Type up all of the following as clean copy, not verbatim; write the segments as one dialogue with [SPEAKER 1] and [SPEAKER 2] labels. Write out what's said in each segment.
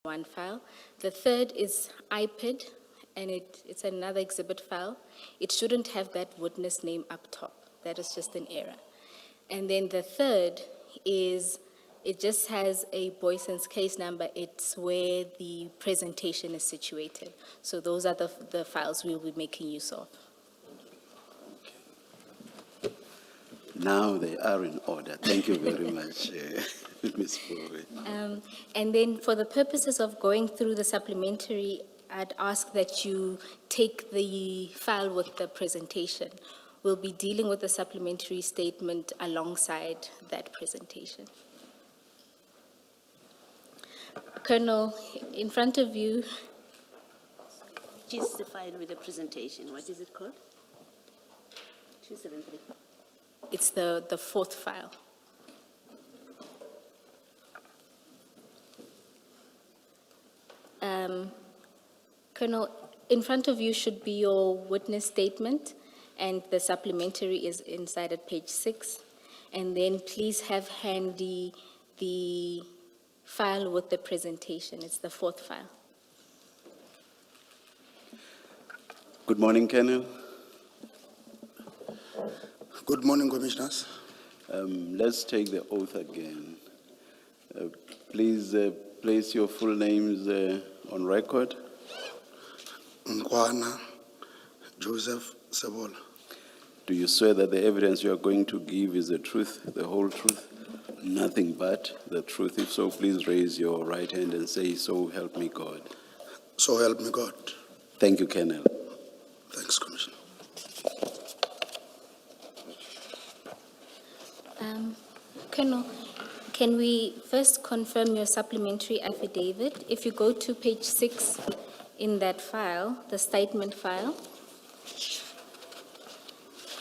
[SPEAKER 1] one file. The third is IPID, and it's another exhibit file. It shouldn't have that witness name up top. That is just an error. And then the third is, it just has a Boyson's case number. It's where the presentation is situated. So those are the files we'll be making use of.
[SPEAKER 2] Now they are in order. Thank you very much, Ms. Fove.
[SPEAKER 1] And then for the purposes of going through the supplementary, I'd ask that you take the file with the presentation. We'll be dealing with the supplementary statement alongside that presentation. Colonel, in front of you,
[SPEAKER 3] Which is the file with the presentation? What is it called? 273.
[SPEAKER 1] it's the fourth file. Colonel, in front of you should be your witness statement, and the supplementary is inside at page 6. And then please have handy the file with the presentation. It's the fourth file.
[SPEAKER 2] Good morning, Colonel.
[SPEAKER 4] Good morning, Commissioners.
[SPEAKER 2] Let's take the oath again. Please place your full names on record.
[SPEAKER 4] Nkwana Joseph Sebola.
[SPEAKER 2] Do you swear that the evidence you are going to give is the truth, the whole truth, nothing but the truth? If so, please raise your right hand and say, "So help me God."
[SPEAKER 4] So help me God.
[SPEAKER 2] Thank you, Colonel.
[SPEAKER 4] Thanks, Commissioner.
[SPEAKER 1] Colonel, can we first confirm your supplementary affidavit? If you go to page 6 in that file, the statement file,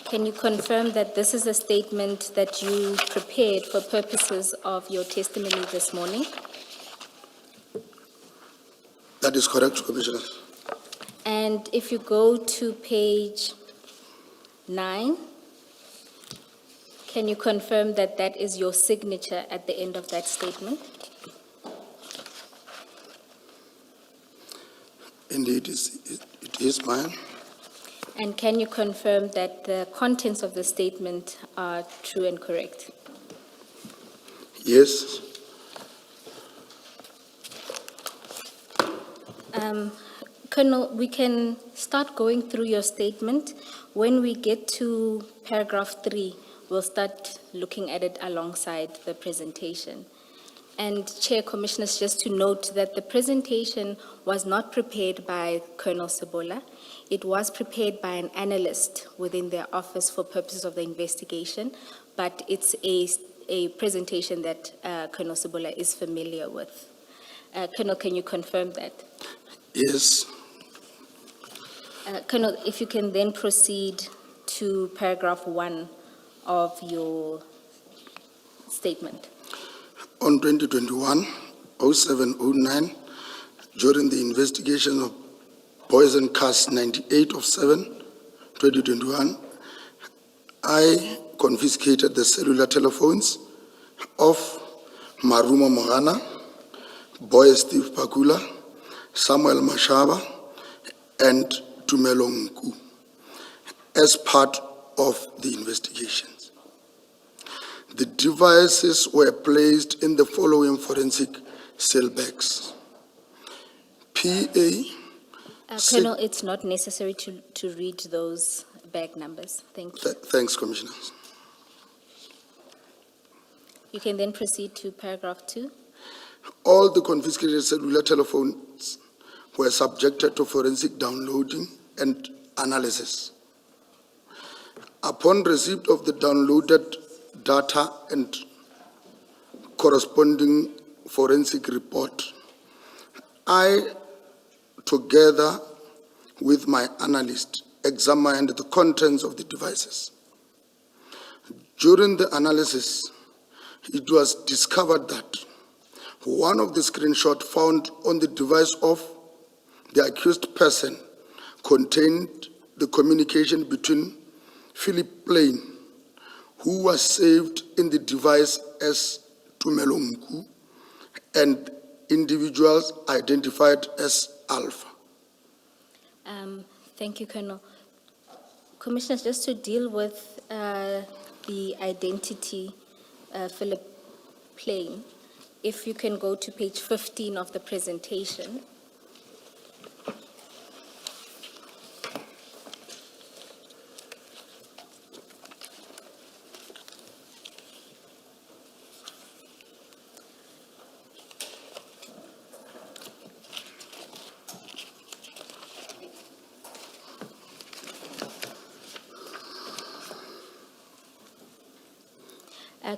[SPEAKER 1] can you confirm that this is a statement that you prepared for purposes of your testimony this morning?
[SPEAKER 4] That is correct, Commissioner.
[SPEAKER 1] And if you go to page 9, can you confirm that that is your signature at the end of that statement?
[SPEAKER 4] Indeed, it is mine.
[SPEAKER 1] And can you confirm that the contents of the statement are true and correct?
[SPEAKER 4] Yes.
[SPEAKER 1] Colonel, we can start going through your statement. When we get to paragraph 3, we'll start looking at it alongside the presentation. And Chair, Commissioners, just to note that the presentation was not prepared by Colonel Sebola. It was prepared by an analyst within their office for purposes of the investigation, but it's a presentation that Colonel Sebola is familiar with. Colonel, can you confirm that?
[SPEAKER 4] Yes.
[SPEAKER 1] Colonel, if you can then proceed to paragraph 1 of your statement.
[SPEAKER 4] On 2021-07-09, during the investigation of Poison Cast 98 of 7-2021, I confiscated the cellular telephones of Marumo Mogana, Boy Steve Pakula, Samuel Mashaba, and Tumelo Nku as part of the investigations. The devices were placed in the following forensic cell bags. PA.
[SPEAKER 1] Colonel, it's not necessary to read those bag numbers. Thank you.
[SPEAKER 4] Thanks, Commissioner.
[SPEAKER 1] You can then proceed to paragraph 2.
[SPEAKER 4] All the confiscated cellular telephones were subjected to forensic downloading and analysis. Upon receipt of the downloaded data and corresponding forensic report, I, together with my analyst, examined the contents of the devices. During the analysis, it was discovered that one of the screenshots found on the device of the accused person contained the communication between Philip Plain, who was saved in the device as Tumelo Nku, and individuals identified as Alpha.
[SPEAKER 1] Thank you, Colonel. Commissioners, just to deal with the identity, Philip Plain, if you can go to page 15 of the presentation.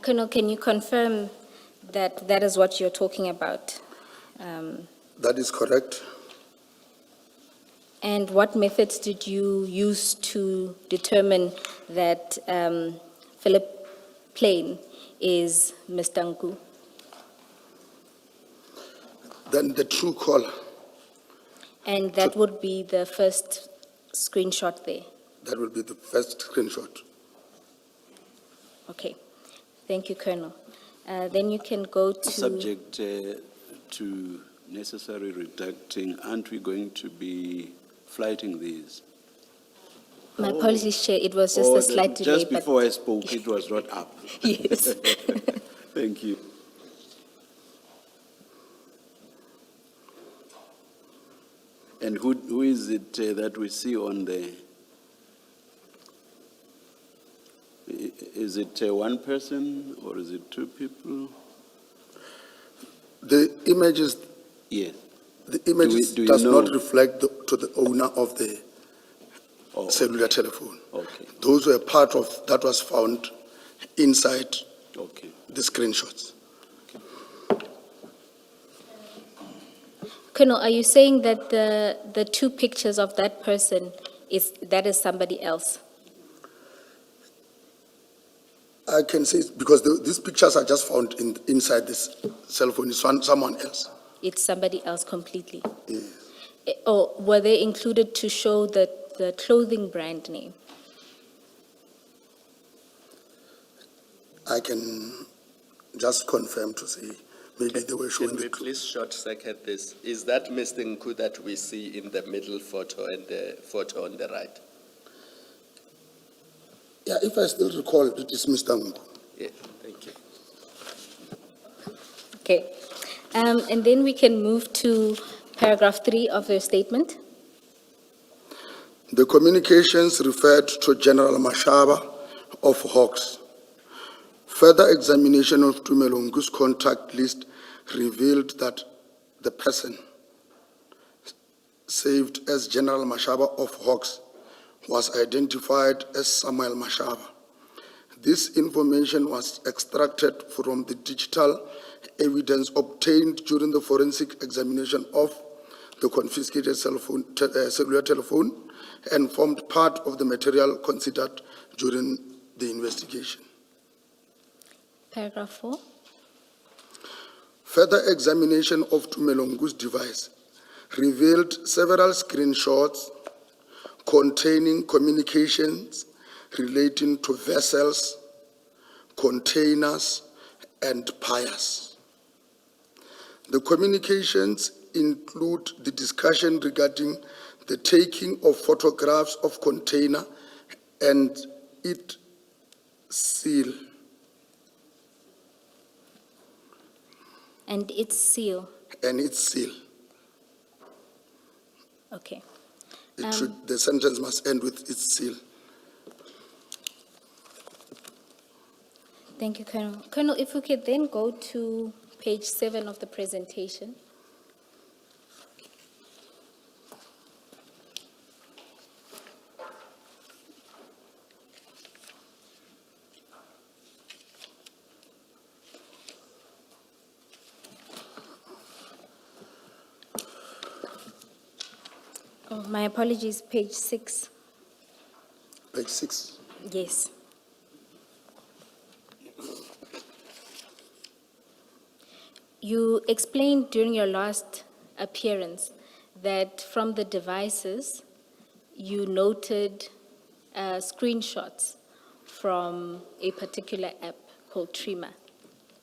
[SPEAKER 1] Colonel, can you confirm that that is what you're talking about?
[SPEAKER 4] That is correct.
[SPEAKER 1] And what methods did you use to determine that Philip Plain is Mr. Nku?
[SPEAKER 4] Then the true caller,
[SPEAKER 1] And that would be the first screenshot there.
[SPEAKER 4] that will be the first screenshot.
[SPEAKER 1] Okay. Thank you, Colonel. Then you can go to...
[SPEAKER 2] Subject to necessary redacting, aren't we going to be flighting these?
[SPEAKER 1] My apologies, Chair, it was just a slight delay.
[SPEAKER 2] Just before I spoke, it was not up.
[SPEAKER 1] Yes.
[SPEAKER 2] Thank you. And who is it that we see on the? Is it one person or is it two people?
[SPEAKER 4] The images,
[SPEAKER 2] Yes.
[SPEAKER 4] the images
[SPEAKER 2] do you
[SPEAKER 4] does
[SPEAKER 2] know?
[SPEAKER 4] not reflect to the owner of the
[SPEAKER 2] Oh,
[SPEAKER 4] cellular
[SPEAKER 2] okay.
[SPEAKER 4] telephone.
[SPEAKER 2] Okay,
[SPEAKER 4] Those were part of, that was found inside
[SPEAKER 2] okay.
[SPEAKER 4] the screenshots.
[SPEAKER 1] Colonel, are you saying that the two pictures of that person is somebody else?
[SPEAKER 4] I can say, because these pictures are just found inside this cell phone, it's someone else.
[SPEAKER 1] It's somebody else completely?
[SPEAKER 4] Yes.
[SPEAKER 1] Or were they included to show the clothing brand name?
[SPEAKER 4] I can just confirm to say, maybe they were showing
[SPEAKER 5] Can we
[SPEAKER 4] the
[SPEAKER 5] please short circuit this? Is that Mr. Nku that we see in the middle photo and the photo on the right?
[SPEAKER 4] Yeah, if I still recall, it is Mr. Nku.
[SPEAKER 5] Yeah, thank you.
[SPEAKER 1] Okay. And then we can move to paragraph 3 of your statement.
[SPEAKER 4] The communications referred to General Mashaba of Hawks. Further examination of Tumelongu's contact list revealed that the person saved as General Mashaba of Hawks was identified as Samuel Mashaba. This information was extracted from the digital evidence obtained during the forensic examination of the confiscated cellular telephone and formed part of the material considered during the investigation.
[SPEAKER 1] Paragraph 4.
[SPEAKER 4] Further examination of Tumelongu's device revealed several screenshots containing communications relating to vessels, containers, and piers. The communications include the discussion regarding the taking of photographs of container and its seal.
[SPEAKER 1] And its seal.
[SPEAKER 4] And its seal.
[SPEAKER 1] Okay.
[SPEAKER 4] The sentence must end with its seal.
[SPEAKER 1] Thank you, Colonel. Colonel, if we could then go to page 7 of the presentation. Oh, my apologies, page 6.
[SPEAKER 4] Page 6.
[SPEAKER 1] Yes. You explained during your last appearance that from the devices, you noted screenshots from a particular app called Trima.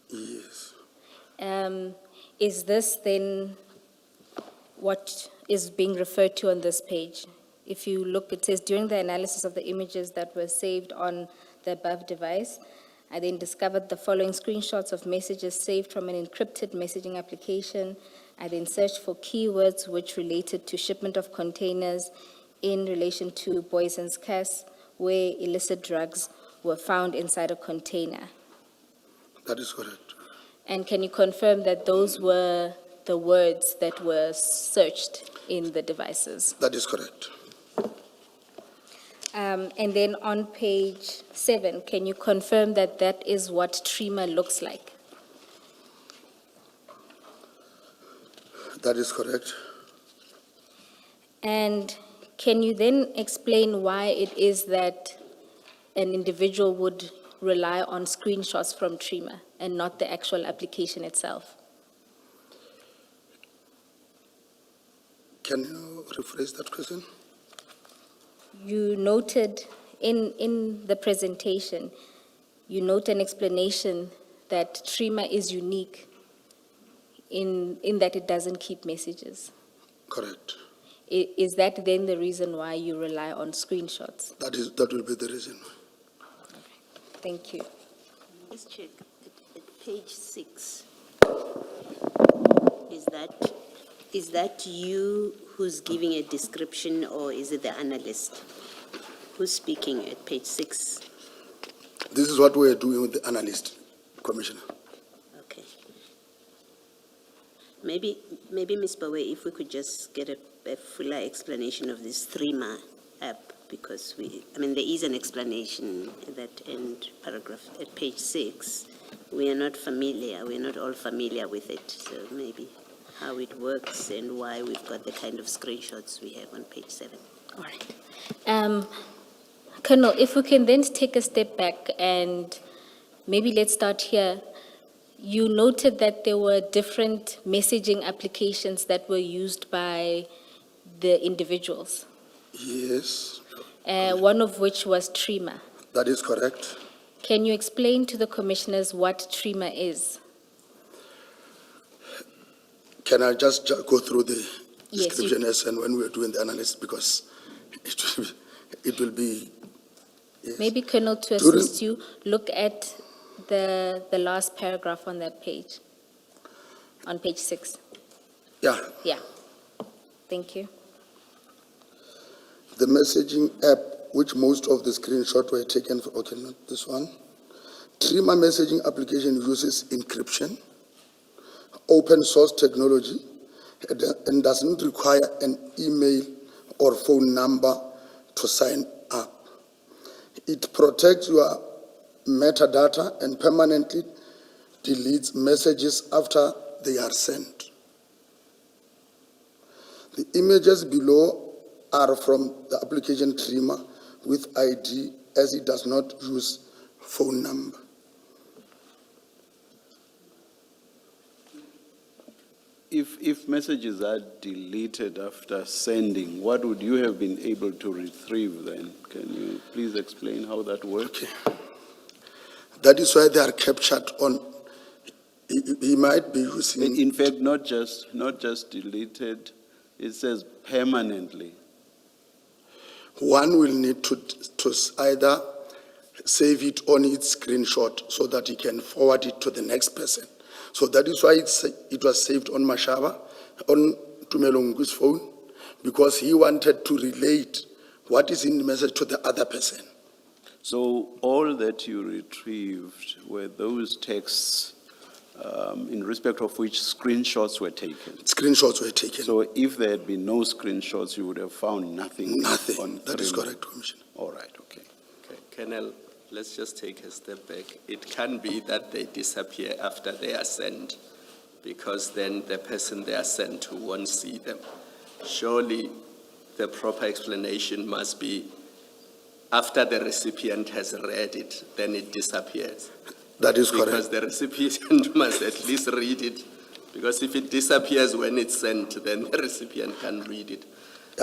[SPEAKER 4] Yes.
[SPEAKER 1] Is this then what is being referred to on this page? If you look, it says, during the analysis of the images that were saved on the above device, I then discovered the following screenshots of messages saved from an encrypted messaging application. I then searched for keywords which related to shipment of containers in relation to Boyson's Cass, where illicit drugs were found inside a container.
[SPEAKER 4] That is correct.
[SPEAKER 1] And can you confirm that those were the words that were searched in the devices?
[SPEAKER 4] That is correct.
[SPEAKER 1] And then on page 7, can you confirm that that is what Trima looks like?
[SPEAKER 4] That is correct.
[SPEAKER 1] And can you then explain why it is that an individual would rely on screenshots from Trima and not the actual application itself?
[SPEAKER 4] Can you rephrase that question?
[SPEAKER 1] You noted in the presentation, you note an explanation that Trima is unique in that it doesn't keep messages.
[SPEAKER 4] Correct.
[SPEAKER 1] Is that then the reason why you rely on screenshots?
[SPEAKER 4] That will be the reason.
[SPEAKER 1] Thank you.
[SPEAKER 3] Let's check at page 6. Is that you who's giving a description, or is it the analyst? Who's speaking at page 6?
[SPEAKER 4] This is what we are doing with the analyst, Commissioner.
[SPEAKER 3] Okay. Maybe Ms. Bawe, if we could just get a fuller explanation of this Trima app, because there is an explanation at that end paragraph at page 6. We are not all familiar with it, so maybe how it works and why we've got the kind of screenshots we have on page 7.
[SPEAKER 1] All right. Colonel, if we can then take a step back and maybe let's start here. You noted that there were different messaging applications that were used by the individuals,
[SPEAKER 4] Yes,
[SPEAKER 1] one of which was Trima.
[SPEAKER 4] that is correct.
[SPEAKER 1] Can you explain to the commissioners what Trima is?
[SPEAKER 4] Can I just go through the
[SPEAKER 1] Yes,
[SPEAKER 4] description as and when we are doing the analysis, because it will be. Yes.
[SPEAKER 1] Maybe, Colonel, to
[SPEAKER 4] During-
[SPEAKER 1] assist you, look at the last paragraph on that page, on page 6.
[SPEAKER 4] Yeah,
[SPEAKER 1] Yeah. Thank you.
[SPEAKER 4] the messaging app, which most of the screenshots were taken from, okay, not this one. Trima messaging application uses encryption, open source technology, and doesn't require an email or phone number to sign up. It protects your metadata and permanently deletes messages after they are sent. The images below are from the application Trima with ID, as it does not use phone number.
[SPEAKER 2] If messages are deleted after sending, what would you have been able to retrieve then? Can you please explain how that works?
[SPEAKER 4] Okay. That is why they are captured on, he might be using,
[SPEAKER 2] In fact, not just deleted, it says permanently.
[SPEAKER 4] one will need to either save it on its screenshot so that he can forward it to the next person. So that is why it was saved on Mashaba, on Tumelongu's phone, because he wanted to relate what is in the message to the other person.
[SPEAKER 2] So all that you retrieved were those texts in respect of which screenshots were taken.
[SPEAKER 4] Screenshots were taken.
[SPEAKER 2] So if there had been no screenshots, you would have found nothing.
[SPEAKER 4] Nothing.
[SPEAKER 2] on
[SPEAKER 4] That is
[SPEAKER 2] Trima.
[SPEAKER 4] correct, Commissioner.
[SPEAKER 2] All right, okay.
[SPEAKER 5] Okay, Colonel, let's just take a step back. It can be that they disappear after they are sent, because then the person they are sent to won't see them. Surely the proper explanation must be after the recipient has read it, then it disappears.
[SPEAKER 4] That is
[SPEAKER 5] Because
[SPEAKER 4] correct.
[SPEAKER 5] the recipient must at least read it. Because if it disappears when it's sent, then the recipient can't read it.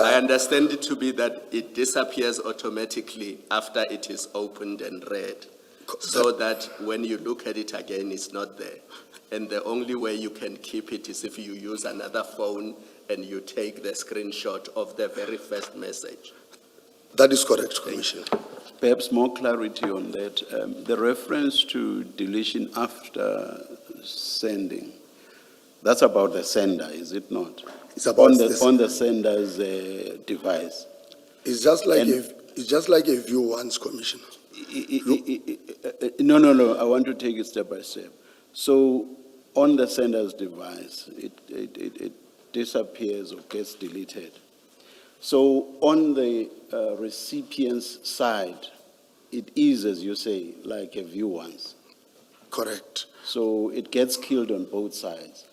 [SPEAKER 5] I understand it to be that it disappears automatically after it is opened and read. so that when you look at it again, it's not there. And the only way you can keep it is if you use another phone and you take the screenshot of the very first message.
[SPEAKER 4] That is correct, Commissioner.
[SPEAKER 2] Perhaps more clarity on that. The reference to deletion after sending, that's about the sender, is it not?
[SPEAKER 4] It's about
[SPEAKER 2] On the sender's device.
[SPEAKER 4] It's just like
[SPEAKER 2] And-
[SPEAKER 4] it's just like a view once, Commissioner.
[SPEAKER 2] No, I want to take it step by step. So on the sender's device, it disappears or gets deleted. So on the recipient's side, it is, as you say, like a view once.
[SPEAKER 4] Correct.
[SPEAKER 2] So it gets killed on both sides.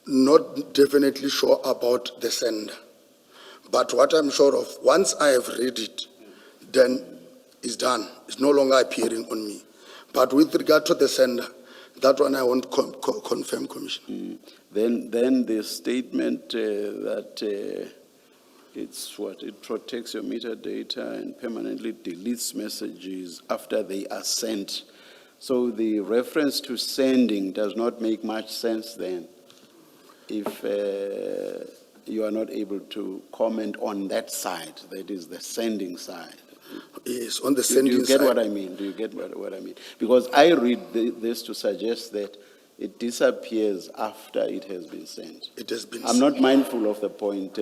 [SPEAKER 4] Not definitely sure about the sender. But what I'm sure of, once I have read it, then it's done. It's no longer appearing on me. But with regard to the sender, that one I won't confirm, Commissioner.
[SPEAKER 2] Then the statement that it's what, it protects your metadata and permanently deletes messages after they are sent. So the reference to sending does not make much sense then, if you are not able to comment on that side, that is the sending side.
[SPEAKER 4] Yes, on the
[SPEAKER 2] Do
[SPEAKER 4] sending
[SPEAKER 2] you get
[SPEAKER 4] side.
[SPEAKER 2] what I mean? Do you get what I mean? Because I read this to suggest that it disappears after it has been sent.
[SPEAKER 4] It has been
[SPEAKER 2] I'm not mindful of the point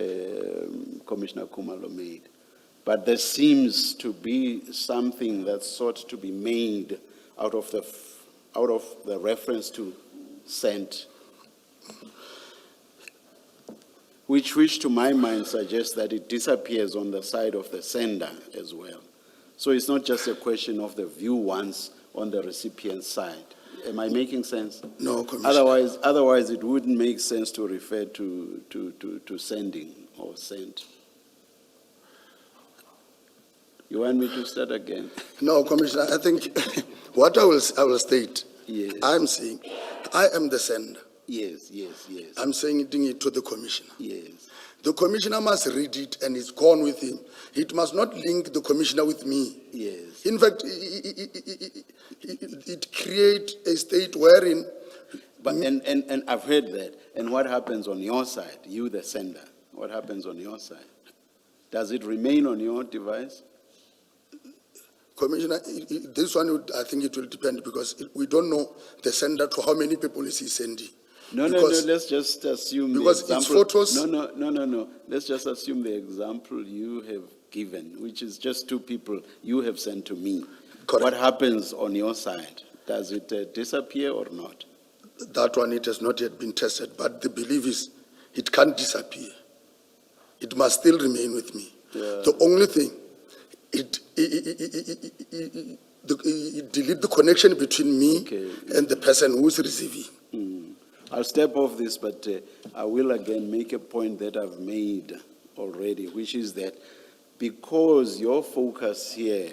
[SPEAKER 2] Commissioner Kumalo made, but there seems to be something that's sought to be made out of the reference to sent, which to my mind suggests that it disappears on the side of the sender as well. So it's not just a question of the view once on the recipient's side. Am I making sense?
[SPEAKER 4] No, Commissioner.
[SPEAKER 2] Otherwise it wouldn't make sense to refer to sending or sent. You want me to start again?
[SPEAKER 4] No, Commissioner, I think what I will state,
[SPEAKER 2] Yes.
[SPEAKER 4] I'm saying, I am the sender.
[SPEAKER 2] Yes.
[SPEAKER 4] I'm saying it to the Commissioner.
[SPEAKER 2] Yes.
[SPEAKER 4] The Commissioner must read it and it's gone with him. It must not link the Commissioner with me.
[SPEAKER 2] Yes.
[SPEAKER 4] In fact, it creates a state wherein,
[SPEAKER 2] But and I've heard that. And what happens on your side, you the sender? What happens on your side? Does it remain on your device?
[SPEAKER 4] Commissioner, this one, I think it will depend because we don't know the sender to how many people is he sending.
[SPEAKER 2] No,
[SPEAKER 4] Because-
[SPEAKER 2] let's just assume
[SPEAKER 4] because
[SPEAKER 2] the
[SPEAKER 4] it's
[SPEAKER 2] example.
[SPEAKER 4] photos-
[SPEAKER 2] No. Let's just assume the example you have given, which is just two people you have sent to me.
[SPEAKER 4] Correct.
[SPEAKER 2] What happens on your side? Does it disappear or not?
[SPEAKER 4] That one, it has not yet been tested, but the belief is it can't disappear. It must still remain with me.
[SPEAKER 2] Yeah.
[SPEAKER 4] The only thing, it delete the connection between me
[SPEAKER 2] Okay.
[SPEAKER 4] and the person who's receiving.
[SPEAKER 2] I'll step off this, but I will again make a point that I've made already, which is that because your focus here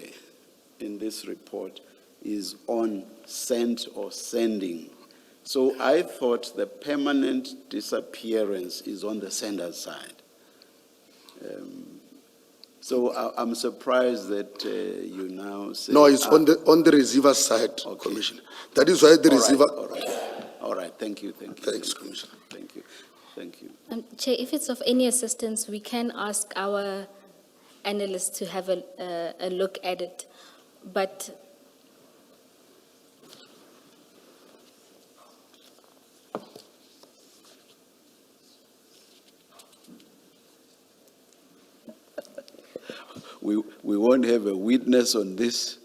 [SPEAKER 2] in this report is on sent or sending, so I thought the permanent disappearance is on the sender's side. So I'm surprised that you now say...
[SPEAKER 4] No, it's on the receiver side,
[SPEAKER 2] Okay.
[SPEAKER 4] Commissioner. That is why the receiver...
[SPEAKER 2] All right, thank you.
[SPEAKER 4] Thanks, Commissioner.
[SPEAKER 2] Thank you.
[SPEAKER 1] Chair, if it's of any assistance, we can ask our analysts to have a look at it. But
[SPEAKER 2] We won't have a witness on this,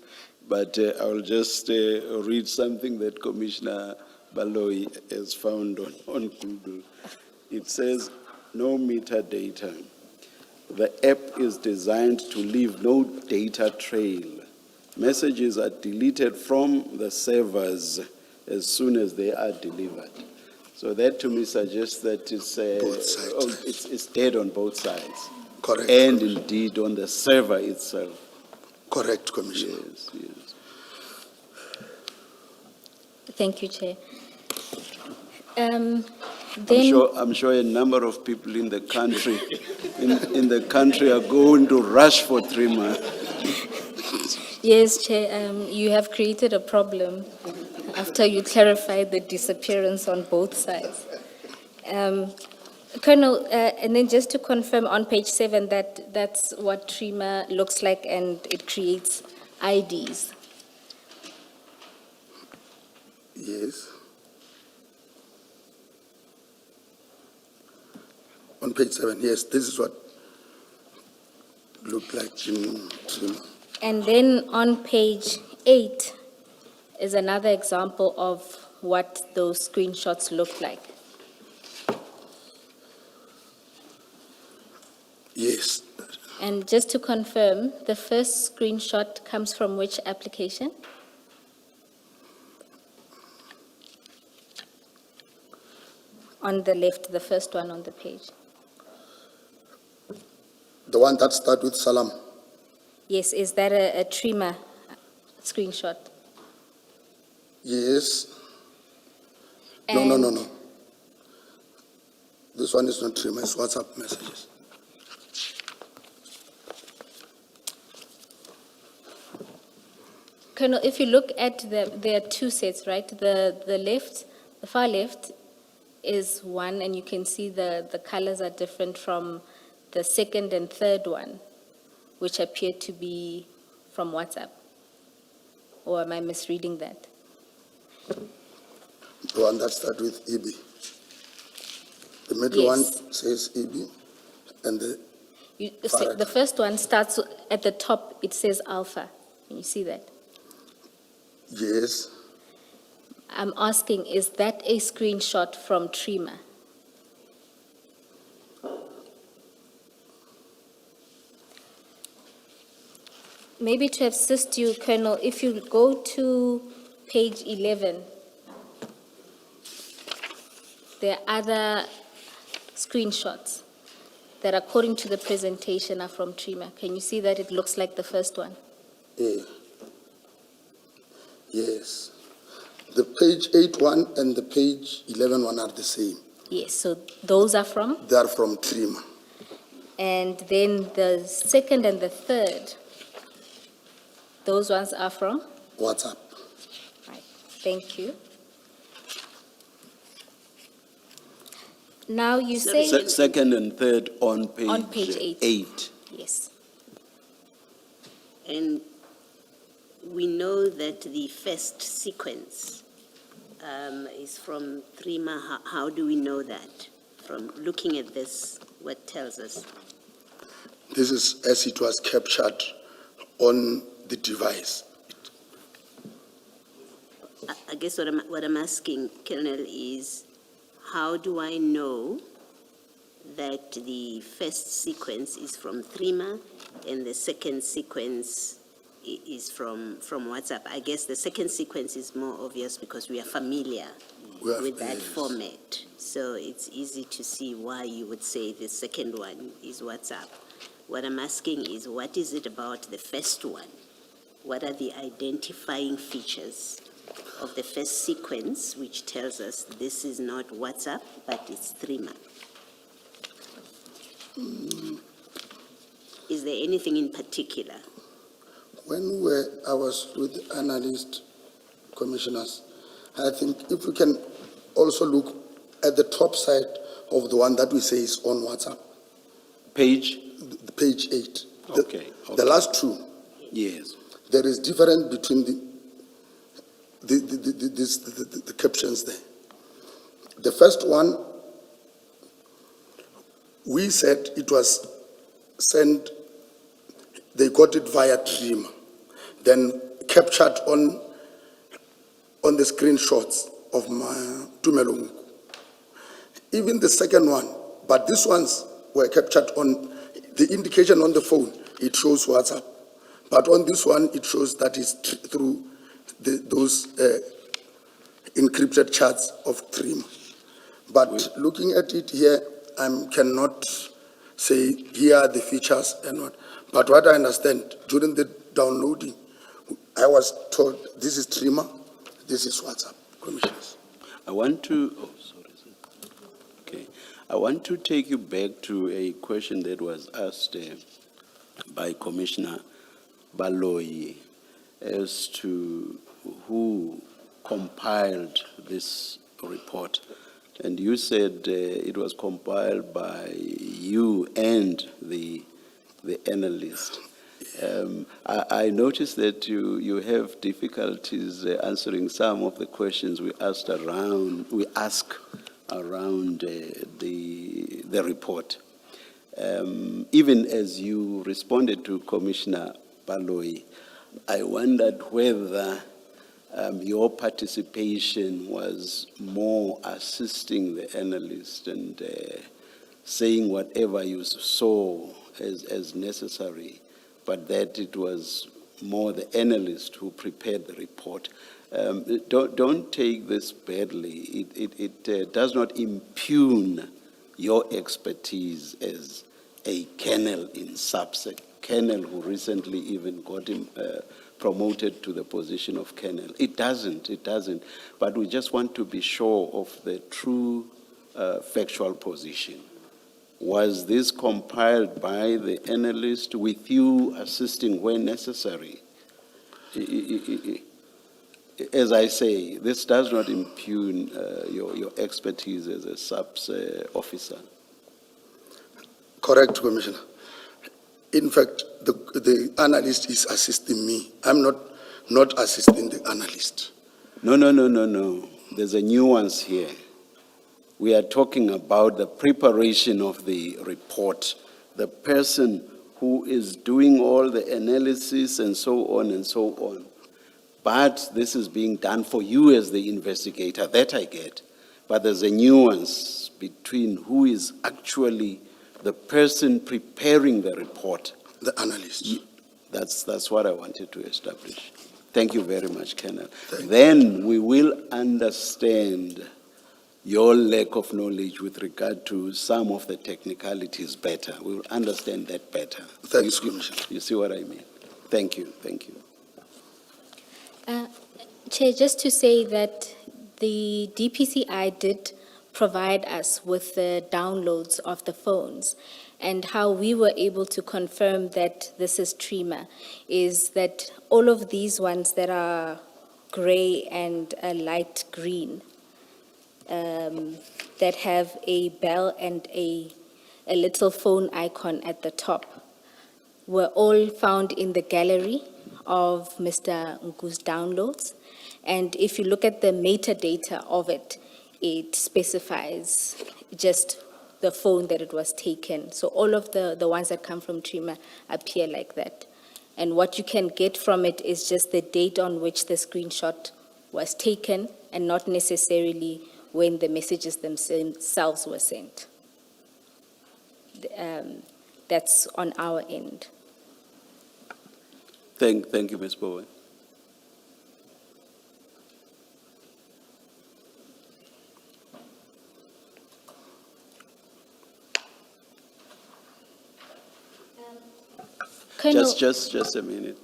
[SPEAKER 2] but I'll just read something that Commissioner Baloyi has found on Google. It says, no metadata. The app is designed to leave no data trail. Messages are deleted from the servers as soon as they are delivered. So that to me suggests that it's,
[SPEAKER 4] Both sides.
[SPEAKER 2] it's dead on both sides.
[SPEAKER 4] Correct.
[SPEAKER 2] And indeed on the server itself.
[SPEAKER 4] Correct, Commissioner.
[SPEAKER 2] Yes.
[SPEAKER 1] thank you, Chair. Then,
[SPEAKER 2] I'm sure a number of people in the country, in the country are going to rush for 3 months.
[SPEAKER 1] Yes, Chair, you have created a problem after you clarified the disappearance on both sides. Colonel, and then just to confirm on page 7 that that's what TRIMA looks like and it creates IDs.
[SPEAKER 4] Yes. On page 7, yes, this is what looked like in TRIMA.
[SPEAKER 1] And then on page 8 is another example of what those screenshots look like.
[SPEAKER 4] Yes.
[SPEAKER 1] And just to confirm, the first screenshot comes from which application? On the left, the first one on the page.
[SPEAKER 4] The one that starts with Salam.
[SPEAKER 1] Yes, is that a TRIMA screenshot?
[SPEAKER 4] Yes. No.
[SPEAKER 1] And-
[SPEAKER 4] This one is not TRIMA, it's WhatsApp messages.
[SPEAKER 1] Colonel, if you look at there are two sets, right? The far left is one, and you can see the colors are different from the second and third one, which appear to be from WhatsApp. Or am I misreading that?
[SPEAKER 4] The one that starts with EB. The middle one
[SPEAKER 1] Yes.
[SPEAKER 4] says EB, and the
[SPEAKER 1] The first one starts at the top, it says alpha. Can you see that?
[SPEAKER 4] yes,
[SPEAKER 1] I'm asking, is that a screenshot from TRIMA? Maybe to assist you, Colonel, if you go to page 11, there are other screenshots that, according to the presentation, are from TRIMA. Can you see that it looks like the first one?
[SPEAKER 4] A. Yes. The page 8 one and the page 11 one are the same.
[SPEAKER 1] Yes, so those are from?
[SPEAKER 4] They are from TRIMA.
[SPEAKER 1] And then the second and the third, those ones are from?
[SPEAKER 4] WhatsApp.
[SPEAKER 1] Right, thank you. Now you say,
[SPEAKER 2] Second and third on page.
[SPEAKER 1] On page 8.
[SPEAKER 2] 8.
[SPEAKER 1] yes,
[SPEAKER 3] And we know that the first sequence is from TRIMA. How do we know that? From looking at this, what tells us?
[SPEAKER 4] This is as it was captured on the device.
[SPEAKER 3] I guess what I'm asking, Colonel, is how do I know that the first sequence is from TRIMA and the second sequence is from WhatsApp? I guess the second sequence is more obvious because we are familiar with that
[SPEAKER 4] Yes.
[SPEAKER 3] format. So it's easy to see why you would say the second one is WhatsApp. What I'm asking is, what is it about the first one? What are the identifying features of the first sequence which tells us this is not WhatsApp, but it's TRIMA? Is there anything in particular?
[SPEAKER 4] I was with the analyst commissioners, I think if we can also look at the top side of the one that we say is on WhatsApp,
[SPEAKER 2] Page?
[SPEAKER 4] the page 8.
[SPEAKER 2] Okay,
[SPEAKER 4] The
[SPEAKER 2] okay.
[SPEAKER 4] last two,
[SPEAKER 2] Yes.
[SPEAKER 4] there is difference between the captions there. The first one, we said it was sent, they got it via TRIMA, then captured on the screenshots of my Tumelong. Even the second one, but these ones were captured on the indication on the phone, it shows WhatsApp. But on this one, it shows that it's through those encrypted chats of TRIMA. But looking at it here, I cannot say here are the features and what. But what I understand, during the downloading, I was told this is TRIMA, this is WhatsApp, commissioners.
[SPEAKER 2] I want to, okay. I want to take you back to a question that was asked by Commissioner Baloyi. as to who compiled this report. And you said it was compiled by you and the analyst. I noticed that you have difficulties answering some of the questions we ask around the report. Even as you responded to Commissioner Baloyi, I wondered whether your participation was more assisting the analyst and saying whatever you saw as necessary, but that it was more the analyst who prepared the report. Don't take this badly. It does not impugn your expertise as a colonel in SAPSEC, colonel who recently even got promoted to the position of colonel. It doesn't. But we just want to be sure of the true factual position. Was this compiled by the analyst with you assisting where necessary? As I say, this does not impugn your expertise as a SAPS officer.
[SPEAKER 4] Correct, Commissioner. In fact, the analyst is assisting me. I'm not assisting the analyst.
[SPEAKER 2] No. There's a nuance here. We are talking about the preparation of the report. The person who is doing all the analysis and so on and so on. But this is being done for you as the investigator, that I get. But there's a nuance between who is actually the person preparing the report.
[SPEAKER 4] The analyst.
[SPEAKER 2] That's what I wanted to establish. Thank you very much, Colonel. Then we will understand your lack of knowledge with regard to some of the technicalities better. We will understand that better.
[SPEAKER 4] Thanks, Commissioner.
[SPEAKER 2] You see what I mean? Thank you.
[SPEAKER 1] Chair, just to say that the DPCI did provide us with the downloads of the phones, and how we were able to confirm that this is Trima is that all of these ones that are gray and a light green, that have a bell and a little phone icon at the top, were all found in the gallery of Mr. Nku's downloads. And if you look at the metadata of it, it specifies just the phone that it was taken. So all of the ones that come from Trima appear like that. And what you can get from it is just the date on which the screenshot was taken and not necessarily when the messages themselves were sent. That's on our end.
[SPEAKER 2] Thank you, Ms. Bowen.
[SPEAKER 1] Colonel,
[SPEAKER 2] Just a minute.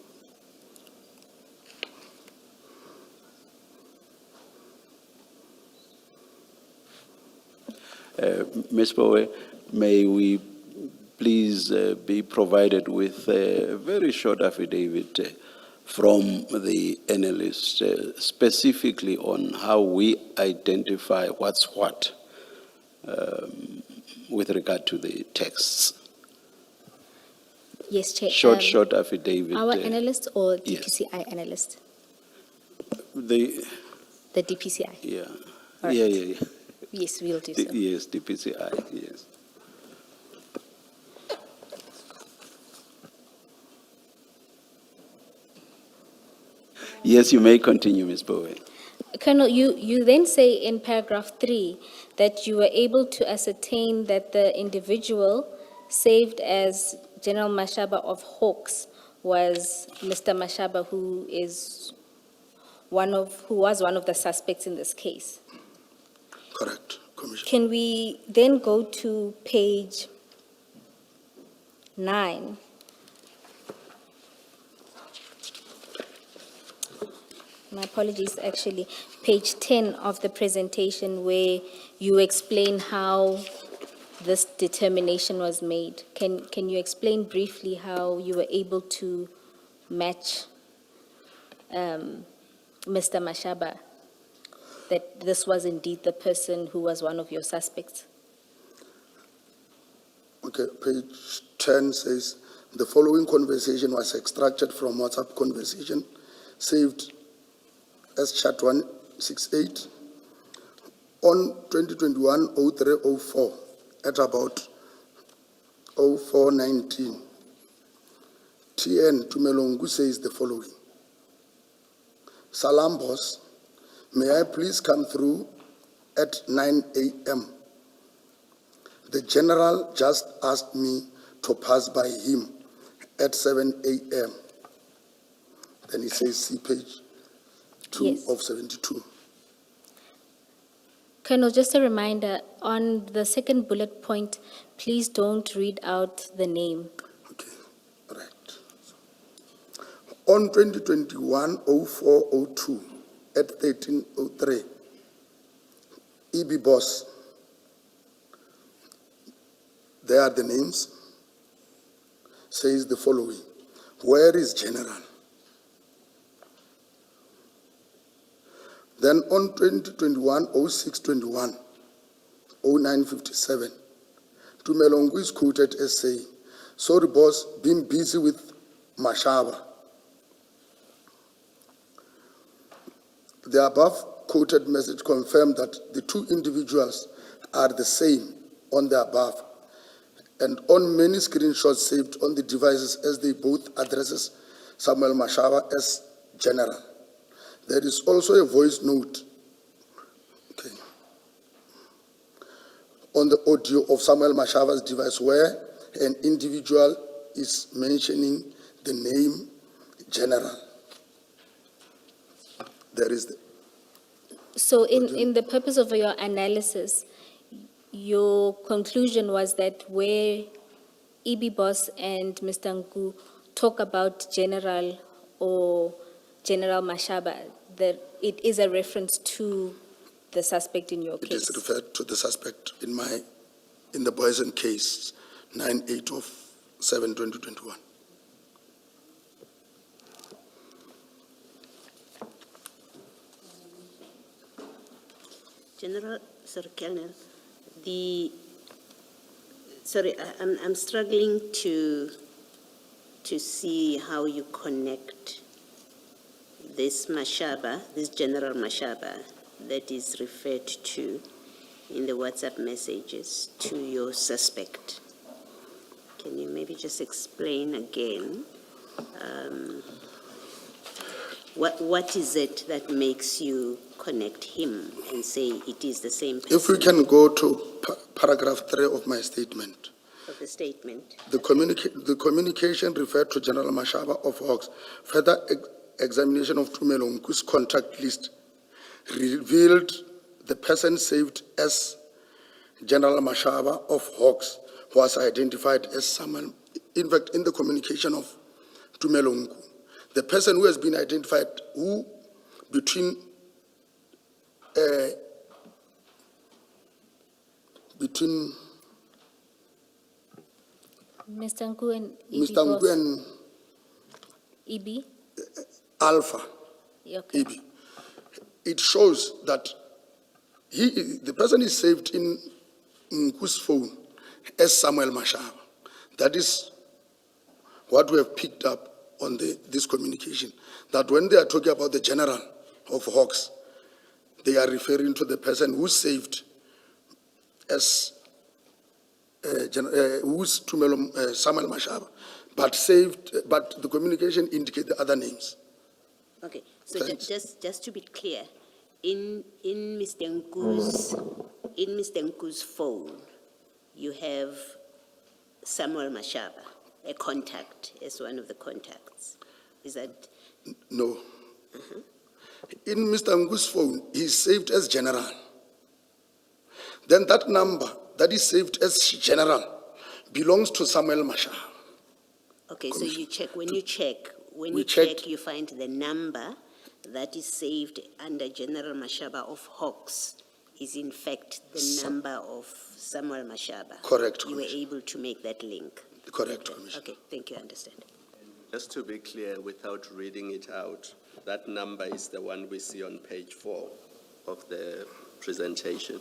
[SPEAKER 2] Ms. Bowe, may we please be provided with a very short affidavit from the analyst, specifically on how we identify what's what with regard to the texts.
[SPEAKER 1] yes, Chair.
[SPEAKER 2] Short affidavit.
[SPEAKER 1] Our analyst or
[SPEAKER 2] yes.
[SPEAKER 1] DPCI analyst?
[SPEAKER 2] The
[SPEAKER 1] DPCI.
[SPEAKER 2] yeah.
[SPEAKER 1] All right.
[SPEAKER 2] Yeah.
[SPEAKER 1] Yes, we'll do so.
[SPEAKER 2] Yes, DPCI, yes. Yes, you may continue, Ms. Bowe.
[SPEAKER 1] Colonel, you then say in paragraph 3 that you were able to ascertain that the individual saved as General Mashaba of Hawks was Mr. Mashaba, who was one of the suspects in this case.
[SPEAKER 4] Correct, Commissioner.
[SPEAKER 1] Can we then go to page 9? My apologies, actually, page 10 of the presentation where you explain how this determination was made. Can you explain briefly how you were able to match Mr. Mashaba, that this was indeed the person who was one of your suspects?
[SPEAKER 4] Okay, page 10 says, the following conversation was extracted from WhatsApp conversation saved as chat 168 on 2021-03-04 at about 04:19. TN Tumelongu says the following. Salam boss, may I please come through at 9 a.m.? The general just asked me to pass by him at 7 a.m. Then he says, see page 2
[SPEAKER 1] Yes.
[SPEAKER 4] of 72.
[SPEAKER 1] Colonel, just a reminder, on the second bullet point, please don't read out the name.
[SPEAKER 4] Okay, right. On 2021-04-02 at 13:03, EB boss, there are the names, says the following. Where is General? Then on 2021-06-21, 09:57, Tumelongu is quoted as saying, sorry boss, been busy with Mashaba. The above quoted message confirmed that the two individuals are the same on the above and on many screenshots saved on the devices as they both addresses Samuel Mashaba as General. There is also a voice note on the audio of Samuel Mashaba's device where an individual is mentioning the name General. There is the
[SPEAKER 1] So in the purpose of your analysis, your conclusion was that where EB Boss and Mr. Nku talk about General or General Mashaba, that it is a reference to the suspect in your
[SPEAKER 4] It
[SPEAKER 1] case?
[SPEAKER 4] is referred to the suspect in the Boysen case, 9/8 of 7/2021.
[SPEAKER 3] General, sorry, Colonel, I'm struggling to see how you connect this Mashaba, this General Mashaba that is referred to in the WhatsApp messages to your suspect. Can you maybe just explain again what is it that makes you connect him and say it is the same person?
[SPEAKER 4] If we can go to paragraph 3 of my statement.
[SPEAKER 3] Of the statement.
[SPEAKER 4] The communication referred to General Mashaba of Hawks. Further examination of Tumelongu's contact list revealed the person saved as General Mashaba of Hawks was identified as someone, in fact, in the communication of Tumelongu. The person who has been identified, who between
[SPEAKER 1] Mr. Nku and EB
[SPEAKER 4] Mr.
[SPEAKER 1] Boss.
[SPEAKER 4] Ngu and
[SPEAKER 1] EB?
[SPEAKER 4] Alpha,
[SPEAKER 1] Okay.
[SPEAKER 4] EB. It shows that the person is saved in Nku's phone as Samuel Mashaba. That is what we have picked up on this communication. That when they are talking about the General of Hawks, they are referring to the person who's saved as who's Samuel Mashaba, but the communication indicates the other names.
[SPEAKER 3] Okay, so
[SPEAKER 4] Thanks.
[SPEAKER 3] just to be clear, in Mr. Nku's phone, you have Samuel Mashaba, a contact, as one of the contacts. Is that?
[SPEAKER 4] No. In Mr. Ngu's phone, he's saved as General. Then that number that is saved as General belongs to Samuel Mashaba.
[SPEAKER 3] Okay, so you check, when you check, you find the number that is saved under General Mashaba of Hawks is in fact the number of Samuel Mashaba.
[SPEAKER 4] Correct,
[SPEAKER 3] You were
[SPEAKER 4] Commissioner.
[SPEAKER 3] able to make that link.
[SPEAKER 4] Correct, Commissioner.
[SPEAKER 3] Okay, thank you, I understand.
[SPEAKER 5] Just to be clear, without reading it out, That number is the one we see on page 4 of the presentation.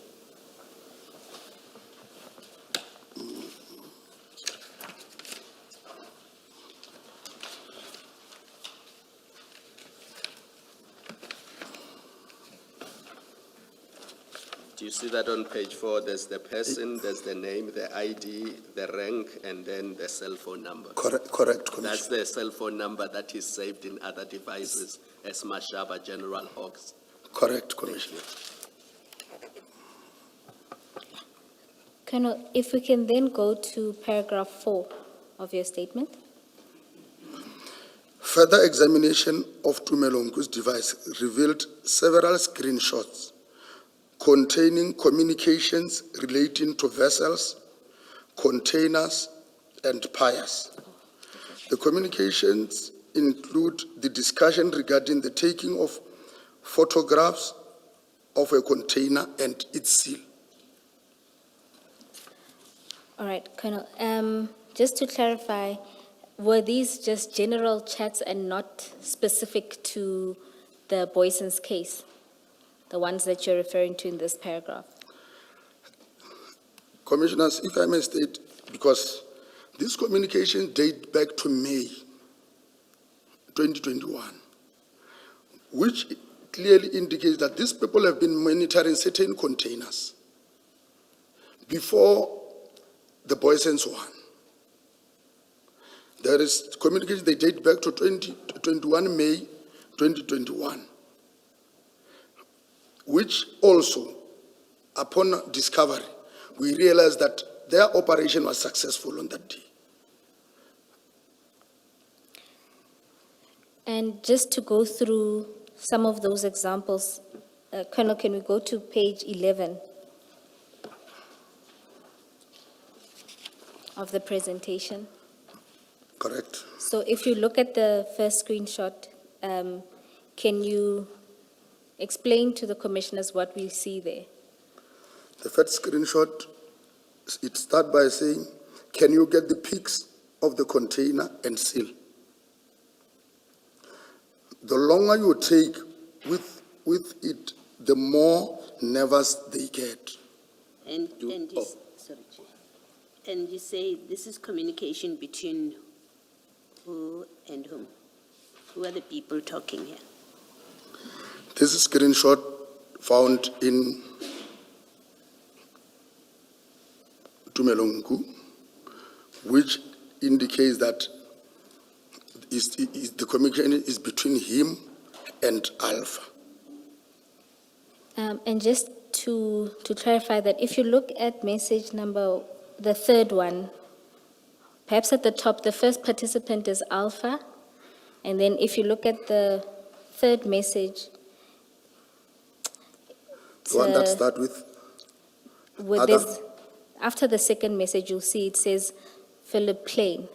[SPEAKER 5] Do you see that on page 4? There's the person, there's the name, the ID, the rank, and then the cell phone number.
[SPEAKER 4] Correct, Commissioner.
[SPEAKER 5] That's the cell phone number that is saved in other devices as Mashaba General Hawks.
[SPEAKER 4] Correct, Commissioner.
[SPEAKER 1] Colonel, if we can then go to paragraph 4 of your statement.
[SPEAKER 4] Further examination of Tumelongu's device revealed several screenshots containing communications relating to vessels, containers, and piers. The communications include the discussion regarding the taking of photographs of a container and its seal.
[SPEAKER 1] All right, Colonel, just to clarify, were these just general chats and not specific to the Boyson's case? The ones that you're referring to in this paragraph?
[SPEAKER 4] Commissioners, if I may state, because this communication date back to May 2021, which clearly indicates that these people have been monitoring certain containers before the Boyson's one. There is communication, they date back to 21 May 2021, which also, upon discovery, we realized that their operation was successful on that day.
[SPEAKER 1] And just to go through some of those examples, Colonel, can we go to page 11 of the presentation?
[SPEAKER 4] Correct.
[SPEAKER 1] So if you look at the first screenshot, can you explain to the commissioners what we see there?
[SPEAKER 4] The first screenshot, it starts by saying, can you get the pics of the container and seal? The longer you take with it, the more nervous they get.
[SPEAKER 3] And sorry, Chair. And you say this is communication between who and whom? Who are the people talking here?
[SPEAKER 4] This is a screenshot found in Tumelongu, which indicates that the communication is between him and Alpha.
[SPEAKER 1] And just to clarify that, if you look at message number, the third one, perhaps at the top, the first participant is Alpha, and then if you look at the third message,
[SPEAKER 4] The one that starts with Adam.
[SPEAKER 1] After the second message, you'll see it says Philip Plain.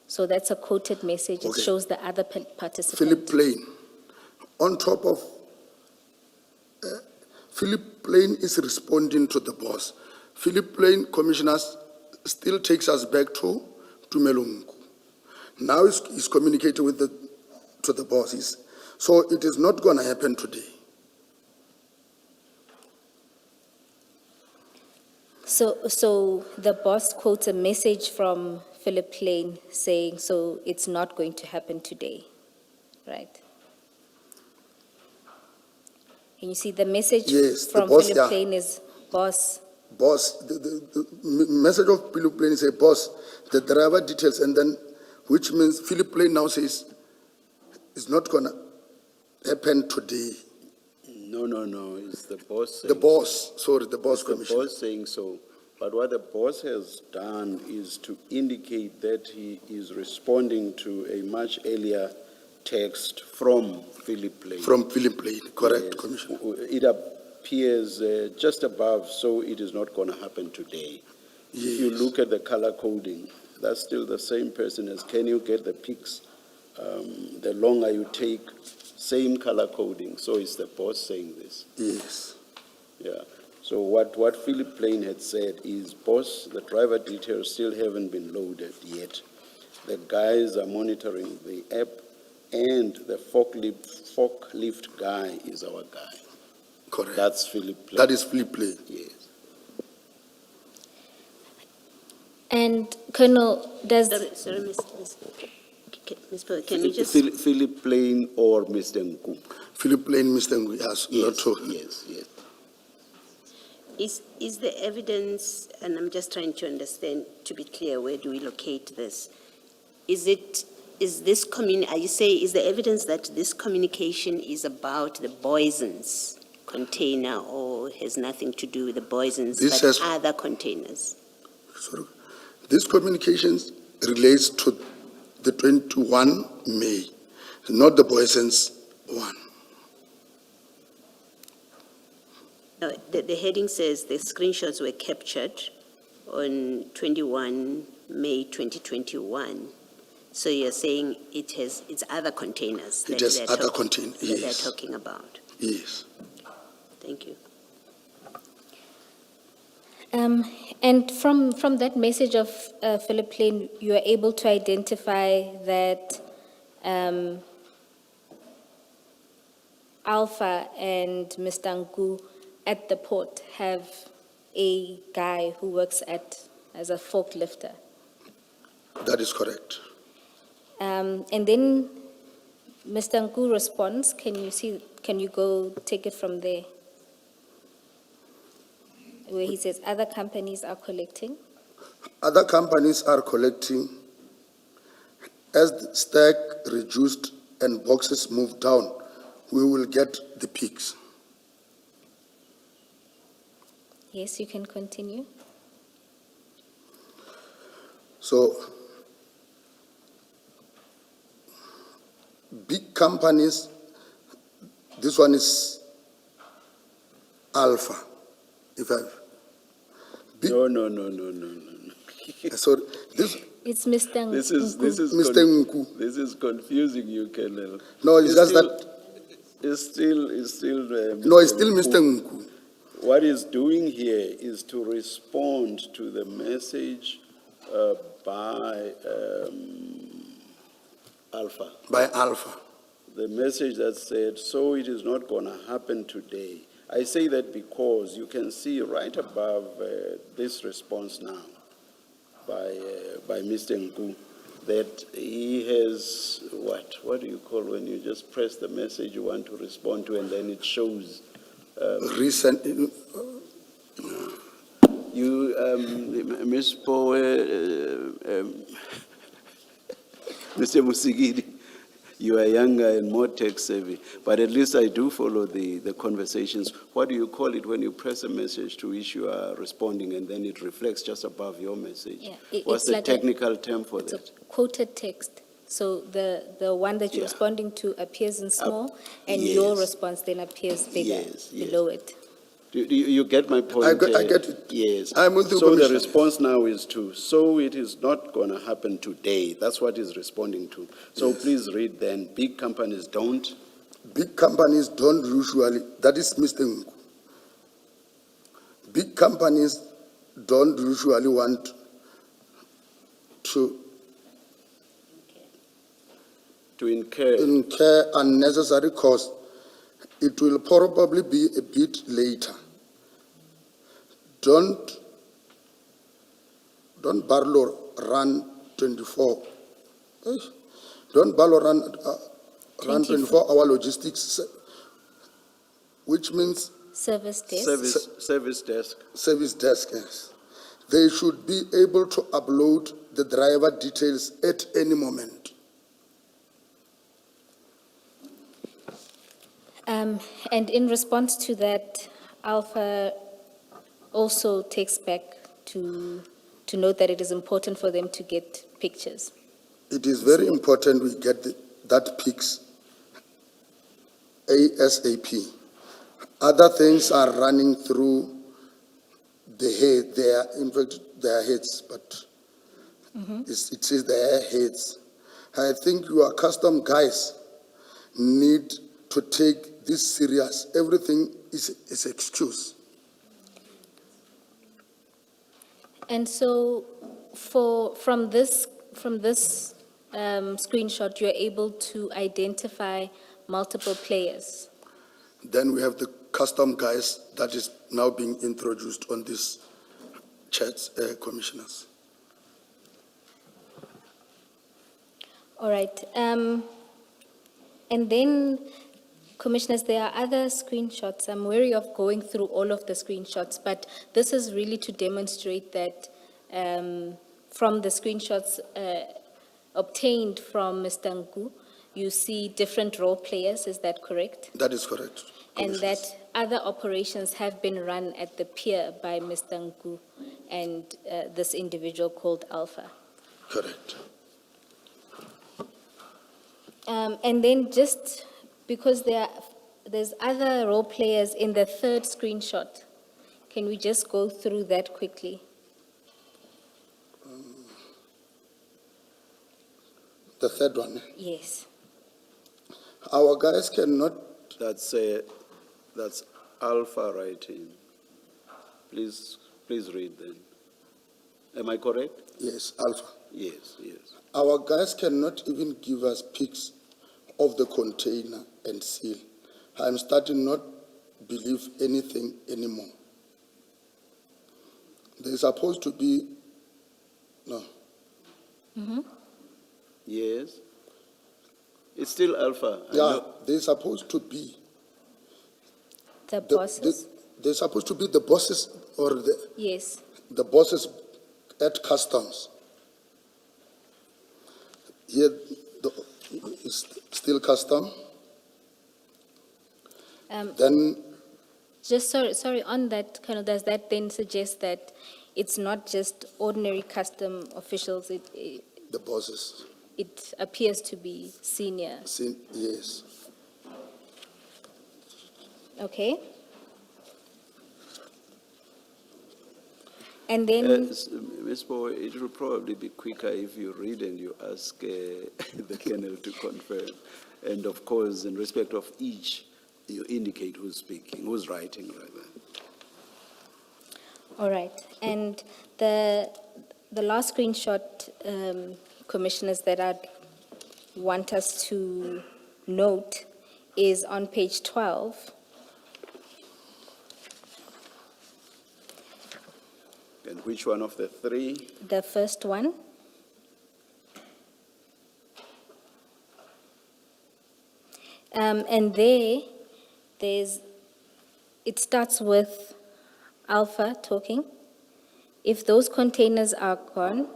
[SPEAKER 1] So that's a quoted message. It
[SPEAKER 4] Okay.
[SPEAKER 1] shows the other participant.
[SPEAKER 4] Philip Plain. On top of, Philip Plain is responding to the boss. Philip Plain, commissioners, still takes us back to Tumelongu. Now he's communicating with to the bosses. So it is not going to happen today.
[SPEAKER 1] So the boss quotes a message from Philip Plain saying, so it's not going to happen today, right? Can you see the message
[SPEAKER 4] Yes, the
[SPEAKER 1] from
[SPEAKER 4] boss,
[SPEAKER 1] Philip
[SPEAKER 4] yeah.
[SPEAKER 1] Plain is, boss,
[SPEAKER 4] Boss, the message of Philip Plain is a boss, the driver details, and then, which means Philip Plain now says, it's not going to happen today.
[SPEAKER 2] No, it's the boss.
[SPEAKER 4] The boss, sorry, the boss
[SPEAKER 2] It's the
[SPEAKER 4] commissioner.
[SPEAKER 2] boss saying so. But what the boss has done is to indicate that he is responding to a much earlier text from Philip Plain.
[SPEAKER 4] From Philip Plain, correct,
[SPEAKER 2] Yes.
[SPEAKER 4] Commissioner.
[SPEAKER 2] It appears just above, so it is not going to happen today. If you
[SPEAKER 4] Yes.
[SPEAKER 2] look at the color coding, that's still the same person as, can you get the pics? The longer you take, same color coding. So it's the boss saying this.
[SPEAKER 4] Yes,
[SPEAKER 2] Yeah. So what Philip Plain had said is, boss, the driver details still haven't been loaded yet. The guys are monitoring the app. and the forklift guy is our guy.
[SPEAKER 4] Correct.
[SPEAKER 2] That's Philip Plain.
[SPEAKER 4] That is Philip Plain.
[SPEAKER 2] Yes.
[SPEAKER 1] And Colonel, does,
[SPEAKER 3] Sorry, Ms. Bowe, can you just,
[SPEAKER 2] Philip Plain or Mr. Nku?
[SPEAKER 4] Philip Plain, Mr. Ngui, yes, not
[SPEAKER 2] Yes,
[SPEAKER 4] to.
[SPEAKER 2] yes, yes.
[SPEAKER 3] is the evidence, and I'm just trying to understand, to be clear, where do we locate this? Are you saying, is the evidence that this communication is about the Boison's container or has nothing to do with the Boison's,
[SPEAKER 4] This
[SPEAKER 3] but
[SPEAKER 4] has-
[SPEAKER 3] other containers?
[SPEAKER 4] Sorry. This communications relates to the 21 May, not the Boyson's one.
[SPEAKER 3] No, the heading says the screenshots were captured on 21 May 2021. So you're saying it's other containers
[SPEAKER 4] It
[SPEAKER 3] that
[SPEAKER 4] has
[SPEAKER 3] they're
[SPEAKER 4] other
[SPEAKER 3] talking-
[SPEAKER 4] containers,
[SPEAKER 3] that
[SPEAKER 4] yes.
[SPEAKER 3] they're talking about.
[SPEAKER 4] Yes.
[SPEAKER 3] Thank you.
[SPEAKER 1] and from that message of Philip Plain, you are able to identify that Alpha and Mr. Nku at the port have a guy who works as a forklifter.
[SPEAKER 4] That is correct.
[SPEAKER 1] And then Mr. Nku responds. Can you go take it from there? Where he says other companies are collecting.
[SPEAKER 4] Other companies are collecting. As the stack reduced and boxes moved down, we will get the peaks.
[SPEAKER 1] Yes, you can continue.
[SPEAKER 4] So, big companies, this one is Alpha. If I, big,
[SPEAKER 2] No.
[SPEAKER 4] so this,
[SPEAKER 1] It's Mr. Nku.
[SPEAKER 2] This is
[SPEAKER 4] Mr. Nku.
[SPEAKER 2] This is confusing you, Colonel.
[SPEAKER 4] No, it's just that,
[SPEAKER 2] It's still.
[SPEAKER 4] no, it's still Mr. Nku.
[SPEAKER 2] What he's doing here is to respond to the message by Alpha.
[SPEAKER 4] By Alpha.
[SPEAKER 2] The message that said, "So it is not going to happen today." I say that because you can see right above this response now by Mr. Nku that he has what do you call when you just press the message you want to respond to and then it shows
[SPEAKER 4] Recent,
[SPEAKER 2] you, Ms. Bowe, Mr. Musigidi, you are younger and more tech savvy, but at least I do follow the conversations. What do you call it when you press a message to which you are responding and then it reflects just above your message?
[SPEAKER 1] Yeah,
[SPEAKER 2] What's
[SPEAKER 1] it's
[SPEAKER 2] the
[SPEAKER 1] like a-
[SPEAKER 2] technical term for
[SPEAKER 1] It's a
[SPEAKER 2] that?
[SPEAKER 1] quoted text. So the one that you're
[SPEAKER 2] Yeah.
[SPEAKER 1] responding to appears in small, and your
[SPEAKER 2] yes.
[SPEAKER 1] response then appears bigger
[SPEAKER 2] Yes.
[SPEAKER 1] below it.
[SPEAKER 2] Do you get my point?
[SPEAKER 4] I get it.
[SPEAKER 2] Yes.
[SPEAKER 4] I'm with you,
[SPEAKER 2] So the
[SPEAKER 4] Commissioner.
[SPEAKER 2] response now is so it is not going to happen today. That's what he's responding to. So please read then, big companies don't.
[SPEAKER 4] big companies don't usually, that is Mr. Nku. Big companies don't usually want to incur unnecessary costs. It will probably be a bit later. Don't Barlow run 24. Don't Barlow run 24-hour logistics, which means
[SPEAKER 1] Service desk.
[SPEAKER 2] Service desk.
[SPEAKER 4] service desk. Yes. They should be able to upload the driver details at any moment.
[SPEAKER 1] And in response to that, Alpha also takes back to note that it is important for them to get pictures.
[SPEAKER 4] It is very important we get that pics ASAP. Other things are running through the head. They are, in fact, their heads, but it is their heads. I think your custom guys need to take this serious. Everything is excuse.
[SPEAKER 1] And so from this screenshot, you're able to identify multiple players.
[SPEAKER 4] Then we have the custom guys that is now being introduced on these chats, commissioners.
[SPEAKER 1] All right. And then, Commissioners, there are other screenshots. I'm wary of going through all of the screenshots, but this is really to demonstrate that from the screenshots obtained from Mr. Nku, you see different role players. Is that correct?
[SPEAKER 4] That is correct.
[SPEAKER 1] And
[SPEAKER 4] commissioners.
[SPEAKER 1] that other operations have been run at the pier by Mr. Nku and this individual called Alpha.
[SPEAKER 4] Correct.
[SPEAKER 1] And then just because there's other role players in the third screenshot, can we just go through that quickly?
[SPEAKER 4] The third one.
[SPEAKER 1] Yes.
[SPEAKER 4] Our guys cannot,
[SPEAKER 2] That's Alpha writing. Please read then. Am I correct?
[SPEAKER 4] yes, Alpha.
[SPEAKER 2] Yes, yes.
[SPEAKER 4] Our guys cannot even give us pics of the container and seal. I'm starting not believe anything anymore. There's supposed to be, no,
[SPEAKER 2] Yes. It's still Alpha. I
[SPEAKER 4] yeah,
[SPEAKER 2] know.
[SPEAKER 4] there's supposed to be.
[SPEAKER 1] The bosses?
[SPEAKER 4] They're supposed to be the bosses or
[SPEAKER 1] Yes.
[SPEAKER 4] the bosses at customs. Here, it's still custom. Then,
[SPEAKER 1] Just sorry, on that, Colonel, does that then suggest that it's not just ordinary custom officials,
[SPEAKER 4] the bosses,
[SPEAKER 1] it appears to be senior,
[SPEAKER 4] yes.
[SPEAKER 1] okay? And then,
[SPEAKER 2] Ms. Bowe, it will probably be quicker if you read and you ask the Colonel to confirm. And of course, in respect of each, you indicate who's speaking, who's writing, rather.
[SPEAKER 1] all right, and the last screenshot, Commissioners, that I'd want us to note is on page 12.
[SPEAKER 2] And which one of the three?
[SPEAKER 1] The first one. And it starts with Alpha talking. If those containers are gone,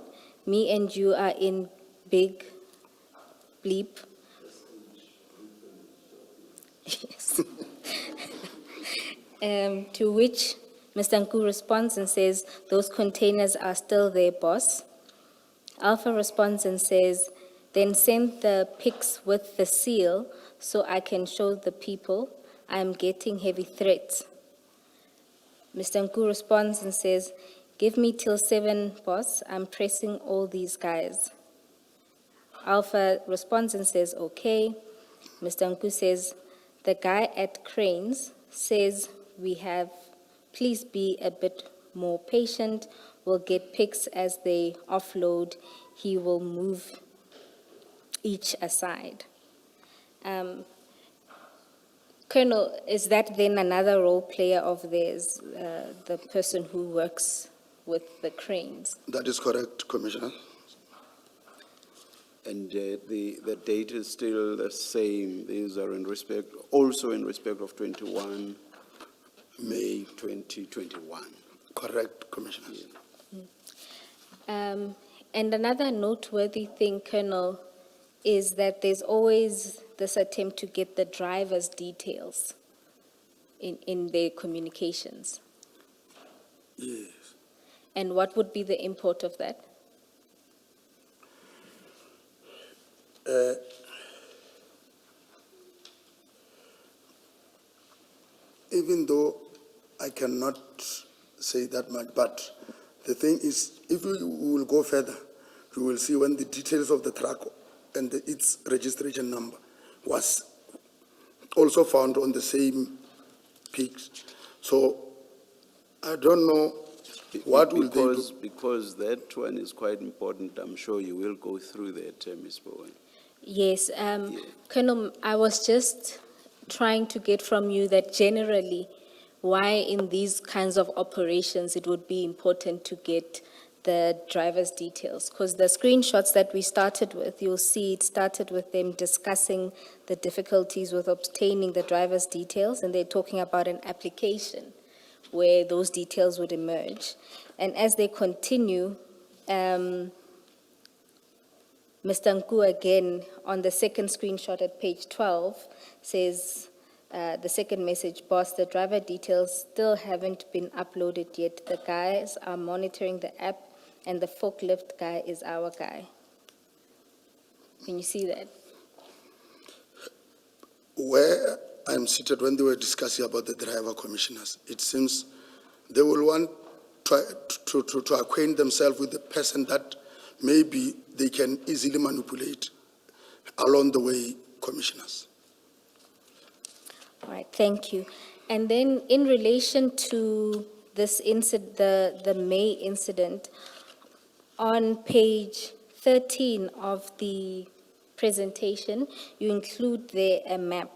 [SPEAKER 1] me and you are in big bleep. Yes. To which Mr. Nku responds and says, those containers are still there, boss. Alpha responds and says, then send the pics with the seal so I can show the people I'm getting heavy threats. Mr. Nku responds and says, give me till 7, boss. I'm pressing all these guys. Alpha responds and says, okay. Mr. Nku says, the guy at Cranes says please be a bit more patient. We'll get pics as they offload. He will move each aside. Colonel, is that then another role player of theirs, the person who works with the cranes?
[SPEAKER 4] That is correct, Commissioner.
[SPEAKER 2] And the date is still the same. These are also in respect of 21 May 2021.
[SPEAKER 4] Correct, Commissioner.
[SPEAKER 1] And another noteworthy thing, Colonel, is that there's always this attempt to get the driver's details in their communications.
[SPEAKER 4] Yes.
[SPEAKER 1] And what would be the import of that?
[SPEAKER 4] Even though I cannot say that much, but the thing is, if we will go further, we will see when the details of the truck and its registration number was also found on the same pics. So I don't know What will they do?
[SPEAKER 2] Because that one is quite important, I'm sure you will go through that, Ms. Bowen.
[SPEAKER 1] Yes, Colonel, I was just trying to get from you that generally, why in these kinds of operations it would be important to get the driver's details. Because the screenshots that we started with, you'll see it started with them discussing the difficulties with obtaining the driver's details, and they're talking about an application where those details would emerge. And as they continue, Mr. Nku again, on the second screenshot at page 12, says, the second message, boss, the driver details still haven't been uploaded yet. The guys are monitoring the app, and the forklift guy is our guy. Can you see that?
[SPEAKER 4] Where I'm seated, when they were discussing about the driver commissioners, it seems they will want to acquaint themselves with the person that maybe they can easily manipulate along the way, commissioners.
[SPEAKER 1] All right, thank you. And then in relation to this incident, the May incident, on page 13 of the presentation, you include there a map.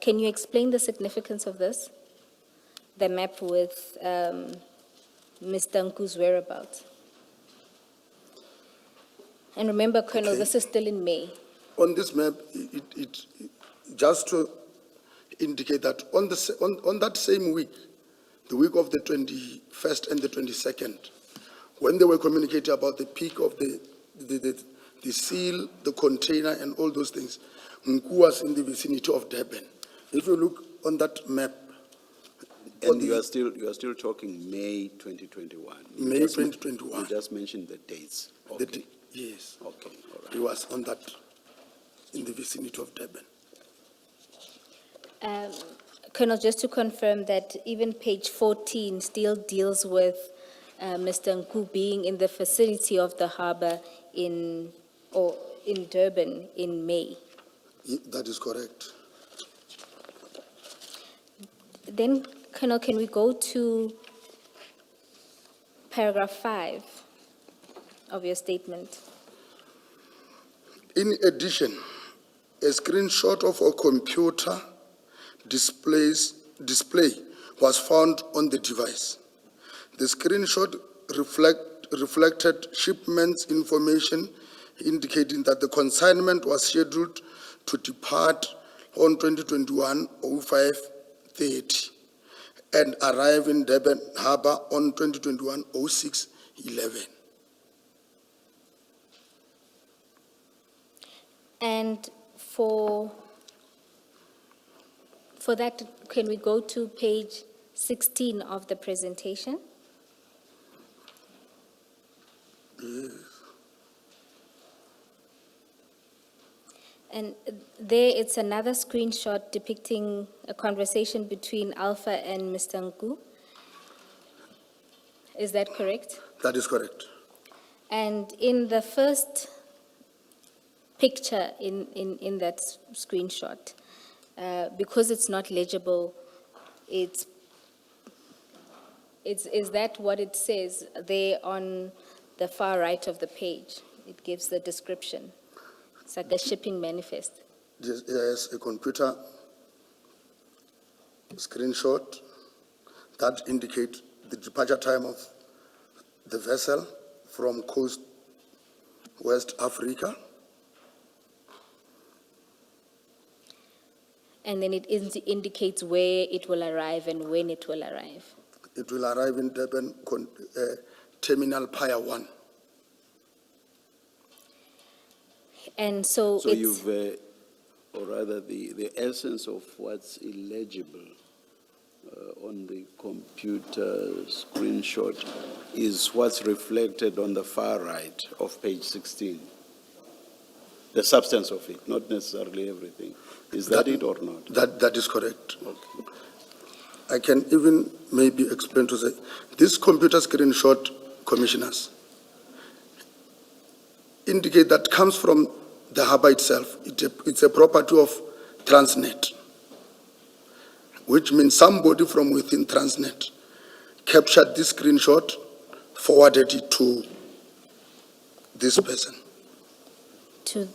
[SPEAKER 1] Can you explain the significance of this? The map with Mr. Nku's whereabouts. And remember, Colonel,
[SPEAKER 4] Okay.
[SPEAKER 1] this is still in May.
[SPEAKER 4] On this map, it just to indicate that on that same week, the week of the 21st and the 22nd, when they were communicating about the peak of the seal, the container, and all those things, Nku was in the vicinity of Durban. If you look on that map,
[SPEAKER 2] And you are still talking May 2021.
[SPEAKER 4] May 2021.
[SPEAKER 2] You just mentioned the dates. Okay.
[SPEAKER 4] Yes,
[SPEAKER 2] Okay, all right.
[SPEAKER 4] he was on that, in the vicinity of Durban.
[SPEAKER 1] Colonel, just to confirm that even page 14 still deals with Mr. Nku being in the vicinity of the harbor in Durban in May.
[SPEAKER 4] That is correct.
[SPEAKER 1] Then, Colonel, can we go to paragraph 5 of your statement?
[SPEAKER 4] In addition, a screenshot of a computer display was found on the device. The screenshot reflected shipments information indicating that the consignment was scheduled to depart on 2021-05-30 and arrive in Durban Harbour on 2021-06-11.
[SPEAKER 1] And for that, can we go to page 16 of the presentation? And there it's another screenshot depicting a conversation between Alpha and Mr. Nku. Is that correct?
[SPEAKER 4] That is correct.
[SPEAKER 1] And in the first picture in that screenshot, because it's not legible, is that what it says there on the far right of the page? It gives the description. It's like a shipping manifest.
[SPEAKER 4] There's a computer screenshot that indicates the departure time of the vessel from coast West Africa.
[SPEAKER 1] And then it indicates where it will arrive and when it will arrive.
[SPEAKER 4] It will arrive in Durban Terminal Pier 1.
[SPEAKER 1] And so
[SPEAKER 2] So
[SPEAKER 1] it's...
[SPEAKER 2] you've, or rather the essence of what's illegible on the computer screenshot is what's reflected on the far right of page 16. The substance of it, not necessarily everything. Is that it or not?
[SPEAKER 4] That is correct.
[SPEAKER 2] Okay.
[SPEAKER 4] I can even maybe explain to say, this computer screenshot, commissioners, indicate that comes from the harbor itself. It's a property of Transnet, which means somebody from within Transnet captured this screenshot forwarded it to this person.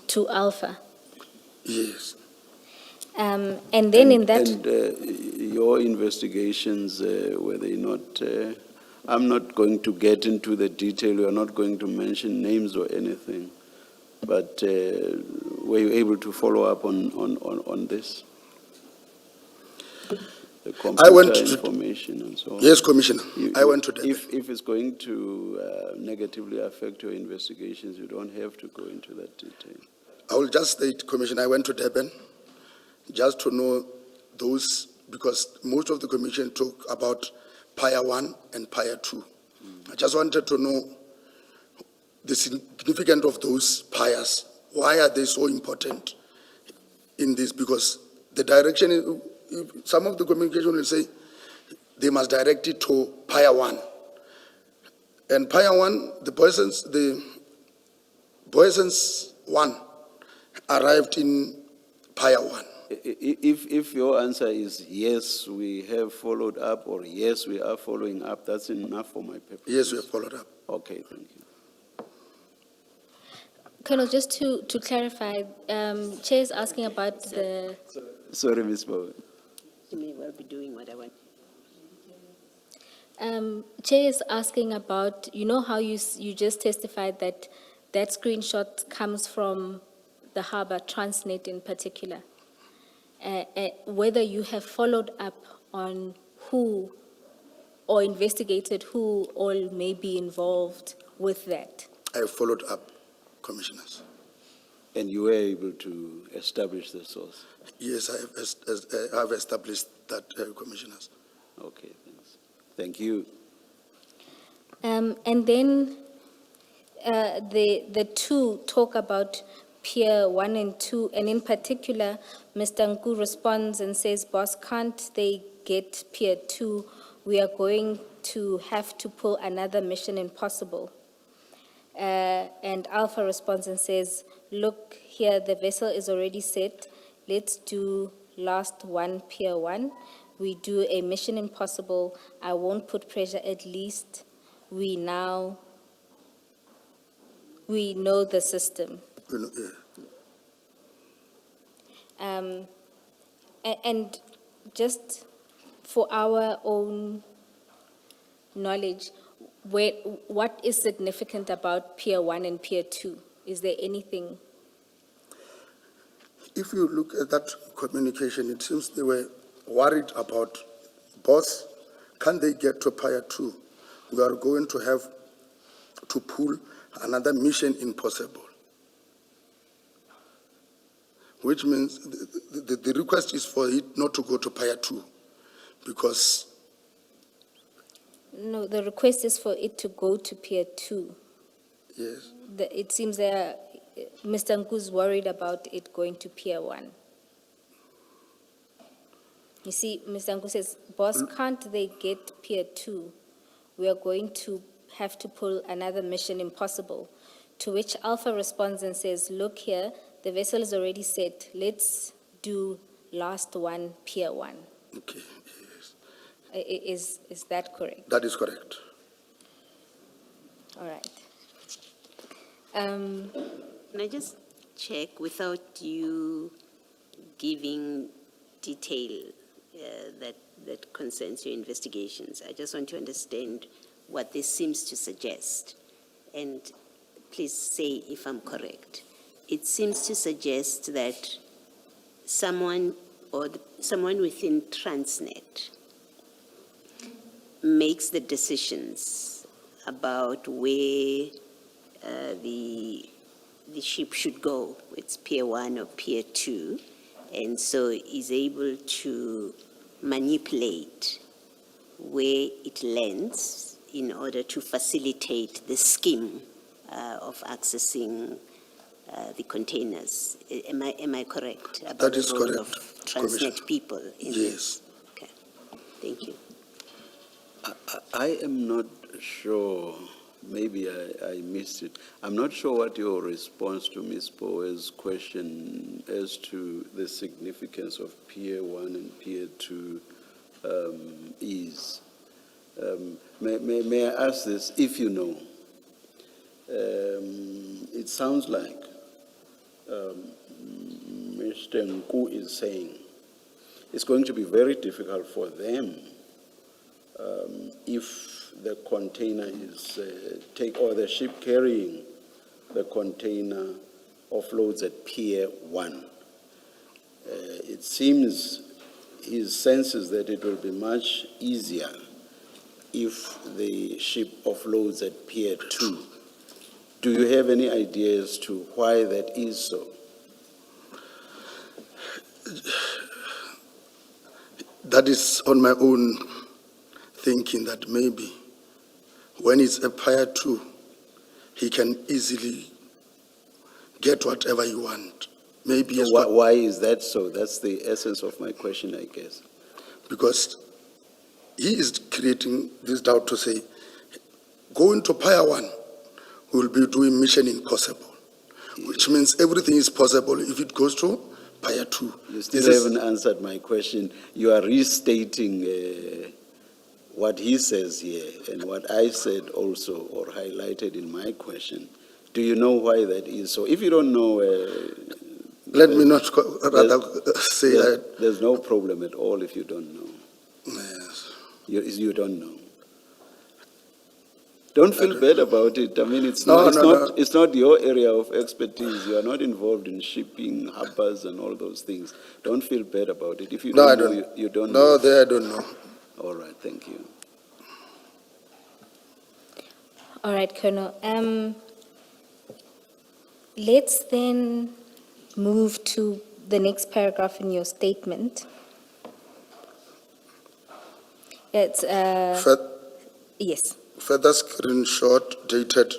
[SPEAKER 1] To Alpha.
[SPEAKER 4] Yes.
[SPEAKER 1] And then in that,
[SPEAKER 2] And your investigations, were they not, I'm not going to get into the detail, we are not going to mention names or anything, but were you able to follow up on this? The
[SPEAKER 4] went
[SPEAKER 2] computer
[SPEAKER 4] to-
[SPEAKER 2] information and so on?
[SPEAKER 4] Yes, Commissioner.
[SPEAKER 2] You-
[SPEAKER 4] I went to Durban.
[SPEAKER 2] If it's going to negatively affect your investigations, you don't have to go into that detail.
[SPEAKER 4] I will just state, Commissioner, I went to Durban just to know those, because most of the commission talk about Pier 1 and Pier 2. I just wanted to know the significance of those piers. Why are they so important in this? Because the direction, some of the communication will say they must direct it to Pier 1. And Pier 1, the Boysons 1 arrived in Pier 1.
[SPEAKER 2] If your answer is yes, we have followed up, or yes, we are following up, that's enough for my purposes.
[SPEAKER 4] Yes, we have followed up.
[SPEAKER 2] Okay, thank you.
[SPEAKER 1] Colonel, just to clarify, Chair is asking about the,
[SPEAKER 2] Sorry, Ms. Bowen.
[SPEAKER 3] You may well be doing what I want.
[SPEAKER 1] Chair is asking about, you know how you just testified that that screenshot comes from the harbor, Transnet in particular. Whether you have followed up on who or investigated who all may be involved with that.
[SPEAKER 4] I have followed up, Commissioners.
[SPEAKER 2] And you were able to establish the source?
[SPEAKER 4] Yes, I have established that, Commissioners.
[SPEAKER 2] Okay, thanks. Thank you.
[SPEAKER 1] And then the two talk about Pier 1 and 2, and in particular, Mr. Nku responds and says, boss, can't they get Pier 2? We are going to have to pull another Mission Impossible. And Alpha responds and says, look here, the vessel is already set. Let's do last one, Pier 1. We do a Mission Impossible. I won't put pressure, at least we know the system. And just for our own knowledge, what is significant about Pier 1 and Pier 2? Is there anything?
[SPEAKER 4] If you look at that communication, it seems they were worried about, boss, can they get to Pier 2? We are going to have to pull another Mission Impossible. Which means the request is for it not to go to Pier 2, because
[SPEAKER 1] No, the request is for it to go to Pier 2.
[SPEAKER 4] yes,
[SPEAKER 1] It seems that Mr. Nku's worried about it going to Pier 1. You see, Mr. Nku says, boss, can't they get Pier 2? We are going to have to pull another Mission Impossible. To which Alpha responds and says, look here, the vessel is already set. Let's do last one, Pier 1.
[SPEAKER 4] okay, yes.
[SPEAKER 1] Is that correct?
[SPEAKER 4] That is correct.
[SPEAKER 1] All right.
[SPEAKER 3] Can I just check, without you giving detail that concerns your investigations, I just want to understand what this seems to suggest. And please say if I'm correct. It seems to suggest that someone within Transnet makes the decisions about where the ship should go. It's Pier 1 or Pier 2, and so is able to manipulate where it lands in order to facilitate the scheme of accessing the containers. Am I correct about
[SPEAKER 4] That is
[SPEAKER 3] the role
[SPEAKER 4] correct,
[SPEAKER 3] of Transnet
[SPEAKER 4] Commissioner.
[SPEAKER 3] people in
[SPEAKER 4] Yes.
[SPEAKER 3] this? Okay, thank you.
[SPEAKER 2] I am not sure, maybe I missed it. I'm not sure what your response to Ms. Bowe's question as to the significance of Pier 1 and Pier 2 is. May I ask this, if you know? It sounds like Mr. Nku is saying it's going to be very difficult for them if the container is or the ship carrying the container offloads at Pier 1. It seems his sense is that it will be much easier if the ship offloads at Pier 2. Do you have any idea as to why that is so?
[SPEAKER 4] That is on my own thinking, that maybe when it's a Pier 2, he can easily get whatever he wants. Maybe
[SPEAKER 2] So
[SPEAKER 4] he's
[SPEAKER 2] why is that so? That's the essence of my question, I guess.
[SPEAKER 4] because he is creating this doubt to say, going to Pier 1 will be doing Mission Impossible, which means everything is possible if it goes to Pier 2.
[SPEAKER 2] You still haven't answered my question. You are restating what he says here and what I said also, or highlighted in my question. Do you know why that is so? If you don't know,
[SPEAKER 4] Let me not say that.
[SPEAKER 2] there's no problem at all if you don't know.
[SPEAKER 4] Yes.
[SPEAKER 2] You don't know. Don't feel bad about it. I mean, it's
[SPEAKER 4] No,
[SPEAKER 2] not,
[SPEAKER 4] no.
[SPEAKER 2] it's not your area of expertise. You are not involved in shipping, harbors, and all those things. Don't feel bad about it. If you
[SPEAKER 4] No, I
[SPEAKER 2] don't know,
[SPEAKER 4] don't.
[SPEAKER 2] you don't
[SPEAKER 4] No,
[SPEAKER 2] know.
[SPEAKER 4] there I don't know.
[SPEAKER 2] All right, thank you.
[SPEAKER 1] All right, Colonel. Let's then move to the next paragraph in your statement. It's, yes.
[SPEAKER 4] Further screenshot dated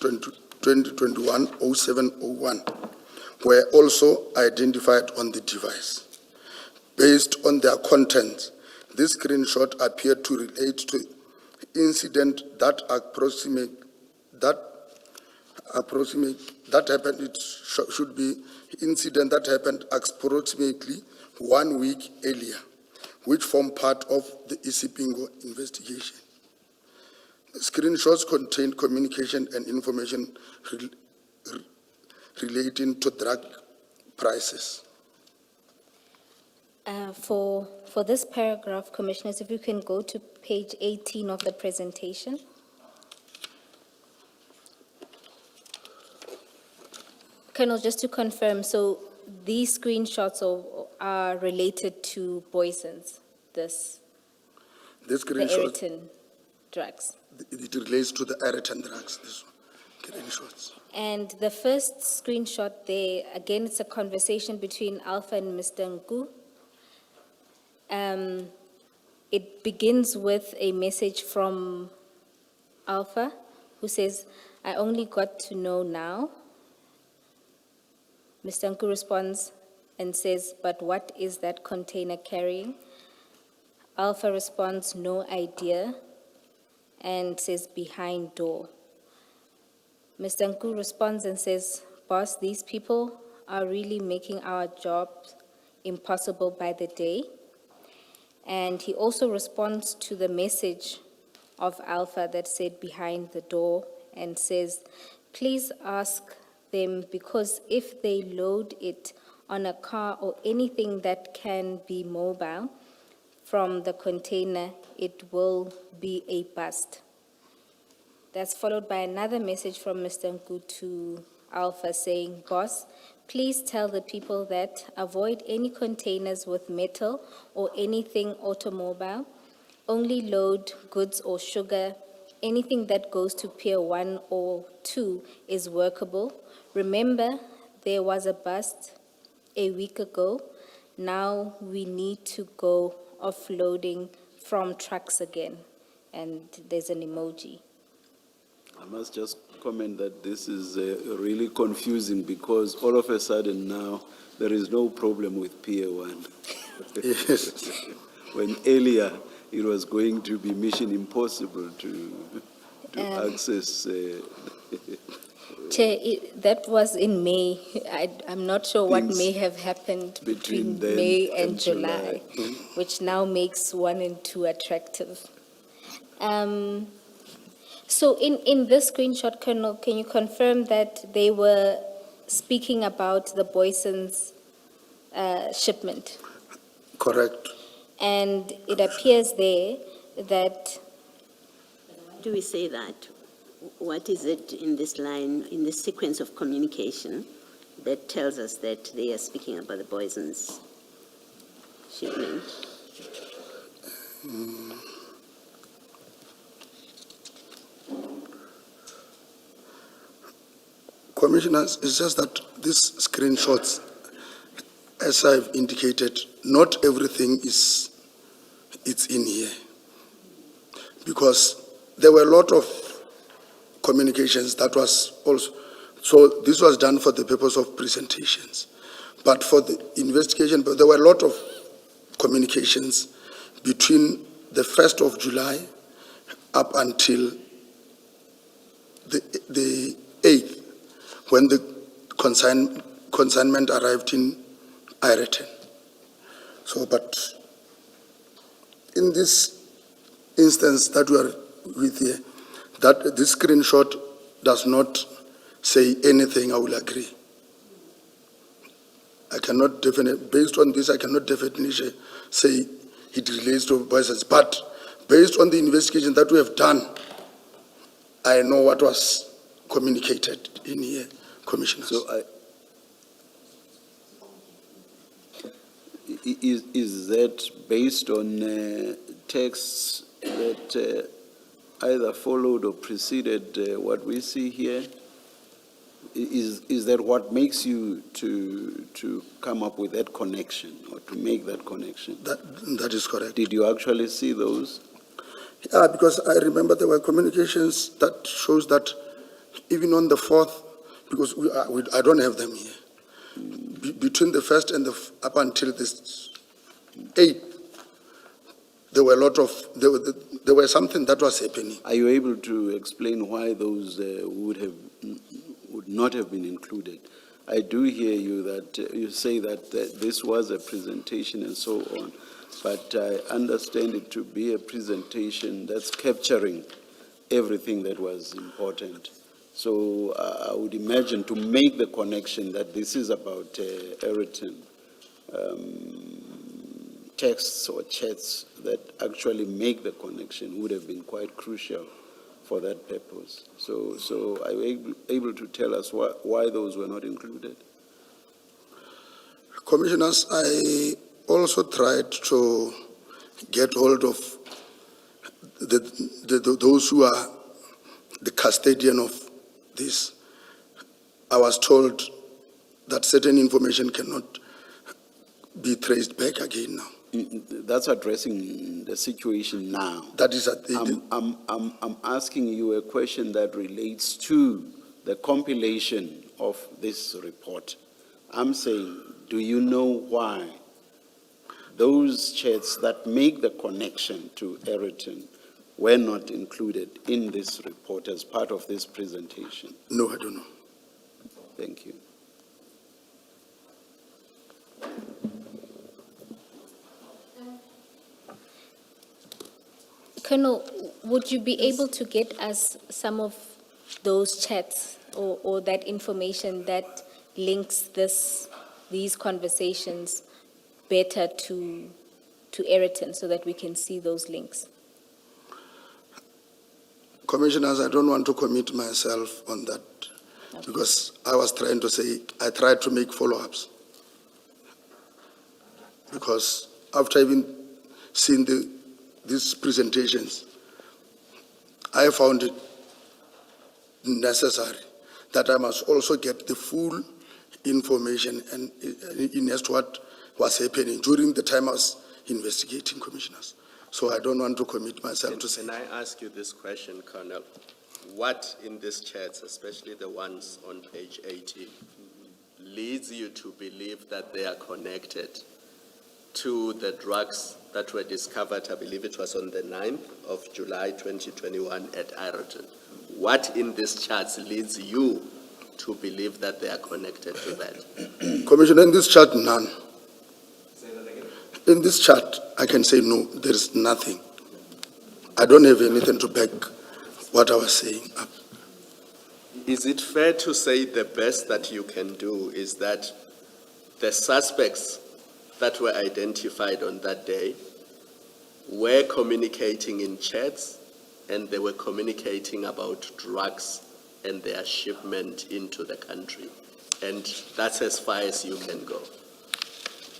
[SPEAKER 4] 2021-0701 were also identified on the device. Based on their content, this screenshot appeared to relate to incident that happened. It should be incident that happened approximately 1 week earlier, which formed part of the Isipingo investigation. The screenshots contained communication and information relating to drug prices.
[SPEAKER 1] For this paragraph, Commissioners, if you can go to page 18 of the presentation. Colonel, just to confirm, so these screenshots are related to poisons, the
[SPEAKER 4] Screenshot,
[SPEAKER 1] Eriton drugs.
[SPEAKER 4] it relates to the Eriton drugs, this one, screenshots.
[SPEAKER 1] And the first screenshot there, again, it's a conversation between Alpha and Mr. Nku. It begins with a message from Alpha, who says, "I only got to know now." Mr. Nku responds and says, "But what is that container carrying?" Alpha responds, "No idea," and says, "Behind door." Mr. Nku responds and says, "Boss, these people are really making our jobs impossible by the day." And he also responds to the message of Alpha that said "behind the door" and says, "Please ask them, because if they load it on a car or anything that can be mobile from the container, it will be a bust." That's followed by another message from Mr. Nku to Alpha saying, "Boss, please tell the people that avoid any containers with metal or anything automobile. Only load goods or sugar. Anything that goes to Pier 1 or 2 is workable. Remember, there was a bust a week ago. Now we need to go offloading from trucks again." And there's an emoji.
[SPEAKER 2] I must just comment that this is really confusing, because all of a sudden now there is no problem with Pier 1.
[SPEAKER 4] Yes.
[SPEAKER 2] When earlier it was going to be mission impossible to access.
[SPEAKER 1] Chair, that was in May. I'm not sure what
[SPEAKER 2] Things
[SPEAKER 1] may have happened between
[SPEAKER 2] then
[SPEAKER 1] May and
[SPEAKER 2] and
[SPEAKER 1] July,
[SPEAKER 2] July.
[SPEAKER 1] which now makes 1 and 2 attractive. So in this screenshot, Colonel, can you confirm that they were speaking about the Boyson's shipment?
[SPEAKER 4] Correct.
[SPEAKER 1] And it appears there that,
[SPEAKER 3] Do we say that? What is it in this line, in this sequence of communication that tells us that they are speaking about the Boyson's shipment?
[SPEAKER 4] Commissioners, it's just that these screenshots, as I've indicated, not everything it's in here. Because there were a lot of communications that was also, so this was done for the purpose of presentations. But for the investigation, but there were a lot of communications between the 1st of July up until the 8th, when the consignment arrived in Ireton. So, but in this instance that we are with here, that this screenshot does not say anything, I will agree. I cannot definitely, based on this, I cannot definitely say it relates to voices. But based on the investigation that we have done, I know what was communicated in here, Commissioners.
[SPEAKER 2] So is that based on texts that either followed or preceded what we see here? Is that what makes you to come up with that connection or to make that connection?
[SPEAKER 4] That is correct.
[SPEAKER 2] Did you actually see those?
[SPEAKER 4] Yeah, because I remember there were communications that shows that even on the 4th, because I don't have them here, between the 1st and up until this 8th, there were a lot of, there were something that was happening.
[SPEAKER 2] Are you able to explain why those would not have been included? I do hear you that you say that this was a presentation and so on, but I understand it to be a presentation that's capturing everything that was important. So I would imagine to make the connection that this is about Ireton, texts or chats that actually make the connection would have been quite crucial for that purpose. So are you able to tell us why those were not included?
[SPEAKER 4] Commissioners, I also tried to get hold of those who are the custodian of this. I was told that certain information cannot be traced back again now.
[SPEAKER 2] That's addressing the situation now.
[SPEAKER 4] That is
[SPEAKER 2] I'm asking you a question that relates to the compilation of this report. I'm saying, do you know why those chats that make the connection to Ireton were not included in this report as part of this presentation?
[SPEAKER 4] No, I don't know.
[SPEAKER 2] Thank you.
[SPEAKER 1] Colonel, would you be able to get us some of those chats or that information that links these conversations better to Ireton so that we can see those links?
[SPEAKER 4] Commissioners, I don't want to commit myself on that because I was trying to say, I tried to make follow-ups. Because after even seeing these presentations, I found it necessary that I must also get the full information and in as to what was happening during the time I was investigating, Commissioners. So I don't want to commit myself to say.
[SPEAKER 5] Can I ask you this question, Colonel? What in these chats, especially the ones on page 18, leads you to believe that they are connected to the drugs that were discovered, I believe it was on the 9th of July 2021 at Ireton? What in these chats leads you to believe that they are connected to that?
[SPEAKER 4] Commissioner, in this chart, none. In this chart, I can say no, there is nothing. I don't have anything to back what I was saying up.
[SPEAKER 5] Is it fair to say the best that you can do is that the suspects that were identified on that day were communicating in chats and they were communicating about drugs and their shipment into the country? And that's as far as you can go.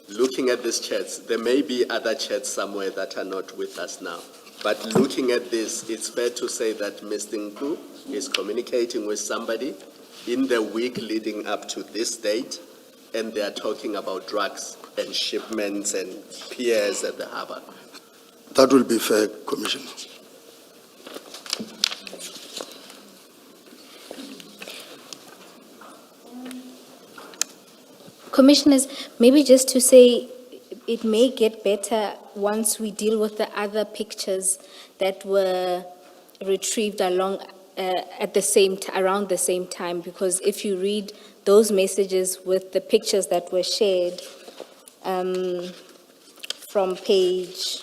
[SPEAKER 5] Looking at these chats, there may be other chats somewhere that are not with us now. But looking at this, it's fair to say that Mr. Nku is communicating with somebody in the week leading up to this date, and they are talking about drugs and shipments and piers at the harbor.
[SPEAKER 4] That will be fair, Commissioner.
[SPEAKER 1] Commissioners, maybe just to say, it may get better once we deal with the other pictures that were retrieved around the same time, because if you read those messages with the pictures that were shared from page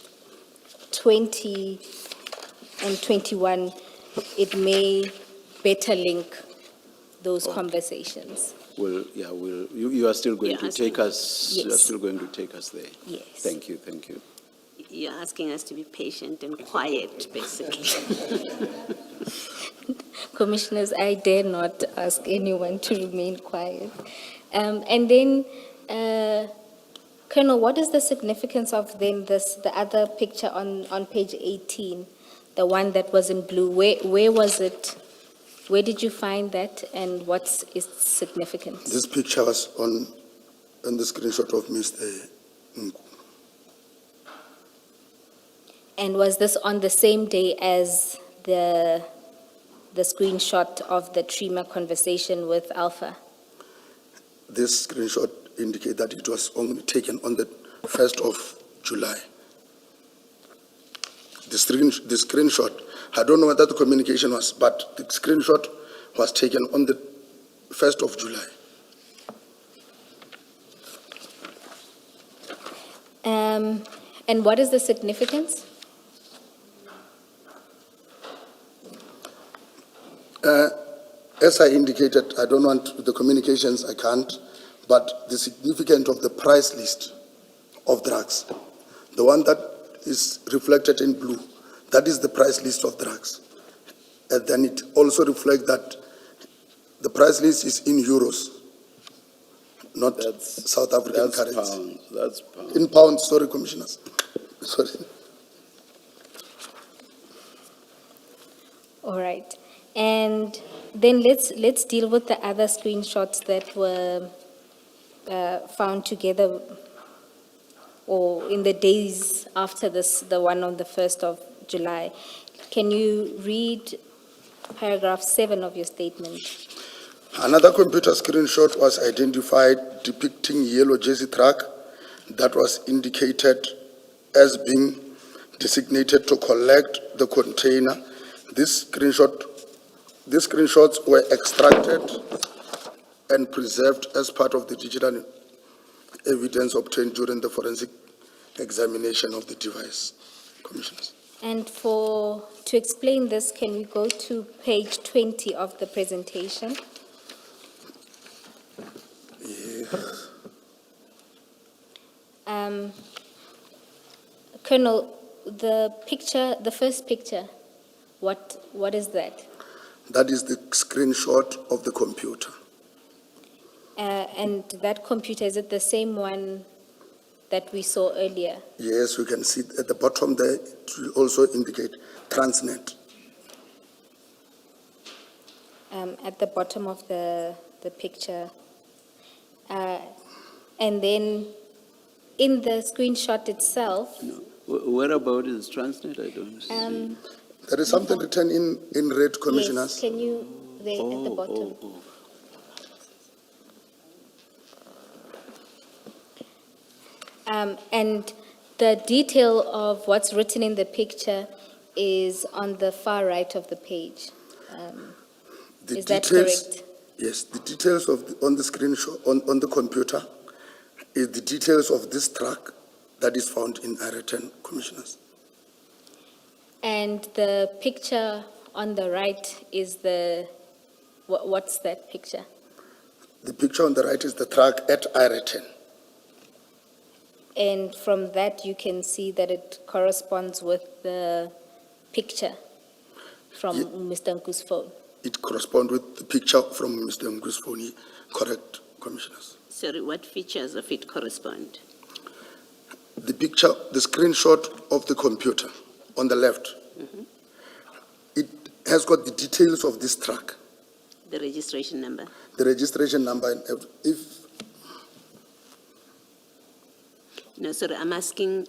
[SPEAKER 1] 20 and 21, it may better link those conversations.
[SPEAKER 2] Well, yeah, you are still going
[SPEAKER 3] Yeah,
[SPEAKER 2] to take us, you are
[SPEAKER 1] Yes.
[SPEAKER 2] still going to take us there.
[SPEAKER 1] Yes.
[SPEAKER 2] Thank you, thank you.
[SPEAKER 3] You're asking us to be patient and quiet, basically.
[SPEAKER 1] Commissioners, I dare not ask anyone to remain quiet. And then, Colonel, what is the significance of then the other picture on page 18, the one that was in blue? Where was it? Where did you find that, and what's its significance?
[SPEAKER 4] This picture was on the screenshot of Mr. Nku.
[SPEAKER 1] And was this on the same day as the screenshot of the Trima conversation with Alpha?
[SPEAKER 4] This screenshot indicates that it was only taken on the 1st of July. The screenshot, I don't know what that communication was, but the screenshot was taken on the 1st of July.
[SPEAKER 1] And what is the significance?
[SPEAKER 4] As I indicated, I don't want the communications, I can't, but the significance of the price list of drugs, the one that is reflected in blue, that is the price list of drugs. And then it also reflects that the price list is in euros, not South African
[SPEAKER 2] That's
[SPEAKER 4] currency.
[SPEAKER 2] pounds, that's pounds.
[SPEAKER 4] In pounds, sorry, commissioners. Sorry.
[SPEAKER 1] All right. And then let's deal with the other screenshots that were found together or in the days after this, the one on the 1st of July. Can you read paragraph 7 of your statement?
[SPEAKER 4] Another computer screenshot was identified depicting yellow jersey truck that was indicated as being designated to collect the container. These screenshots were extracted and preserved as part of the digital evidence obtained during the forensic examination of the device. Commissioners.
[SPEAKER 1] And to explain this, can we go to page 20 of the presentation?
[SPEAKER 4] Yes.
[SPEAKER 1] Colonel, the first picture, what is that?
[SPEAKER 4] That is the screenshot of the computer.
[SPEAKER 1] And that computer, is it the same one that we saw earlier?
[SPEAKER 4] Yes, we can see at the bottom there, it will also indicate Transnet.
[SPEAKER 1] At the bottom of the picture. And then in the screenshot itself,
[SPEAKER 2] No. Where about is Transnet? I don't see.
[SPEAKER 4] There is something written in red, commissioners.
[SPEAKER 1] yes, can you, there at the bottom? And the detail of what's written in the picture is on the far right of the page.
[SPEAKER 4] The
[SPEAKER 1] Is that
[SPEAKER 4] details-
[SPEAKER 1] correct?
[SPEAKER 4] Yes, the details on the screenshot, on the computer, is the details of this truck that is found in I-10, commissioners.
[SPEAKER 1] And the picture on the right is what's that picture?
[SPEAKER 4] The picture on the right is the truck at Ireton.
[SPEAKER 1] And from that, you can see that it corresponds with the picture from
[SPEAKER 4] Ye-
[SPEAKER 1] Mr. Nku's phone.
[SPEAKER 4] It corresponds with the picture from Mr. Ngu's phone, correct, Commissioners?
[SPEAKER 3] Sorry, what features of it correspond?
[SPEAKER 4] The picture, the screenshot of the computer on the left, it has got the details of this truck,
[SPEAKER 3] The registration number?
[SPEAKER 4] the registration number, and if,
[SPEAKER 3] No, sorry, I'm asking,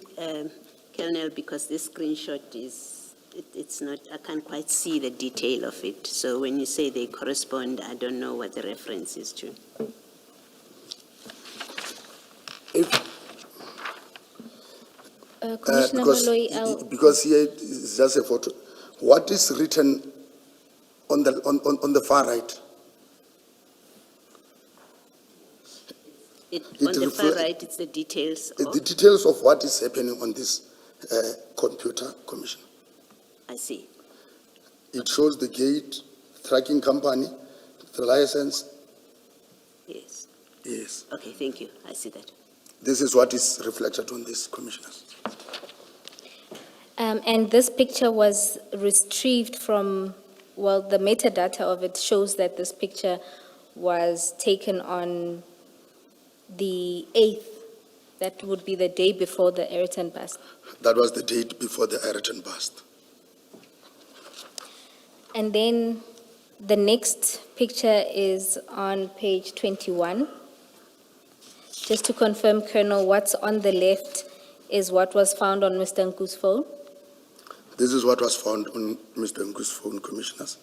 [SPEAKER 3] Colonel, because this screenshot is, it's not, I can't quite see the detail of it. So when you say they correspond, I don't know what the reference is to.
[SPEAKER 1] Commissioner Baloyi,
[SPEAKER 4] because here it's just a photo. What is written on the far right?
[SPEAKER 3] It,
[SPEAKER 4] It
[SPEAKER 3] on the far
[SPEAKER 4] refle-
[SPEAKER 3] right, it's the details of,
[SPEAKER 4] The details of what is happening on this computer, Commissioner.
[SPEAKER 3] I see.
[SPEAKER 4] It shows the gate, tracking company, the license.
[SPEAKER 3] Yes.
[SPEAKER 4] Yes,
[SPEAKER 3] Okay, thank you. I see that.
[SPEAKER 4] this is what is reflected on this, Commissioners.
[SPEAKER 1] and this picture was retrieved from, well, the metadata of it shows that this picture was taken on the 8th. That would be the day before the Ayrton bust.
[SPEAKER 4] That was the date before the Ireton bust.
[SPEAKER 1] And then the next picture is on page 21. Just to confirm, Colonel, what's on the left is what was found on Mr. Nku's phone.
[SPEAKER 4] This is what was found on Mr. Ngu's phone, Commissioners.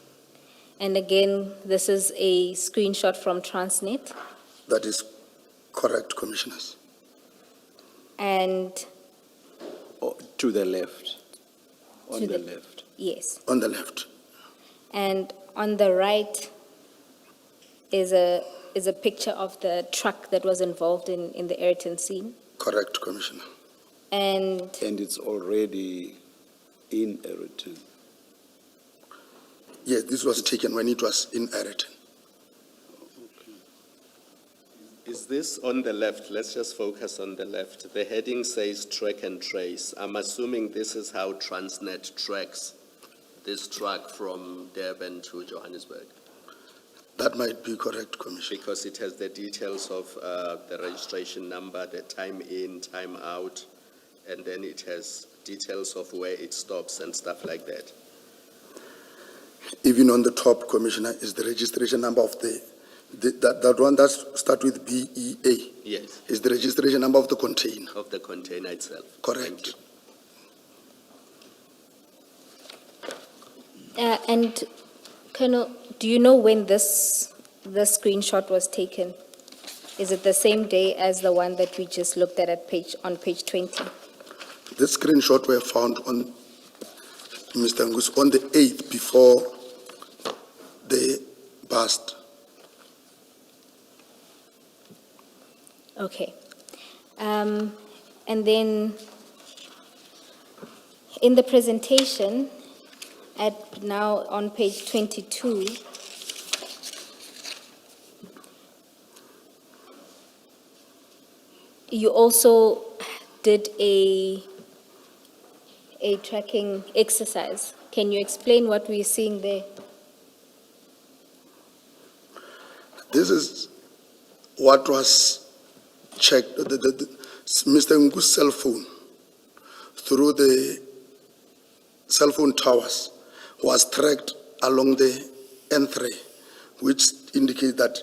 [SPEAKER 1] And again, this is a screenshot from Transnet.
[SPEAKER 4] That is correct, Commissioners.
[SPEAKER 1] And
[SPEAKER 2] Oh, to the left, on
[SPEAKER 1] To
[SPEAKER 2] the
[SPEAKER 1] the-
[SPEAKER 2] left.
[SPEAKER 1] yes,
[SPEAKER 4] On the left.
[SPEAKER 1] and on the right is a picture of the truck that was involved in the Ayrton scene.
[SPEAKER 4] Correct, Commissioner.
[SPEAKER 1] And
[SPEAKER 2] And it's already in a return.
[SPEAKER 4] Yes, this was taken when it was in Ireton.
[SPEAKER 5] Is this on the left? Let's just focus on the left. The heading says track and trace. I'm assuming this is how Transnet tracks this truck from Durban to Johannesburg,
[SPEAKER 4] That might be correct, Commissioner.
[SPEAKER 5] because it has the details of the registration number, the time in, time out, and then it has details of where it stops and stuff like that.
[SPEAKER 4] Even on the top, Commissioner, is the registration number of that one that starts with BEA,
[SPEAKER 5] Yes,
[SPEAKER 4] is the registration number of the container.
[SPEAKER 5] of the container itself. Thank
[SPEAKER 4] Correct.
[SPEAKER 5] you.
[SPEAKER 1] and Colonel, do you know when this screenshot was taken? Is it the same day as the one that we just looked at on page 20?
[SPEAKER 4] This screenshot were found on Mr. Ngu's on the 8th before the bust.
[SPEAKER 1] Okay. And then in the presentation, now on page 22, you also did a tracking exercise. Can you explain what we're seeing there?
[SPEAKER 4] This is what was checked, Mr. Ngu's cell phone through the cell phone towers was tracked along the N3, which indicates that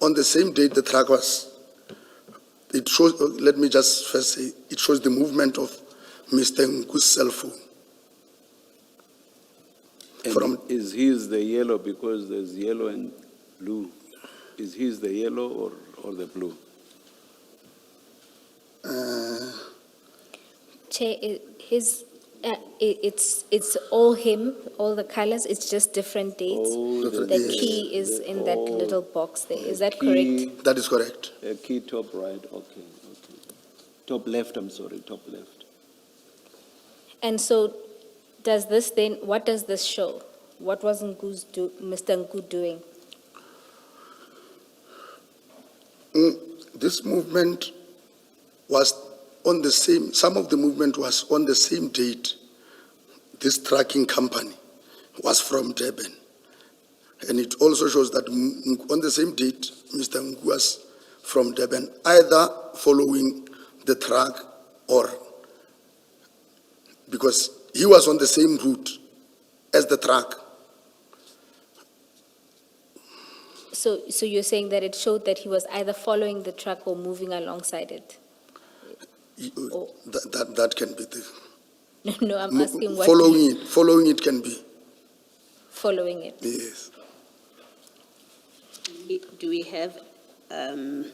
[SPEAKER 4] on the same date the track was, it shows, let me just first say, it shows the movement of Mr. Ngu's cell phone.
[SPEAKER 2] And
[SPEAKER 4] From-
[SPEAKER 2] is his the yellow, because there's yellow and blue? Is his the yellow or the blue?
[SPEAKER 1] Chair, it's all him, all the colors, it's just different dates.
[SPEAKER 2] Oh,
[SPEAKER 1] The
[SPEAKER 4] Yes.
[SPEAKER 1] key is in that little box there, is that
[SPEAKER 2] key-
[SPEAKER 1] correct?
[SPEAKER 4] That is correct.
[SPEAKER 2] Key top right, okay. Top left, I'm sorry, top left.
[SPEAKER 1] And so what does this show? What was Mr. Nku doing?
[SPEAKER 4] This movement was on the same, some of the movement was on the same date. This tracking company was from Durban. And it also shows that on the same date, Mr. Nku was from Durban, either following the track or because he was on the same route as the track.
[SPEAKER 1] So you're saying that it showed that he was either following the truck or moving alongside it? Oh.
[SPEAKER 4] That can be the
[SPEAKER 1] No, I'm asking what.
[SPEAKER 4] Following it can be,
[SPEAKER 1] Following it.
[SPEAKER 4] yes.
[SPEAKER 3] Do we have the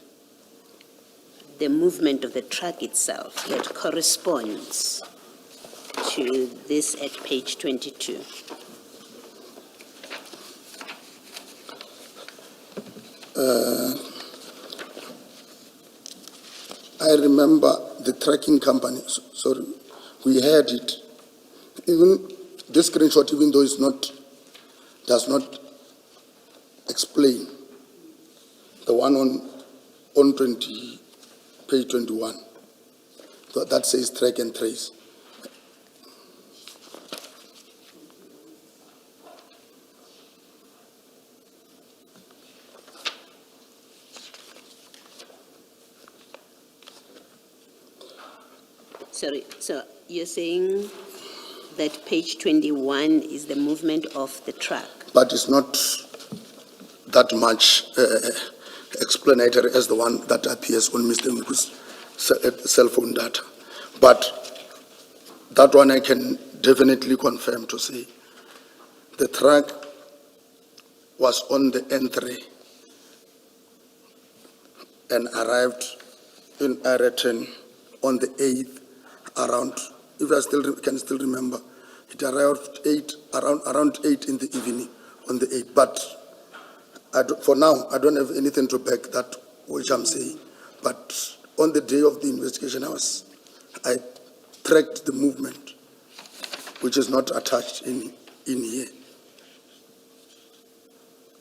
[SPEAKER 3] movement of the truck itself that corresponds to this at page 22?
[SPEAKER 4] I remember the tracking company, sorry, we had it. Even this screenshot, even though it's not, does not explain, the one on 20, page 21, that says track and trace.
[SPEAKER 3] Sorry, so you're saying that page 21 is the movement of the truck?
[SPEAKER 4] But it's not that much explanatory as the one that appears on Mr. Nku's cell phone data. But that one I can definitely confirm to say the truck was on the N3 and arrived in Ayrton on the 8th around, if I can still remember, it arrived around 8 in the evening on the 8th. But for now, I don't have anything to back that which I'm saying. But on the day of the investigation, I tracked the movement, which is not attached in here.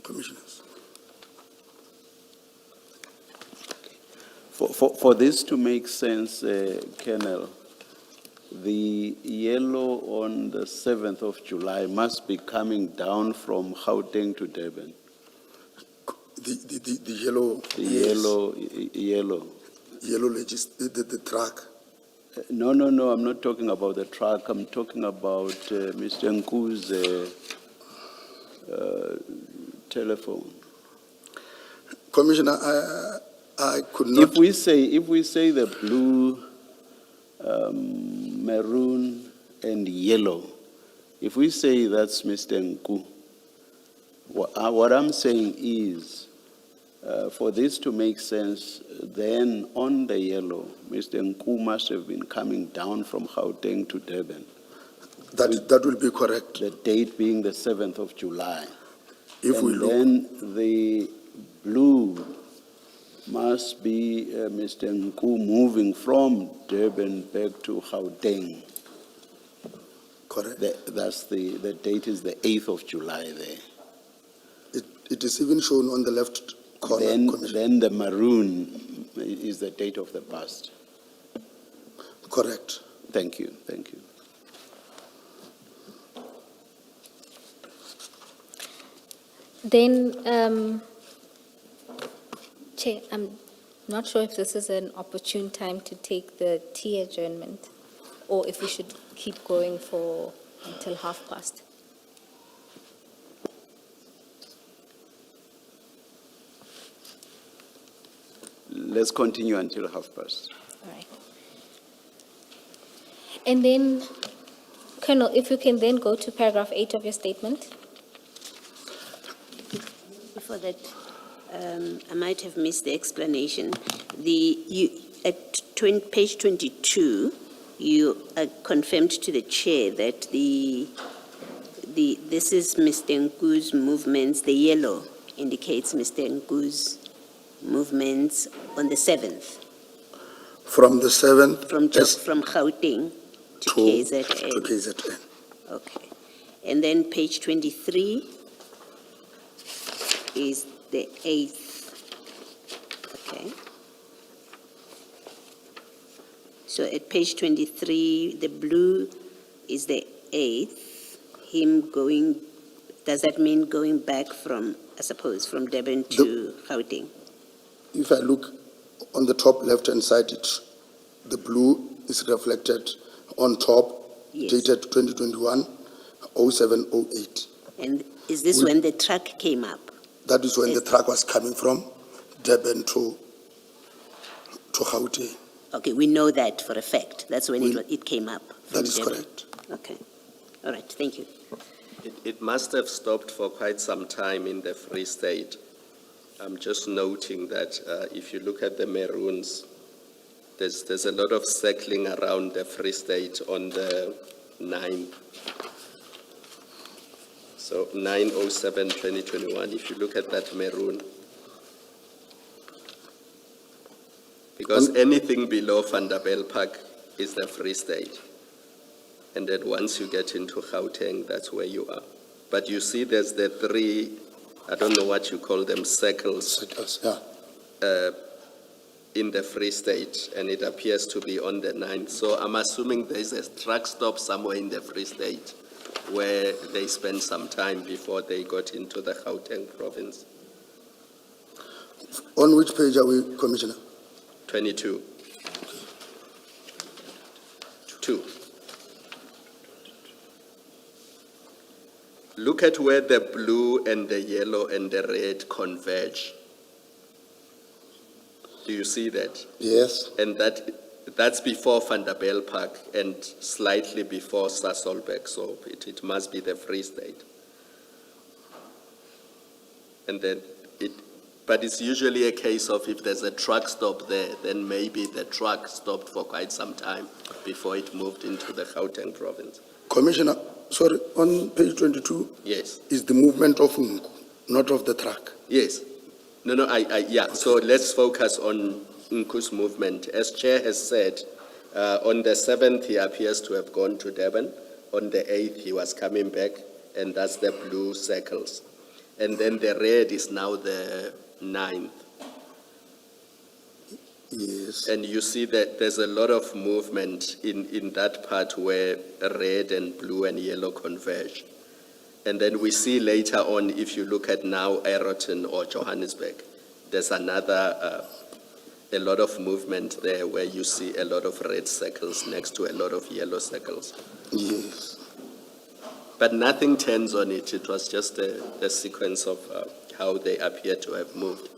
[SPEAKER 4] Commissioners.
[SPEAKER 2] For this to make sense, Colonel, the yellow on the 7th of July must be coming down from Gauteng to Durban.
[SPEAKER 4] The yellow.
[SPEAKER 2] The
[SPEAKER 4] yes.
[SPEAKER 2] yellow.
[SPEAKER 4] Yellow the truck.
[SPEAKER 2] No, I'm not talking about the truck. I'm talking about Mr. Nku's telephone.
[SPEAKER 4] Commissioner, I could not.
[SPEAKER 2] If we say the blue, maroon, and yellow, if we say that's Mr. Nku, what I'm saying is, for this to make sense, then on the yellow, Mr. Nku must have been coming down from Gauteng to Durban.
[SPEAKER 4] That will be correct.
[SPEAKER 2] The date being the 7th of July.
[SPEAKER 4] If
[SPEAKER 2] and
[SPEAKER 4] we look.
[SPEAKER 2] Then the blue must be Mr. Nku moving from Durban back to Gauteng.
[SPEAKER 4] Correct.
[SPEAKER 2] That's the date is the 8th of July there.
[SPEAKER 4] It is even shown on the left corner.
[SPEAKER 2] Then the maroon is the date of the past.
[SPEAKER 4] Correct.
[SPEAKER 2] Thank you.
[SPEAKER 1] Then, Chair, I'm not sure if this is an opportune time to take the tea adjournment, or if we should keep going until past.
[SPEAKER 2] Let's continue until past.
[SPEAKER 1] All right. And then, Colonel, if you can then go to paragraph 8 of your statement.
[SPEAKER 3] Before that, I might have missed the explanation. At page 22, you confirmed to the chair that this is Mr. Nku's movements. The yellow indicates Mr. Nku's movements on the 7th.
[SPEAKER 4] From the 7th?
[SPEAKER 3] From Gauteng to KZN.
[SPEAKER 4] To KZN.
[SPEAKER 3] Okay. And then page 23 is the 8th. Okay. So at page 23, the blue is the 8th. Him going, does that mean going back from, I suppose, from Durban to Gauteng?
[SPEAKER 4] If I look on the top left-hand side, the blue is reflected on top,
[SPEAKER 3] Yes.
[SPEAKER 4] dated 2021, 0708.
[SPEAKER 3] And is this when the truck came up?
[SPEAKER 4] That is when the
[SPEAKER 3] Yes.
[SPEAKER 4] truck was coming from Durban to Gauteng.
[SPEAKER 3] Okay, we know that for a fact. That's when
[SPEAKER 4] We-
[SPEAKER 3] it came up. from
[SPEAKER 4] That is
[SPEAKER 3] Durban.
[SPEAKER 4] correct.
[SPEAKER 3] Okay. All right, thank you.
[SPEAKER 5] It must have stopped for quite some time in the Free State. I'm just noting that if you look at the maroons, there's a lot of circling around the Free State on the 9th. So 9/07/2021, if you look at that maroon. Because anything below Vanderbijl Park is the Free State. And then once you get into Gauteng, that's where you are. But you see there's the three, I don't know what you call them, circles
[SPEAKER 4] Yeah.
[SPEAKER 5] in the Free State, and it appears to be on the 9th. So I'm assuming there's a truck stop somewhere in the Free State where they spent some time before they got into the Gauteng province.
[SPEAKER 4] On which page are we, Commissioner?
[SPEAKER 5] 22. 2. Look at where the blue and the yellow and the red converge. Do you see that?
[SPEAKER 4] Yes.
[SPEAKER 5] And that's before Vanderbijl Park and slightly before Sasolburg, so it must be the Free State. And then but it's usually a case of if there's a truck stop there, then maybe the truck stopped for quite some time before it moved into the Gauteng province.
[SPEAKER 4] Commissioner, sorry, on page 22
[SPEAKER 5] Yes,
[SPEAKER 4] is the movement of Nku, not of the truck.
[SPEAKER 5] yes. No, yeah, so let's focus on Nku's movement. As Chair has said, on the 7th, he appears to have gone to Durban. On the 8th, he was coming back, and that's the blue circles. And then the red is now the 9th.
[SPEAKER 4] Yes.
[SPEAKER 5] And you see that there's a lot of movement in that part where red and blue and yellow converge. And then we see later on, if you look at now Aeroton or Johannesburg, there's another, a lot of movement there where you see a lot of red circles next to a lot of yellow circles.
[SPEAKER 4] Yes.
[SPEAKER 5] But nothing turns on it. It was just a sequence of how they appear to have moved.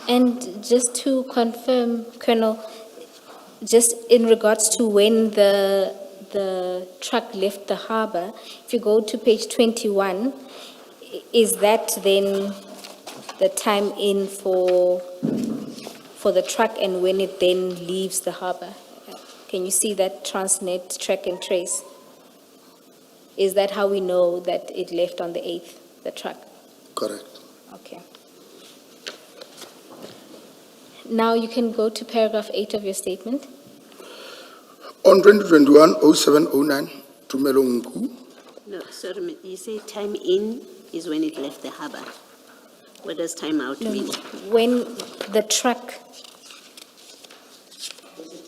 [SPEAKER 1] And just to confirm, Colonel, just in regards to when the truck left the harbor, if you go to page 21, is that then the time in for the truck and when it then leaves the harbor? Can you see that Transnet track and trace? Is that how we know that it left on the 8th, the truck?
[SPEAKER 4] Correct.
[SPEAKER 1] Okay. Now you can go to paragraph 8 of your statement.
[SPEAKER 4] On 2021-0709, Tumelo Nku,
[SPEAKER 3] No, sorry, you say time in is when it left the harbor. What does time out mean?
[SPEAKER 1] When the truck,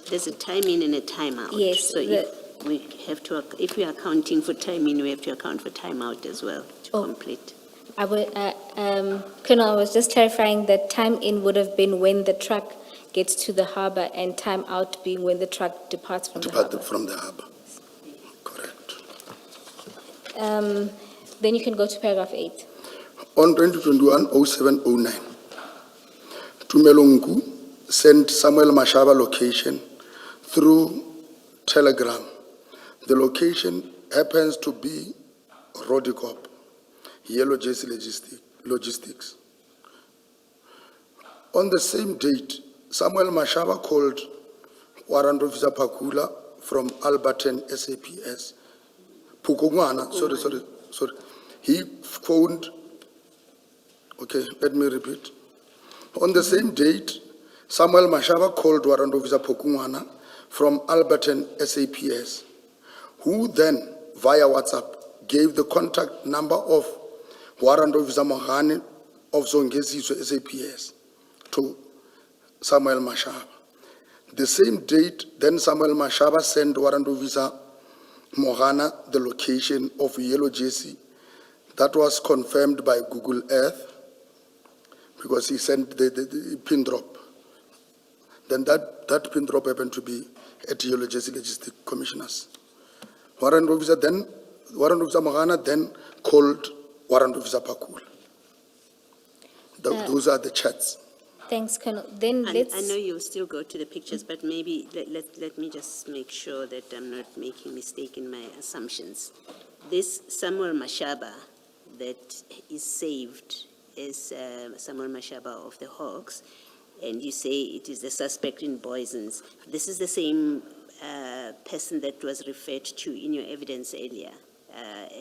[SPEAKER 3] There's a time in and a time out.
[SPEAKER 1] Yes,
[SPEAKER 3] So if we are accounting for time in, we have to account for time out as well to
[SPEAKER 1] Oh.
[SPEAKER 3] complete.
[SPEAKER 1] Colonel, I was just clarifying that time in would have been when the truck gets to the harbor and time out being when the truck departs from the harbor.
[SPEAKER 4] departed from the harbor. Correct.
[SPEAKER 1] Then you can go to paragraph 8.
[SPEAKER 4] On 2021-0709, Tumelo Nku sent Samuel Mashaba location through telegram. The location happens to be Rodicop, Yellow Jersey Logistics. On the same date, Samuel Mashaba called Warrant Officer Pakula from Alberton SAPS. Pukungwana, sorry. He phoned, okay, let me repeat. On the same date, Samuel Mashaba called Warrant Officer Pokungwana from Alberton SAPS, who then, via WhatsApp, gave the contact number of Warrant Officer Mohane of Zongeziswe SAPS to Samuel Mashaba. The same date, then Samuel Mashaba sent Warrant Officer Mohana the location of a yellow jersey that was confirmed by Google Earth because he sent the pin drop. Then that pin drop happened to be at Yellow Jersey Logistic Commissioners. Warrant Officer Mohana then called Warrant Officer Pakul. Those are the chats.
[SPEAKER 1] Thanks, Colonel. Then
[SPEAKER 3] I
[SPEAKER 1] let's,
[SPEAKER 3] know you'll still go to the pictures, but maybe let me just make sure that I'm not making mistake in my assumptions. This Samuel Mashaba that is saved is Samuel Mashaba of the Hawks, and you say it is the suspect in Boisons. This is the same person that was referred to in your evidence earlier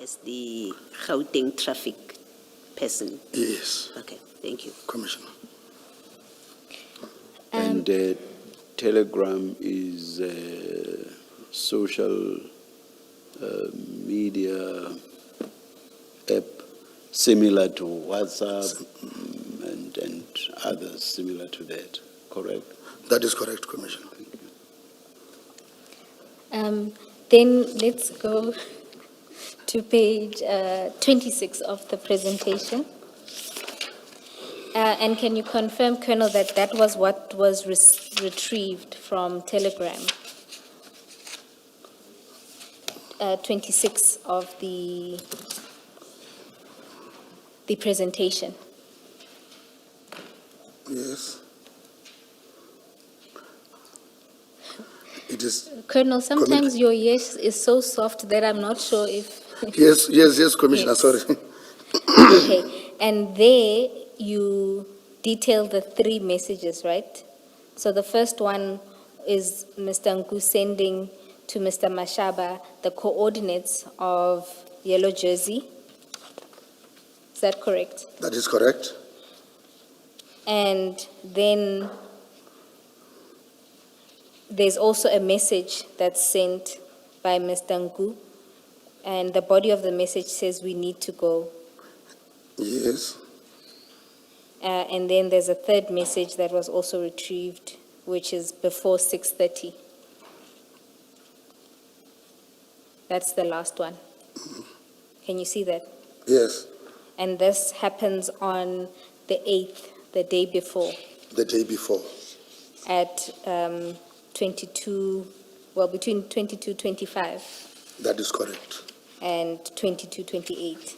[SPEAKER 3] as the Gauteng traffic person.
[SPEAKER 4] Yes,
[SPEAKER 3] Okay, thank you.
[SPEAKER 4] Commissioner.
[SPEAKER 2] And Telegram is a social media app similar to WhatsApp and others similar to that, correct?
[SPEAKER 4] That is correct, Commissioner.
[SPEAKER 1] then let's go to page 26 of the presentation. And can you confirm, Colonel, that that was what was retrieved from Telegram? 26 of the presentation.
[SPEAKER 4] Yes. It is,
[SPEAKER 1] Colonel, sometimes your yes is so soft that I'm not sure if...
[SPEAKER 4] yes, Commissioner,
[SPEAKER 1] Yes.
[SPEAKER 4] sorry.
[SPEAKER 1] Okay, and there you detail the 3 messages, right? So the first one is Mr. Nku sending to Mr. Mashaba the coordinates of Yellow Jersey. Is that correct?
[SPEAKER 4] That is correct.
[SPEAKER 1] And then there's also a message that's sent by Mr. Nku, and the body of the message says we need to go.
[SPEAKER 4] Yes.
[SPEAKER 1] And then there's a third message that was also retrieved, which is before 6:30. That's the last one. Can you see that?
[SPEAKER 4] Yes,
[SPEAKER 1] And this happens on the 8th, the day before,
[SPEAKER 4] the day before.
[SPEAKER 1] at 22, well, between 22:25
[SPEAKER 4] That is correct.
[SPEAKER 1] and 22:28.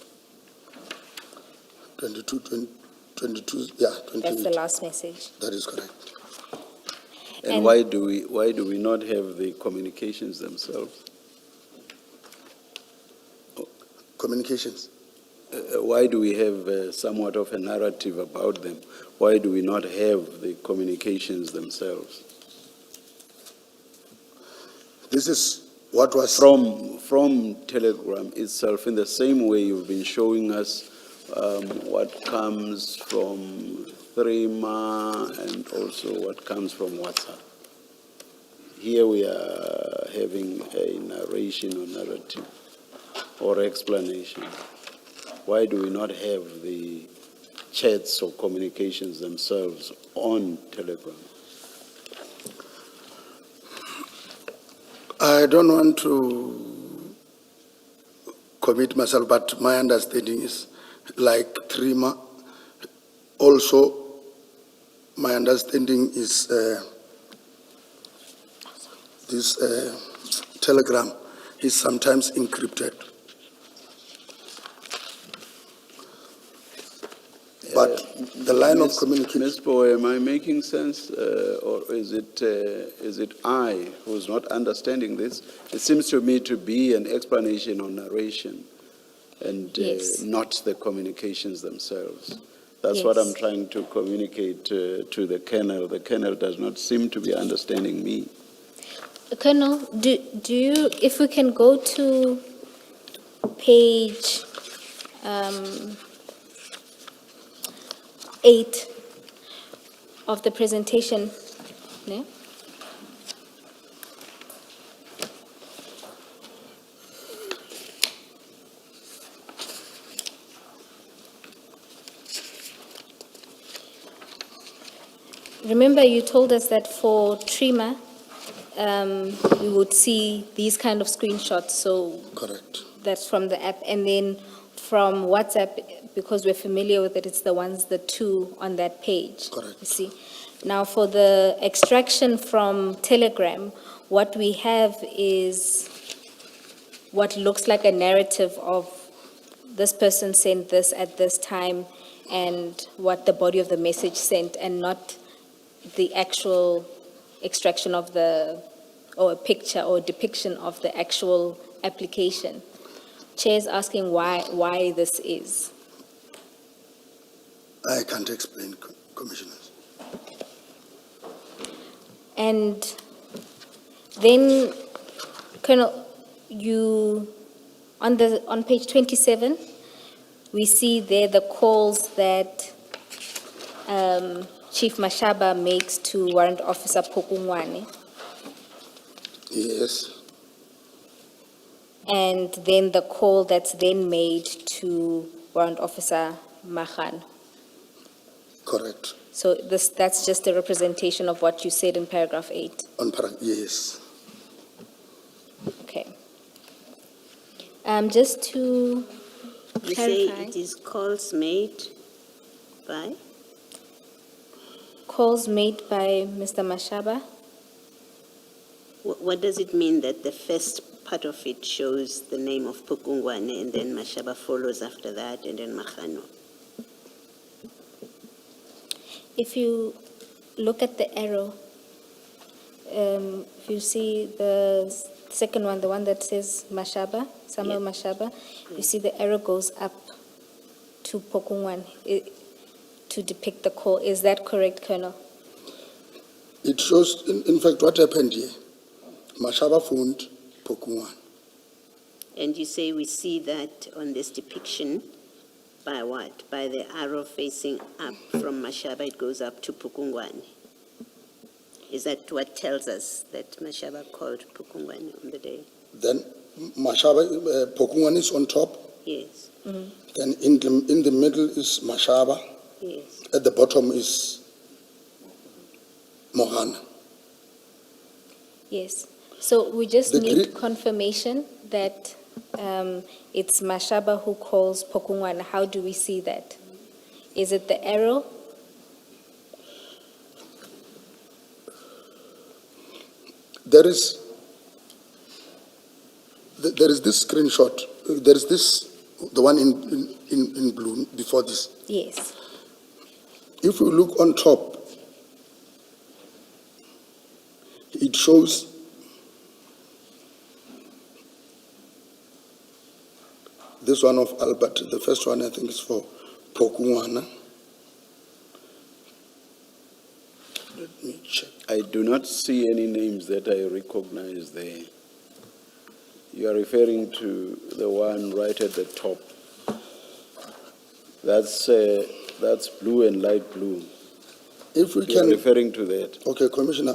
[SPEAKER 4] 22, yeah, 28.
[SPEAKER 1] That's the last message.
[SPEAKER 4] That is correct.
[SPEAKER 2] And
[SPEAKER 1] And-
[SPEAKER 2] why do we not have the communications themselves?
[SPEAKER 4] Communications.
[SPEAKER 2] Why do we have somewhat of a narrative about them? Why do we not have the communications themselves?
[SPEAKER 4] This is what was
[SPEAKER 2] From Telegram itself, in the same way you've been showing us what comes from Threema and also what comes from WhatsApp. Here we are having a narration or narrative or explanation. Why do we not have the chats or communications themselves on Telegram?
[SPEAKER 4] I don't want to commit myself, but my understanding is like Threema. Also, my understanding is this Telegram is sometimes encrypted. But the line of communication,
[SPEAKER 2] Ms. Boy, am I making sense, or is it I who's not understanding this? It seems to me to be an explanation or narration, and
[SPEAKER 1] Yes.
[SPEAKER 2] not the communications themselves. That's what I'm
[SPEAKER 1] Yes.
[SPEAKER 2] trying to communicate to the Colonel. The Colonel does not seem to be understanding me.
[SPEAKER 1] Colonel, do you, if we can go to page 8 of the presentation, ne? Remember, you told us that for Trima, we would see these kind of screenshots, so
[SPEAKER 4] Correct.
[SPEAKER 1] that's from the app. And then from WhatsApp, because we're familiar with it, it's the two on that page.
[SPEAKER 4] Correct.
[SPEAKER 1] You see. Now, for the extraction from Telegram, what we have is what looks like a narrative of this person sent this at this time and what the body of the message sent, and not the actual extraction of or a picture or depiction of the actual application. Chair is asking why this is.
[SPEAKER 4] I can't explain, Commissioners.
[SPEAKER 1] And then, Colonel, on page 27, we see there the calls that Chief Mashaba makes to Warrant Officer Pokungwane,
[SPEAKER 4] Yes,
[SPEAKER 1] and then the call that's then made to Warrant Officer Mahan.
[SPEAKER 4] correct.
[SPEAKER 1] So that's just a representation of what you said in paragraph 8.
[SPEAKER 4] Yes.
[SPEAKER 1] Okay. Just to
[SPEAKER 3] You say
[SPEAKER 1] clarify,
[SPEAKER 3] it is calls made by?
[SPEAKER 1] calls made by Mr. Mashaba.
[SPEAKER 3] What does it mean that the first part of it shows the name of Pukungwane and then Mashaba follows after that and then Mahano?
[SPEAKER 1] If you look at the arrow, if you see the second one, the one that says Mashaba, Samuel
[SPEAKER 3] Yeah.
[SPEAKER 1] Mashaba, you see the arrow goes up to Pokungwan to depict the call. Is that correct, Colonel?
[SPEAKER 4] It shows, in fact, what happened here. Mashaba phoned Pokungwan.
[SPEAKER 3] And you say we see that on this depiction by what? By the arrow facing up from Mashaba, it goes up to Pukungwane. Is that what tells us that Mashaba called Pukungwane on the day?
[SPEAKER 4] Then Mashaba, Pokungwan is on top.
[SPEAKER 3] Yes,
[SPEAKER 4] Then in the middle is Mashaba.
[SPEAKER 3] yes.
[SPEAKER 4] At the bottom is Mohana.
[SPEAKER 1] Yes. So we just
[SPEAKER 4] The
[SPEAKER 1] need
[SPEAKER 4] Greek-
[SPEAKER 1] confirmation that it's Mashaba who calls Pokungwan. How do we see that? Is it the arrow?
[SPEAKER 4] There is this screenshot. There is this, the one in blue before this.
[SPEAKER 1] Yes.
[SPEAKER 4] If you look on top, it shows this one of Albert. The first one I think is for Pokungwana. Let me check.
[SPEAKER 2] I do not see any names that I recognize there. You are referring to the one right at the top. That's blue and light blue.
[SPEAKER 4] If we
[SPEAKER 2] You are
[SPEAKER 4] can,
[SPEAKER 2] referring to that.
[SPEAKER 4] okay, Commissioner,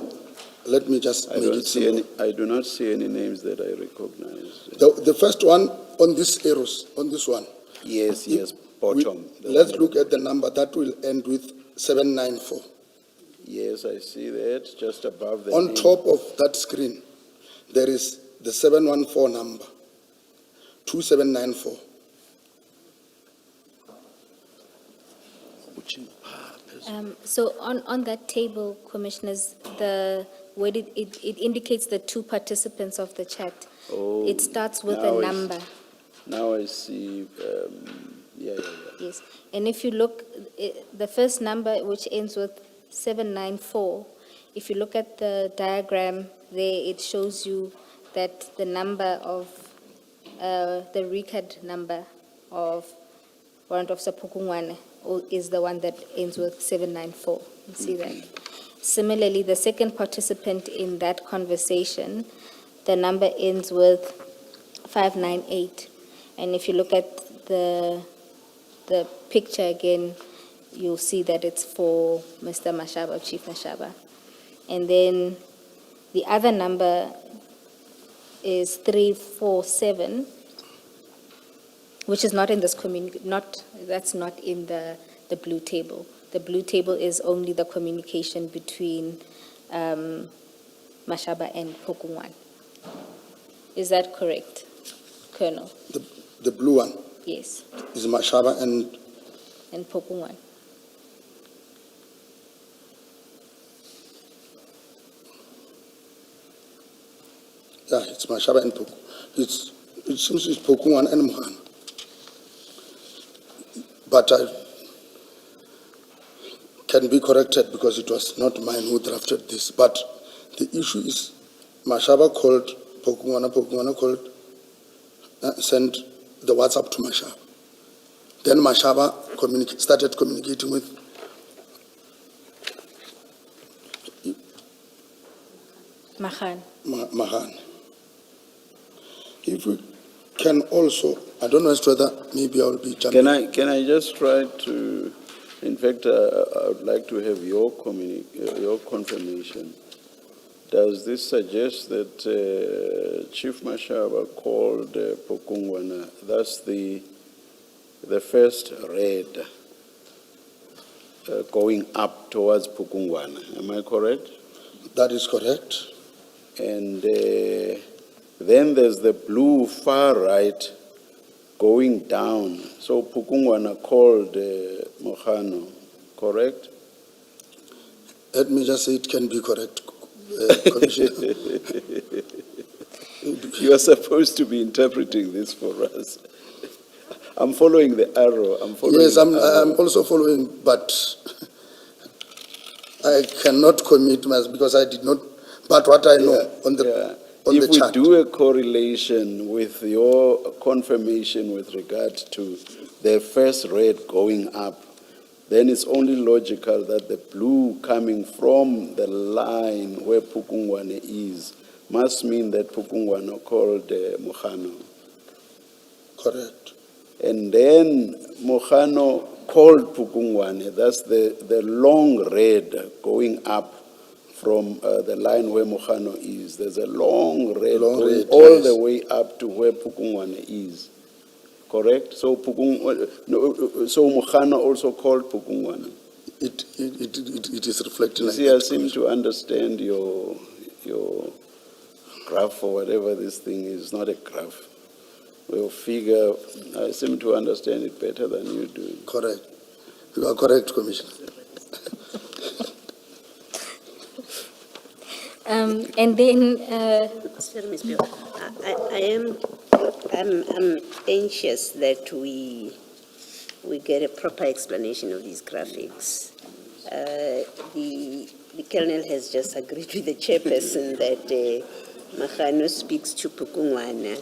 [SPEAKER 4] let me just
[SPEAKER 2] I
[SPEAKER 4] make
[SPEAKER 2] don't
[SPEAKER 4] it
[SPEAKER 2] see
[SPEAKER 4] simple.
[SPEAKER 2] any, I do not see any names that I recognize.
[SPEAKER 4] The first one on this arrows, on this one.
[SPEAKER 2] Yes,
[SPEAKER 4] If
[SPEAKER 2] yes,
[SPEAKER 4] we-
[SPEAKER 2] bottom.
[SPEAKER 4] Let's look at the number. That will end with 794.
[SPEAKER 2] Yes, I see that, just above the
[SPEAKER 4] On
[SPEAKER 2] name.
[SPEAKER 4] top of that screen, there is the 714 number, 2794.
[SPEAKER 1] So on that table, Commissioners, where it indicates the two participants of the chat.
[SPEAKER 2] Oh,
[SPEAKER 1] It starts with
[SPEAKER 2] now
[SPEAKER 1] a
[SPEAKER 2] I s-
[SPEAKER 1] number.
[SPEAKER 2] Now I see, yeah.
[SPEAKER 1] Yes, and if you look, the first number, which ends with 794, if you look at the diagram there, it shows you that the number of, the record number of Warrant Officer Pukungwane is the one that ends with 794. You see that? Similarly, the second participant in that conversation, the number ends with 598. And if you look at the picture again, you'll see that it's for Mr. Mashaba, Chief Mashaba. And then the other number is 347, which is not in this that's not in the blue table. The blue table is only the communication between Mashaba and Pokungwan. Is that correct, Colonel?
[SPEAKER 4] The blue one
[SPEAKER 1] Yes,
[SPEAKER 4] is Mashaba and
[SPEAKER 1] and Pokungwan.
[SPEAKER 4] yeah, it's Mashaba and Poku. It seems it's Pokungwan and Mohana. But I can be corrected because it was not mine who drafted this. But the issue is Mashaba called Pokungwana, Pokungwana called, sent the WhatsApp to Mashaba. Then Mashaba started communicating with
[SPEAKER 1] Mahan.
[SPEAKER 4] Mahan. If we can also, I don't know as to whether maybe I will be jumping.
[SPEAKER 2] Can I just try to, in fact, I would like to have your confirmation. Does this suggest that Chief Mashaba called Pokungwana, thus the first raid going up towards Pokungwana? Am I correct?
[SPEAKER 4] That is correct.
[SPEAKER 2] And then there's the blue far right going down. So Pukungwana called Mohano, correct?
[SPEAKER 4] Let me just say it can be correct, Commissioner.
[SPEAKER 2] You are supposed to be interpreting this for us. I'm following the arrow.
[SPEAKER 4] Yes, I'm also following, but I cannot commit myself because I did not, but what I know on the
[SPEAKER 2] If we
[SPEAKER 4] chart.
[SPEAKER 2] do a correlation with your confirmation with regard to the first rate going up, then it's only logical that the blue coming from the line where Pukungwane is must mean that Pukungwane called Mohano.
[SPEAKER 4] Correct.
[SPEAKER 2] And then Mohano called Pukungwane. That's the long red going up from the line where Mohano is. There's a long red going all the way up to where Pukungwane is. Correct? So so Mohano also called Pukungwane.
[SPEAKER 4] It is reflecting like
[SPEAKER 2] See, I
[SPEAKER 4] that.
[SPEAKER 2] seem to understand your graph or whatever this thing is. Not a graph. Your figure, I seem to understand it better than you do.
[SPEAKER 4] Correct. You are correct, Commissioner.
[SPEAKER 1] And then,
[SPEAKER 3] Sorry, Ms. Bill. I'm anxious that we get a proper explanation of these graphics. The Colonel has just agreed with the chairperson that Mahano speaks to Pukungwana,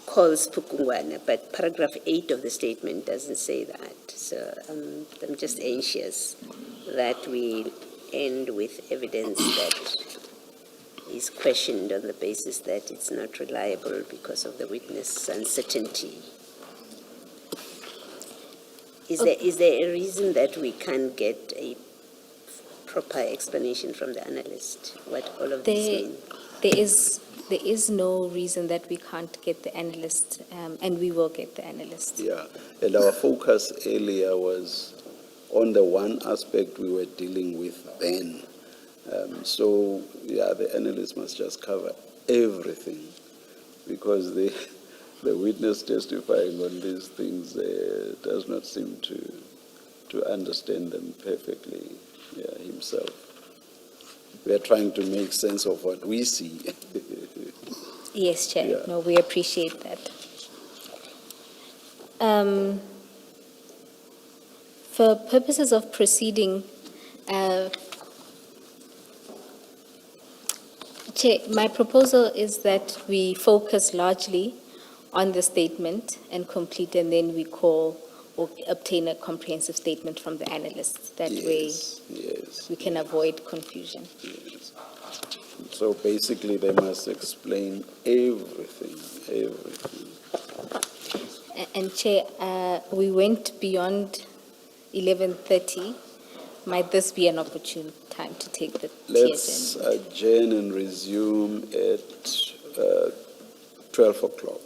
[SPEAKER 3] calls Pukungwana, but paragraph 8 of the statement doesn't say that. So I'm just anxious that we end with evidence that is questioned on the basis that it's not reliable because of the witness uncertainty. Is there a reason that we can't get a proper explanation from the analyst what all of this mean?
[SPEAKER 1] there is no reason that we can't get the analyst, and we will get the analyst.
[SPEAKER 2] Yeah, and our focus earlier was on the one aspect we were dealing with then. So, yeah, the analyst must just cover everything because the witness testifying on these things does not seem to understand them perfectly himself. We are trying to make sense of what we see.
[SPEAKER 1] Yes, Chair.
[SPEAKER 2] Yeah.
[SPEAKER 1] No, we appreciate that. For purposes of proceeding, Chair, my proposal is that we focus largely on the statement and complete, and then we call or obtain a comprehensive statement from the analyst. That way
[SPEAKER 2] Yes.
[SPEAKER 1] we can avoid confusion.
[SPEAKER 2] Yes. So basically, they must explain everything.
[SPEAKER 1] And Chair, we went beyond 11:30. Might this be an opportune time to take the tea
[SPEAKER 2] Let's
[SPEAKER 1] agenda?
[SPEAKER 2] adjourn and resume at 12 o'clock.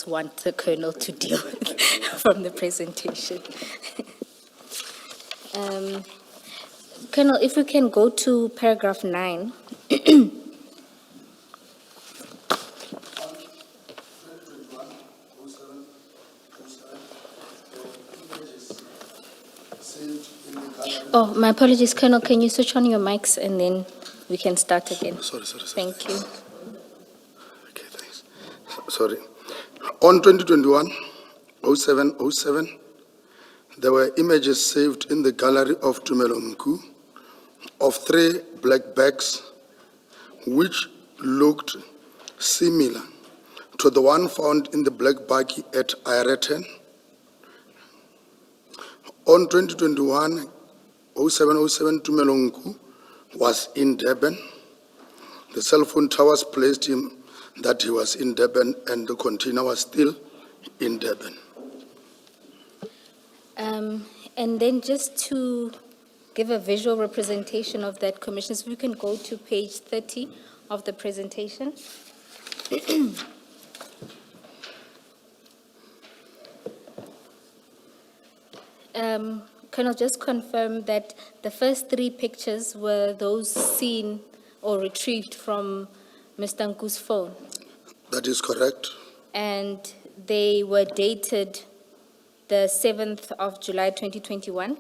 [SPEAKER 1] just want the Colonel to deal with from the presentation. Colonel, if we can go to paragraph 9. Oh, my apologies, Colonel, can you switch on your mics and then we can start again?
[SPEAKER 4] Sorry.
[SPEAKER 1] Thank you.
[SPEAKER 4] Okay, thanks. Sorry. On 2021-07-07, there were images saved in the gallery of Tumelo Mku of 3 black bags which looked similar to the one found in the black baggie at Ireton. On 2021-07-07, Tumelo Mku was in Durban. The cell phone towers placed him that he was in Durban and the container was still in Durban.
[SPEAKER 1] And then just to give a visual representation of that, Commissioners, we can go to page 30 of the presentation. Colonel, just confirm that the first 3 pictures were those seen or retrieved from Mr. Nku's phone,
[SPEAKER 4] That is correct.
[SPEAKER 1] and they were dated the 7th of July 2021,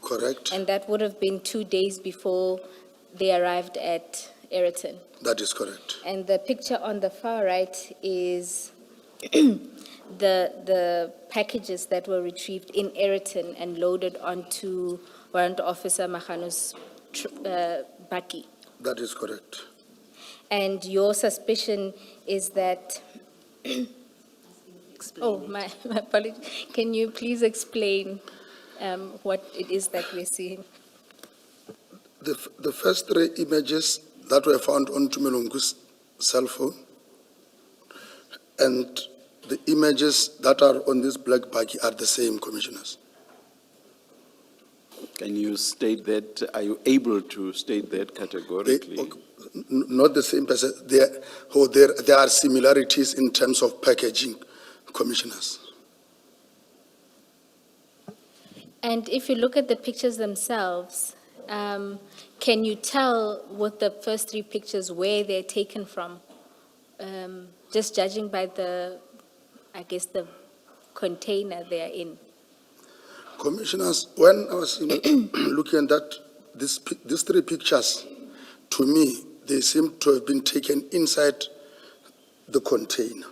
[SPEAKER 4] Correct.
[SPEAKER 1] and that would have been 2 days before they arrived at Ayrton.
[SPEAKER 4] That is correct.
[SPEAKER 1] And the picture on the far right is the packages that were retrieved in Ayrton and loaded onto Warrant Officer Magano's bakkie.
[SPEAKER 4] That is correct.
[SPEAKER 1] And your suspicion is that,
[SPEAKER 3] Explain it.
[SPEAKER 1] my apologies, can you please explain what it is that we're seeing?
[SPEAKER 4] The first 3 images that were found on Tumelongu's cell phone and the images that are on this black baggie are the same, Commissioners.
[SPEAKER 2] Can you state that? Are you able to state that categorically?
[SPEAKER 4] Not the same person. There are similarities in terms of packaging, Commissioners.
[SPEAKER 1] And if you look at the pictures themselves, can you tell with the first 3 pictures where they're taken from? Just judging by the container they're in.
[SPEAKER 4] Commissioners, when I was looking at that, these 3 pictures, to me, they seem to have been taken inside the container.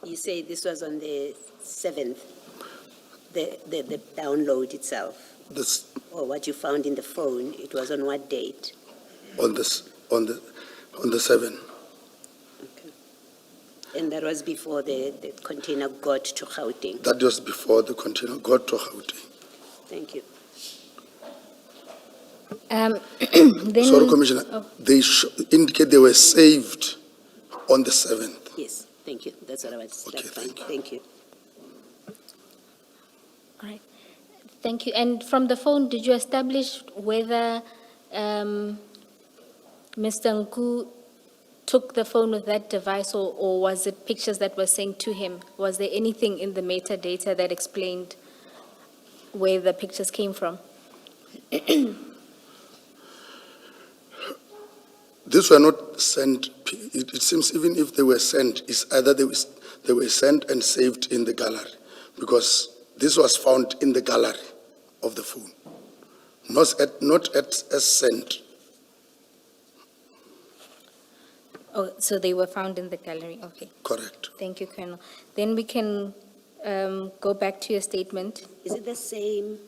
[SPEAKER 3] You say this was on the 7th, the download itself,
[SPEAKER 4] This
[SPEAKER 3] or what you found in the phone, it was on what date?
[SPEAKER 4] on the 7th.
[SPEAKER 3] Okay. And that was before the container got to Gauteng?
[SPEAKER 4] That was before the container got to Gauteng.
[SPEAKER 3] Thank you.
[SPEAKER 1] Then,
[SPEAKER 4] Sorry, Commissioner.
[SPEAKER 1] Oh.
[SPEAKER 4] They indicate they were saved on the 7th.
[SPEAKER 3] Yes, thank you. That's what I was,
[SPEAKER 4] Okay,
[SPEAKER 3] that's fine.
[SPEAKER 4] thank you.
[SPEAKER 3] Thank you.
[SPEAKER 1] All right. Thank you. And from the phone, did you establish whether Mr. Nku took the phone with that device, or was it pictures that were sent to him? Was there anything in the metadata that explained where the pictures came from?
[SPEAKER 4] These were not sent. It seems even if they were sent, it's either they were sent and saved in the gallery, because this was found in the gallery of the phone, not as sent.
[SPEAKER 1] Oh, so they were found in the gallery. Okay.
[SPEAKER 4] Correct.
[SPEAKER 1] Thank you, Colonel. Then we can go back to your statement.
[SPEAKER 3] Is it the same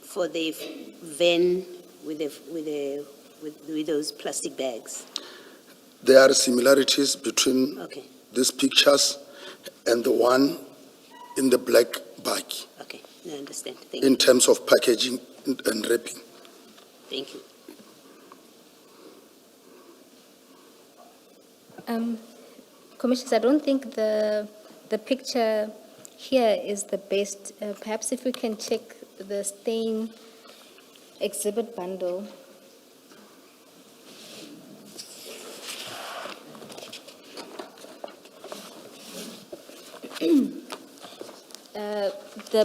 [SPEAKER 3] for the van with those plastic bags?
[SPEAKER 4] There are similarities between
[SPEAKER 3] Okay,
[SPEAKER 4] these pictures and the one in the black bag
[SPEAKER 3] okay, I understand. Thank you.
[SPEAKER 4] in terms of packaging and wrapping.
[SPEAKER 3] Thank you.
[SPEAKER 1] Commissioners, I don't think the picture here is the best. Perhaps if we can check the stain exhibit bundle. The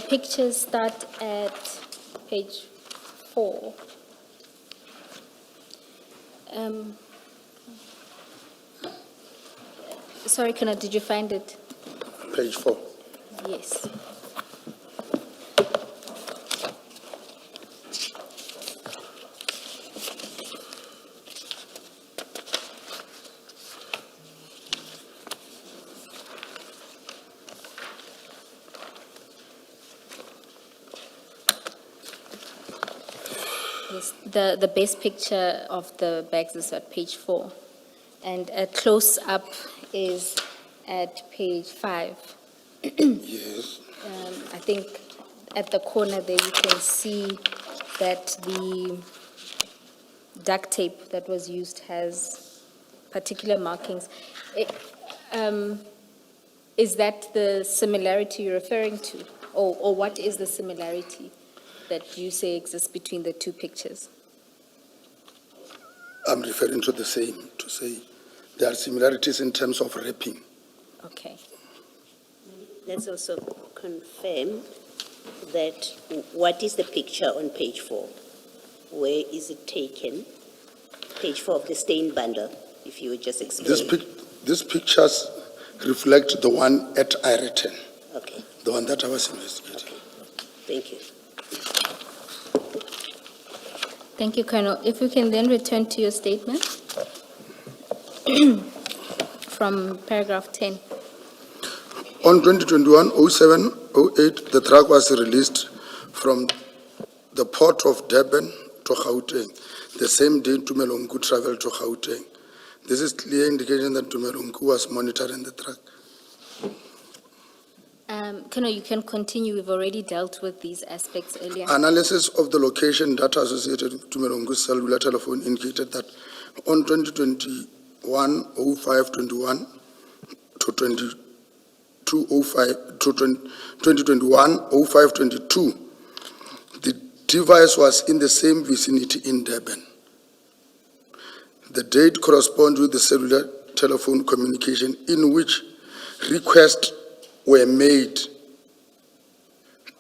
[SPEAKER 1] pictures start at page 4. Sorry, Kana, did you find it?
[SPEAKER 4] Page 4.
[SPEAKER 1] Yes. Yes, the best picture of the bags is at page 4, and a close-up is at page 5.
[SPEAKER 4] Yes.
[SPEAKER 1] I think at the corner there you can see that the duct tape that was used has particular markings. Is that the similarity you're referring to? Or what is the similarity that you say exists between the two pictures?
[SPEAKER 4] I'm referring to the same, to say there are similarities in terms of wrapping.
[SPEAKER 1] Okay.
[SPEAKER 3] Let's also confirm that what is the picture on page 4? Where is it taken? Page 4 of the stained bundle, if you would just explain.
[SPEAKER 4] These pictures reflect the one at Ireton,
[SPEAKER 3] Okay,
[SPEAKER 4] the one that I was investigating.
[SPEAKER 3] thank you.
[SPEAKER 1] Thank you, Colonel. If we can then return to your statement from paragraph 10.
[SPEAKER 4] On 2021-07-08, the truck was released from the port of Durban to Gauteng. The same day, Tumelongu traveled to Gauteng. This is clear indication that Tumelongu was monitoring the truck.
[SPEAKER 1] Colonel, you can continue. We've already dealt with these aspects earlier.
[SPEAKER 4] Analysis of the location data associated with Tumelongu's cellular telephone indicated that on 2021-05-21 to 2021-05-22, the device was in the same vicinity in Durban. The date corresponds with the cellular telephone communication in which requests were made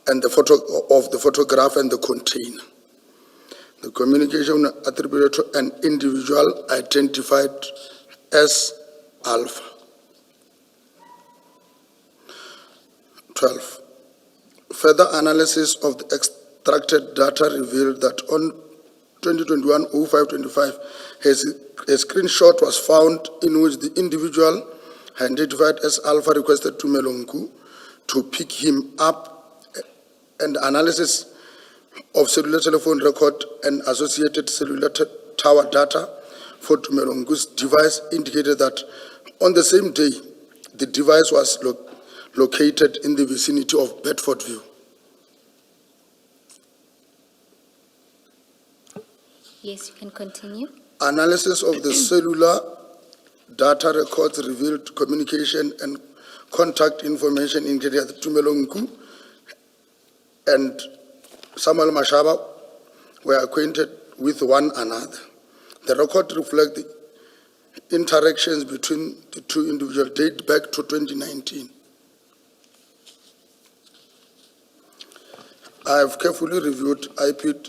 [SPEAKER 4] and the photo of the photograph and the container. The communication attributed to an individual identified as Alpha. 12. Further analysis of the extracted data revealed that on 2021-05-25, a screenshot was found in which the individual identified as Alpha requested Tumelongu to pick him up, and analysis of cellular telephone record and associated cellular tower data for Tumelongu's device indicated that on the same day, the device was located in the vicinity of Bedfordview.
[SPEAKER 1] Yes, you can continue.
[SPEAKER 4] Analysis of the cellular data records revealed communication and contact information indicated that Tumelongu and Samuel Mashaba were acquainted with one another. The record reflects the interactions between the two individuals date back to 2019. I have carefully reviewed IP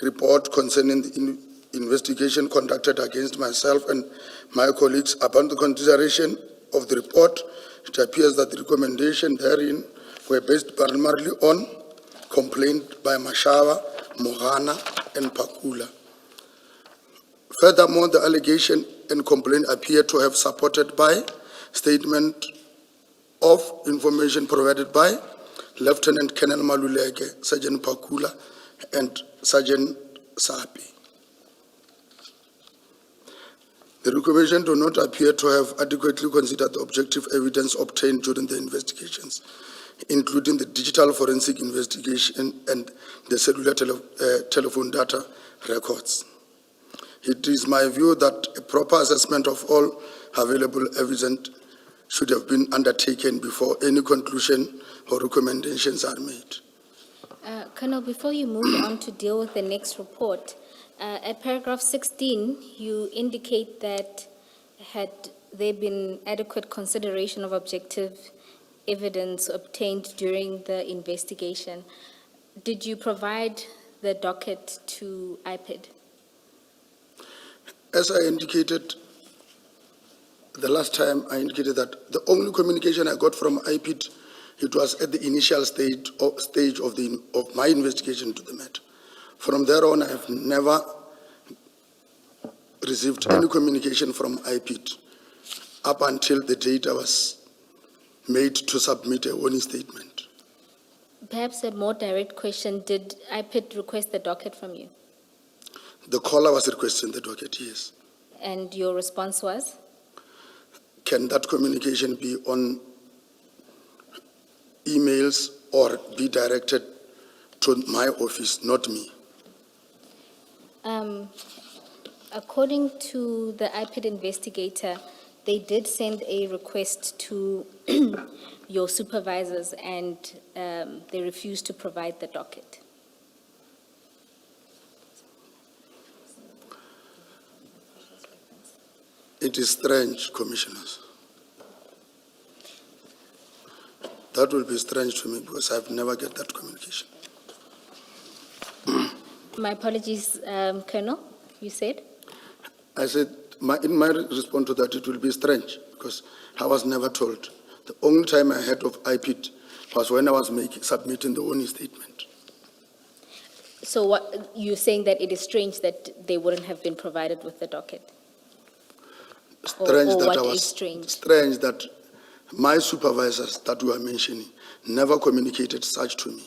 [SPEAKER 4] report concerning the investigation conducted against myself and my colleagues. Upon the consideration of the report, it appears that the recommendations therein were based primarily on complaint by Mashaba, Mohana, and Pakula. Furthermore, the allegation and complaint appear to have supported by statement of information provided by Lieutenant Colonel Maluleke, Sergeant Pakula, and Sergeant Sapi. The recommendation do not appear to have adequately considered the objective evidence obtained during the investigations, including the digital forensic investigation and the cellular telephone data records. It is my view that a proper assessment of all available evidence should have been undertaken before any conclusion or recommendations are made.
[SPEAKER 1] Colonel, before you move on to deal with the next report, at paragraph 16, you indicate that had there been adequate consideration of objective evidence obtained during the investigation? Did you provide the docket to IPID?
[SPEAKER 4] As I indicated, the last time I indicated that the only communication I got from IPID, it was at the initial stage of my investigation into the matter. From there on, I have never received any communication from IPID up until the date I was made to submit a warning statement.
[SPEAKER 1] Perhaps a more direct question, did IPID request the docket from you?
[SPEAKER 4] The caller was requesting the docket, yes.
[SPEAKER 1] And your response was?
[SPEAKER 4] Can that communication be on emails or be directed to my office, not me?
[SPEAKER 1] According to the IPID investigator, they did send a request to your supervisors and they refused to provide the docket.
[SPEAKER 4] It is strange, commissioners. That will be strange to me because I've never get that communication.
[SPEAKER 1] My apologies, Colonel, you said?
[SPEAKER 4] I said, in my response to that, it will be strange because I was never told. The only time I heard of IPID was when I was submitting the warning statement.
[SPEAKER 1] So what, you're saying that it is strange that they wouldn't have been provided with the docket?
[SPEAKER 4] Strange
[SPEAKER 1] or
[SPEAKER 4] that
[SPEAKER 1] what
[SPEAKER 4] I was
[SPEAKER 1] is strange?
[SPEAKER 4] Strange that my supervisors that you are mentioning never communicated such to me.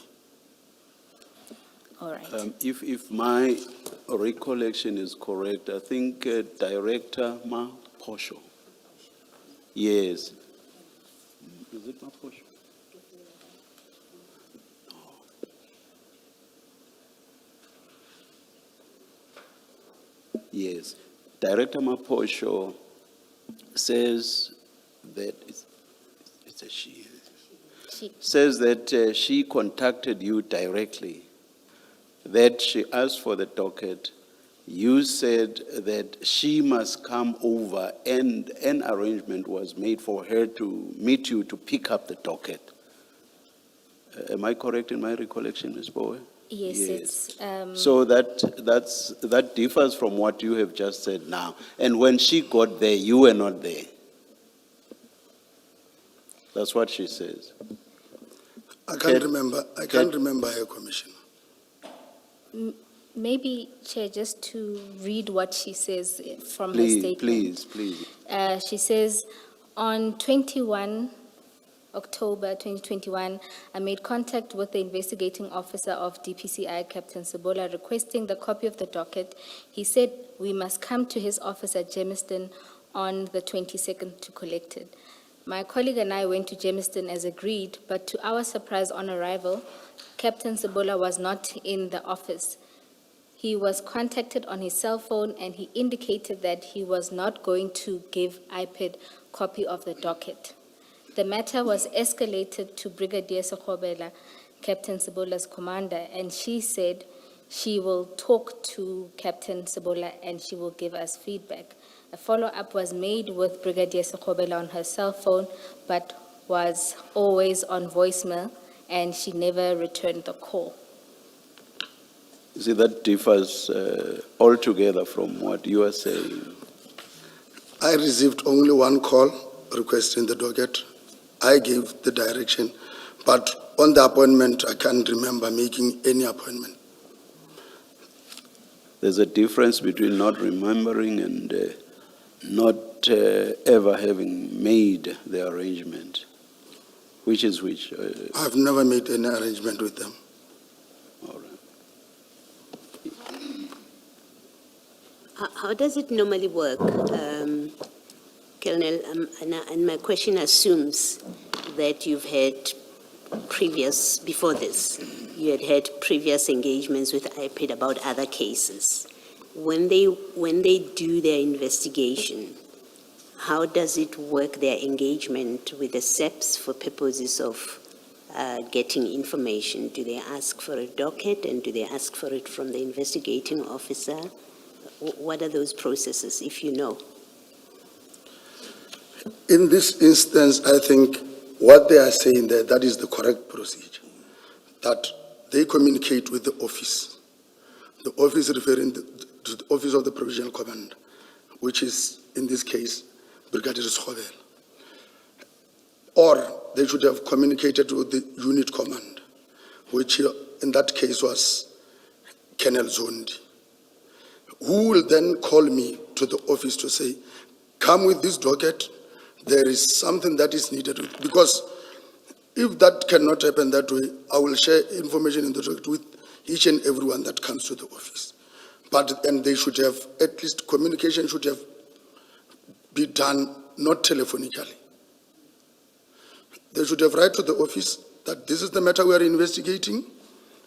[SPEAKER 1] All right.
[SPEAKER 2] If my recollection is correct, I think Director Maposho. Yes. Is it Maposho? No. Yes. Director Maposho says that it's a she. Says that she contacted you directly, that she asked for the docket. You said that she must come over and an arrangement was made for her to meet you to pick up the docket. Am I correct in my recollection, Ms. Bowe?
[SPEAKER 1] Yes, it's...
[SPEAKER 2] So that differs from what you have just said now. And when she got there, you were not there. That's what she says.
[SPEAKER 4] I can't remember her, Commissioner.
[SPEAKER 1] Maybe, Chair, just to read what she says from her statement.
[SPEAKER 2] Please.
[SPEAKER 1] She says, on 21 October 2021, I made contact with the investigating officer of DPCI, Captain Sabola, requesting the copy of the docket. He said we must come to his office at Germiston on the 22nd to collect it. My colleague and I went to Germiston as agreed, but to our surprise on arrival, Captain Sabola was not in the office. He was contacted on his cell phone and he indicated that he was not going to give IPID copy of the docket. The matter was escalated to Brigadier Sekhobela, Captain Sabola's commander, and she said she will talk to Captain Sabola and she will give us feedback. A follow-up was made with Brigadier Sekhobela on her cell phone, but was always on voicemail, and she never returned the call.
[SPEAKER 2] See, that differs altogether from what you are saying.
[SPEAKER 4] I received only one call requesting the docket. I gave the direction, but on the appointment, I can't remember making any appointment.
[SPEAKER 2] There's a difference between not remembering and not ever having made the arrangement. Which is which?
[SPEAKER 4] I've never made any arrangement with them.
[SPEAKER 2] All right.
[SPEAKER 3] How does it normally work, Colonel? And my question assumes that you've had before this, you had previous engagements with IPID about other cases. When they do their investigation, how does it work, their engagement with the SEPs for purposes of getting information? Do they ask for a docket and do they ask for it from the investigating officer? What are those processes, if you know?
[SPEAKER 4] In this instance, I think what they are saying there, that is the correct procedure, that they communicate with the office. The office referring to the office of the provisional commander, which is, in this case, Brigadier Schobel. Or they should have communicated with the unit commander, which in that case was Colonel Zondi, who will then call me to the office to say, come with this docket, there is something that is needed. Because if that cannot happen that way, I will share information in the docket with each and everyone that comes to the office. And they should have, at least communication should have be done not telephonically. They should have write to the office that this is the matter we are investigating.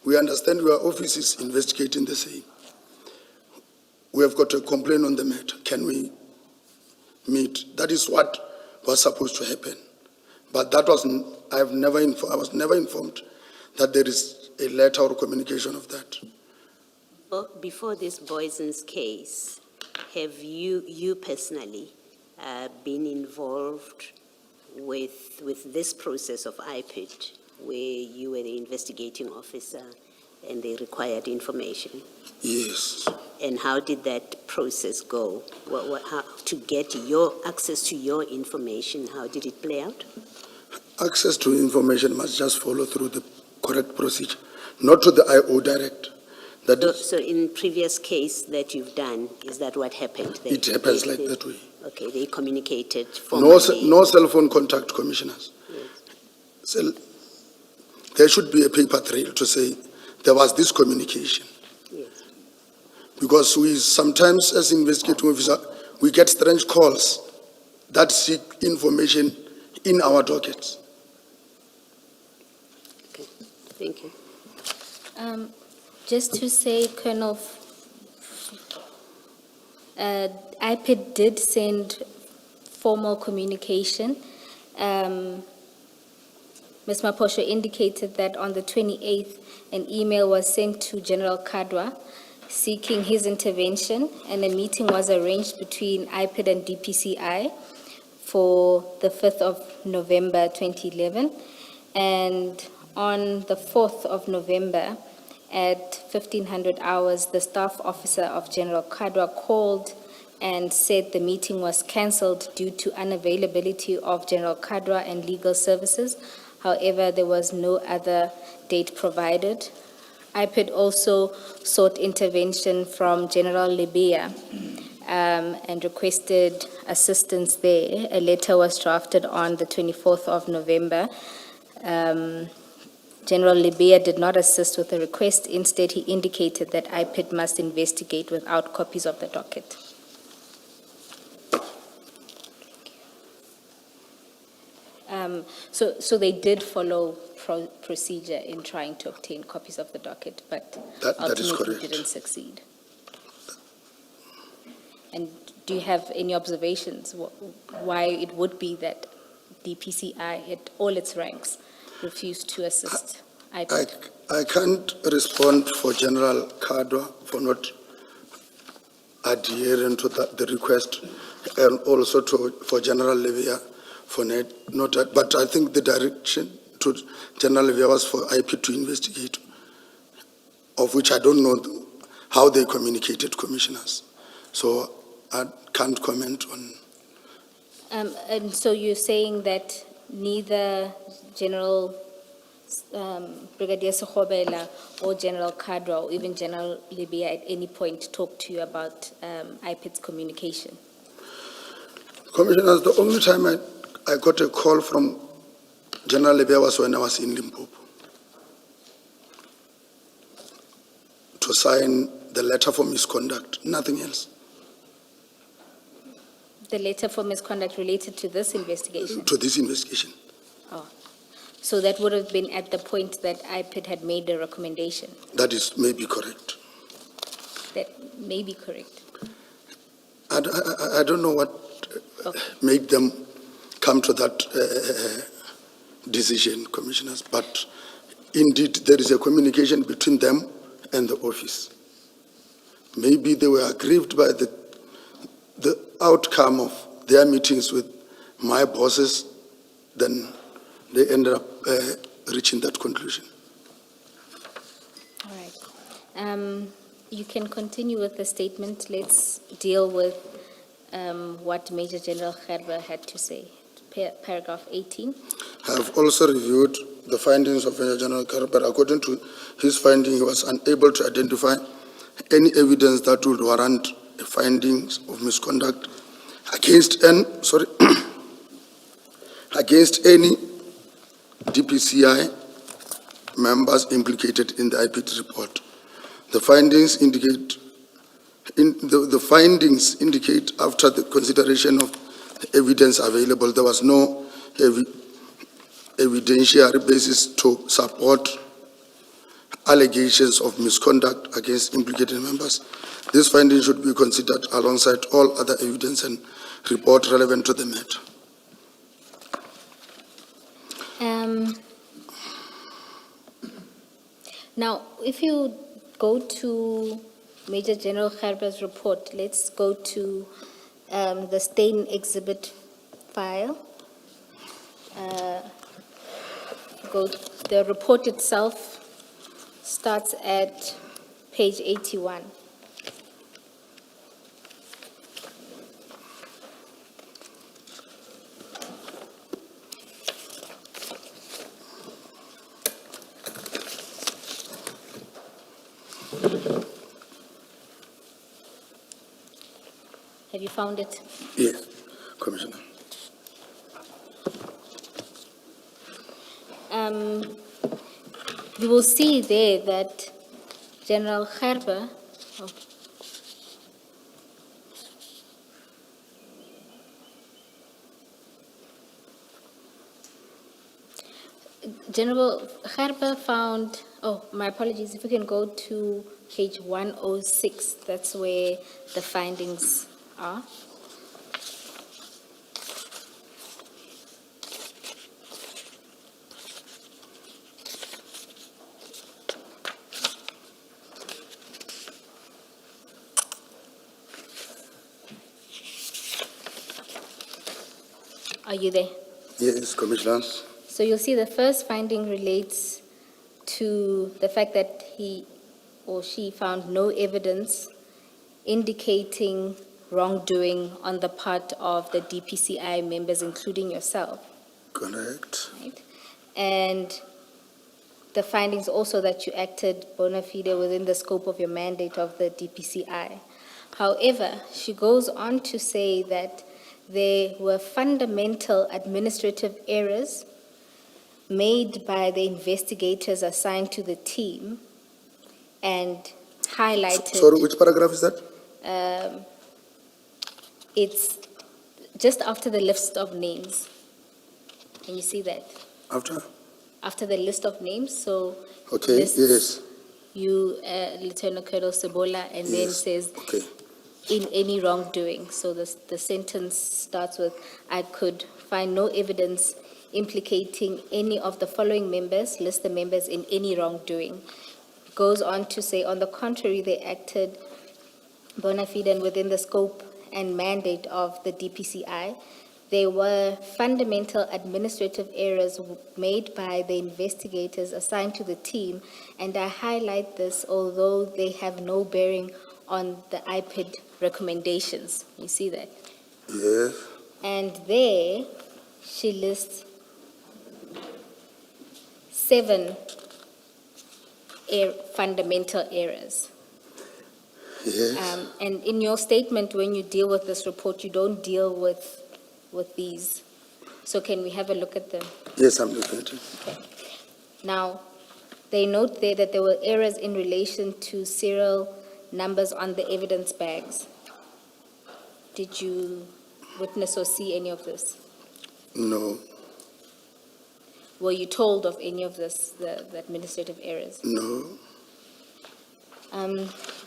[SPEAKER 4] We understand your office is investigating the same. We have got a complaint on the matter. Can we meet? That is what was supposed to happen. But that wasn't, I was never informed that there is a letter or communication of that.
[SPEAKER 3] Before this Boyson's case, have you personally been involved with this process of IPID, where you were the investigating officer and they required information?
[SPEAKER 4] Yes.
[SPEAKER 3] And how did that process go? How, to get your access to your information, how did it play out?
[SPEAKER 4] Access to information must just follow through the correct procedure, not to the IO direct.
[SPEAKER 3] So in previous case that you've done, is that what happened?
[SPEAKER 4] It happens like that way.
[SPEAKER 3] Okay, they communicated
[SPEAKER 4] No
[SPEAKER 3] formally.
[SPEAKER 4] cell phone contact, commissioners.
[SPEAKER 3] Yes.
[SPEAKER 4] So there should be a paper trail to say there was this communication.
[SPEAKER 3] Yes.
[SPEAKER 4] Because we sometimes, as investigating officer, we get strange calls that seek information in our dockets.
[SPEAKER 3] Okay, thank you.
[SPEAKER 1] Just to say, Colonel, IPID did send formal communication. Ms. Maposho indicated that on the 28th, an email was sent to General Kadwa seeking his intervention, and a meeting was arranged between IPID and DPCI for the 5th of November 2011. And on the 4th of November, at 1500 hours, the staff officer of General Kadwa called and said the meeting was cancelled due to unavailability of General Kadwa and legal services. However, there was no other date provided. IPID also sought intervention from General Libya and requested assistance there. A letter was drafted on the 24th of November. General Libya did not assist with the request. Instead, he indicated that IPID must investigate without copies of the docket. So they did follow procedure in trying to obtain copies of the docket, but
[SPEAKER 4] That is
[SPEAKER 1] ultimately
[SPEAKER 4] correct.
[SPEAKER 1] didn't succeed. And do you have any observations why it would be that DPCI at all its ranks refused to assist IPID?
[SPEAKER 4] I can't respond for General Kadwa for not adhering to the request, and also for General Libya for not, but I think the direction to General Libya was for IPID to investigate, of which I don't know how they communicated, commissioners. So I can't comment on.
[SPEAKER 1] And so you're saying that neither General Brigadier Sekgobela or General Kadwa or even General Libya at any point talked to you about IPID's communication?
[SPEAKER 4] Commissioners, the only time I got a call from General Libya was when I was in Limpopo to sign the letter for misconduct, nothing else.
[SPEAKER 1] The letter for misconduct related to this investigation?
[SPEAKER 4] To this investigation.
[SPEAKER 1] Oh. So that would have been at the point that IPID had made the recommendation?
[SPEAKER 4] That is maybe correct.
[SPEAKER 1] That may be correct.
[SPEAKER 4] I don't know what
[SPEAKER 1] Okay.
[SPEAKER 4] made them come to that decision, commissioners, but indeed there is a communication between them and the office. Maybe they were aggrieved by the outcome of their meetings with my bosses, then they ended up reaching that conclusion.
[SPEAKER 1] All right. You can continue with the statement. Let's deal with what Major General Gerber had to say. Paragraph 18.
[SPEAKER 4] I have also reviewed the findings of Major General Gerber. According to his finding, he was unable to identify any evidence that would warrant the findings of misconduct against against any DPCI members implicated in the IPT report. The findings indicate after the consideration of the evidence available, there was no evidentiary basis to support allegations of misconduct against implicated members. This finding should be considered alongside all other evidence and report relevant to the matter.
[SPEAKER 1] Now, if you go to Major General Gerber's report, let's go to the stain exhibit file. The report itself starts at page 81. Have you found it?
[SPEAKER 4] Yes, Commissioner.
[SPEAKER 1] You will see there that General Gerber, General Gerber found, my apologies, if we can go to page 106, that's where the findings are. Are you there?
[SPEAKER 4] Yes, Commissioner.
[SPEAKER 1] So you'll see the first finding relates to the fact that he or she found no evidence indicating wrongdoing on the part of the DPCI members, including yourself.
[SPEAKER 4] Correct.
[SPEAKER 1] Right? And the findings also that you acted bona fide within the scope of your mandate of the DPCI. However, she goes on to say that there were fundamental administrative errors made by the investigators assigned to the team and highlighted.
[SPEAKER 4] Sorry, which paragraph is that?
[SPEAKER 1] It's just after the list of names. Can you see that?
[SPEAKER 4] After?
[SPEAKER 1] After the list of names, so
[SPEAKER 4] Okay,
[SPEAKER 1] lists
[SPEAKER 4] yes.
[SPEAKER 1] you, Lieutenant Colonel Sebola, and then
[SPEAKER 4] Yes,
[SPEAKER 1] says,
[SPEAKER 4] okay.
[SPEAKER 1] in any wrongdoing. So the sentence starts with, I could find no evidence implicating any of the following members, list the members in any wrongdoing. Goes on to say, on the contrary, they acted bona fide and within the scope and mandate of the DPCI. There were fundamental administrative errors made by the investigators assigned to the team, and I highlight this although they have no bearing on the IPID recommendations. You see that?
[SPEAKER 4] Yes.
[SPEAKER 1] And there, she lists 7 fundamental errors.
[SPEAKER 4] Yes.
[SPEAKER 1] And in your statement, when you deal with this report, you don't deal with these. So can we have a look at them?
[SPEAKER 4] Yes, I'm looking at it.
[SPEAKER 1] Now, they note there that there were errors in relation to serial numbers on the evidence bags. Did you witness or see any of this?
[SPEAKER 4] No,
[SPEAKER 1] Were you told of any of this, the administrative errors?
[SPEAKER 4] no.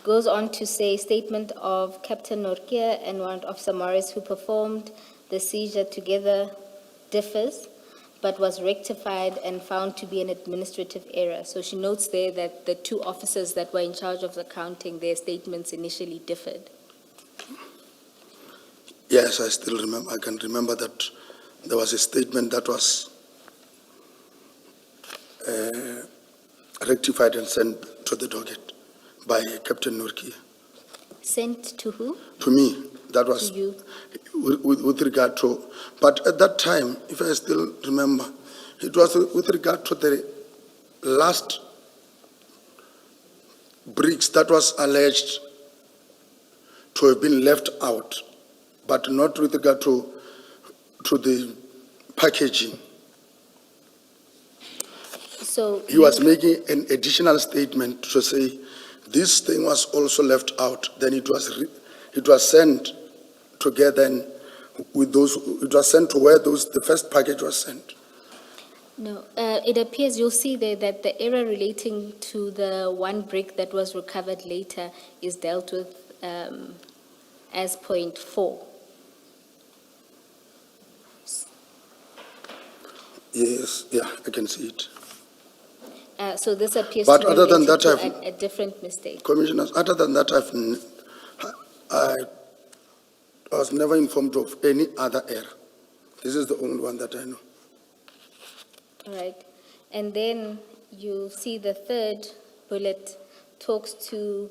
[SPEAKER 1] Goes on to say, statement of Captain Norkia and Warrant Officer Morris, who performed the seizure together, differs, but was rectified and found to be an administrative error. So she notes there that the 2 officers that were in charge of the counting, their statements initially differed.
[SPEAKER 4] Yes, I still remember. I can remember that there was a statement that was rectified and sent to the docket by Captain Norkia.
[SPEAKER 1] Sent to who?
[SPEAKER 4] To me, that was
[SPEAKER 1] To you?
[SPEAKER 4] with regard to, but at that time, if I still remember, it was with regard to the last bricks that was alleged to have been left out, but not with regard to the packaging.
[SPEAKER 1] So
[SPEAKER 4] He was making an additional statement to say this thing was also left out. Then it was sent together and with those. It was sent to where the first package was sent.
[SPEAKER 1] No, it appears, you'll see there that the error relating to the one brick that was recovered later is dealt with as point 4.
[SPEAKER 4] Yes, yeah, I can see it.
[SPEAKER 1] So this appears
[SPEAKER 4] But
[SPEAKER 1] to be
[SPEAKER 4] other than
[SPEAKER 1] related
[SPEAKER 4] that,
[SPEAKER 1] to a different mistake.
[SPEAKER 4] Commissioners, other than that, I was never informed of any other error. This is the only one that I know.
[SPEAKER 1] All right. And then you see the third bullet talks to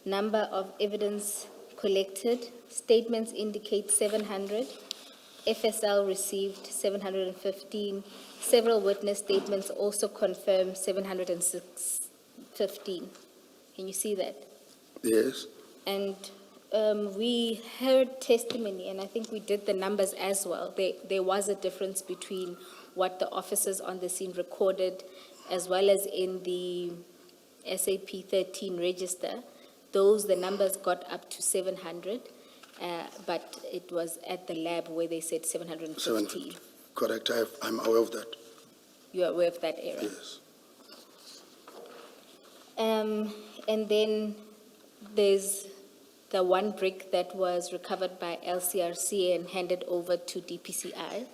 [SPEAKER 1] number of evidence collected. Statements indicate 700. FSL received 715. Several witness statements also confirm 715. Can you see that?
[SPEAKER 4] Yes,
[SPEAKER 1] And we heard testimony, and I think we did the numbers as well. There was a difference between what the officers on the scene recorded, as well as in the SAP 13 register. The numbers got up to 700, but it was at the lab where they said 750.
[SPEAKER 4] 750. Correct. I'm aware of that.
[SPEAKER 1] You are aware of that error?
[SPEAKER 4] Yes.
[SPEAKER 1] And then there's the one brick that was recovered by LCRC and handed over to DPCI.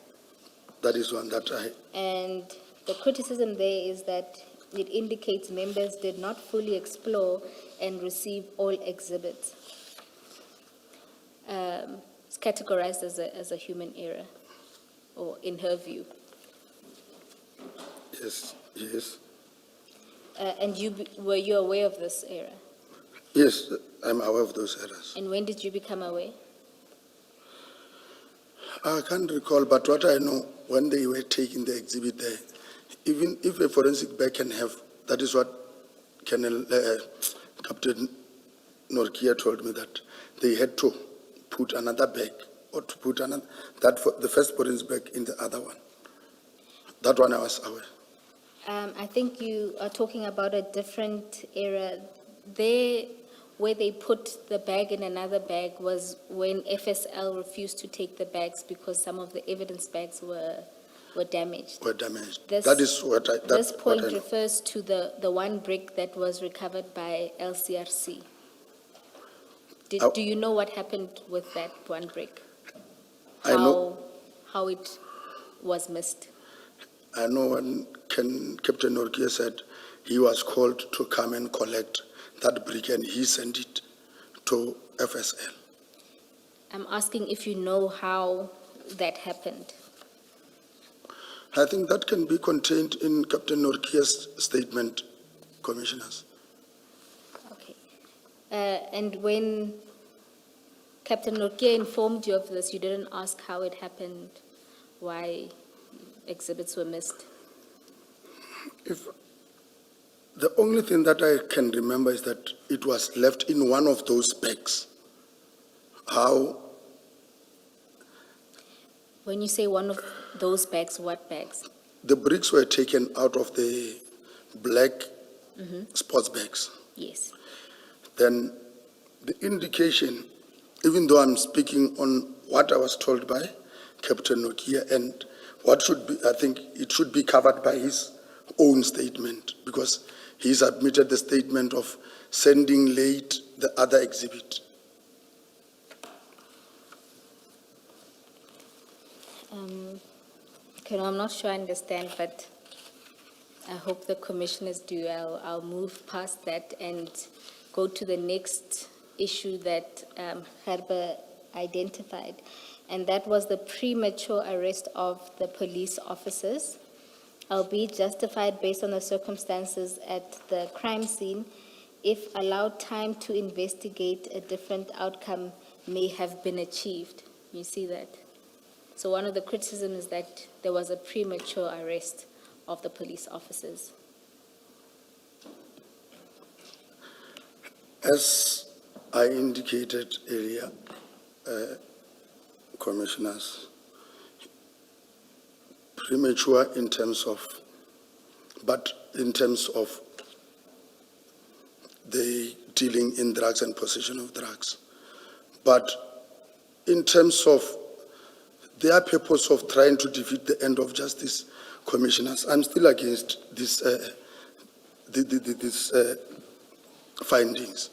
[SPEAKER 4] That is one that
[SPEAKER 1] And the criticism there is that it indicates members did not fully explore and receive all exhibits. It's categorized as a human error, or in her view.
[SPEAKER 4] Yes, yes.
[SPEAKER 1] And were you aware of this error?
[SPEAKER 4] Yes, I'm aware of those errors.
[SPEAKER 1] And when did you become aware?
[SPEAKER 4] I can't recall, but what I know, when they were taking the exhibit there, even if a forensic bag can have, that is what Captain Norkia told me, that they had to put another bag, or to put another, the first forensic bag in the other one. That one I was aware.
[SPEAKER 1] I think you are talking about a different error. There, where they put the bag in another bag was when FSL refused to take the bags because some of the evidence bags were damaged.
[SPEAKER 4] Were damaged.
[SPEAKER 1] This-
[SPEAKER 4] That is what I.
[SPEAKER 1] This
[SPEAKER 4] What
[SPEAKER 1] point
[SPEAKER 4] I know.
[SPEAKER 1] refers to the one brick that was recovered by LCRC.
[SPEAKER 4] Oh.
[SPEAKER 1] Do you know what happened with that one brick?
[SPEAKER 4] I know.
[SPEAKER 1] How it was missed?
[SPEAKER 4] I know when Captain Norkia said he was called to come and collect that brick, and he sent it to FSL.
[SPEAKER 1] I'm asking if you know how that happened.
[SPEAKER 4] I think that can be contained in Captain Norkia's statement, Commissioners.
[SPEAKER 1] Okay. And when Captain Norkia informed you of this, you didn't ask how it happened, why exhibits were missed?
[SPEAKER 4] The only thing that I can remember is that it was left in one of those bags. How?
[SPEAKER 1] When you say one of those bags, what bags?
[SPEAKER 4] The bricks were taken out of the black sports bags.
[SPEAKER 1] Yes.
[SPEAKER 4] Then the indication, even though I'm speaking on what I was told by Captain Norkia and what should be, I think it should be covered by his own statement, because he submitted the statement of sending late the other exhibit.
[SPEAKER 1] Okay, no, I'm not sure I understand, but I hope the commissioners do. I'll move past that and go to the next issue that Gerber identified. and that was the premature arrest of the police officers, albeit justified based on the circumstances at the crime scene. If allowed time to investigate, a different outcome may have been achieved. You see that? So one of the criticisms is that there was a premature arrest of the police officers.
[SPEAKER 4] As I indicated earlier, Commissioners, premature in terms of the dealing in drugs and possession of drugs. But in terms of their purpose of trying to defeat the end of justice, Commissioners, I'm still against this findings.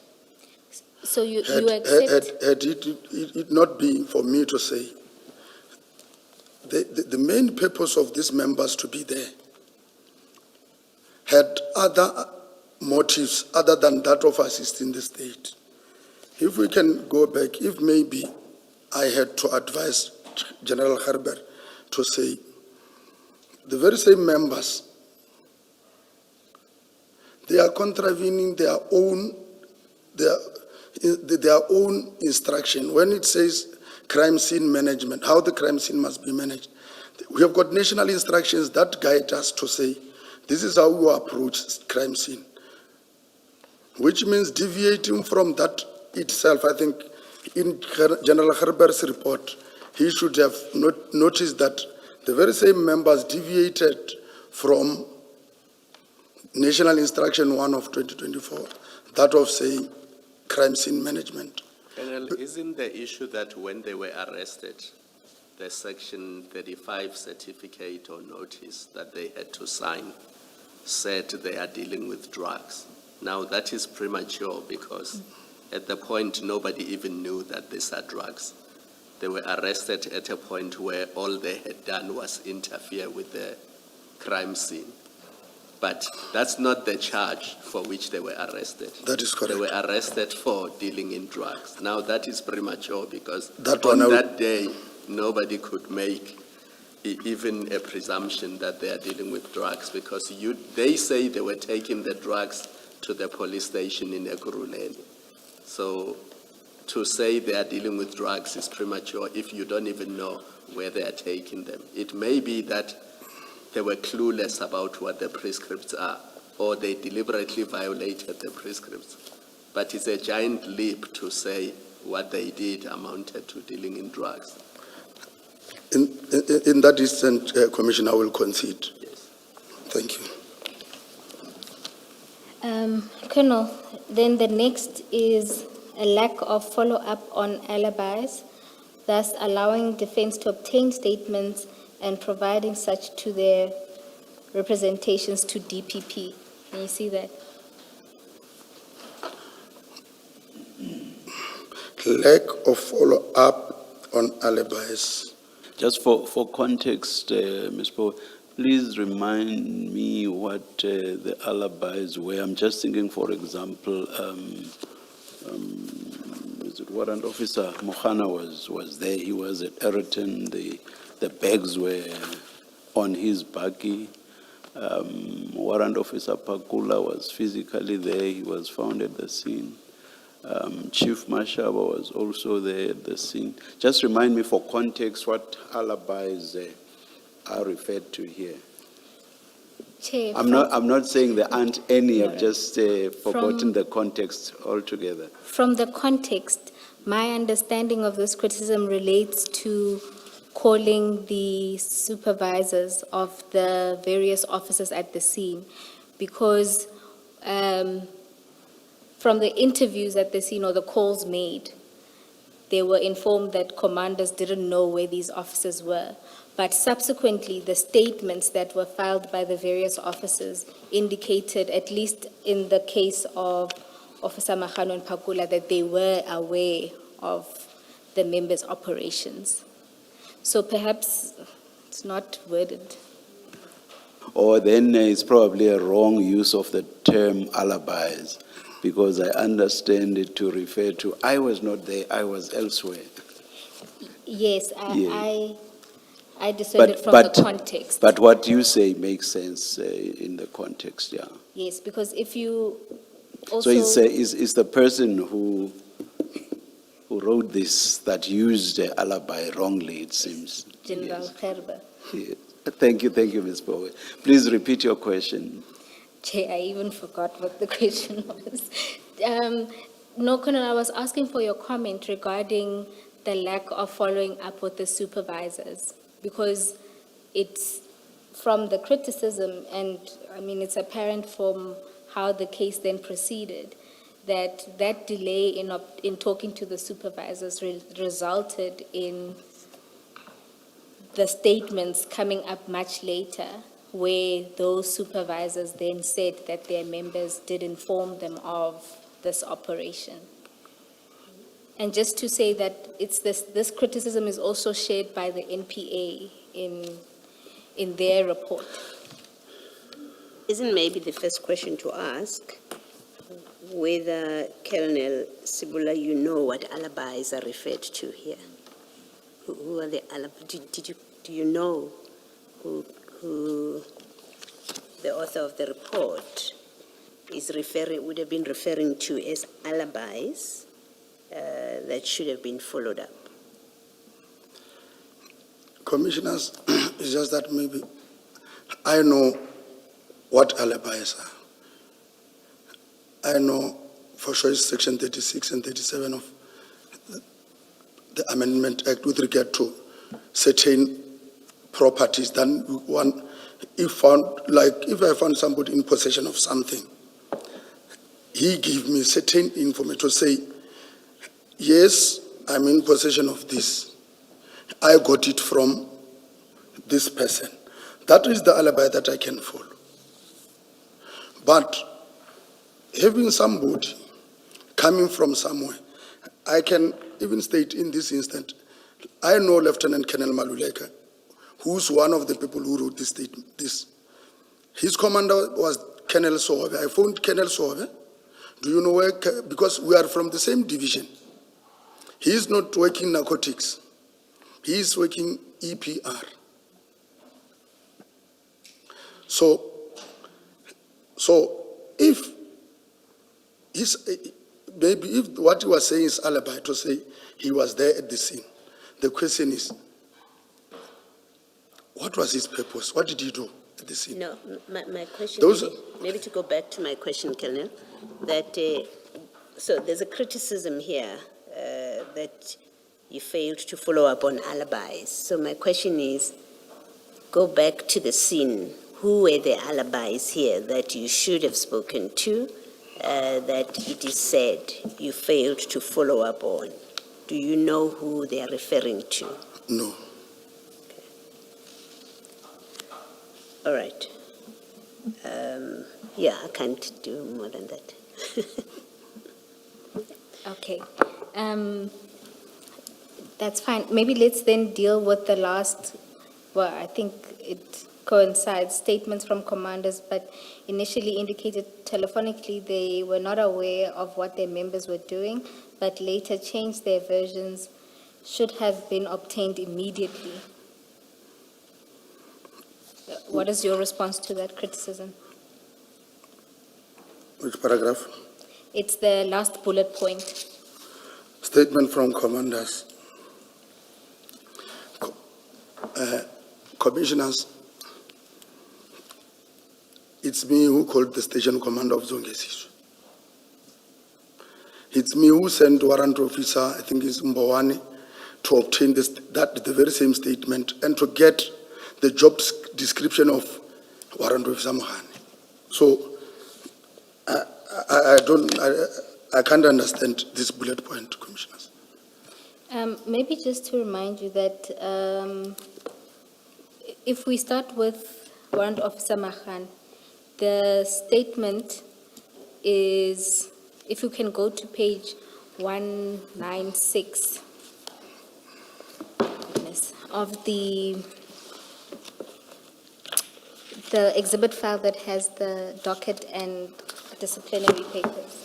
[SPEAKER 1] So you
[SPEAKER 4] Had it not been for me to say, the main purpose of these members to be there had other motives other than that of assisting the state. If we can go back, if maybe I had to advise General Herber to say, the very same members, they are contravening their own instruction. When it says crime scene management, how the crime scene must be managed, we have got national instructions that guide us to say, this is how we approach crime scene, which means deviating from that itself. I think in General Herber's report, he should have noticed that the very same members deviated from National Instruction 1 of 2024, that of saying crime scene management.
[SPEAKER 5] Colonel, isn't the issue that when they were arrested, the Section 35 certificate or notice that they had to sign said they are dealing with drugs? Now that is premature because at the point nobody even knew that these are drugs. They were arrested at a point where all they had done was interfere with the crime scene. But that's not the charge for which they were arrested.
[SPEAKER 4] That is correct.
[SPEAKER 5] They were arrested for dealing in drugs. Now that is premature because
[SPEAKER 4] That
[SPEAKER 5] on
[SPEAKER 4] one
[SPEAKER 5] that day, nobody could make even a presumption that they are dealing with drugs because they say they were taking the drugs to the police station in Ekurhuleni. So to say they are dealing with drugs is premature if you don't even know where they are taking them. It may be that they were clueless about what the prescripts are, or they deliberately violated the prescripts. But it's a giant leap to say what they did amounted to dealing in drugs.
[SPEAKER 4] In that instance, Commissioner, I will concede.
[SPEAKER 5] Yes.
[SPEAKER 4] Thank you.
[SPEAKER 1] Colonel, then the next is a lack of follow-up on alibis, thus allowing defense to obtain statements and providing such to their representations to DPP. Can you see that?
[SPEAKER 4] Lack of follow-up on alibis.
[SPEAKER 2] Just for context, Ms. Poe, please remind me what the alibis were. I'm just thinking, for example, is it Warrant Officer Mohana was there. He was at Eriton. The bags were on his buggy. Warrant Officer Pakula was physically there. He was found at the scene. Chief Mashaba was also there at the scene. Just remind me for context what alibis are referred to here.
[SPEAKER 1] Chair,
[SPEAKER 2] I'm not saying there aren't any. I've just forgotten
[SPEAKER 1] From-
[SPEAKER 2] the context altogether.
[SPEAKER 1] From the context, my understanding of this criticism relates to calling the supervisors of the various officers at the scene, because from the interviews at the scene or the calls made, they were informed that commanders didn't know where these officers were. But subsequently, the statements that were filed by the various officers indicated, at least in the case of Officer Mahano and Pakula, that they were aware of the members' operations. So perhaps it's not worded.
[SPEAKER 2] Or then it's probably a wrong use of the term alibis, because I understand it to refer to, I was not there, I was elsewhere.
[SPEAKER 1] Yes,
[SPEAKER 2] Yeah.
[SPEAKER 1] I discerned it from the context.
[SPEAKER 2] But what you say makes sense in the context, yeah.
[SPEAKER 1] Yes, because if you
[SPEAKER 2] So it's,
[SPEAKER 1] also,
[SPEAKER 2] is the person who wrote this that used the alibi wrongly, it seems.
[SPEAKER 1] General
[SPEAKER 2] Yes.
[SPEAKER 1] Gerber.
[SPEAKER 2] Yeah. Thank you, Ms. Bowe. Please repeat your question.
[SPEAKER 1] Chair, I even forgot what the question was. No, Colonel, I was asking for your comment regarding the lack of following up with the supervisors, because it's from the criticism, and I mean, it's apparent from how the case then proceeded, that that delay in talking to the supervisors resulted in the statements coming up much later, where those supervisors then said that their members did inform them of this operation. And just to say that it's this criticism is also shared by the NPA in their report.
[SPEAKER 3] Isn't maybe the first question to ask whether, Colonel Sibula, you know what alibis are referred to here? Who are the alibis? Do you know who the author of the report would have been referring to as alibis that should have been followed up?
[SPEAKER 4] Commissioners, it's just that maybe I know what alibis are. I know for sure it's Section 36 and 37 of the Amendment Act with regard to certain properties. Then one, if I found somebody in possession of something, he gave me certain information to say, yes, I'm in possession of this. I got it from this person. That is the alibi that I can follow. But having somebody coming from somewhere, I can even state in this instant, I know Lieutenant Colonel Maluleka, who's one of the people who wrote this statement. His commander was Colonel Sohove. I phoned Colonel Sohove. Do you know where? Because we are from the same division. He is not working narcotics. He is working EPR. So if maybe if what he was saying is alibi to say he was there at the scene, the question is, what was his purpose? What did he do at the scene?
[SPEAKER 3] No, my question, maybe to go back to my question, Colonel, that so there's a criticism here that you failed to follow up on alibis. So my question is, go back to the scene. Who were the alibis here that you should have spoken to, that it is said you failed to follow up on? Do you know who they are referring to?
[SPEAKER 4] No.
[SPEAKER 3] Okay. All right. Yeah, I can't do more than that.
[SPEAKER 1] Okay. That's fine. Maybe let's then deal with the last, well, I think it coincides, statements from commanders, but initially indicated telephonically they were not aware of what their members were doing, but later changed their versions, should have been obtained immediately. What is your response to that criticism?
[SPEAKER 4] Which paragraph?
[SPEAKER 1] It's the last bullet point.
[SPEAKER 4] Statement from commanders. Commissioners, it's me who called the station commander of Zongesiswe. It's me who sent warrant officer, I think it's Mbawani, to obtain the very same statement and to get the job description of warrant officer Mohani. So I can't understand this bullet point, commissioners.
[SPEAKER 1] Maybe just to remind you that if we start with Warrant Officer Mahan, the statement is, if you can go to page 196 of the exhibit file that has the docket and disciplinary papers.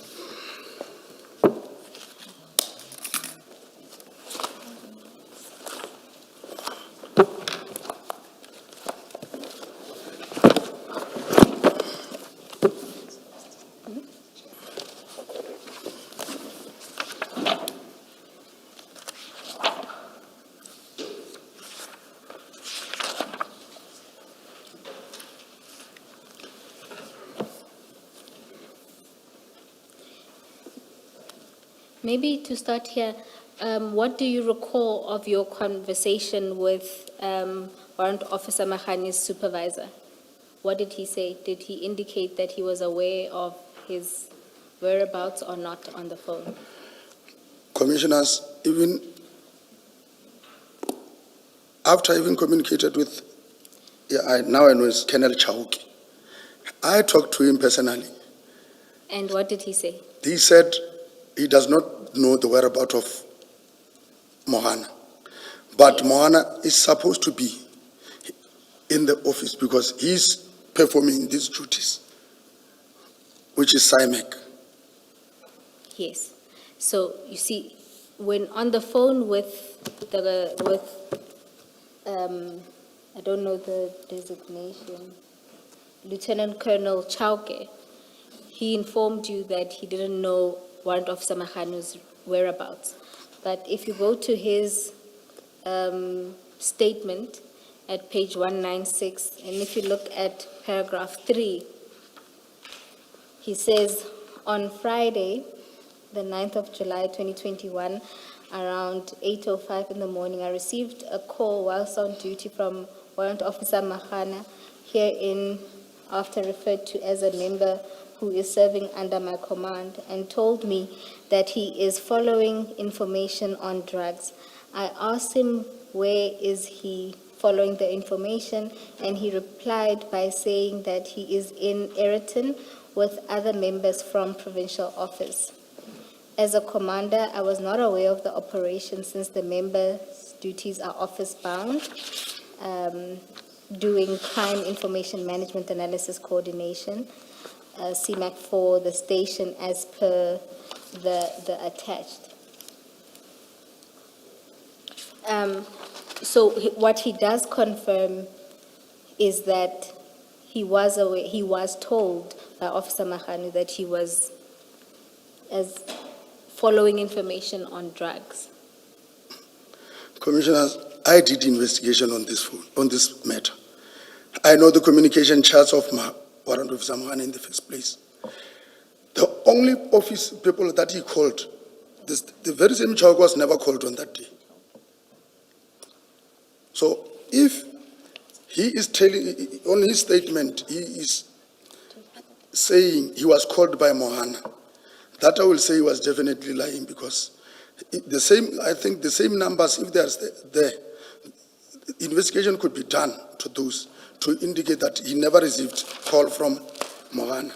[SPEAKER 1] Maybe to start here, what do you recall of your conversation with Warrant Officer Mahani's supervisor? What did he say? Did he indicate that he was aware of his whereabouts or not on the phone?
[SPEAKER 4] Commissioners, even after I even communicated with, now I know it's Colonel Chauki, I talked to him personally.
[SPEAKER 1] And what did he say?
[SPEAKER 4] He said he does not know the whereabouts of Mohana. But Mohana is supposed to be in the office because he's performing these duties, which is SIMEC.
[SPEAKER 1] Yes. So you see, when on the phone with I don't know the designation, Lieutenant Colonel Chauke, he informed you that he didn't know Warrant Officer Mahanu's whereabouts. But if you go to his statement at page 196, and if you look at paragraph 3, he says, on Friday, the 9th of July, 2021, around 8:05 in the morning, I received a call whilst on duty from Warrant Officer Mahana, herein after referred to as a member who is serving under my command, and told me that he is following information on drugs. I asked him where is he following the information, and he replied by saying that he is in Ayrton with other members from provincial office. As a commander, I was not aware of the operation since the members' duties are office-bound, doing crime information management analysis coordination, CMAC for the station as per the attached. So what he does confirm is that he was aware, he was told by Officer Mahanu that he was as following information on drugs.
[SPEAKER 4] Commissioners, I did investigation on this matter. I know the communication charts of Warrant Officer Mahana in the first place. The only office people that he called, the very same child was never called on that day. So if he is telling, on his statement, he is saying he was called by Mohana, that I will say he was definitely lying, because the same, I think the same numbers, if they are there, investigation could be done to those to indicate that he never received call from Mohana.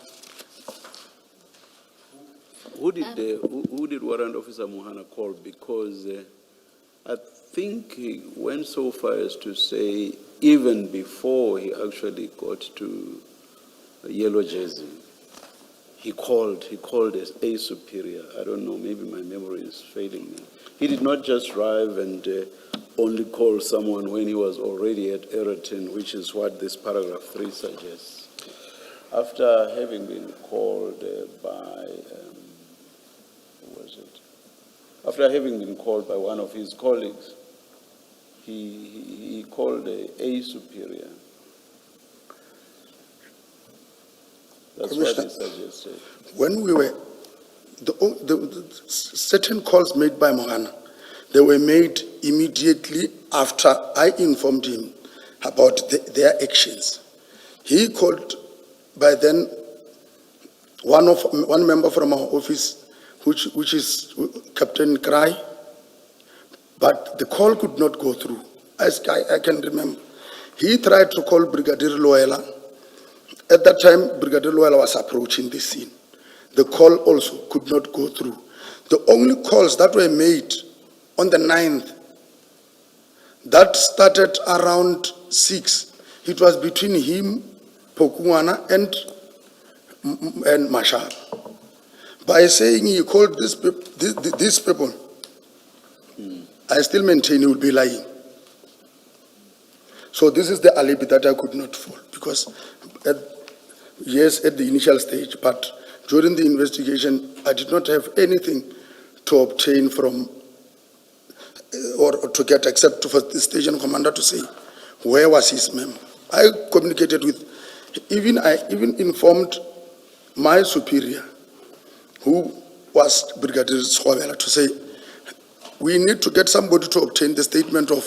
[SPEAKER 2] Who did Warrant Officer Mohana call? Because I think he went so far as to say even before he actually got to Yellow Jersey, he called as a superior. I don't know, maybe my memory is failing me. He did not just drive and only call someone when he was already at Ayrton, which is what this paragraph 3 suggests. After having been called After having been called by one of his colleagues, he called a superior. That's what he suggested.
[SPEAKER 4] When we were, the certain calls made by Mohana, they were made immediately after I informed him about their actions. He called by then one member from our office, which is Captain Cry, but the call could not go through. As I can remember, he tried to call Brigadier Loela. At that time, Brigadier Loela was approaching the scene. The call also could not go through. The only calls that were made on the 9th, that started around 6. It was between him, Pokungwana, and Mashar. By saying he called these people, I still maintain he will be lying. So this is the alibi that I could not fall, because yes, at the initial stage, but during the investigation, I did not have anything to obtain from or to get except for the station commander to say where was his memo. I communicated with, I even informed my superior, who was Brigadier Skhwabela to say, we need to get somebody to obtain the statement of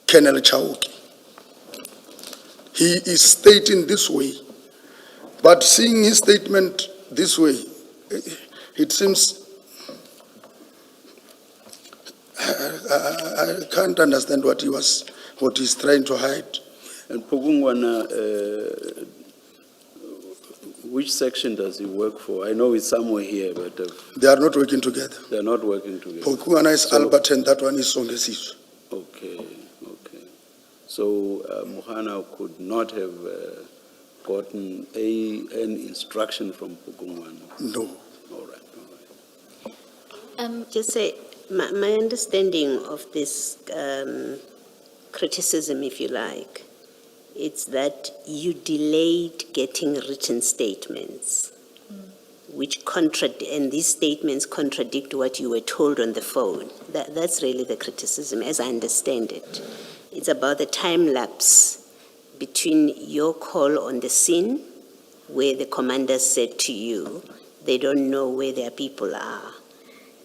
[SPEAKER 4] Colonel Chauke. He is stating this way, but seeing his statement this way, it seems I can't understand what he's trying to hide.
[SPEAKER 2] And Pugungwana, which section does he work for? I know it's somewhere here, but
[SPEAKER 4] They are not working together.
[SPEAKER 2] they're not working together.
[SPEAKER 4] Pokungwana is
[SPEAKER 2] So-
[SPEAKER 4] Albert and that one is Songesizwe.
[SPEAKER 2] Okay, okay. So Mohana could not have gotten an instruction from Pugungwana?
[SPEAKER 4] No.
[SPEAKER 2] All right, all right.
[SPEAKER 3] Just say, my understanding of this criticism, if you like, it's that you delayed getting written statements, which and these statements contradict what you were told on the phone. That's really the criticism, as I understand it. It's about the time lapse between your call on the scene, where the commander said to you, they don't know where their people are.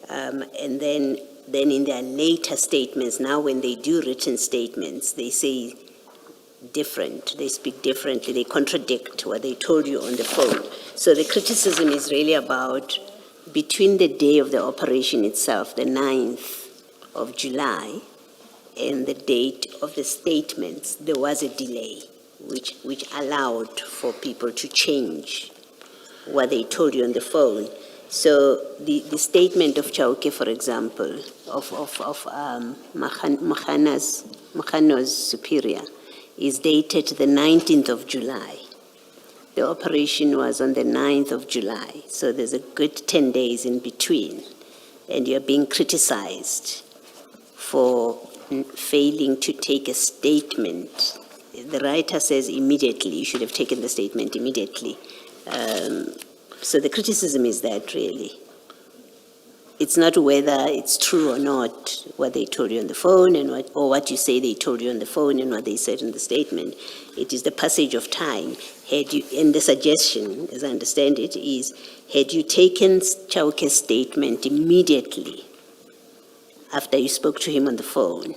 [SPEAKER 3] And then in their later statements, now when they do written statements, they say different, they speak differently, they contradict what they told you on the phone. So the criticism is really about between the day of the operation itself, the 9th of July, and the date of the statements, there was a delay, which allowed for people to change what they told you on the phone. So the statement of Chauke, for example, of Makhano's superior, is dated the 19th of July. The operation was on the 9th of July, so there's a good 10 days in between, and you're being criticized for failing to take a statement. The writer says immediately, you should have taken the statement immediately. So the criticism is that really. It's not whether it's true or not, what they told you on the phone or what you say they told you on the phone and what they said in the statement. It is the passage of time. And the suggestion, as I understand it, is had you taken Chauke's statement immediately after you spoke to him on the phone,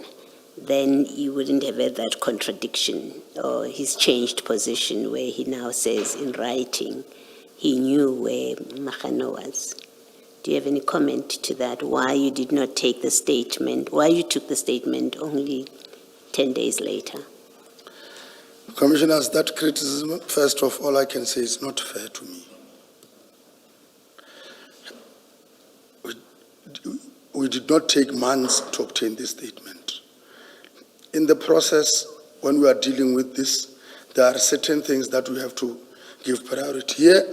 [SPEAKER 3] then you wouldn't have had that contradiction or his changed position where he now says in writing he knew where Makhano was. Do you have any comment to that? Why you did not take the statement? Why you took the statement only 10 days later?
[SPEAKER 4] Commissioners, that criticism, first of all, I can say is not fair to me. We did not take months to obtain this statement. In the process, when we are dealing with this, there are certain things that we have to give priority. Here,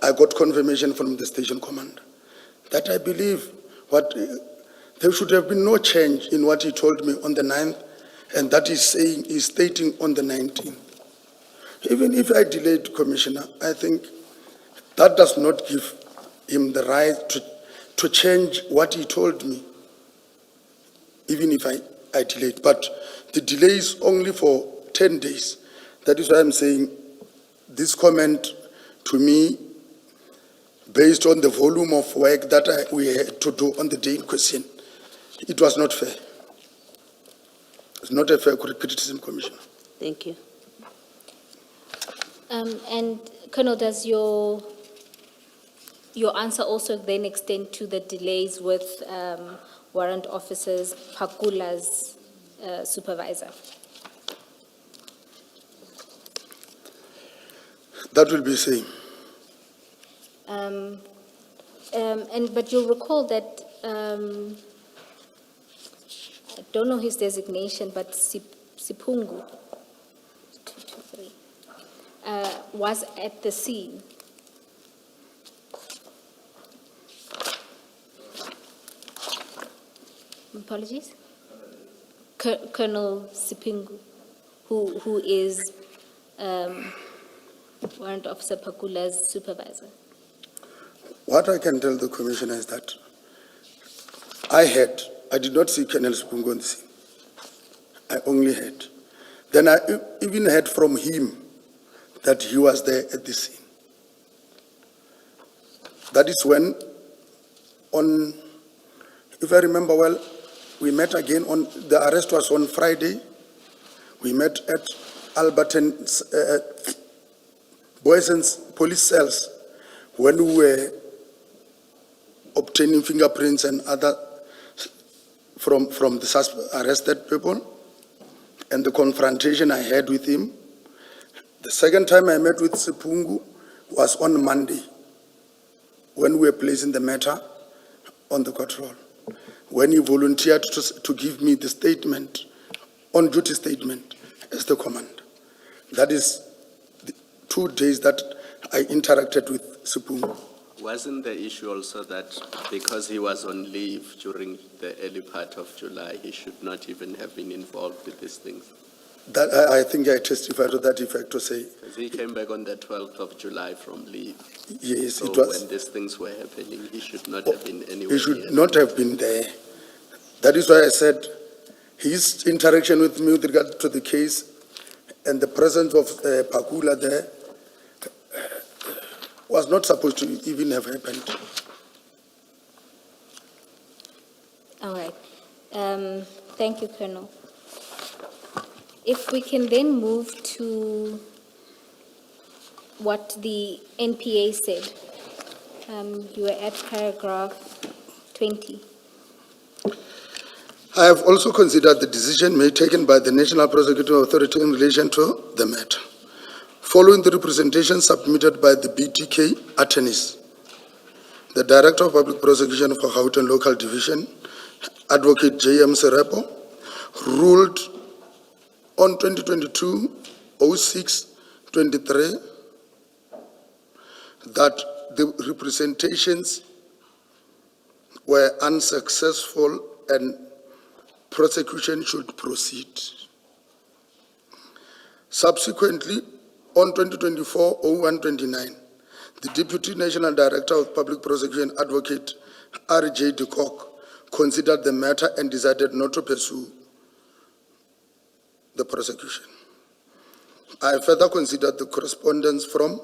[SPEAKER 4] I got confirmation from the station commander that I believe there should have been no change in what he told me on the 9th, and that he's stating on the 19th. Even if I delayed, Commissioner, I think that does not give him the right to change what he told me, even if I delayed. But the delay is only for 10 days. That is why I'm saying this comment to me, based on the volume of work that we had to do on the day in question, it was not fair. It's not a fair criticism, Commissioner.
[SPEAKER 3] Thank you.
[SPEAKER 1] And Colonel, does your answer also then extend to the delays with warrant officers, Phakula's supervisor?
[SPEAKER 4] That will be the same.
[SPEAKER 1] But you'll recall that, I don't know his designation, but Sipungu was at the scene. Apologies? Colonel Sipingu, who is Warrant Officer Phakula's supervisor.
[SPEAKER 4] What I can tell the Commissioner is that I did not see Colonel Sipungu on the scene. I only heard. Then I even heard from him that he was there at the scene. That is when, if I remember well, we met again the arrest was on Friday. We met at Alberton's, Boyson's police cells when we were obtaining fingerprints and other from the arrested people, and the confrontation I had with him. The second time I met with Sipungu was on Monday, when we were placing the matter on the court roll, when he volunteered to give me the statement, on-duty statement, as the commander. That is the 2 days that I interacted with Sipungu.
[SPEAKER 5] Wasn't the issue also that because he was on leave during the early part of July, he should not even have been involved with these things?
[SPEAKER 4] That I think I testified to that effect to say,
[SPEAKER 5] Because he came back on the 12th of July from leave.
[SPEAKER 4] yes,
[SPEAKER 5] So
[SPEAKER 4] it was.
[SPEAKER 5] when these things were happening, he should not have been anywhere
[SPEAKER 4] He should
[SPEAKER 5] near.
[SPEAKER 4] not have been there. That is why I said his interaction with me with regard to the case and the presence of Pakula there was not supposed to even have happened.
[SPEAKER 1] All right. Thank you, Colonel. If we can then move to what the NPA said. You were at paragraph 20.
[SPEAKER 4] I have also considered the decision made taken by the National Prosecuting Authority in relation to the matter. Following the representation submitted by the BTK attorneys, the Director of Public Prosecution for Gauteng Local Division, Advocate J.M. Serepo, ruled on 2022-06-23 that the representations were unsuccessful and prosecution should proceed. Subsequently, on 2024-01-29, the Deputy National Director of Public Prosecution, Advocate R.J. de Kock, considered the matter and decided not to pursue the prosecution. I further considered the correspondence from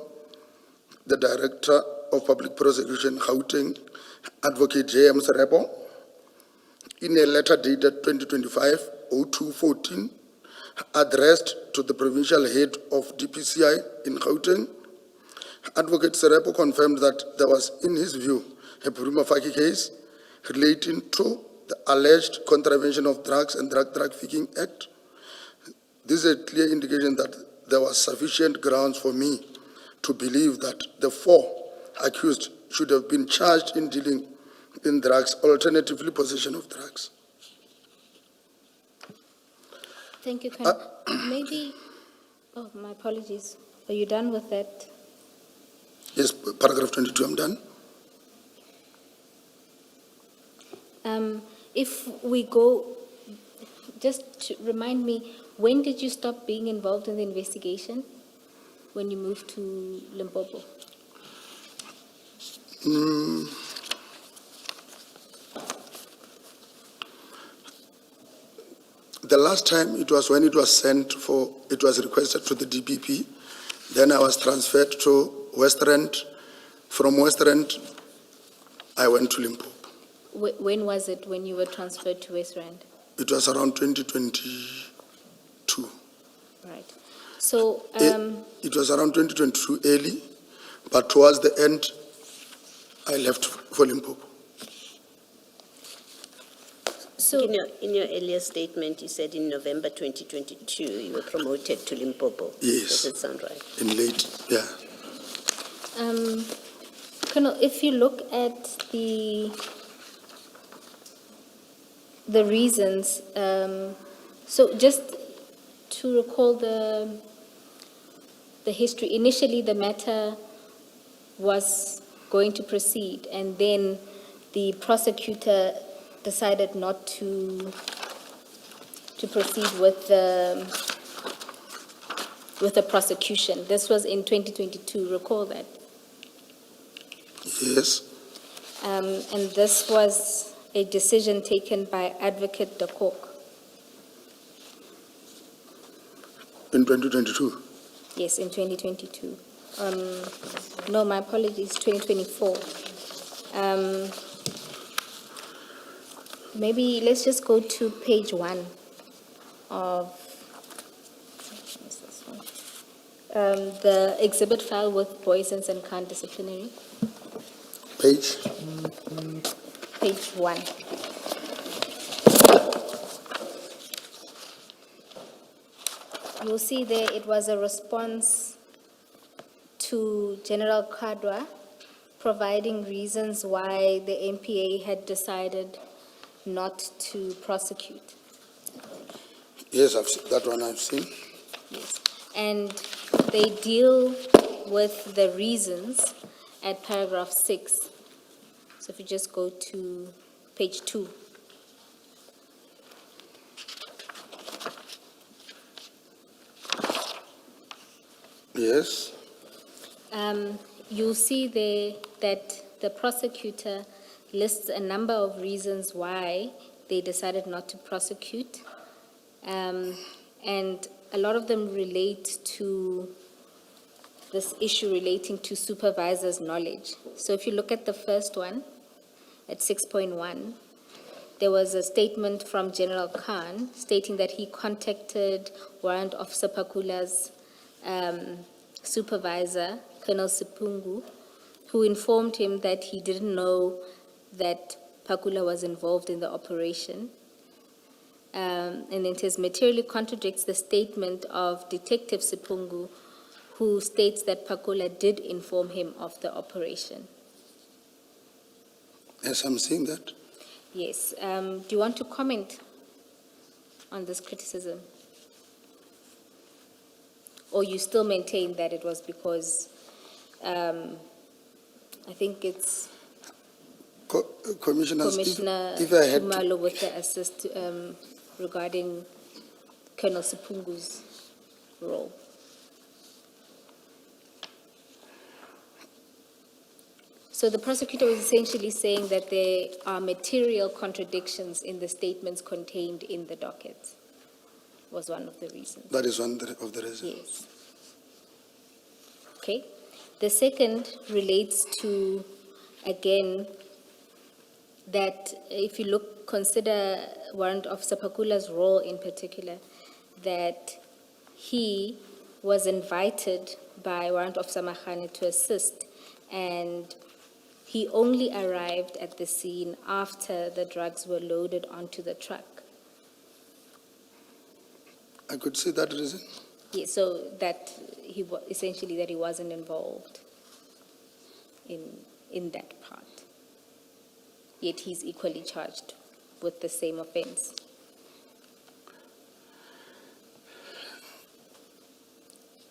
[SPEAKER 4] the Director of Public Prosecution, Gauteng, Advocate J.M. Serepo, in a letter dated 2025-02-14, addressed to the provincial head of DPCI in Gauteng. Advocate Serepo confirmed that there was, in his view, a prima facie case relating to the alleged contravention of Drugs and Drug Trafficking Act. This is a clear indication that there was sufficient grounds for me to believe that the 4 accused should have been charged in dealing in drugs, alternatively possession of drugs.
[SPEAKER 1] Thank you, Colonel. Maybe, oh, my apologies. Are you done with that?
[SPEAKER 4] Yes, paragraph 22, I'm done.
[SPEAKER 1] If we go, just to remind me, when did you stop being involved in the investigation? When you moved to Limpopo?
[SPEAKER 4] The last time it was when it was sent for, it was requested to the DPP. Then I was transferred to West Rand. From West Rand, I went to Limpopo.
[SPEAKER 1] When was it when you were transferred to West Rand?
[SPEAKER 4] It was around 2022.
[SPEAKER 1] Right. So,
[SPEAKER 4] It was around 2022 early, but towards the end, I left for Limpopo.
[SPEAKER 1] so
[SPEAKER 3] In your earlier statement, you said in November 2022, you were promoted to Limpopo.
[SPEAKER 4] Yes.
[SPEAKER 3] Does it sound right?
[SPEAKER 4] In late, yeah.
[SPEAKER 1] Colonel, if you look at the reasons, so just to recall the history, initially the matter was going to proceed, and then the prosecutor decided not to proceed with the prosecution. This was in 2022, recall that?
[SPEAKER 4] Yes,
[SPEAKER 1] And this was a decision taken by Advocate de Kock.
[SPEAKER 4] in 2022.
[SPEAKER 1] Yes, in 2022. No, my apologies, 2024. Maybe let's just go to page 1 of what's this one? The exhibit file with Boysons and Khan disciplinary,
[SPEAKER 4] Page,
[SPEAKER 1] page 1. You'll see there it was a response to General Kadwa providing reasons why the MPA had decided not to prosecute.
[SPEAKER 4] yes, that one I've seen.
[SPEAKER 1] Yes. And they deal with the reasons at paragraph 6. So if you just go to page 2.
[SPEAKER 4] Yes,
[SPEAKER 1] You'll see there that the prosecutor lists a number of reasons why they decided not to prosecute. And a lot of them relate to this issue relating to supervisor's knowledge. So if you look at the first one, at 6.1, there was a statement from General Khan stating that he contacted Warrant Officer Pakula's supervisor, Colonel Sipungu, who informed him that he didn't know that Pakula was involved in the operation. And it says materially contradicts the statement of Detective Sipungu, who states that Pakula did inform him of the operation.
[SPEAKER 4] yes, I'm seeing that.
[SPEAKER 1] Yes. Do you want to comment on this criticism? Or you still maintain that it was because, I think it's
[SPEAKER 4] Commissioners,
[SPEAKER 1] Commissioner
[SPEAKER 4] if I had to,
[SPEAKER 1] Khumalo with the assist regarding Colonel Sipungu's role. So the prosecutor was essentially saying that there are material contradictions in the statements contained in the docket, was one of the reasons.
[SPEAKER 4] that is one of the reasons.
[SPEAKER 1] Yes. Okay. The second relates to, again, that if you consider Warrant Officer Pakula's role in particular, that he was invited by Warrant Officer Mahane to assist, and he only arrived at the scene after the drugs were loaded onto the truck.
[SPEAKER 4] I could see that reason.
[SPEAKER 1] Yeah, so that essentially that he wasn't involved in that part. Yet he's equally charged with the same offense.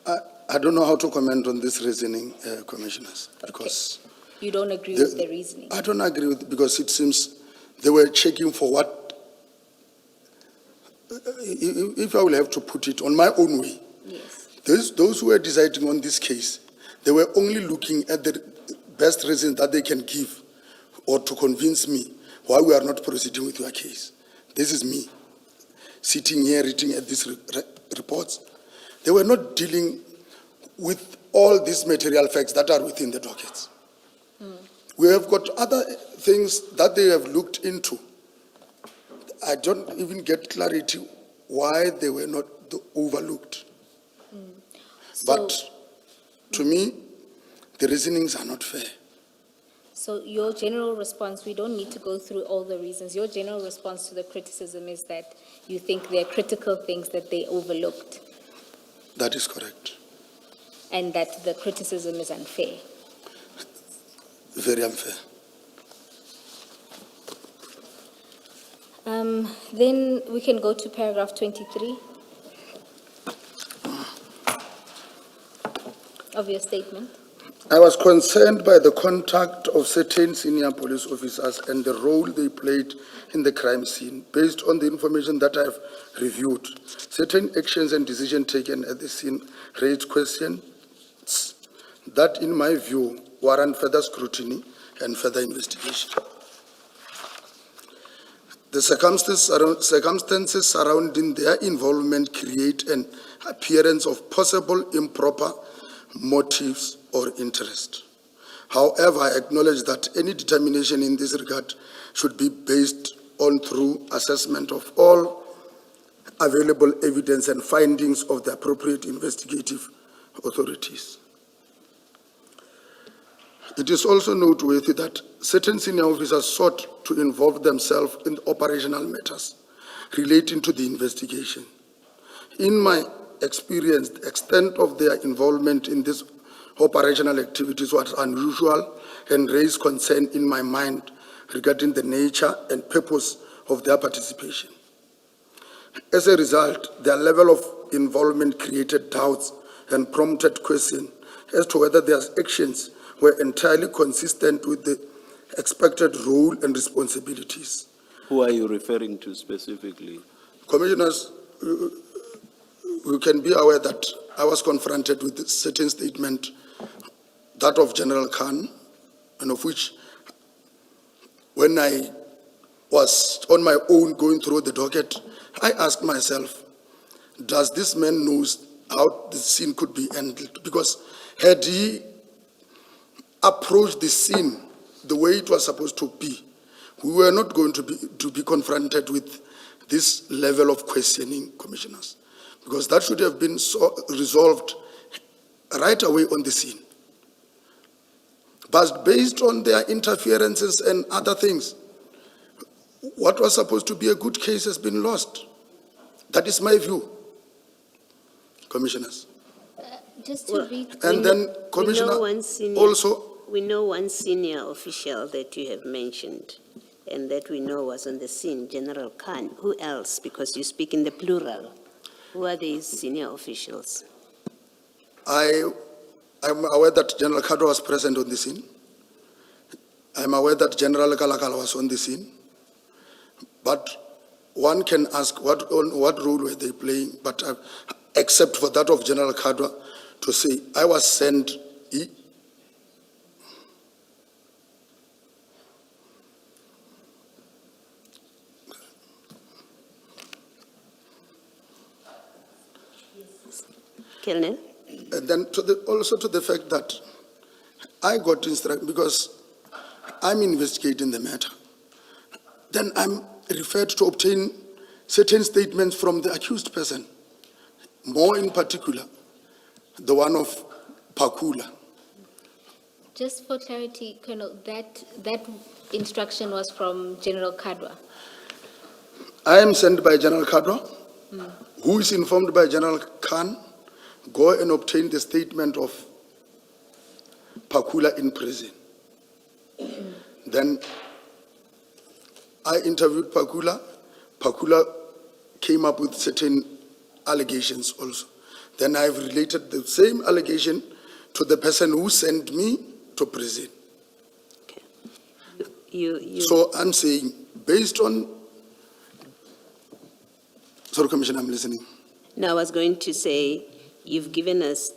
[SPEAKER 4] I don't know how to comment on this reasoning, Commissioners, because
[SPEAKER 1] You don't agree with the reasoning?
[SPEAKER 4] I don't agree with, because it seems they were checking for what, if I will have to put it on my own way,
[SPEAKER 1] Yes.
[SPEAKER 4] those who were deciding on this case, they were only looking at the best reason that they can give or to convince me why we are not proceeding with your case. This is me sitting here reading at these reports. They were not dealing with all these material facts that are within the dockets. We have got other things that they have looked into. I don't even get clarity why they were not overlooked. But to me, the reasonings are not fair.
[SPEAKER 1] So your general response, we don't need to go through all the reasons. Your general response to the criticism is that you think there are critical things that they overlooked
[SPEAKER 4] That is correct.
[SPEAKER 1] and that the criticism is unfair.
[SPEAKER 4] Very unfair.
[SPEAKER 1] Then we can go to paragraph 23 of your statement.
[SPEAKER 4] I was concerned by the conduct of certain senior police officers and the role they played in the crime scene. Based on the information that I have reviewed, certain actions and decisions taken at the scene raised questions that, in my view, warrant further scrutiny and further investigation. The circumstances surrounding their involvement create an appearance of possible improper motives or interest. However, I acknowledge that any determination in this regard should be based on through assessment of all available evidence and findings of the appropriate investigative authorities. It is also noteworthy that certain senior officers sought to involve themselves in operational matters relating to the investigation. In my experience, the extent of their involvement in these operational activities was unusual and raised concern in my mind regarding the nature and purpose of their participation. As a result, their level of involvement created doubts and prompted questions as to whether their actions were entirely consistent with the expected role and responsibilities.
[SPEAKER 2] Who are you referring to specifically?
[SPEAKER 4] Commissioners, you can be aware that I was confronted with a certain statement, that of General Khan, and of which, when I was on my own going through the docket, I asked myself, does this man know how the scene could be handled? Because had he approached the scene the way it was supposed to be, we were not going to be confronted with this level of questioning, commissioners, because that should have been resolved right away on the scene. But based on their interferences and other things, what was supposed to be a good case has been lost. That is my view, commissioners.
[SPEAKER 1] Just to
[SPEAKER 3] Well,
[SPEAKER 1] read.
[SPEAKER 4] And then, Commissioner, also,
[SPEAKER 3] We know one senior official that you have mentioned, and that we know was on the scene, General Khan. Who else? Because you speak in the plural. Who are these senior officials?
[SPEAKER 4] I'm aware that General Kadwa was present on the scene. I'm aware that General Kalakala was on the scene. But one can ask what role were they playing, but except for that of General Kadwa to say, I was sent.
[SPEAKER 3] Colonel?
[SPEAKER 4] And then also to the fact that I got instructed, because I'm investigating the matter, then I'm referred to obtain certain statements from the accused person, more in particular, the one of Pakula.
[SPEAKER 1] Just for clarity, Colonel, that instruction was from General Kadwa.
[SPEAKER 4] I am sent by General Kadwa, who is informed by General Khan, go and obtain the statement of Pakula in prison. Then I interviewed Pakula. Pakula came up with certain allegations also. Then I've related the same allegation to the person who sent me to prison.
[SPEAKER 3] You
[SPEAKER 4] So I'm saying, based on... Sorry, Commissioner, I'm listening.
[SPEAKER 3] Now, I was going to say, you've given us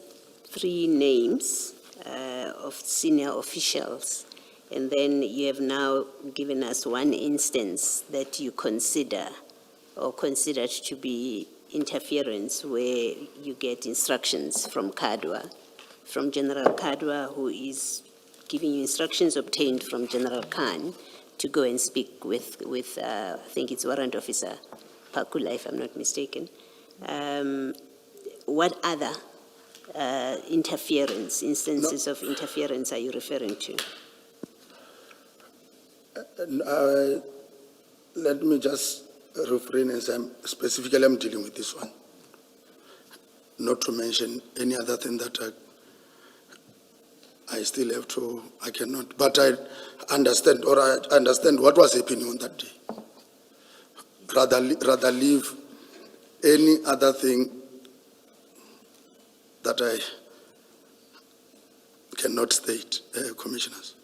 [SPEAKER 3] 3 names of senior officials, and then you have now given us one instance that you consider or considered to be interference where you get instructions from Kadwa, from General Kadwa, who is giving you instructions obtained from General Khan to go and speak with I think it's Warrant Officer Pakula, if I'm not mistaken. What other instances of interference are you referring to?
[SPEAKER 4] Let me just refrain as I'm dealing with this one. Not to mention any other thing that I still have to, I cannot, but I understand what was happening on that day. Rather leave any other thing that I cannot state, commissioners.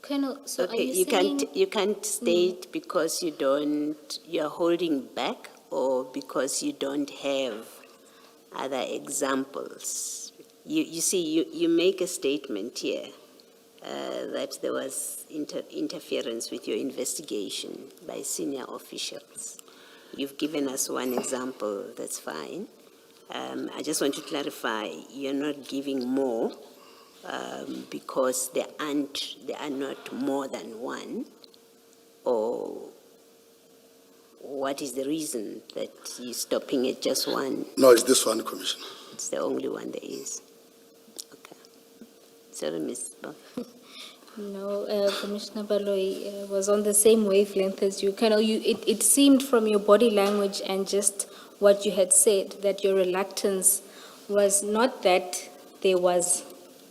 [SPEAKER 1] Colonel, so
[SPEAKER 3] Okay,
[SPEAKER 1] are you saying...
[SPEAKER 3] you can't state because you're holding back, or because you don't have other examples. You see, you make a statement here that there was interference with your investigation by senior officials. You've given us one example, that's fine. I just want to clarify, you're not giving more because there are not more than one, or what is the reason that you're stopping at just one?
[SPEAKER 4] No, it's this one, Commissioner.
[SPEAKER 3] It's the only one there is. Okay. Sorry, Ms. Bo.
[SPEAKER 1] No, Commissioner Baloyi was on the same wavelength as you. It seemed from your body language and just what you had said that your reluctance was not that there was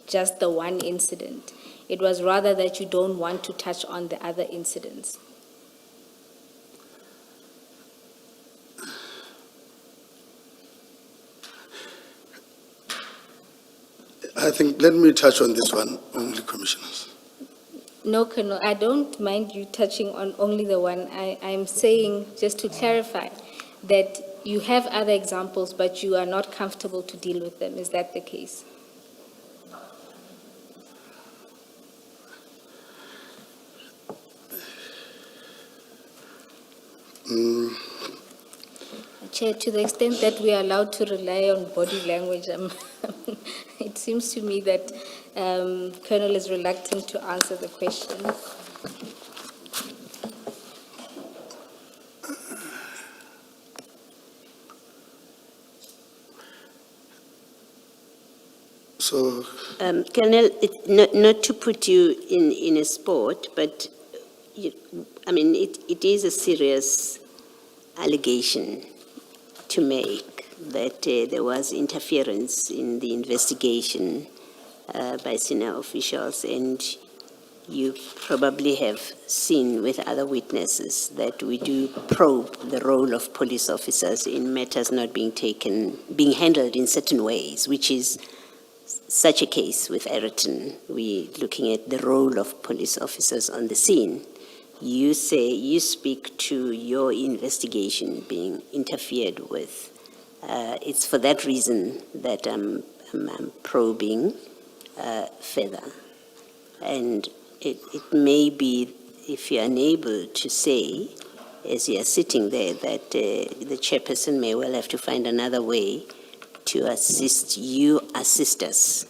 [SPEAKER 1] just the one incident. It was rather that you don't want to touch on the other incidents.
[SPEAKER 4] I think, let me touch on this one only, Commissioners.
[SPEAKER 1] No, Colonel, I don't mind you touching on only the one. I'm saying, just to clarify, that you have other examples, but you are not comfortable to deal with them. Is that the case? Chair, to the extent that we are allowed to rely on body language, it seems to me that Colonel is reluctant to answer the question.
[SPEAKER 4] So,
[SPEAKER 3] Colonel, not to put you in a spot, but it is a serious allegation to make that there was interference in the investigation by senior officials, and you probably have seen with other witnesses that we do probe the role of police officers in matters not being handled in certain ways, which is such a case with Ayrton. We're looking at the role of police officers on the scene. You speak to your investigation being interfered with. It's for that reason that I'm probing further. And it may be, if you're unable to say, as you're sitting there, that the chairperson may well have to find another way to assist us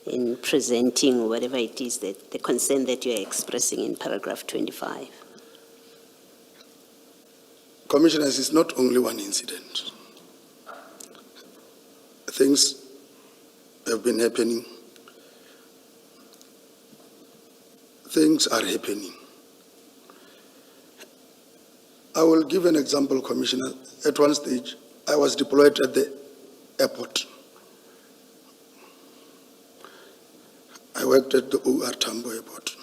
[SPEAKER 3] in presenting whatever it is that the concern that you're expressing in paragraph 25.
[SPEAKER 4] Commissioners, it's not only one incident. Things have been happening. Things are happening. I will give an example, Commissioner. At one stage, I was deployed at the airport. I worked at the OR Tambo Airport.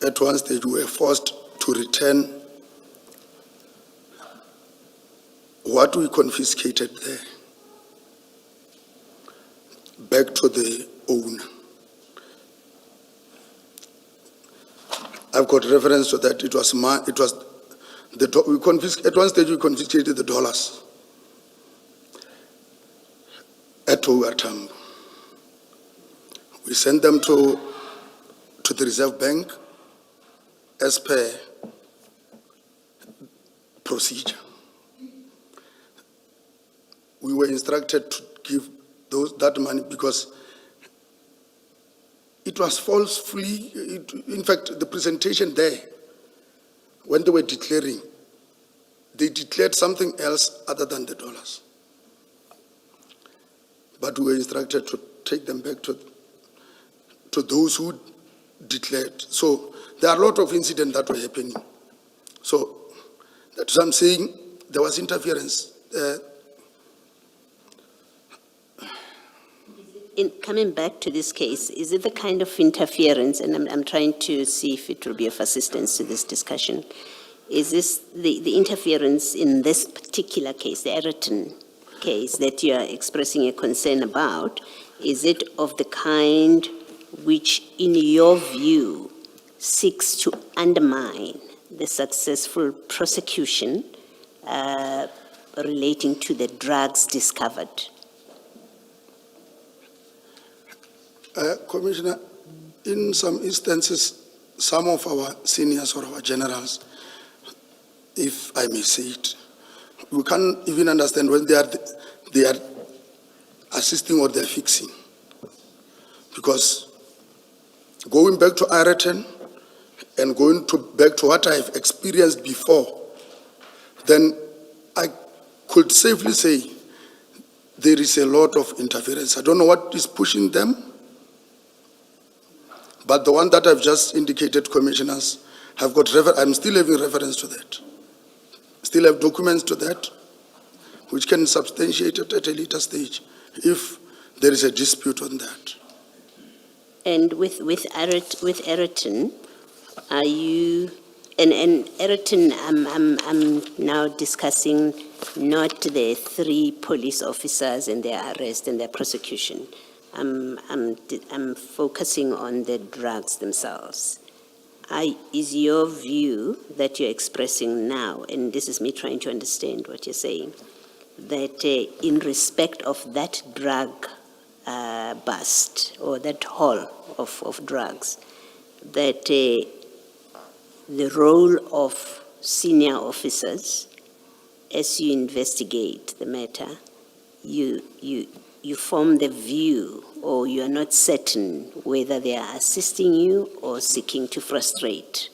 [SPEAKER 4] At one stage, we were forced to return what we confiscated there back to the owner. I've got reference to that. At one stage we confiscated the dollars at OR Tambo. We sent them to the Reserve Bank as per procedure. We were instructed to give that money because it was falsely, in fact, the presentation there, when they were declaring, they declared something else other than the dollars. But we were instructed to take them back to those who declared. So there are a lot of incidents that were happening. So that's what I'm saying, there was interference.
[SPEAKER 3] In coming back to this case, is it the kind of interference, and I'm trying to see if it will be of assistance to this discussion, is this the interference in this particular case, the Ayrton case that you are expressing a concern about, is it of the kind which, in your view, seeks to undermine the successful prosecution relating to the drugs discovered?
[SPEAKER 4] Commissioner, in some instances, some of our seniors or our generals, if I may say it, we can't even understand when they are assisting or they're fixing. Because going back to Ireton and back to what I've experienced before, then I could safely say there is a lot of interference. I don't know what is pushing them, but the one that I've just indicated, commissioners, I'm still having reference to that. Still have documents to that, which can substantiate it at a later stage if there is a dispute on that.
[SPEAKER 3] And with Ayrton, are you, and Ayrton, I'm now discussing not the 3 police officers and their arrest and their prosecution. I'm focusing on the drugs themselves. Is your view that you're expressing now, and this is me trying to understand what you're saying, that in respect of that drug bust or that haul of drugs, that the role of senior officers as you investigate the matter, you form the view, or you are not certain whether they are assisting you or seeking to frustrate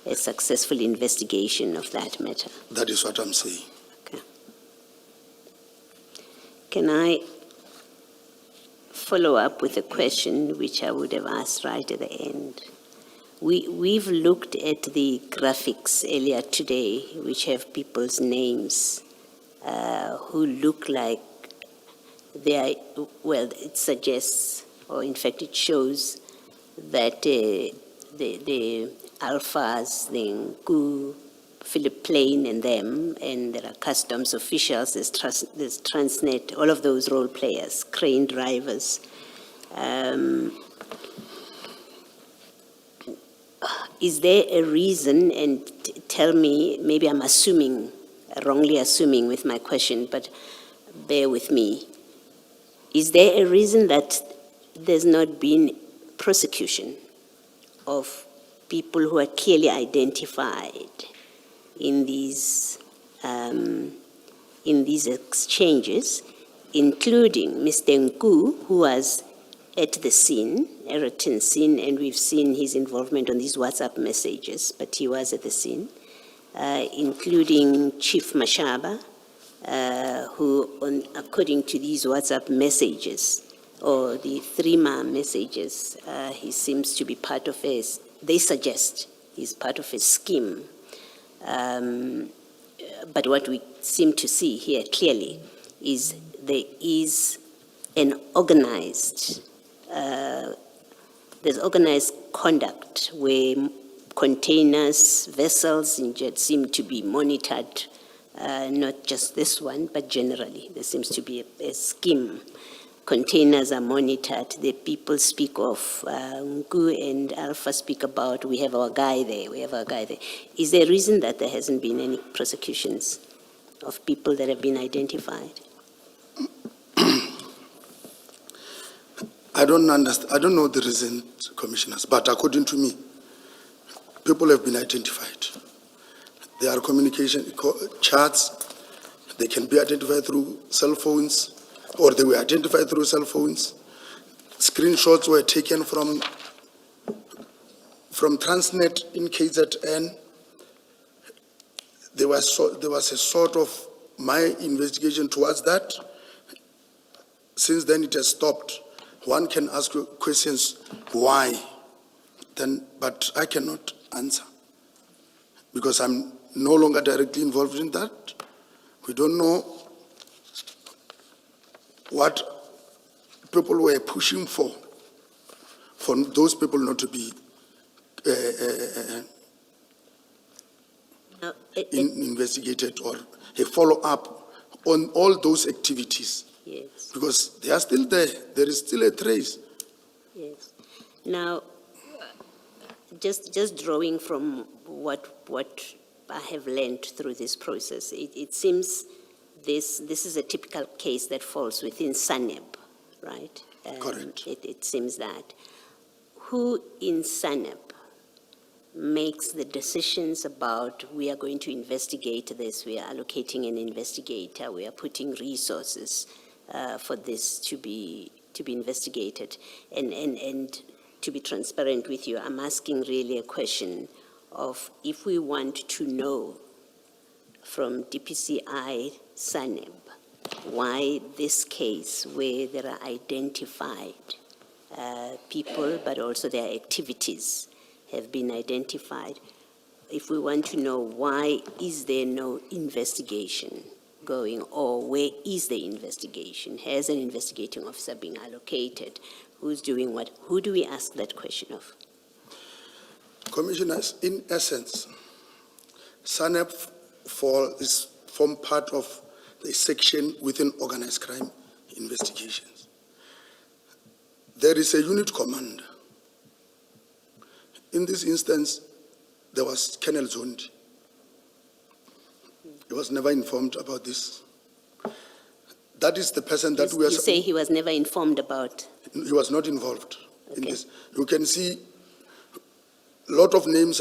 [SPEAKER 3] a successful investigation of that matter?
[SPEAKER 4] That is what I'm saying.
[SPEAKER 3] Okay. Can I follow up with a question which I would have asked right at the end? We've looked at the graphics earlier today, which have people's names who look like they are, well, it suggests, or in fact it shows, that the Alphas, the Nku, Philip Plain and them, and there are customs officials, there's Transnet, all of those role players, crane drivers. Is there a reason, and tell me, maybe I'm assuming, wrongly assuming with my question, but bear with me. Is there a reason that there's not been prosecution of people who are clearly identified in these exchanges, including Mr. Nku, who was at the scene, Ayrton scene, and we've seen his involvement on these WhatsApp messages, but he was at the scene, including Chief Mashaba, who, according to these WhatsApp messages, or the 3-ma messages, he seems to be part of they suggest he's part of a scheme. But what we seem to see here clearly is there is an organized, there's organized conduct where containers, vessels seem to be monitored, not just this one, but generally. There seems to be a scheme. Containers are monitored. The people speak of, Nku and Alpha speak about, we have our guy there, we have our guy there. Is there a reason that there hasn't been any prosecutions of people that have been identified?
[SPEAKER 4] I don't understand. I don't know the reason, commissioners, but according to me, people have been identified. There are communication charts. They can be identified through cell phones, or they were identified through cell phones. Screenshots were taken from Transnet in KZN. There was a sort of my investigation towards that. Since then, it has stopped. One can ask questions, why? But I cannot answer because I'm no longer directly involved in that. We don't know what people were pushing for those people not to be investigated or a follow-up on all those activities.
[SPEAKER 3] Yes.
[SPEAKER 4] Because they are still there. There is still a trace.
[SPEAKER 3] Yes. Now, just drawing from what I have learned through this process, it seems this is a typical case that falls within SANEB, right?
[SPEAKER 4] Correct.
[SPEAKER 3] It seems that. Who in SANEB makes the decisions about, we are going to investigate this, we are allocating an investigator, we are putting resources for this to be to be investigated. And to be transparent with you, I'm asking really a question of if we want to know from DPCI SANEB why this case where there are identified people, but also their activities have been identified. If we want to know why is there no investigation going, or where is the investigation? Has an investigating officer been allocated? Who's doing what? Who do we ask that question of?
[SPEAKER 4] Commissioners, in essence, SANEP form part of the section within organized crime investigations. There is a unit commander. In this instance, there was Colonel Zondi. He was never informed about this. That is the person that we are...
[SPEAKER 3] You say he was never informed about?
[SPEAKER 4] He was not involved in
[SPEAKER 3] Okay.
[SPEAKER 4] this. You can see a lot of names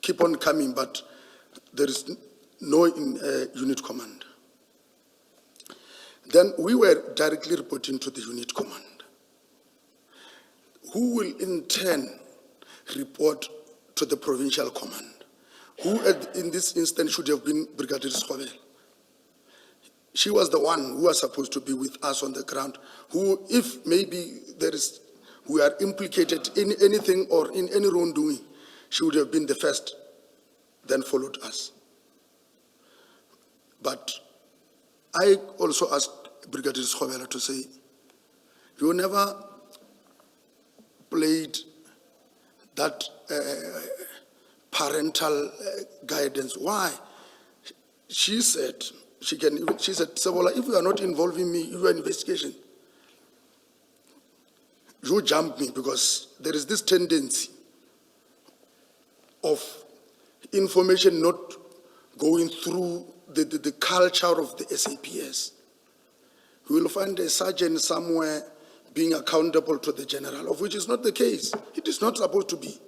[SPEAKER 4] keep on coming, but there is no unit command. Then we were directly reporting to the unit command, who will in turn report to the provincial command, who in this instance should have been Brigadier Schobel. She was the one who was supposed to be with us on the ground, who, if maybe we are implicated in anything or in any wrongdoing, she would have been the first, then followed us. But I also asked Brigadier Schobela to say, you never played that parental guidance. Why? She said, Sebola, if you are not involving me in your investigation, you jump me, because there is this tendency of information not going through the culture of the SAPS. You will find a sergeant somewhere being accountable to the general, of which is not the case. It is not supposed to be.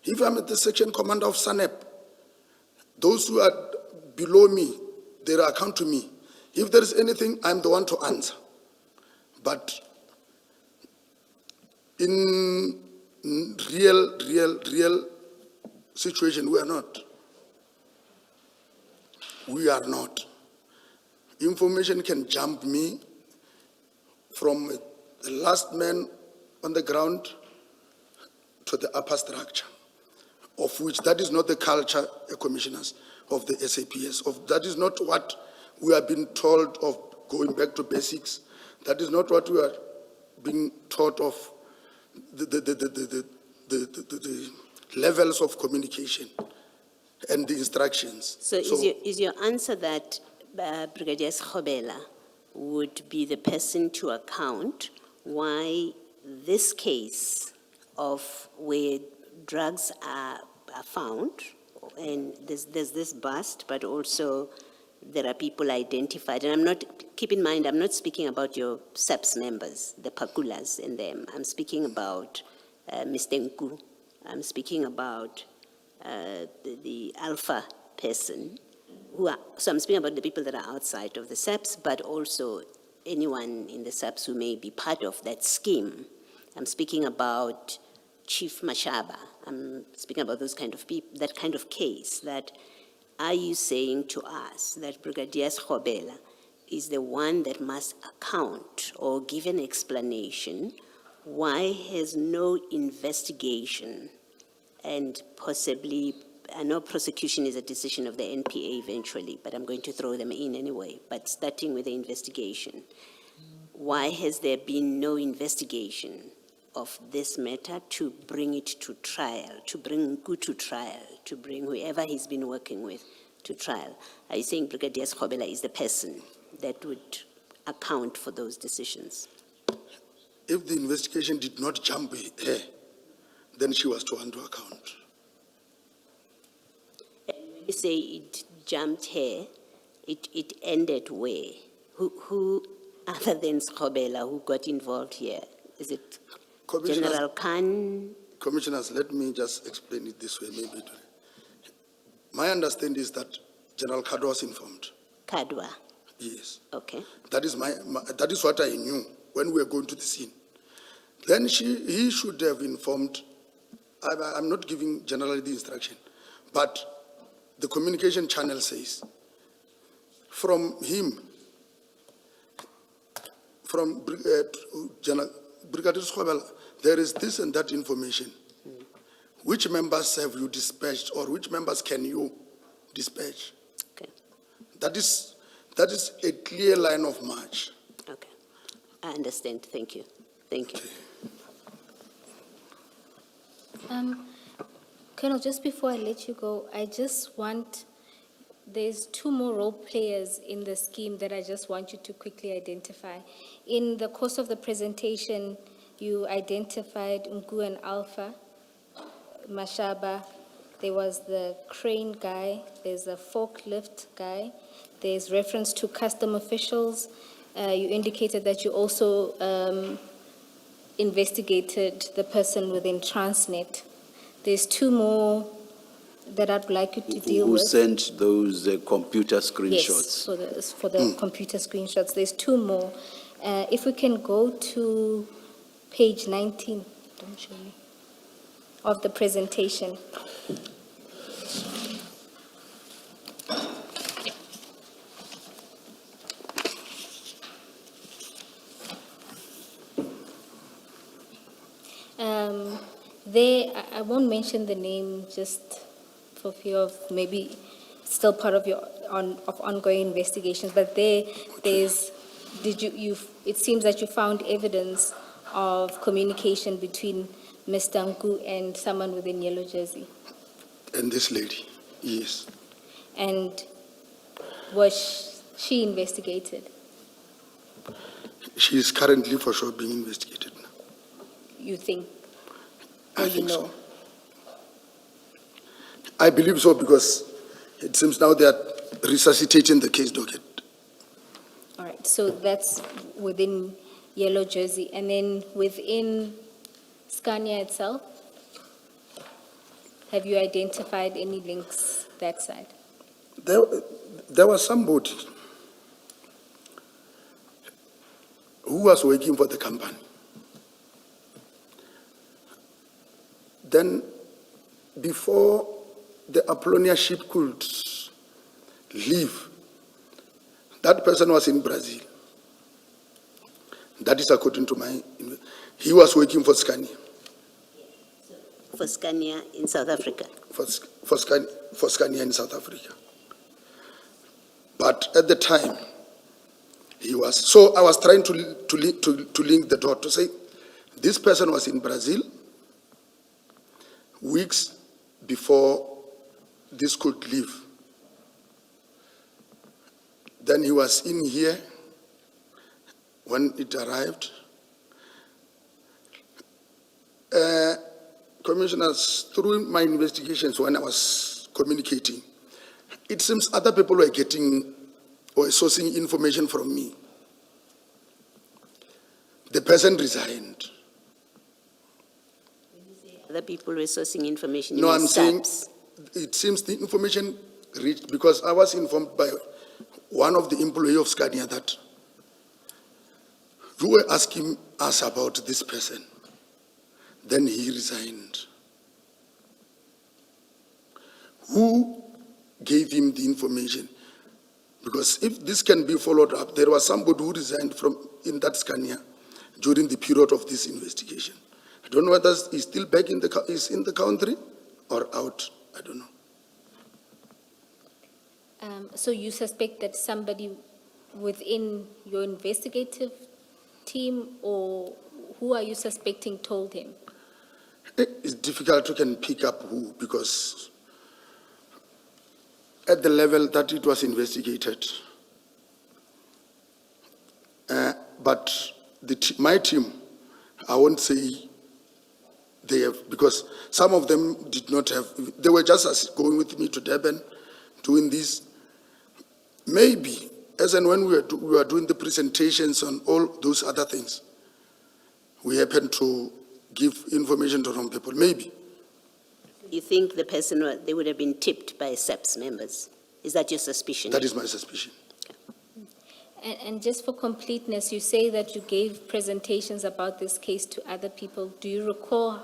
[SPEAKER 4] If I'm at the section commander of SANEP, those who are below me, they account to me. If there is anything, I'm the one to answer. But in real situation, we are not. We are not. Information can jump me from the last man on the ground to the upper structure, of which that is not the culture, commissioners, of the SAPS. That is not what we have been told of, going back to basics. That is not what we are being taught of, the levels of communication and the instructions.
[SPEAKER 3] So is your answer that Brigadier Schobela would be the person to account why this case of where drugs are found, and there's this bust, but also there are people identified, and keep in mind, I'm not speaking about your SAPS members, the Pakulas and them. I'm speaking about Mr. Nku. I'm speaking about the Alpha person. So I'm speaking about the people that are outside of the SAPS, but also anyone in the SAPS who may be part of that scheme. I'm speaking about Chief Mashaba. I'm speaking about those kind of people, that kind of case. That are you saying to us that Brigadier Schobela is the one that must account or give an explanation why has no investigation, and possibly, I know prosecution is a decision of the NPA eventually, but I'm going to throw them in anyway, but starting with the investigation, why has there been no investigation of this matter to bring it to trial, to bring Nku to trial, to bring whoever he's been working with to trial? Are you saying Brigadier Schobela is the person that would account for those decisions?
[SPEAKER 4] If the investigation did not jump her, then she was to hand to account.
[SPEAKER 3] And when you say it jumped her, it ended where? Who other than Schobela, who got involved here? Is it General Khan?
[SPEAKER 4] Commissioners, let me just explain it this way, maybe. My understanding is that General Kadwa was informed.
[SPEAKER 3] Kadwa.
[SPEAKER 4] Yes.
[SPEAKER 3] Okay.
[SPEAKER 4] That is that is what I knew when we were going to the scene. Then he should have informed, I'm not giving generally the instruction, but the communication channel says, from him, from Brigadier Schobel, there is this and that information. Which members have you dispatched, or which members can you dispatch?
[SPEAKER 3] Okay.
[SPEAKER 4] That is a clear line of march.
[SPEAKER 3] Okay. I understand. Thank you. Thank you.
[SPEAKER 1] Colonel, just before I let you go, there's two more role players in the scheme that I just want you to quickly identify. In the course of the presentation, you identified Ngu and Alpha, Mashaba, there was the crane guy, there's a forklift guy, there's reference to custom officials. You indicated that you also investigated the person within Transnet. There's two more that I'd like you to deal
[SPEAKER 2] Who
[SPEAKER 1] with.
[SPEAKER 2] sent those computer screenshots?
[SPEAKER 1] Yes, for the computer screenshots. There's two more. If we can go to page 19, don't show me, of the presentation. I won't mention the name just for fear of maybe still part of your ongoing investigations, but it seems that you found evidence of communication between Mr. Nku and someone within Yellow Jersey.
[SPEAKER 4] And this lady, yes.
[SPEAKER 1] And was she investigated?
[SPEAKER 4] She is currently for sure being investigated now.
[SPEAKER 1] You think?
[SPEAKER 4] I
[SPEAKER 1] Or
[SPEAKER 4] think
[SPEAKER 1] you
[SPEAKER 4] so.
[SPEAKER 1] know?
[SPEAKER 4] I believe so, because it seems now they are resuscitating the case docket.
[SPEAKER 1] All right, so that's within Yellow Jersey. And then within Scania itself, have you identified any links that side?
[SPEAKER 4] There was somebody who was working for the company. Then, before the Apollonia ship could leave, that person was in Brazil. That is according to he was working for Scania.
[SPEAKER 3] For Scania in South Africa.
[SPEAKER 4] For Scania in South Africa. But at the time, so I was trying to link the dot to say, this person was in Brazil weeks before this could leave. Then he was in here when it arrived. Commissioners, through my investigations when I was communicating, it seems other people were getting or sourcing information from me. The person resigned.
[SPEAKER 3] Other people resourcing information.
[SPEAKER 4] No,
[SPEAKER 3] in
[SPEAKER 4] I'm saying
[SPEAKER 3] SAPS.
[SPEAKER 4] it seems the information reached, because I was informed by one of the employees of Scania that you were asking us about this person. Then he resigned. Who gave him the information? Because if this can be followed up, there was somebody who resigned in that Scania during the period of this investigation. I don't know whether he's still back in the country or out. I don't know.
[SPEAKER 1] So you suspect that somebody within your investigative team, or who are you suspecting told him?
[SPEAKER 4] It's difficult to can pick up who, because at the level that it was investigated, but my team, I won't say they have, because some of them did not have, they were just going with me to Durban, doing this. Maybe, as and when we were doing the presentations on all those other things, we happened to give information to wrong people, maybe.
[SPEAKER 3] You think the person, they would have been tipped by SAPS members? Is that your suspicion?
[SPEAKER 4] That is my suspicion.
[SPEAKER 1] And just for completeness, you say that you gave presentations about this case to other people. Do you recall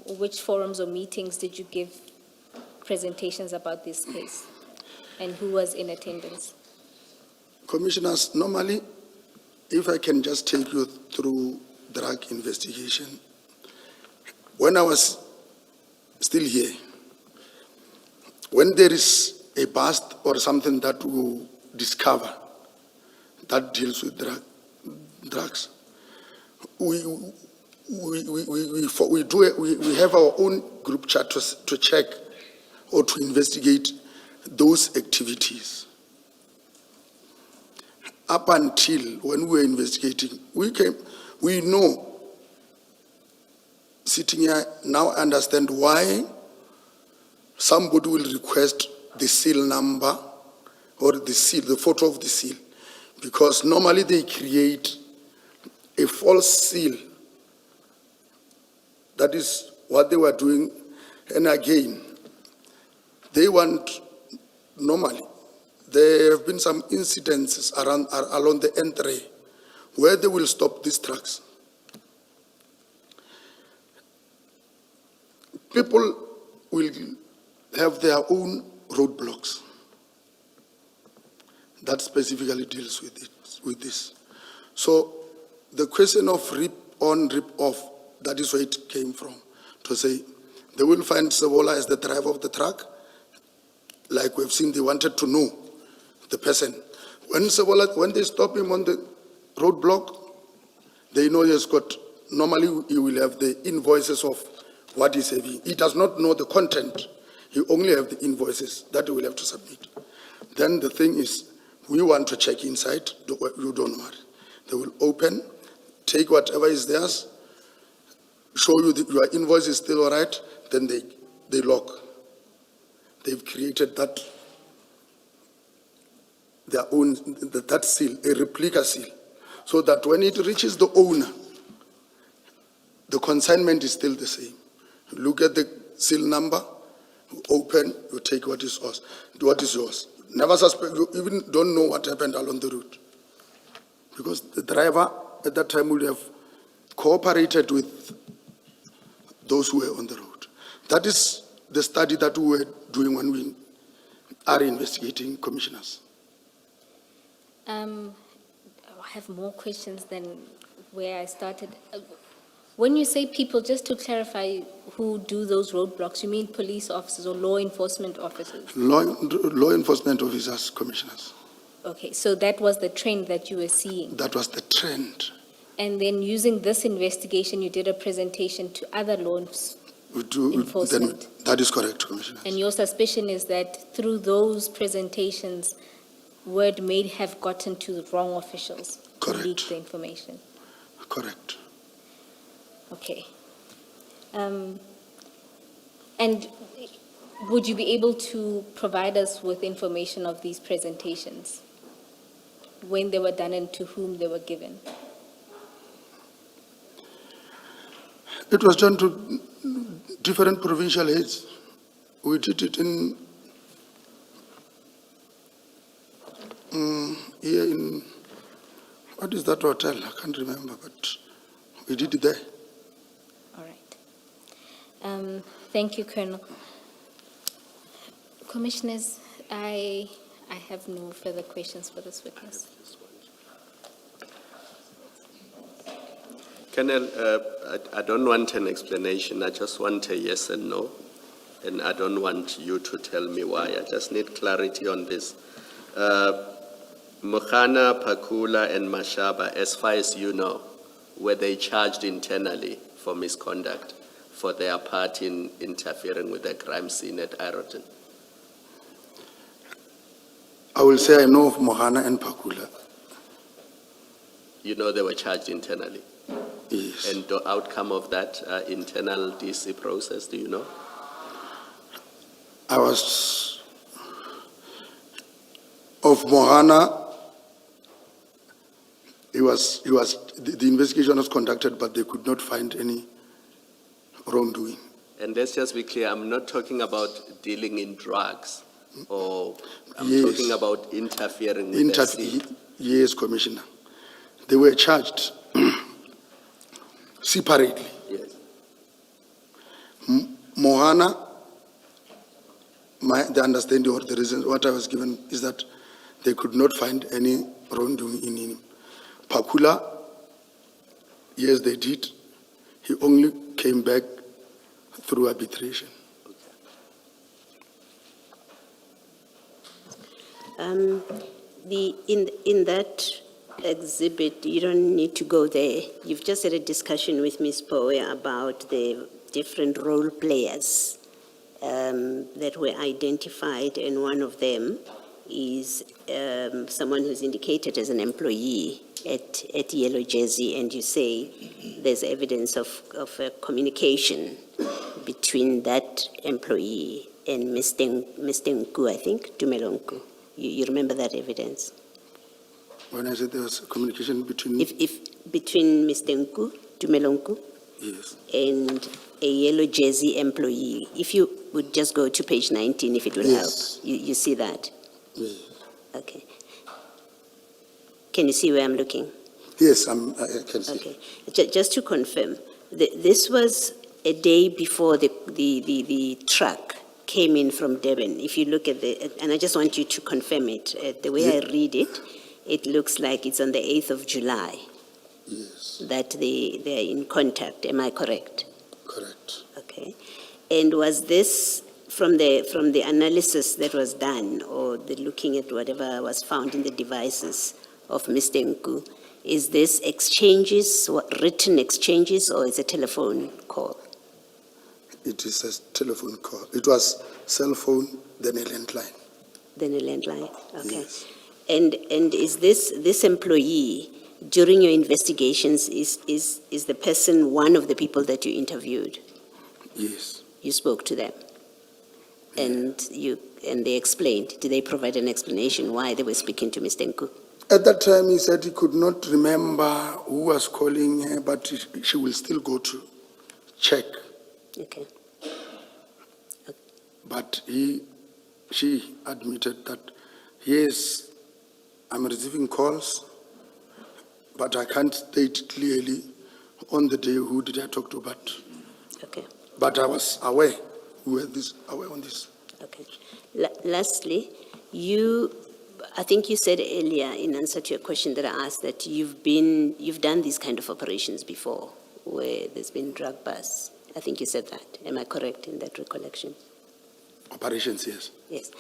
[SPEAKER 1] which forums or meetings did you give presentations about this case? And who was in attendance?
[SPEAKER 4] Commissioners, normally, if I can just take you through drug investigation, when I was still here, when there is a bust or something that we discover that deals with drugs, we have our own group chat to check or to investigate those activities. Up until when we were investigating, we know, sitting here now, understand why somebody will request the seal number or the seal, the photo of the seal, because normally they create a false seal. That is what they were doing. And again, they want, normally, there have been some incidences along the entry where they will stop these trucks. People will have their own roadblocks that specifically deals with this. So the question of rip on, rip off, that is where it came from, to say they will find Sebola as the driver of the truck. Like we've seen, they wanted to know the person. When they stop him on the roadblock, they know he's got, normally he will have the invoices of what he's having. He does not know the content. He only have the invoices that he will have to submit. Then the thing is, we want to check inside, you don't worry. They will open, take whatever is theirs, show you that your invoice is still all right, then they lock. They've created that, their own, that seal, a replica seal, so that when it reaches the owner, the consignment is still the same. You look at the seal number, you open, you take what is yours. Never suspect, you even don't know what happened along the route. Because the driver at that time would have cooperated with those who were on the road. That is the study that we were doing when we are investigating, commissioners.
[SPEAKER 1] I have more questions than where I started. When you say people, just to clarify, who do those roadblocks, you mean police officers or law enforcement officers?
[SPEAKER 4] Law enforcement officers, commissioners.
[SPEAKER 1] Okay, so that was the trend that you were seeing.
[SPEAKER 4] That was the trend.
[SPEAKER 1] And then using this investigation, you did a presentation to other law enforcement.
[SPEAKER 4] Then that is correct, commissioners.
[SPEAKER 1] And your suspicion is that through those presentations, word may have gotten to the wrong officials to leak the information.
[SPEAKER 4] Correct.
[SPEAKER 1] Okay. And would you be able to provide us with information of these presentations? When they were done and to whom they were given?
[SPEAKER 4] It was done to different provincial heads. We did it in here in, what is that hotel? I can't remember, but we did it there.
[SPEAKER 1] All right. Thank you, Colonel. Commissioners, I have no further questions for this witness.
[SPEAKER 5] Colonel, I don't want an explanation. I just want a yes and no. And I don't want you to tell me why. I just need clarity on this. Mokhana, Pakula, and Mashaba, as far as you know, were they charged internally for misconduct for their part in interfering with the crime scene at Iroton?
[SPEAKER 4] I will say I know of Mohana and Pakula.
[SPEAKER 5] You know they were charged internally?
[SPEAKER 4] Yes.
[SPEAKER 5] And the outcome of that internal DC process, do you know?
[SPEAKER 4] I was of Mohana. The investigation was conducted, but they could not find any wrongdoing.
[SPEAKER 5] And let's just be clear, I'm not talking about dealing in drugs. Or I'm
[SPEAKER 4] Yes.
[SPEAKER 5] talking about interfering with the scene.
[SPEAKER 4] Yes, Commissioner. They were charged separately.
[SPEAKER 5] Yes.
[SPEAKER 4] Mohana, the understanding or the reason what I was given is that they could not find any wrongdoing in him. Pakula, yes, they did. He only came back through arbitration.
[SPEAKER 3] In that exhibit, you don't need to go there. You've just had a discussion with Ms. Poe about the different role players that were identified, and one of them is someone who's indicated as an employee at Yellow Jersey, and you say there's evidence of a communication between that employee and Mr. Nku, I think, Tumelonku. You remember that evidence?
[SPEAKER 4] When I said there was communication between,
[SPEAKER 3] If between Mr. Nku, Tumelonku,
[SPEAKER 4] yes,
[SPEAKER 3] and a Yellow Jersey employee, if you would just go to page 19, if it will
[SPEAKER 4] Yes.
[SPEAKER 3] help, you see that?
[SPEAKER 4] yes,
[SPEAKER 3] Okay. Can you see where I'm looking?
[SPEAKER 4] yes, I can see.
[SPEAKER 3] Okay. Just to confirm, this was a day before the truck came in from Durban. If you look at and I just want you to confirm it. The way I read it, it looks like it's on the 8th of July
[SPEAKER 4] Yes,
[SPEAKER 3] that they're in contact. Am I correct?
[SPEAKER 4] correct.
[SPEAKER 3] Okay. And was this from the analysis that was done, or the looking at whatever was found in the devices of Mr. Nku, is this exchanges, written exchanges, or is a telephone call?
[SPEAKER 4] It is a telephone call. It was cell phone, then a landline.
[SPEAKER 3] Then a landline? Okay.
[SPEAKER 4] Yes.
[SPEAKER 3] And is this employee, during your investigations, is the person one of the people that you interviewed?
[SPEAKER 4] Yes.
[SPEAKER 3] You spoke to them? And they explained, did they provide an explanation why they were speaking to Mr. Nku?
[SPEAKER 4] At that time, he said he could not remember who was calling her, but she will still go to check.
[SPEAKER 3] Okay.
[SPEAKER 4] But she admitted that, yes, I'm receiving calls, but I can't state clearly on the day who did I talk to,
[SPEAKER 3] Okay.
[SPEAKER 4] but I was aware, aware on this.
[SPEAKER 3] Okay. Lastly, I think you said earlier in answer to a question that I asked that you've done these kind of operations before where there's been drug busts. I think you said that. Am I correct in that recollection?
[SPEAKER 4] Operations, yes.
[SPEAKER 3] Yes.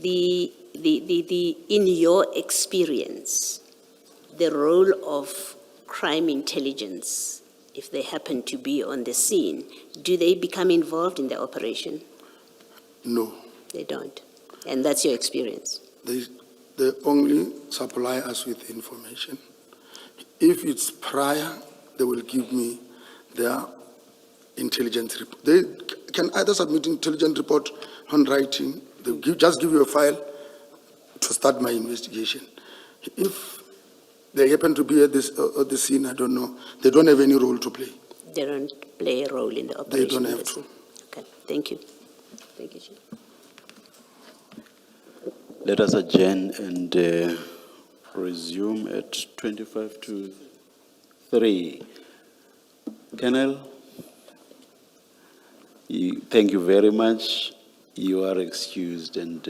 [SPEAKER 3] In your experience, the role of crime intelligence, if they happen to be on the scene, do they become involved in the operation?
[SPEAKER 4] No.
[SPEAKER 3] They don't. And that's your experience?
[SPEAKER 4] They only supply us with information. If it's prior, they will give me their intelligence report. They can either submit intelligence report on writing, just give you a file to start my investigation. If they happen to be at the scene, I don't know. They don't have any role to play.
[SPEAKER 3] They don't play a role in the operation?
[SPEAKER 4] They don't have to.
[SPEAKER 3] Okay, thank you. Thank you, Chief.
[SPEAKER 2] Let us adjourn and resume at 25 to 3. Colonel, thank you very much. You are excused, and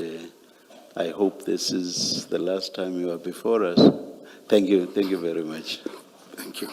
[SPEAKER 2] I hope this is the last time you are before us. Thank you very much.
[SPEAKER 4] Thank you.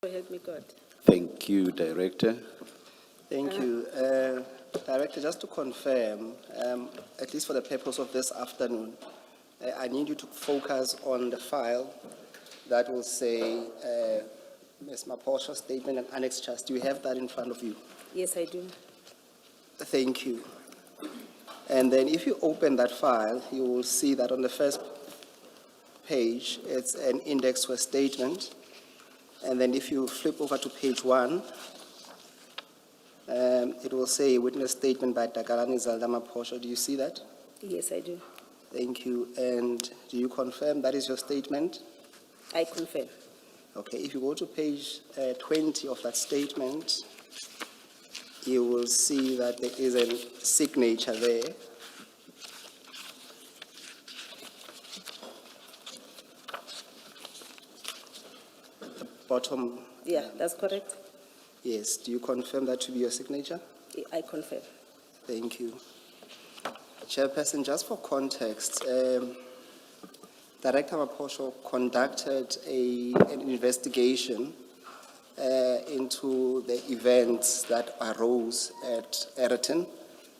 [SPEAKER 6] So help me God.
[SPEAKER 2] Thank you, Director.
[SPEAKER 7] Thank you. Director, just to confirm, at least for the purpose of this afternoon, I need you to focus on the file that will say Ms. Maposha's statement and annex trust. Do you have that in front of you?
[SPEAKER 6] Yes, I do.
[SPEAKER 7] Thank you. And then if you open that file, you will see that on the first page, it's an index to a statement. And then if you flip over to page 1, it will say witness statement by Takalani Zalda Maposha. Do you see that?
[SPEAKER 6] Yes, I do.
[SPEAKER 7] Thank you. And do you confirm that is your statement?
[SPEAKER 6] I confirm.
[SPEAKER 7] Okay, if you go to page 20 of that statement, you will see that there is a signature there. The bottom,
[SPEAKER 6] Yeah, that's correct.
[SPEAKER 7] yes. Do you confirm that to be your signature?
[SPEAKER 6] I confirm.
[SPEAKER 7] Thank you. Chairperson, just for context, Director Maposho conducted an investigation into the events that arose at Egerton,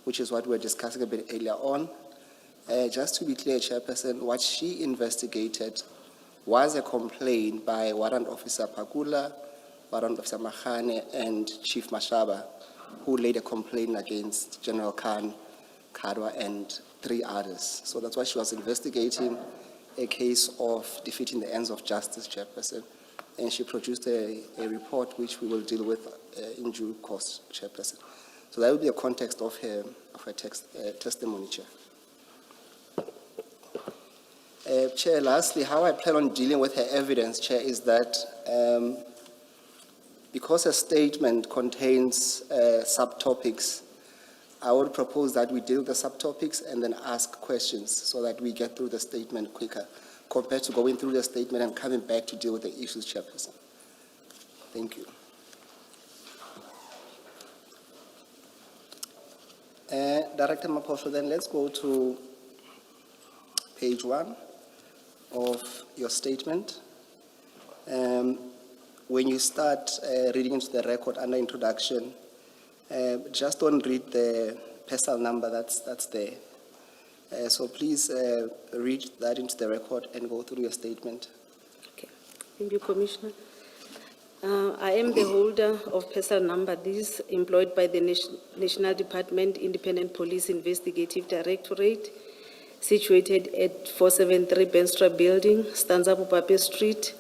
[SPEAKER 7] which is what we were discussing a bit earlier on. Just to be clear, Chairperson, what she investigated was a complaint by Warrant Officer Pakula, Warrant Officer Mahane, and Chief Mashaba, who laid a complaint against General Khan, Kadwa, and 3 others. So that's why she was investigating a case of defeating the ends of justice, Chairperson. And she produced a report which we will deal with in due course, Chairperson. So that will be a context of her testimony, Chair. Chair, lastly, how I plan on dealing with her evidence, Chair, is that because her statement contains subtopics, I would propose that we deal with the subtopics and then ask questions so that we get through the statement quicker, compared to going through the statement and coming back to deal with the issues, Chairperson. Thank you. Director Maposho, then let's go to page 1 of your statement. When you start reading into the record under introduction, just don't read the personal number that's there. So please read that into the record and go through your statement.
[SPEAKER 6] Okay. Thank you, Commissioner. I am the holder of personal number. This is employed by the National Department Independent Police Investigative Directorate, situated at 473 Benstra Building, Stanza Bupape Street,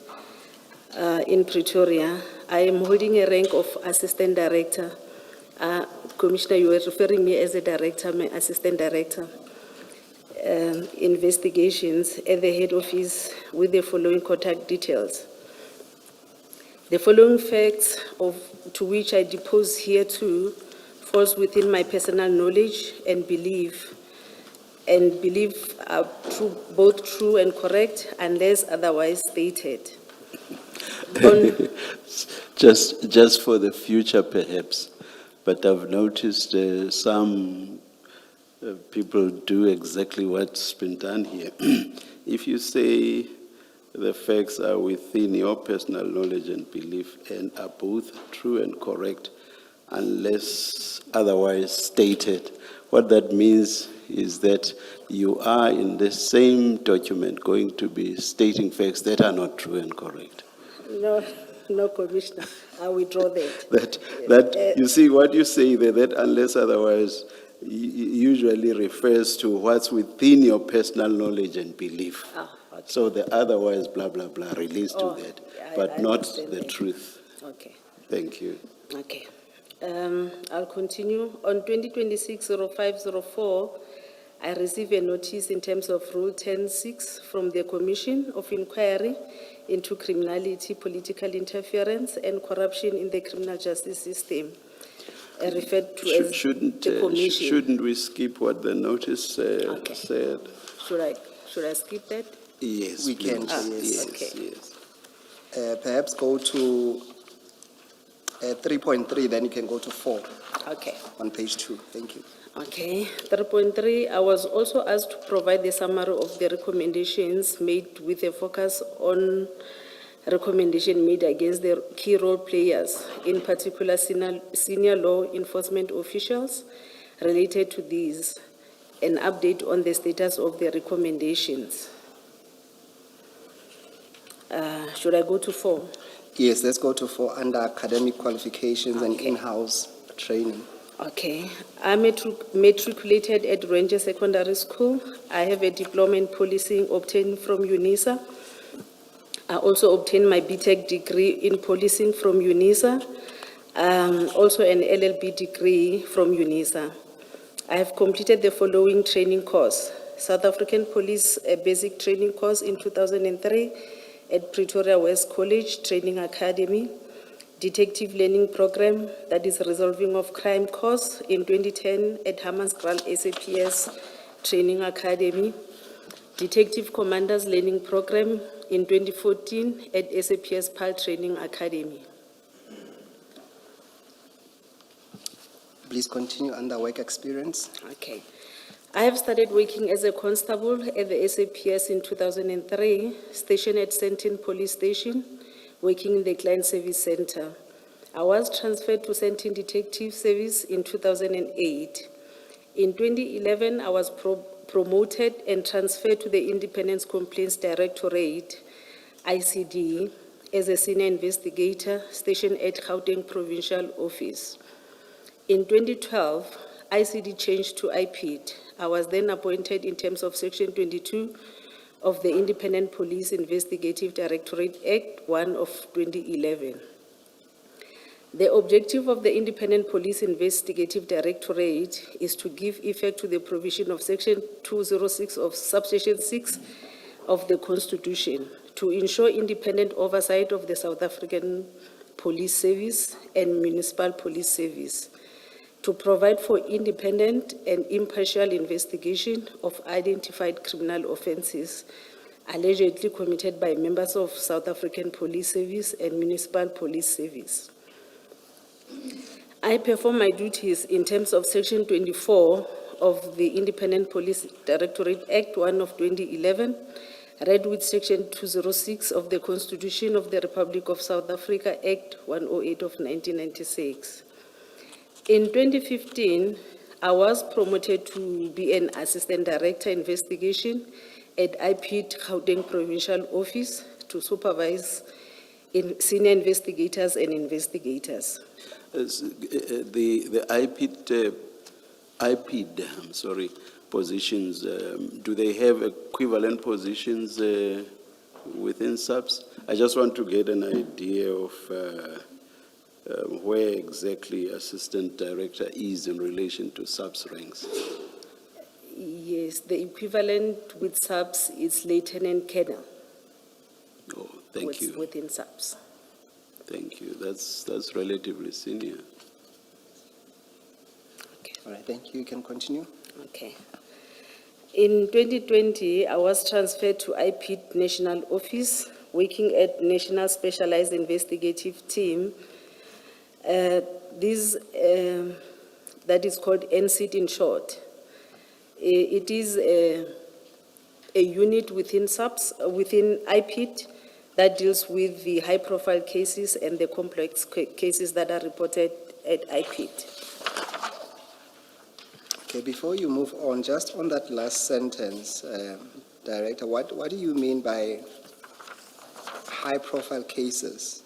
[SPEAKER 6] in Pretoria. I am holding a rank of Assistant Director. Commissioner, you were referring me as a director, I'm an Assistant Director. Investigations at the head office with the following contact details. The following facts to which I depose here to falls within my personal knowledge and belief are both true and correct unless otherwise stated.
[SPEAKER 2] Just for the future perhaps, but I've noticed some people do exactly what's been done here. If you say the facts are within your personal knowledge and belief and are both true and correct unless otherwise stated, what that means is that you are in the same document going to be stating facts that are not true and correct.
[SPEAKER 6] No, Commissioner, I withdraw that.
[SPEAKER 2] That you see what you say there, that unless otherwise usually refers to what's within your personal knowledge and belief.
[SPEAKER 6] Okay.
[SPEAKER 2] So the otherwise blah, blah, blah relates to that, but
[SPEAKER 6] I
[SPEAKER 2] not
[SPEAKER 6] understand
[SPEAKER 2] the
[SPEAKER 6] that.
[SPEAKER 2] truth.
[SPEAKER 6] Okay.
[SPEAKER 2] Thank you.
[SPEAKER 6] Okay. I'll continue. On 2026-0504, I received a notice in terms of Rule 10.6 from the Commission of Inquiry into Criminality, Political Interference, and Corruption in the Criminal Justice System, referred to as the Commission.
[SPEAKER 2] Shouldn't we skip what the notice
[SPEAKER 6] Okay.
[SPEAKER 2] said?
[SPEAKER 6] Should I skip that?
[SPEAKER 2] Yes,
[SPEAKER 7] We can,
[SPEAKER 2] please.
[SPEAKER 7] yes.
[SPEAKER 6] Okay.
[SPEAKER 2] Yes.
[SPEAKER 7] Perhaps go to 3.3, then you can go to 4
[SPEAKER 6] Okay.
[SPEAKER 7] on page 2. Thank you.
[SPEAKER 6] Okay. 3.3, I was also asked to provide the summary of the recommendations made with a focus on recommendation made against the key role players, in particular senior law enforcement officials related to these, an update on the status of the recommendations. Should I go to 4?
[SPEAKER 7] Yes, let's go to 4 under academic qualifications and
[SPEAKER 6] Okay.
[SPEAKER 7] in-house training.
[SPEAKER 6] Okay. I matriculated at Ranger Secondary School. I have a diploma in policing obtained from UNISA. I also obtained my BTech degree in policing from UNISA, also an LLB degree from UNISA. I have completed the following training course: South African Police Basic Training course in 2003 at Pretoria West College Training Academy, Detective Learning Program, that is Resolving of Crime course in 2010 at Hammanskraal SAPS Training Academy, Detective Commanders Learning Program in 2014 at SAPS PAL Training Academy.
[SPEAKER 7] Please continue under work experience.
[SPEAKER 6] Okay. I have started working as a constable at the SAPS in 2003, stationed at Sentin Police Station, working in the Client Service Center. I was transferred to Sentin Detective Service in 2008. In 2011, I was promoted and transferred to the Independence Complaints Directorate, ICD, as a senior investigator stationed at Gauteng Provincial Office. In 2012, ICD changed to IPID. I was then appointed in terms of Section 22 of the Independent Police Investigative Directorate Act 1 of 2011. The objective of the Independent Police Investigative Directorate is to give effect to the provision of Section 206 of Subsection 6 of the Constitution to ensure independent oversight of the South African Police Service and Municipal Police Service, to provide for independent and impartial investigation of identified criminal offences allegedly committed by members of South African Police Service and Municipal Police Service. I perform my duties in terms of Section 24 of the Independent Police Directorate Act 1 of 2011, read with Section 206 of the Constitution of the Republic of South Africa Act 108 of 1996. In 2015, I was promoted to be an Assistant Director Investigation at IPID Gauteng Provincial Office to supervise senior investigators and investigators.
[SPEAKER 2] The IPID, positions, do they have equivalent positions within SAPS? I just want to get an idea of where exactly Assistant Director is in relation to SAPS ranks.
[SPEAKER 6] Yes, the equivalent with SAPS is Lieutenant Colonel.
[SPEAKER 2] Oh, thank you.
[SPEAKER 6] Within SAPS.
[SPEAKER 2] Thank you. That's relatively senior.
[SPEAKER 6] Okay.
[SPEAKER 7] All right, thank you. You can continue.
[SPEAKER 6] Okay. In 2020, I was transferred to IPID National Office, working at National Specialized Investigative Team. That is called NCIT in short. It is a unit within SAPS, within IPID, that deals with the high-profile cases and the complex cases that are reported at IPID.
[SPEAKER 7] Okay, before you move on, just on that last sentence, Director, what do you mean by high-profile cases?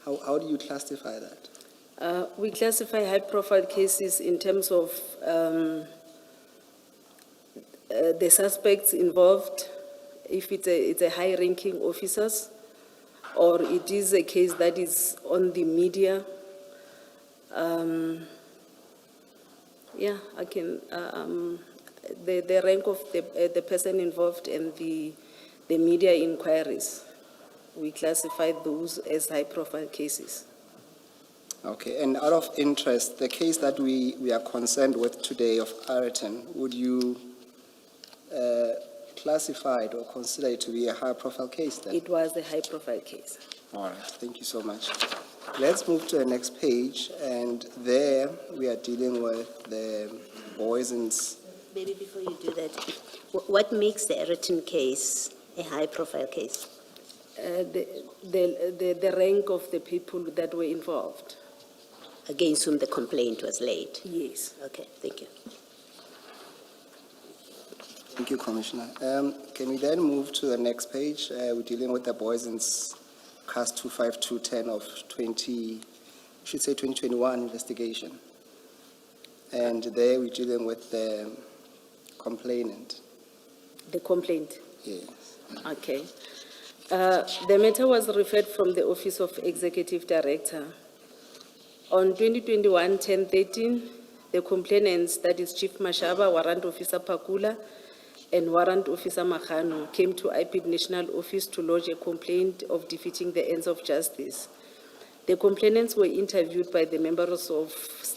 [SPEAKER 7] How do you classify that?
[SPEAKER 6] We classify high-profile cases in terms of the suspects involved, if it's a high-ranking officers, or it is a case that is on the media. Yeah, I can, the rank of the person involved and the media inquiries, we classify those as high-profile cases.
[SPEAKER 7] Okay, and out of interest, the case that we are concerned with today of Ayrton, would you classify it or consider it to be a high-profile case then?
[SPEAKER 6] It was a high-profile case.
[SPEAKER 7] All right, thank you so much. Let's move to the next page, and there we are dealing with the boys and...
[SPEAKER 3] Maybe before you do that, what makes the Ayrton case a high-profile case?
[SPEAKER 6] the rank of the people that were involved.
[SPEAKER 3] Against whom the complaint was laid?
[SPEAKER 6] Yes.
[SPEAKER 3] Okay, thank you.
[SPEAKER 7] Thank you, Commissioner. Can we then move to the next page? We're dealing with the Boyson's CAS 25210 of 2021 investigation. And there we're dealing with the complainant.
[SPEAKER 6] The complaint.
[SPEAKER 7] Yes.
[SPEAKER 6] Okay. The matter was referred from the Office of Executive Director. On 2021-10-13, the complainants, that is Chief Mashaba, Warrant Officer Pakula, and Warrant Officer Makhano, came to IPID National Office to lodge a complaint of defeating the ends of justice. The complainants were interviewed by the members of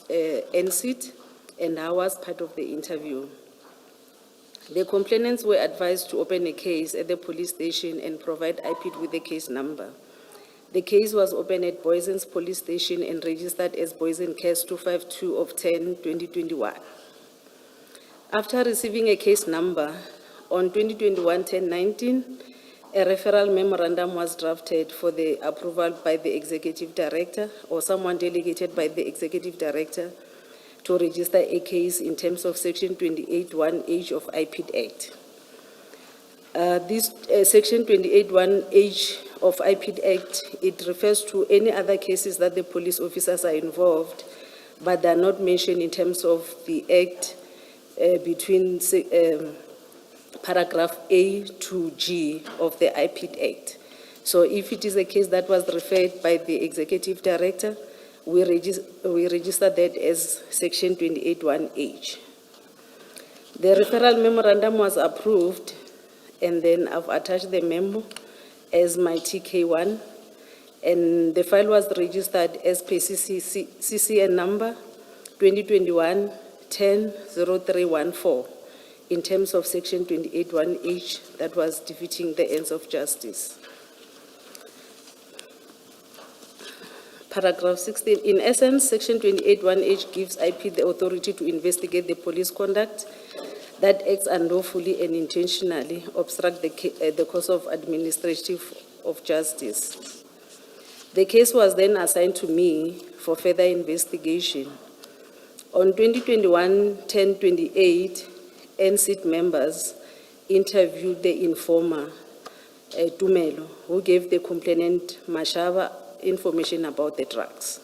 [SPEAKER 6] NCIT, and I was part of the interview. The complainants were advised to open a case at the police station and provide IPID with the case number. The case was opened at Boyson's police station and registered as Boyson Case 252 of 10/2021. After receiving a case number, on 2021-10-19, a referral memorandum was drafted for the approval by the Executive Director or someone delegated by the Executive Director to register a case in terms of Section 28(1)H of IPID Act. This Section 28(1)H of IPID Act, it refers to any other cases that the police officers are involved, but they are not mentioned in terms of the Act between paragraph A to G of the IPID Act. So if it is a case that was referred by the Executive Director, we register that as Section 28(1)H. The referral memorandum was approved, and then I've attached the memo as my TK1, and the file was registered as per CCN number 2021-10-0314 in terms of Section 28(1)H, that was defeating the ends of justice. Paragraph 16, in essence, Section 28(1)H gives IP the authority to investigate the police conduct that acts unlawfully and intentionally obstruct the course of administrative of justice. The case was then assigned to me for further investigation. On 2021-10-28, NCIT members interviewed the informer, Tumelo, who gave the complainant Mashaba information about the drugs.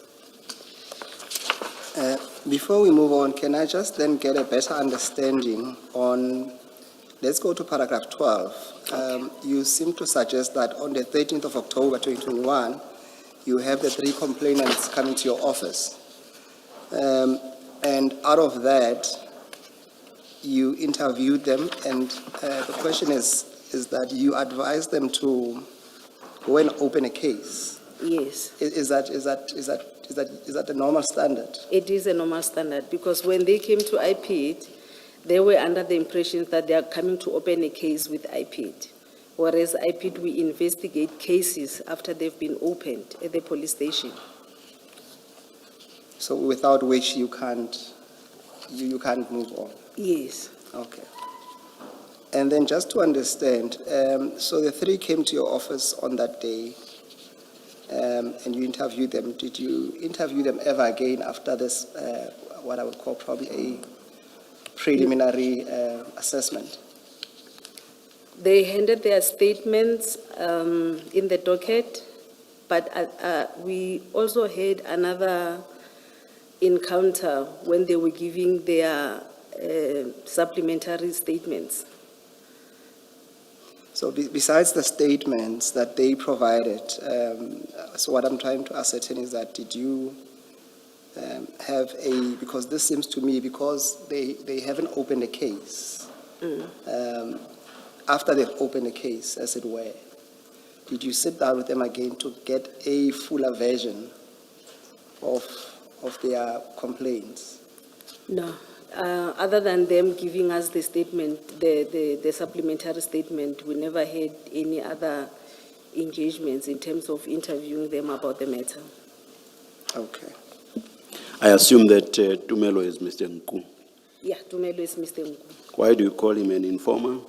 [SPEAKER 7] Before we move on, can I just then get a better understanding on, let's go to paragraph 12. You seem to suggest that on the 13th of October 2021, you have the 3 complainants coming to your office. And out of that, you interviewed them, and the question is that you advised them to go and open a case.
[SPEAKER 6] Yes.
[SPEAKER 7] Is that the normal standard?
[SPEAKER 6] It is a normal standard, because when they came to IPID, they were under the impression that they are coming to open a case with IPID, whereas IPID, we investigate cases after they've been opened at the police station.
[SPEAKER 7] So without which you can't move on?
[SPEAKER 6] Yes.
[SPEAKER 7] Okay. And then just to understand, so the 3 came to your office on that day, and you interviewed them. Did you interview them ever again after this, what I would call probably a preliminary assessment?
[SPEAKER 6] They handed their statements in the docket, but we also had another encounter when they were giving their supplementary statements.
[SPEAKER 7] So besides the statements that they provided, so what I'm trying to ascertain is that did you have because this seems to me, because they haven't opened a case, after they've opened a case, as it were, did you sit down with them again to get a fuller version of their complaints?
[SPEAKER 6] No. Other than them giving us the statement, the supplementary statement, we never had any other engagements in terms of interviewing them about the matter.
[SPEAKER 7] Okay.
[SPEAKER 2] I assume that Tumelo is Mr. Nku.
[SPEAKER 6] Yeah, Tumelo is Mr. Nku.
[SPEAKER 2] Why do you call him an informer?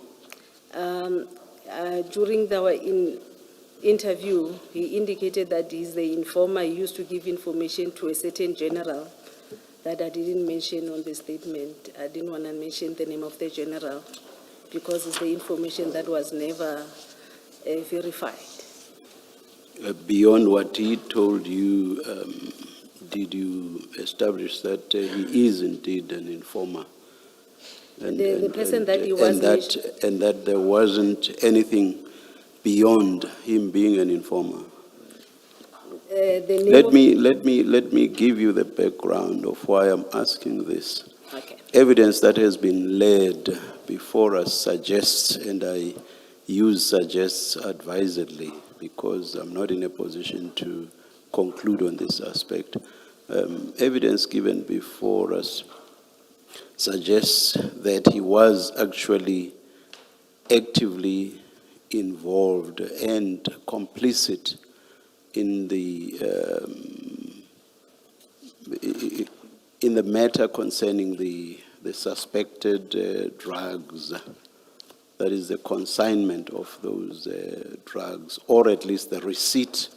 [SPEAKER 6] During interview, he indicated that he's the informer. He used to give information to a certain general that I didn't mention on the statement. I didn't want to mention the name of the general because it's the information that was never verified.
[SPEAKER 2] Beyond what he told you, did you establish that he is indeed an informer?
[SPEAKER 6] The person that he was
[SPEAKER 2] and that there wasn't anything beyond him being an informer?
[SPEAKER 6] The name
[SPEAKER 2] Let
[SPEAKER 6] of-
[SPEAKER 2] me give you the background of why I'm asking this.
[SPEAKER 6] Okay.
[SPEAKER 2] Evidence that has been laid before us suggests, and I use suggests advisedly because I'm not in a position to conclude on this aspect. Evidence given before us suggests that he was actually actively involved and complicit in the matter concerning the suspected drugs, that is the consignment of those drugs, or at least the receipt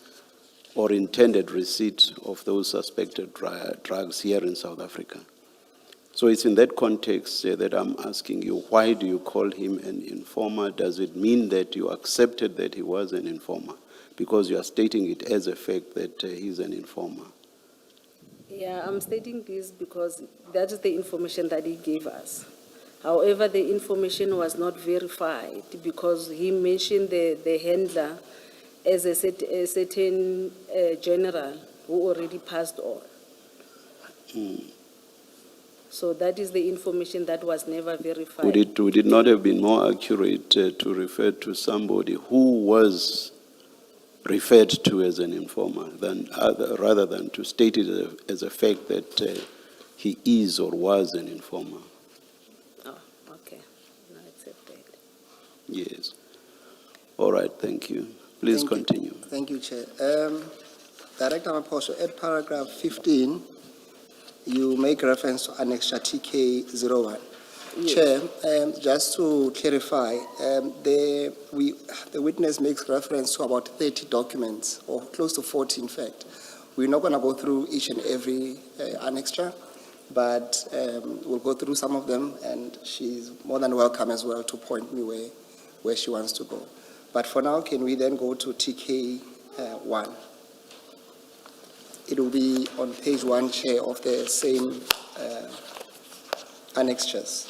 [SPEAKER 2] or intended receipt of those suspected drugs here in South Africa. So it's in that context that I'm asking you, why do you call him an informer? Does it mean that you accepted that he was an informer? Because you are stating it as a fact that he's an informer.
[SPEAKER 6] Yeah, I'm stating this because that is the information that he gave us. However, the information was not verified because he mentioned the handler as a certain general who already passed on. So that is the information that was never verified.
[SPEAKER 2] Would it not have been more accurate to refer to somebody who was referred to as an informer rather than to state it as a fact that he is or was an informer?
[SPEAKER 6] Oh, okay. I accept that.
[SPEAKER 2] Yes. All right, thank you. Please
[SPEAKER 7] Thank you.
[SPEAKER 2] continue.
[SPEAKER 7] Thank you, Chair. Director Maposho, at paragraph 15, you make reference to Annexure TK01.
[SPEAKER 6] Yes.
[SPEAKER 7] Chair, just to clarify, the witness makes reference to about 30 documents, or close to 40 in fact. We're not going to go through each and every annexure, but we'll go through some of them, and she's more than welcome as well to point me where she wants to go. But for now, can we then go to TK1? It will be on page 1, Chair, of the same annexures.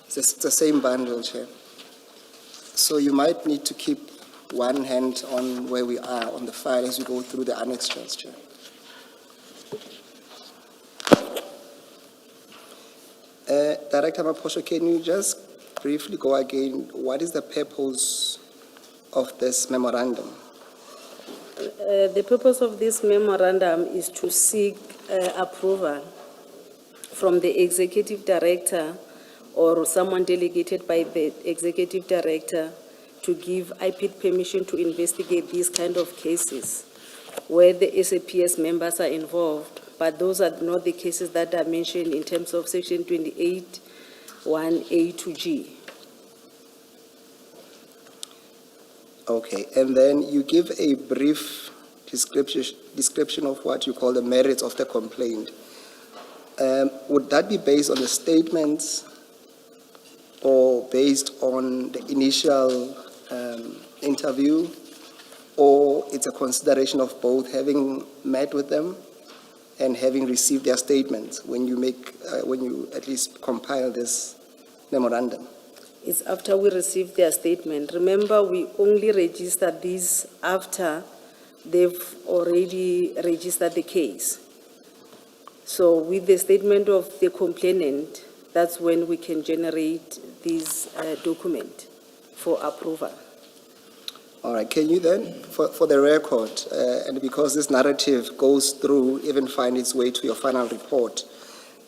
[SPEAKER 7] It's the same bundle, Chair. So you might need to keep one hand on where we are on the file as we go through the annexures, Chair. Director Maposho, can you just briefly go again? What is the purpose of this memorandum?
[SPEAKER 6] The purpose of this memorandum is to seek approval from the executive director or someone delegated by the executive director to give IPID permission to investigate these kind of cases where the SAPS members are involved, but those are not the cases that are mentioned in terms of section 28, 1A to G.
[SPEAKER 7] Okay, and then you give a brief description of what you call the merits of the complaint. Would that be based on the statements or based on the initial interview, or it's a consideration of both, having met with them and having received their statements when you at least compile this memorandum?
[SPEAKER 6] It's after we receive their statement. Remember, we only register these after they've already registered the case. So with the statement of the complainant, that's when we can generate this document for approval.
[SPEAKER 7] All right, can you then, for the record, and because this narrative goes through, even find its way to your final report,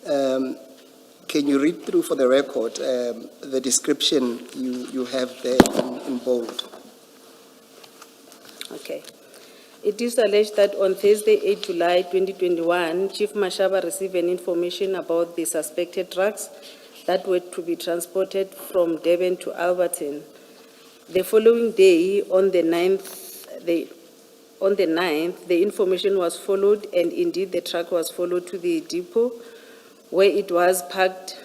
[SPEAKER 7] can you read through for the record the description you have there in bold?
[SPEAKER 6] Okay. It is alleged that on Thursday, 8 July 2021, Chief Mashaba received an information about the suspected drugs that were to be transported from Durban to Alberton. The following day, on the 9th, the information was followed, and indeed the truck was followed to the depot where it was parked.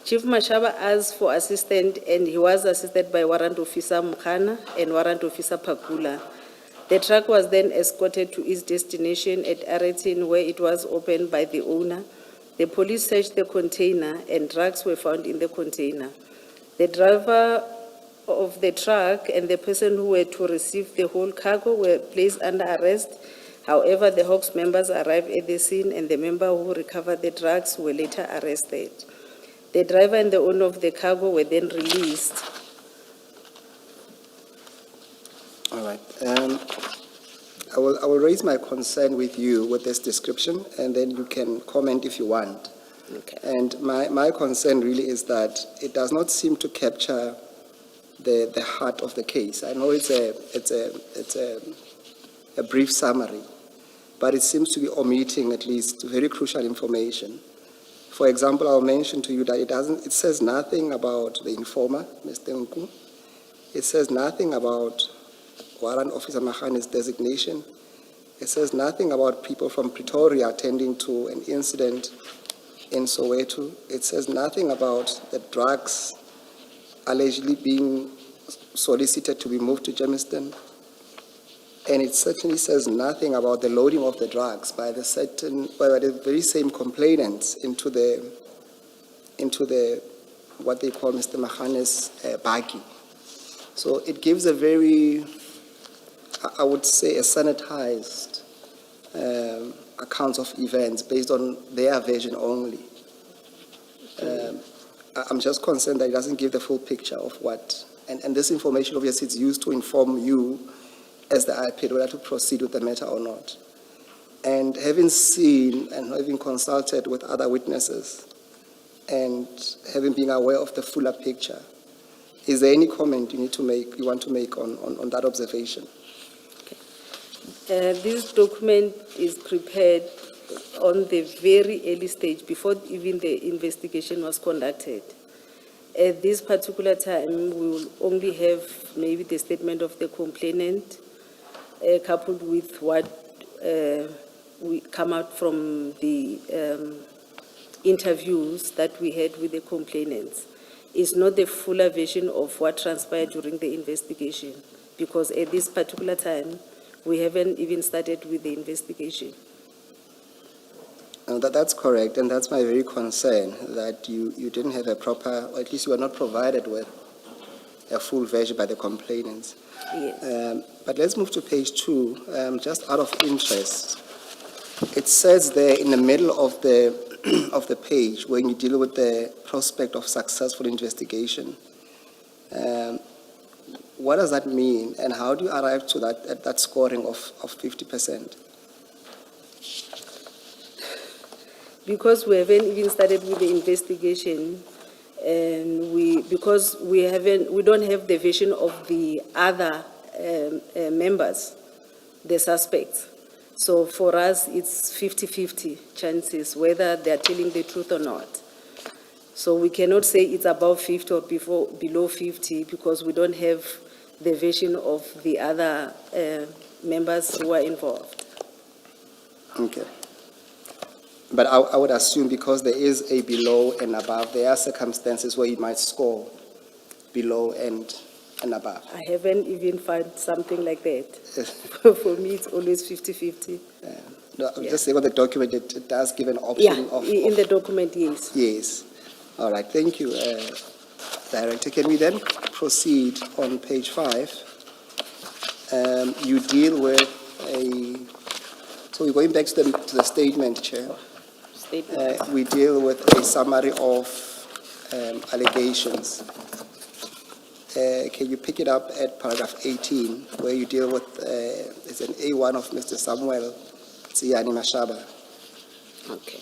[SPEAKER 6] Chief Mashaba asked for assistance, and he was assisted by Warrant Officer Mkhana and Warrant Officer Pakula. The truck was then escorted to its destination at Aretin, where it was opened by the owner. The police searched the container, and drugs were found in the container. The driver of the truck and the person who were to receive the whole cargo were placed under arrest. However, the Hawks members arrived at the scene, and the member who recovered the drugs were later arrested. The driver and the owner of the cargo were then released.
[SPEAKER 7] All right. I will raise my concern with you with this description, and then you can comment if you want.
[SPEAKER 6] Okay.
[SPEAKER 7] And my concern really is that it does not seem to capture the heart of the case. I know it's a brief summary, but it seems to be omitting at least very crucial information. For example, I'll mention to you that it says nothing about the informer, Mr. Nku. It says nothing about Warrant Officer Mahane's designation. It says nothing about people from Pretoria attending to an incident in Soweto. It says nothing about the drugs allegedly being solicited to be moved to Germiston. And it certainly says nothing about the loading of the drugs by the very same complainants into the what they call Mr. Mahane's baggie. So it gives a very, I would say, a sanitized accounts of events based on their version only. I'm just concerned that it doesn't give the full picture of what, and this information obviously is used to inform you as the IPID whether to proceed with the matter or not. And having seen and having consulted with other witnesses and having been aware of the fuller picture, is there any comment you want to make on that observation?
[SPEAKER 6] This document is prepared on the very early stage, before even the investigation was conducted. At this particular time, we will only have maybe the statement of the complainant, coupled with what we come out from the interviews that we had with the complainants. It's not the fuller version of what transpired during the investigation, because at this particular time, we haven't even started with the investigation.
[SPEAKER 7] No, that's correct, and that's my very concern, that you didn't have a proper, or at least you were not provided with a full version by the complainants.
[SPEAKER 6] Yes.
[SPEAKER 7] But let's move to page 2, just out of interest. It says there in the middle of the page, when you deal with the prospect of successful investigation, what does that mean, and how do you arrive to that scoring of 50%?
[SPEAKER 6] Because we haven't even started with the investigation, and because we don't have the version of the other members, the suspects. So for us, it's 50-50 chances whether they're telling the truth or not. So we cannot say it's above 50 or below 50, because we don't have the version of the other members who are involved.
[SPEAKER 7] Okay. But I would assume, because there is a below and above, there are circumstances where you might score below and above.
[SPEAKER 6] I haven't even found something like that. For me, it's always 50-50.
[SPEAKER 7] No, I'm just saying on the document, it does give an option of...
[SPEAKER 6] in the document, yes.
[SPEAKER 7] Yes. All right, thank you, Director. Can we then proceed on page 5? You deal with so we're going back to the statement, Chair. We deal with a summary of allegations. Can you pick it up at paragraph 18, where you deal with, it's an A1 of Mr. Samuel Tsiani Mashaba.
[SPEAKER 6] Okay.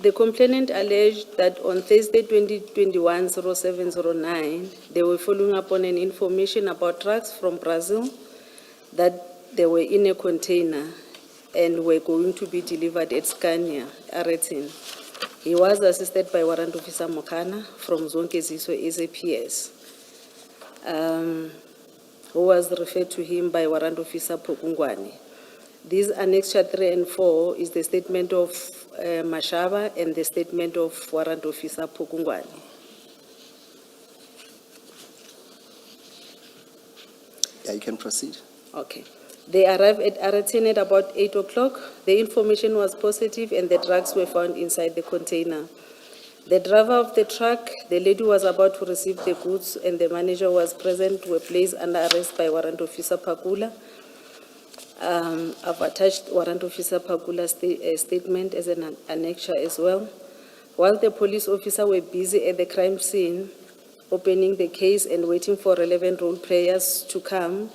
[SPEAKER 6] The complainant alleged that on Thursday, 2021-0709, they were following up on an information about drugs from Brazil, that they were in a container and were going to be delivered at Scania, Aretin. He was assisted by Warrant Officer Mokana from Zone Keziso SAPS, who was referred to him by Warrant Officer Pokungwane. These annexure 3 and 4 is the statement of Mashaba and the statement of Warrant Officer Pokungwane.
[SPEAKER 7] Yeah, you can proceed.
[SPEAKER 6] Okay. They arrived at Aratin at about 8 o'clock. The information was positive and the drugs were found inside the container. The driver of the truck, the lady who was about to receive the goods and the manager was present were placed under arrest by Warrant Officer Pakula. I've attached Warrant Officer Pakula's statement as an annexure as well. While the police officer were busy at the crime scene, opening the case and waiting for relevant role players to come,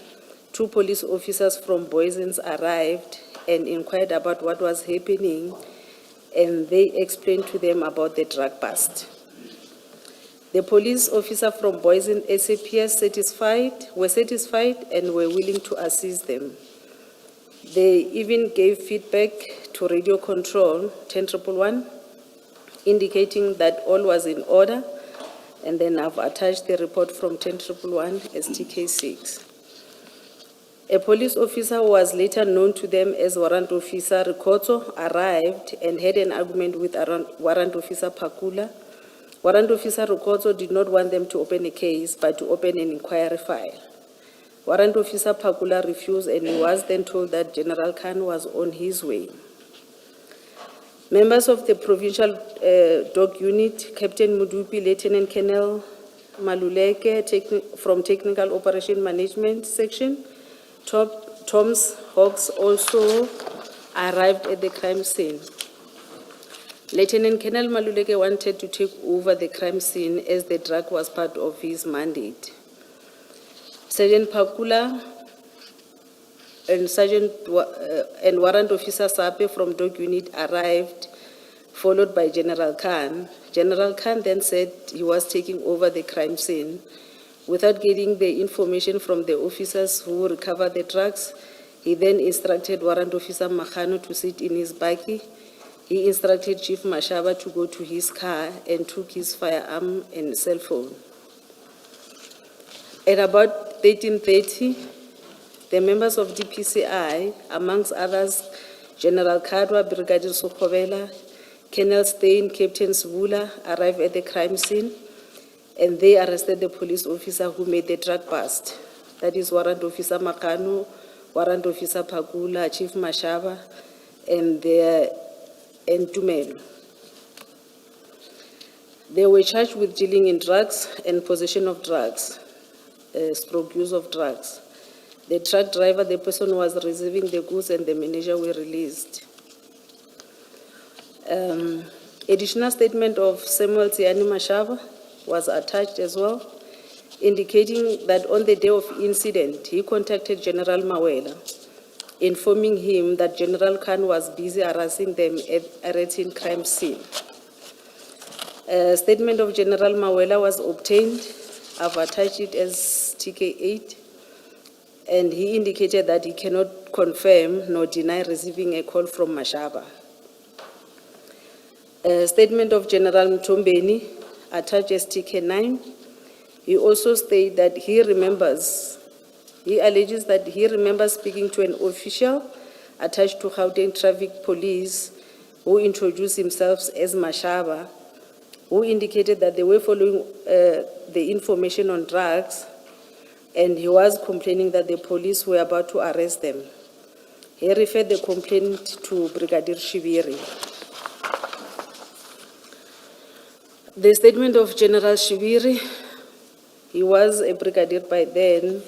[SPEAKER 6] 2 police officers from Boysens arrived and inquired about what was happening, and they explained to them about the drug bust. The police officer from Boysens SAPS were satisfied and were willing to assist them. They even gave feedback to radio control 10111, indicating that all was in order, and then I've attached the report from 10111 as TK6. A police officer who was later known to them as Warrant Officer Rikoto arrived and had an argument with Warrant Officer Pakula. Warrant Officer Rikoto did not want them to open a case, but to open an inquiry file. Warrant Officer Pakula refused, and he was then told that General Khan was on his way. Members of the Provincial Dog Unit, Captain Mudupi, Lieutenant Colonel Maluleke from Technical Operation Management Section, Tom's Hawks also arrived at the crime scene. Lieutenant Colonel Maluleke wanted to take over the crime scene as the drug was part of his mandate. Sergeant Pakula and Warrant Officer Sape from Dog Unit arrived, followed by General Khan. General Khan then said he was taking over the crime scene. Without getting the information from the officers who recovered the drugs, he then instructed Warrant Officer Makhano to sit in his buggy. He instructed Chief Mashaba to go to his car and took his firearm and cell phone. At about 13:30, the members of DPCI, amongst others, General Kadwa, Brigadier Sokobela, Colonel Stein, Captain Svula, arrived at the crime scene, and they arrested the police officer who made the drug bust. That is Warrant Officer Makanu, Warrant Officer Pakula, Chief Mashaba, and Tumelo. They were charged with dealing in drugs and possession of drugs, stroke use of drugs. The truck driver, the person who was receiving the goods, and the manager were released. Additional statement of Samuel Tiani Mashaba was attached as well, indicating that on the day of incident, he contacted General Mawela, informing him that General Khan was busy harassing them at Aratin crime scene. A statement of General Mawela was obtained. I've attached it as TK8, and he indicated that he cannot confirm nor deny receiving a call from Mashaba. A statement of General Mtombeni, attached as TK9. He also stated that he alleges that he remembers speaking to an official attached to Gauteng Traffic Police who introduced himself as Mashaba, who indicated that they were following the information on drugs, and he was complaining that the police were about to arrest them. He referred the complaint to Brigadier Shibiri. The statement of General Shibiri, he was a brigadier by then,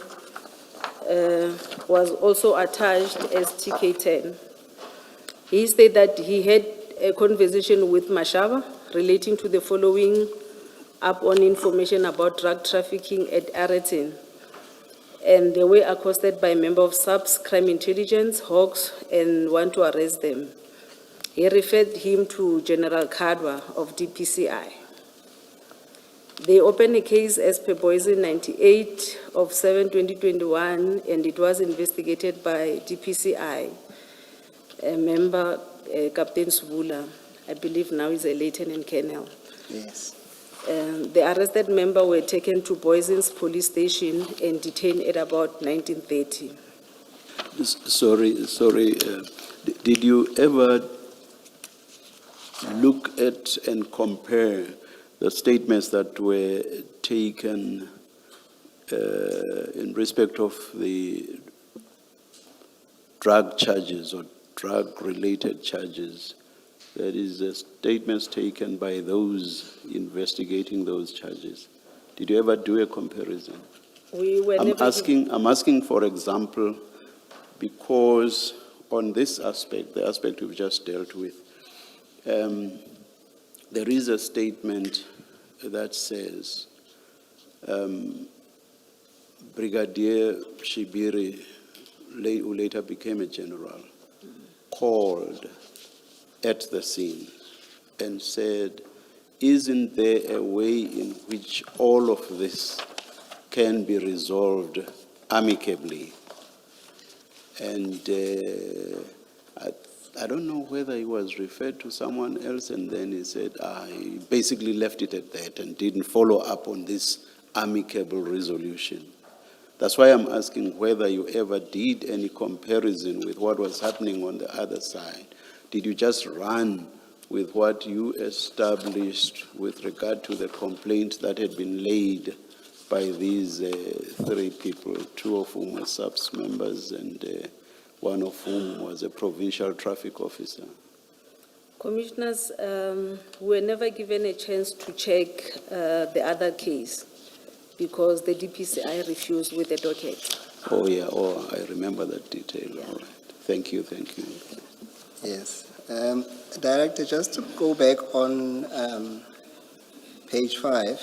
[SPEAKER 6] was also attached as TK10. He said that he had a conversation with Mashaba relating to the following up on information about drug trafficking at Aratin, and they were accosted by a member of SAPS, Crime Intelligence, Hawks, and want to arrest them. He referred him to General Kadwa of DPCI. They opened a case as per Poison 98 of 7/2021, and it was investigated by DPCI, a member, Captain Svula. I believe now is a lieutenant colonel.
[SPEAKER 7] Yes.
[SPEAKER 6] The arrested member were taken to Boyson's police station and detained at about 19:30.
[SPEAKER 2] Sorry, did you ever look at and compare the statements that were taken in respect of the drug charges or drug-related charges? That is, the statements taken by those investigating those charges. Did you ever do a comparison?
[SPEAKER 6] We were
[SPEAKER 2] I'm
[SPEAKER 6] never
[SPEAKER 2] asking, for example, because on this aspect, the aspect we've just dealt with, there is a statement that says Brigadier Shibiri, who later became a general, called at the scene and said, isn't there a way in which all of this can be resolved amicably? And I don't know whether he was referred to someone else, and then he said, he basically left it at that and didn't follow up on this amicable resolution. That's why I'm asking whether you ever did any comparison with what was happening on the other side. Did you just run with what you established with regard to the complaint that had been laid by these three people, two of whom were SAPS members and one of whom was a provincial traffic officer?
[SPEAKER 6] Commissioners, we were never given a chance to check the other case because the DPCI refused with the docket.
[SPEAKER 2] Oh, yeah, I remember that detail. All right. Thank you.
[SPEAKER 7] Yes. Director, just to go back on page 5,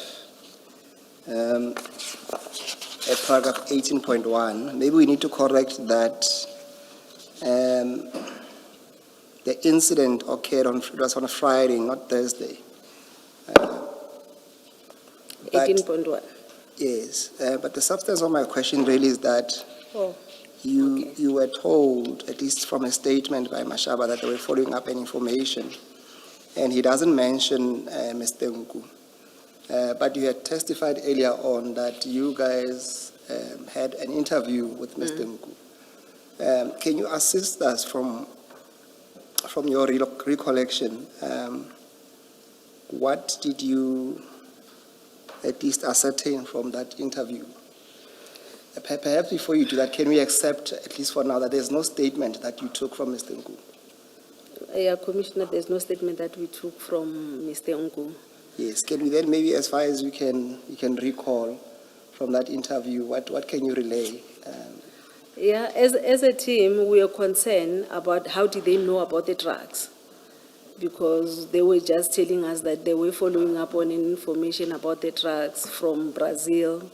[SPEAKER 7] at paragraph 18.1, maybe we need to correct that the incident occurred it was on a Friday, not Thursday. But-
[SPEAKER 6] 18.1.
[SPEAKER 7] Yes, but the substance of my question really is that
[SPEAKER 6] Oh,
[SPEAKER 7] you were told, at least from a statement by Mashaba, that they were following up an information, and he doesn't mention Mr. Nku. But you had testified earlier on that you guys had an interview with Mr. Nku. Can you assist us from your recollection? What did you at least ascertain from that interview? Perhaps before you do that, can we accept, at least for now, that there's no statement that you took from Mr. Nku?
[SPEAKER 6] yeah, Commissioner, there's no statement that we took from Mr. Nku.
[SPEAKER 7] Yes, can we then maybe, as far as you can recall from that interview, what can you relay?
[SPEAKER 6] Yeah, as a team, we are concerned about how did they know about the drugs? Because they were just telling us that they were following up on information about the drugs from Brazil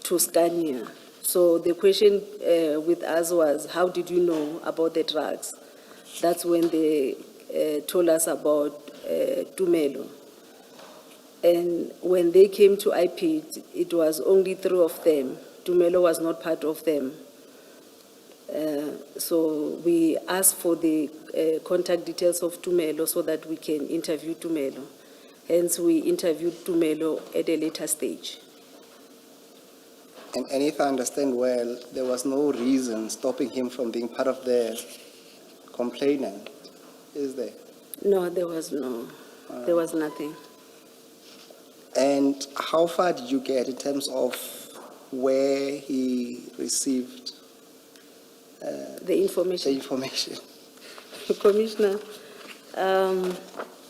[SPEAKER 6] to Scania. So the question with us was, how did you know about the drugs? That's when they told us about Tumelo. And when they came to IPID, it was only 3 of them. Tumelo was not part of them. So we asked for the contact details of Tumelo so that we can interview Tumelo. Hence, we interviewed Tumelo at a later stage.
[SPEAKER 7] And if I understand well, there was no reason stopping him from being part of the complainant, is there?
[SPEAKER 6] No, there was nothing.
[SPEAKER 7] And how far did you get in terms of where he received
[SPEAKER 6] The information.
[SPEAKER 7] the information?
[SPEAKER 6] Commissioner,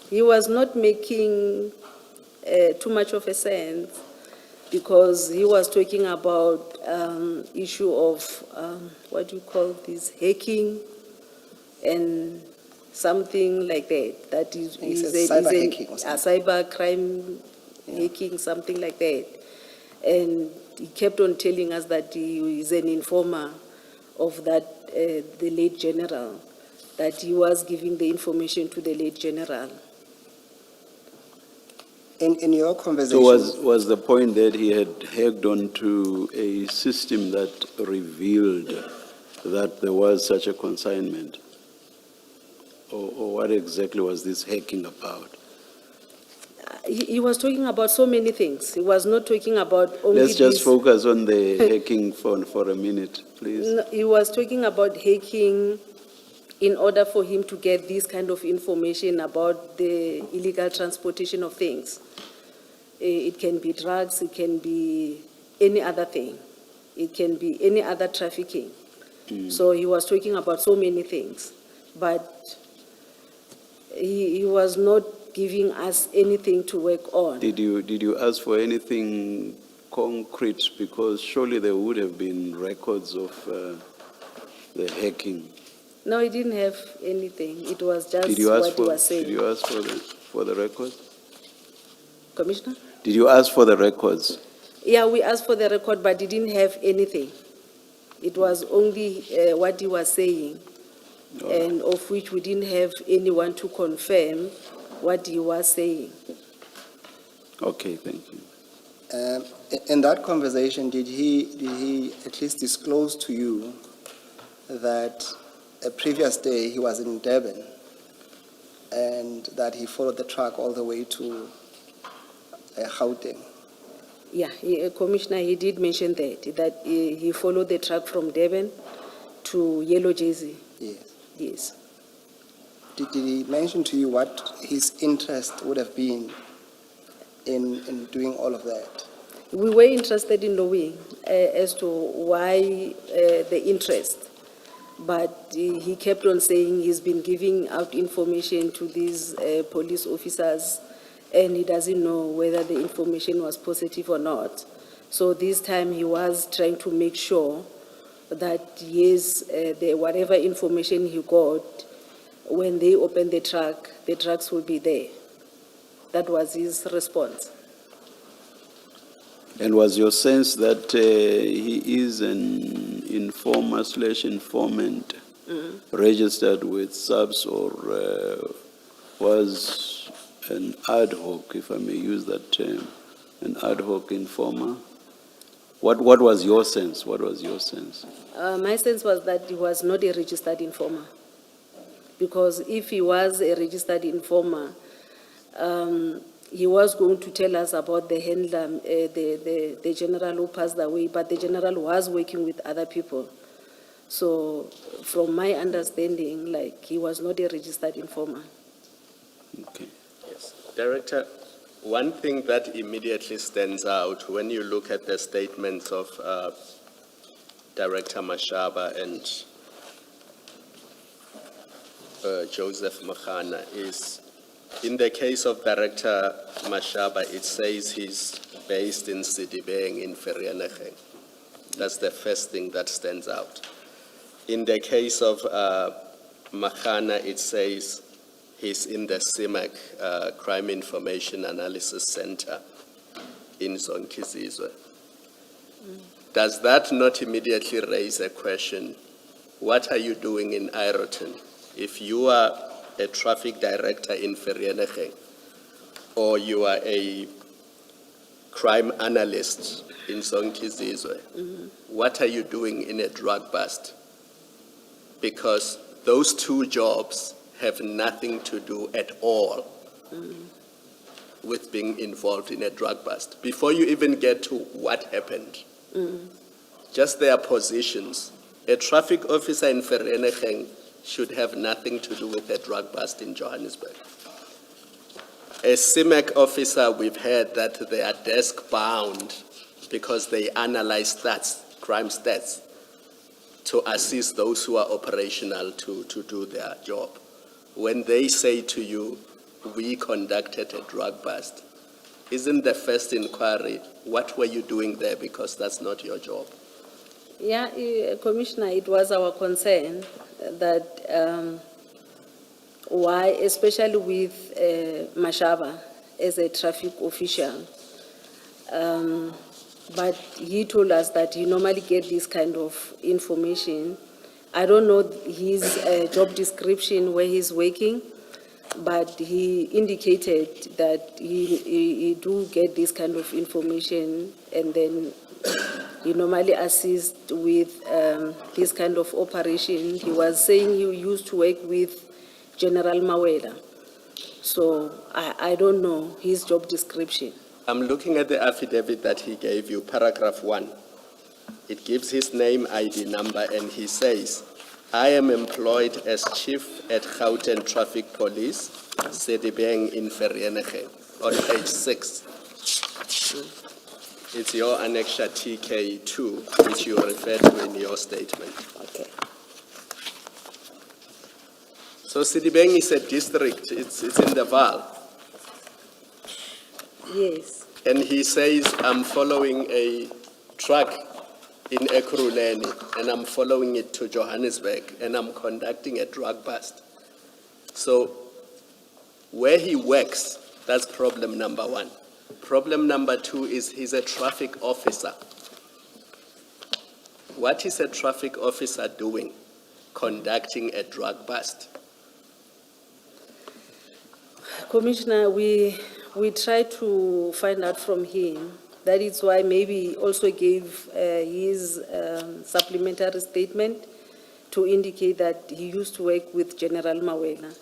[SPEAKER 6] he was not making too much of a sense because he was talking about issue of, what do you call this, hacking and something like that. That is
[SPEAKER 7] He said cyber hacking or
[SPEAKER 6] a
[SPEAKER 7] something.
[SPEAKER 6] cyber crime hacking, something like that. And he kept on telling us that he is an informer of that, the late general, that he was giving the information to the late general.
[SPEAKER 7] In your
[SPEAKER 2] So
[SPEAKER 7] conversation,
[SPEAKER 2] was the point that he had hacked onto a system that revealed that there was such a consignment? or what exactly was this hacking about?
[SPEAKER 6] He was talking about so many things. He was not talking about only
[SPEAKER 2] Let's just
[SPEAKER 6] this.
[SPEAKER 2] focus on the hacking for a minute, please.
[SPEAKER 6] No, he was talking about hacking in order for him to get this kind of information about the illegal transportation of things. It can be drugs, it can be any other thing. It can be any other trafficking. So he was talking about so many things, but he was not giving us anything to work on.
[SPEAKER 2] Did you ask for anything concrete? Because surely there would have been records of the hacking.
[SPEAKER 6] No, he didn't have anything. It was just
[SPEAKER 2] Did you ask
[SPEAKER 6] what he was saying.
[SPEAKER 2] Did you ask for the records?
[SPEAKER 6] Commissioner?
[SPEAKER 2] Did you ask for the records?
[SPEAKER 6] Yeah, we asked for the record, but he didn't have anything. It was only what he was saying, and of which we didn't have anyone to confirm what he was saying.
[SPEAKER 2] Okay, thank you.
[SPEAKER 7] In that conversation, did he at least disclose to you that a previous day he was in Durban and that he followed the truck all the way to Gauteng?
[SPEAKER 6] Yeah, Commissioner, he did mention that he followed the truck from Durban to Yellow Jersey.
[SPEAKER 7] Yes.
[SPEAKER 6] Yes.
[SPEAKER 7] Did he mention to you what his interest would have been in doing all of that?
[SPEAKER 6] We were interested in knowing as to why the interest, but he kept on saying he's been giving out information to these police officers, and he doesn't know whether the information was positive or not. So this time he was trying to make sure that yes, whatever information he got, when they open the trucks will be there. That was his response.
[SPEAKER 2] And was your sense that he is an informer/informant registered with SAPS, or was an ad hoc, if I may use that term, an ad hoc informer? What was your sense? What was your sense?
[SPEAKER 6] My sense was that he was not a registered informer, because if he was a registered informer, he was going to tell us about the handler, the general who passed away, but the general was working with other people. So from my understanding, like, he was not a registered informer.
[SPEAKER 2] Okay.
[SPEAKER 5] Yes. Director, one thing that immediately stands out when you look at the statements of Director Mashaba and Joseph Makana is, in the case of Director Mashaba, it says he's based in Sidibeng in Vereeniging. That's the first thing that stands out. In the case of Makana, it says he's in the CIMAC Crime Information Analysis Center in Zonkizizwe. Does that not immediately raise a question? What are you doing in Ireton? If you are a traffic director in Vereeniging, or you are a crime analyst in Zonkizizwe, what are you doing in a drug bust? Because those two jobs have nothing to do at all with being involved in a drug bust. Before you even get to what happened, just their positions. A traffic officer in Vereeniging should have nothing to do with a drug bust in Johannesburg. A CIMAC officer, we've heard that they are desk-bound because they analyze stats, crime stats, to assist those who are operational to do their job. When they say to you, we conducted a drug bust, isn't the first inquiry, what were you doing there, because that's not your job?
[SPEAKER 6] Yeah, Commissioner, it was our concern that why, especially with Mashaba as a traffic official, but he told us that he normally gets this kind of information. I don't know his job description where he's working, but he indicated that he do get this kind of information, and then he normally assists with this kind of operation. He was saying he used to work with General Mawela. So I don't know his job description.
[SPEAKER 5] I'm looking at the affidavit that he gave you, paragraph 1. It gives his name, ID number, and he says, I am employed as chief at Gauteng Traffic Police, Sedibeng in Vereeniging, on page 6. It's your annexure TK2, which you referred to in your statement.
[SPEAKER 6] Okay.
[SPEAKER 5] So Sedibeng is a district, it's in the Vaal.
[SPEAKER 6] Yes.
[SPEAKER 5] And he says, I'm following a truck in Ekurhuleni, and I'm following it to Johannesburg, and I'm conducting a drug bust. So where he works, that's problem number 1. Problem number 2 is he's a traffic officer. What is a traffic officer doing? Conducting a drug bust.
[SPEAKER 6] Commissioner, we try to find out from him. That is why maybe he also gave his supplementary statement to indicate that he used to work with General Mawela.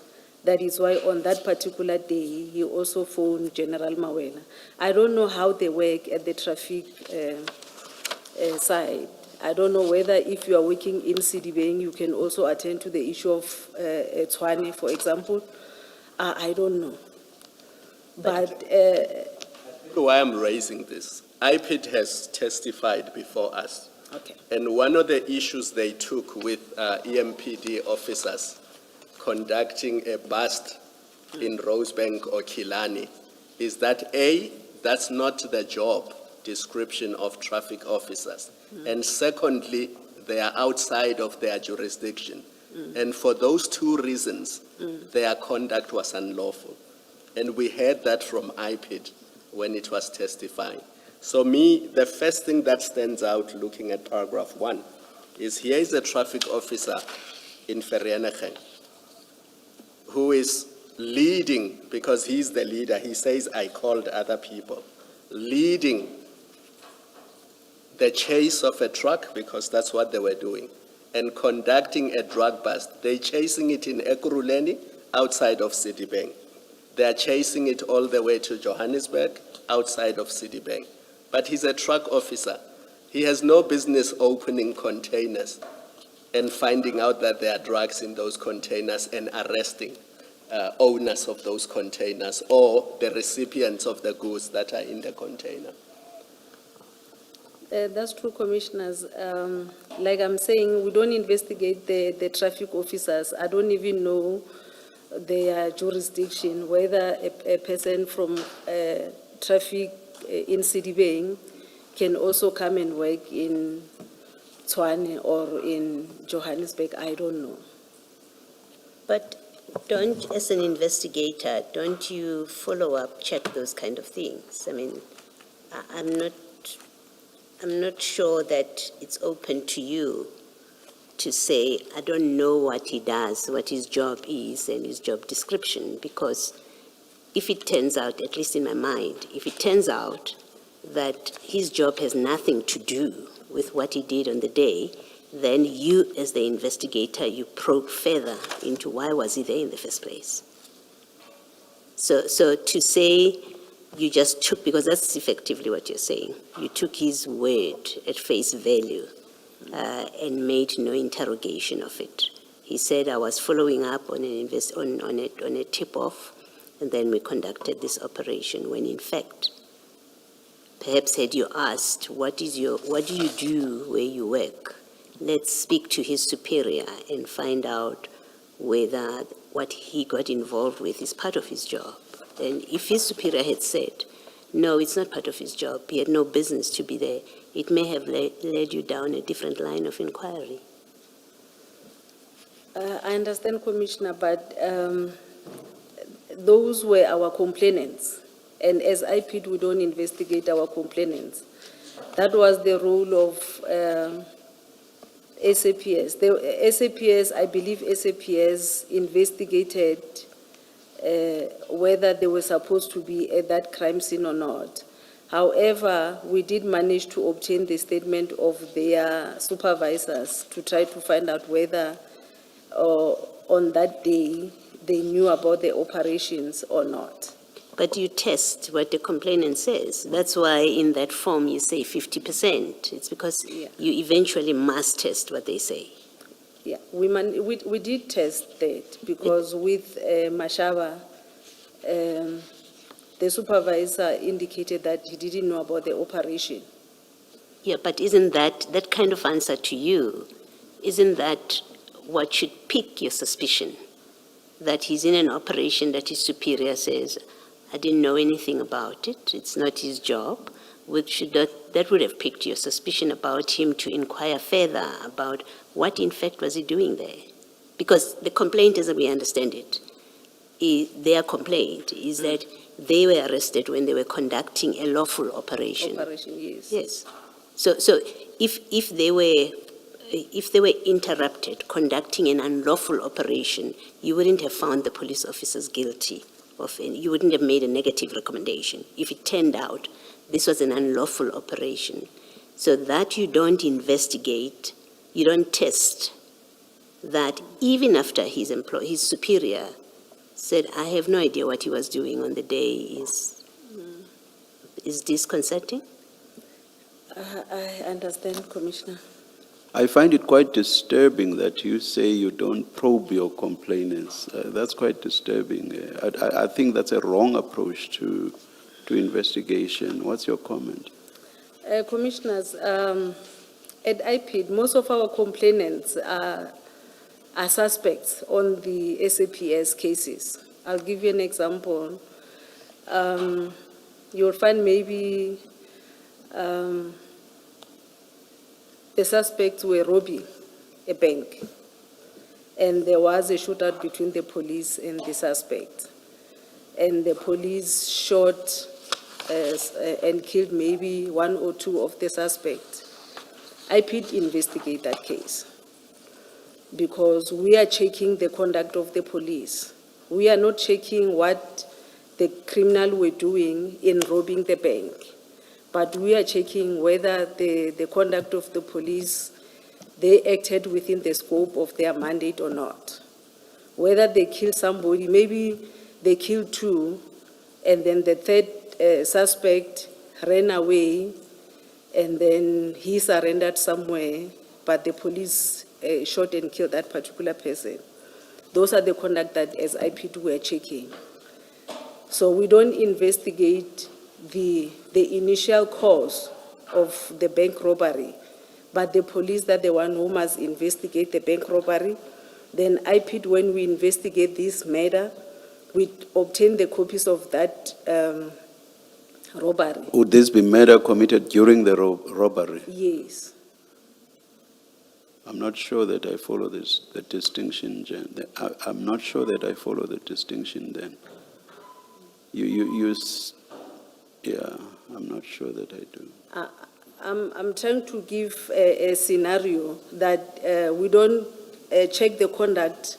[SPEAKER 6] That is why on that particular day, he also phoned General Mawela. I don't know how they work at the traffic side. I don't know whether if you are working in Sedibeng, you can also attend to the issue of Tshwane, for example. I don't know. But
[SPEAKER 5] Why I'm raising this, IPID has testified before us.
[SPEAKER 6] okay.
[SPEAKER 5] And one of the issues they took with EMPD officers conducting a bust in Rosebank or Killarney is that A, that's not the job description of traffic officers. And secondly, they are outside of their jurisdiction. And for those 2 reasons, their conduct was unlawful. And we heard that from IPID when it was testifying. So the first thing that stands out looking at paragraph 1 is here is a traffic officer in Vereeniging who is leading, because he's the leader, he says, I called other people, leading the chase of a truck, because that's what they were doing, and conducting a drug bust. They're chasing it in Ekurhuleni, outside of Sedibeng. They're chasing it all the way to Johannesburg, outside of Sedibeng. But he's a truck officer. He has no business opening containers and finding out that there are drugs in those containers and arresting owners of those containers or the recipients of the goods that are in the container.
[SPEAKER 6] That's true, Commissioners. Like I'm saying, we don't investigate the traffic officers. I don't even know their jurisdiction, whether a person from traffic in Sedibeng can also come and work in Tshwane or in Johannesburg. I don't know.
[SPEAKER 3] But as an investigator, don't you follow up, check those kind of things? I mean, I'm not sure that it's open to you to say, I don't know what he does, what his job is and his job description, because if it turns out, at least in my mind, if it turns out that his job has nothing to do with what he did on the day, then you, as the investigator, you probe further into why was he there in the first place. So to say you just took, because that's effectively what you're saying, you took his word at face value and made no interrogation of it. He said, I was following up on a tip-off, and then we conducted this operation, when in fact, perhaps had you asked, what do you do where you work? Let's speak to his superior and find out whether what he got involved with is part of his job. And if his superior had said, no, it's not part of his job, he had no business to be there, it may have led you down a different line of inquiry.
[SPEAKER 6] I understand, Commissioner, but those were our complainants. And as IPID, we don't investigate our complainants. That was the role of SAPS. I believe SAPS investigated whether they were supposed to be at that crime scene or not. However, we did manage to obtain the statement of their supervisors to try to find out whether on that day they knew about the operations or not.
[SPEAKER 3] But you test what the complainant says. That's why in that form you say 50%. It's because
[SPEAKER 6] Yeah.
[SPEAKER 3] you eventually must test what they say.
[SPEAKER 6] Yeah, we did test that because with Mashaba, the supervisor indicated that he didn't know about the operation.
[SPEAKER 3] Yeah, but isn't that kind of answer to you, isn't that what should pique your suspicion? That he's in an operation that his superior says, I didn't know anything about it, it's not his job. That would have piqued your suspicion about him to inquire further about what in fact was he doing there? Because the complaint, as we understand it, their complaint is that they were arrested when they were conducting a lawful operation.
[SPEAKER 6] Operation, yes.
[SPEAKER 3] Yes. So if they were interrupted conducting an unlawful operation, you wouldn't have found the police officers guilty of any, you wouldn't have made a negative recommendation if it turned out this was an unlawful operation. So that you don't investigate, you don't test that even after his superior said, I have no idea what he was doing on the day is disconcerting?
[SPEAKER 6] I understand, Commissioner.
[SPEAKER 2] I find it quite disturbing that you say you don't probe your complainants. That's quite disturbing. I think that's a wrong approach to investigation. What's your comment?
[SPEAKER 6] Commissioners, at IPID, most of our complainants are suspects on the SAPS cases. I'll give you an example. You'll find maybe the suspects were robbing a bank, and there was a shootout between the police and the suspect. And the police shot and killed maybe one or two of the suspects. IPID investigate that case because we are checking the conduct of the police. We are not checking what the criminal were doing in robbing the bank, but we are checking whether the conduct of the police, they acted within the scope of their mandate or not. Whether they killed somebody, maybe they killed two, and then the third suspect ran away, and then he surrendered somewhere, but the police shot and killed that particular person. Those are the conduct that as IPD we are checking. So we don't investigate the initial cause of the bank robbery, but the police that the one who must investigate the bank robbery. Then IPID, when we investigate this matter, we obtain the copies of that robbery.
[SPEAKER 2] Would this be murder committed during the robbery?
[SPEAKER 6] Yes.
[SPEAKER 2] I'm not sure that I follow the distinction, Jen. I'm not sure that I follow the distinction then. Yeah, I'm not sure that I do.
[SPEAKER 6] I'm trying to give a scenario that we don't check the conduct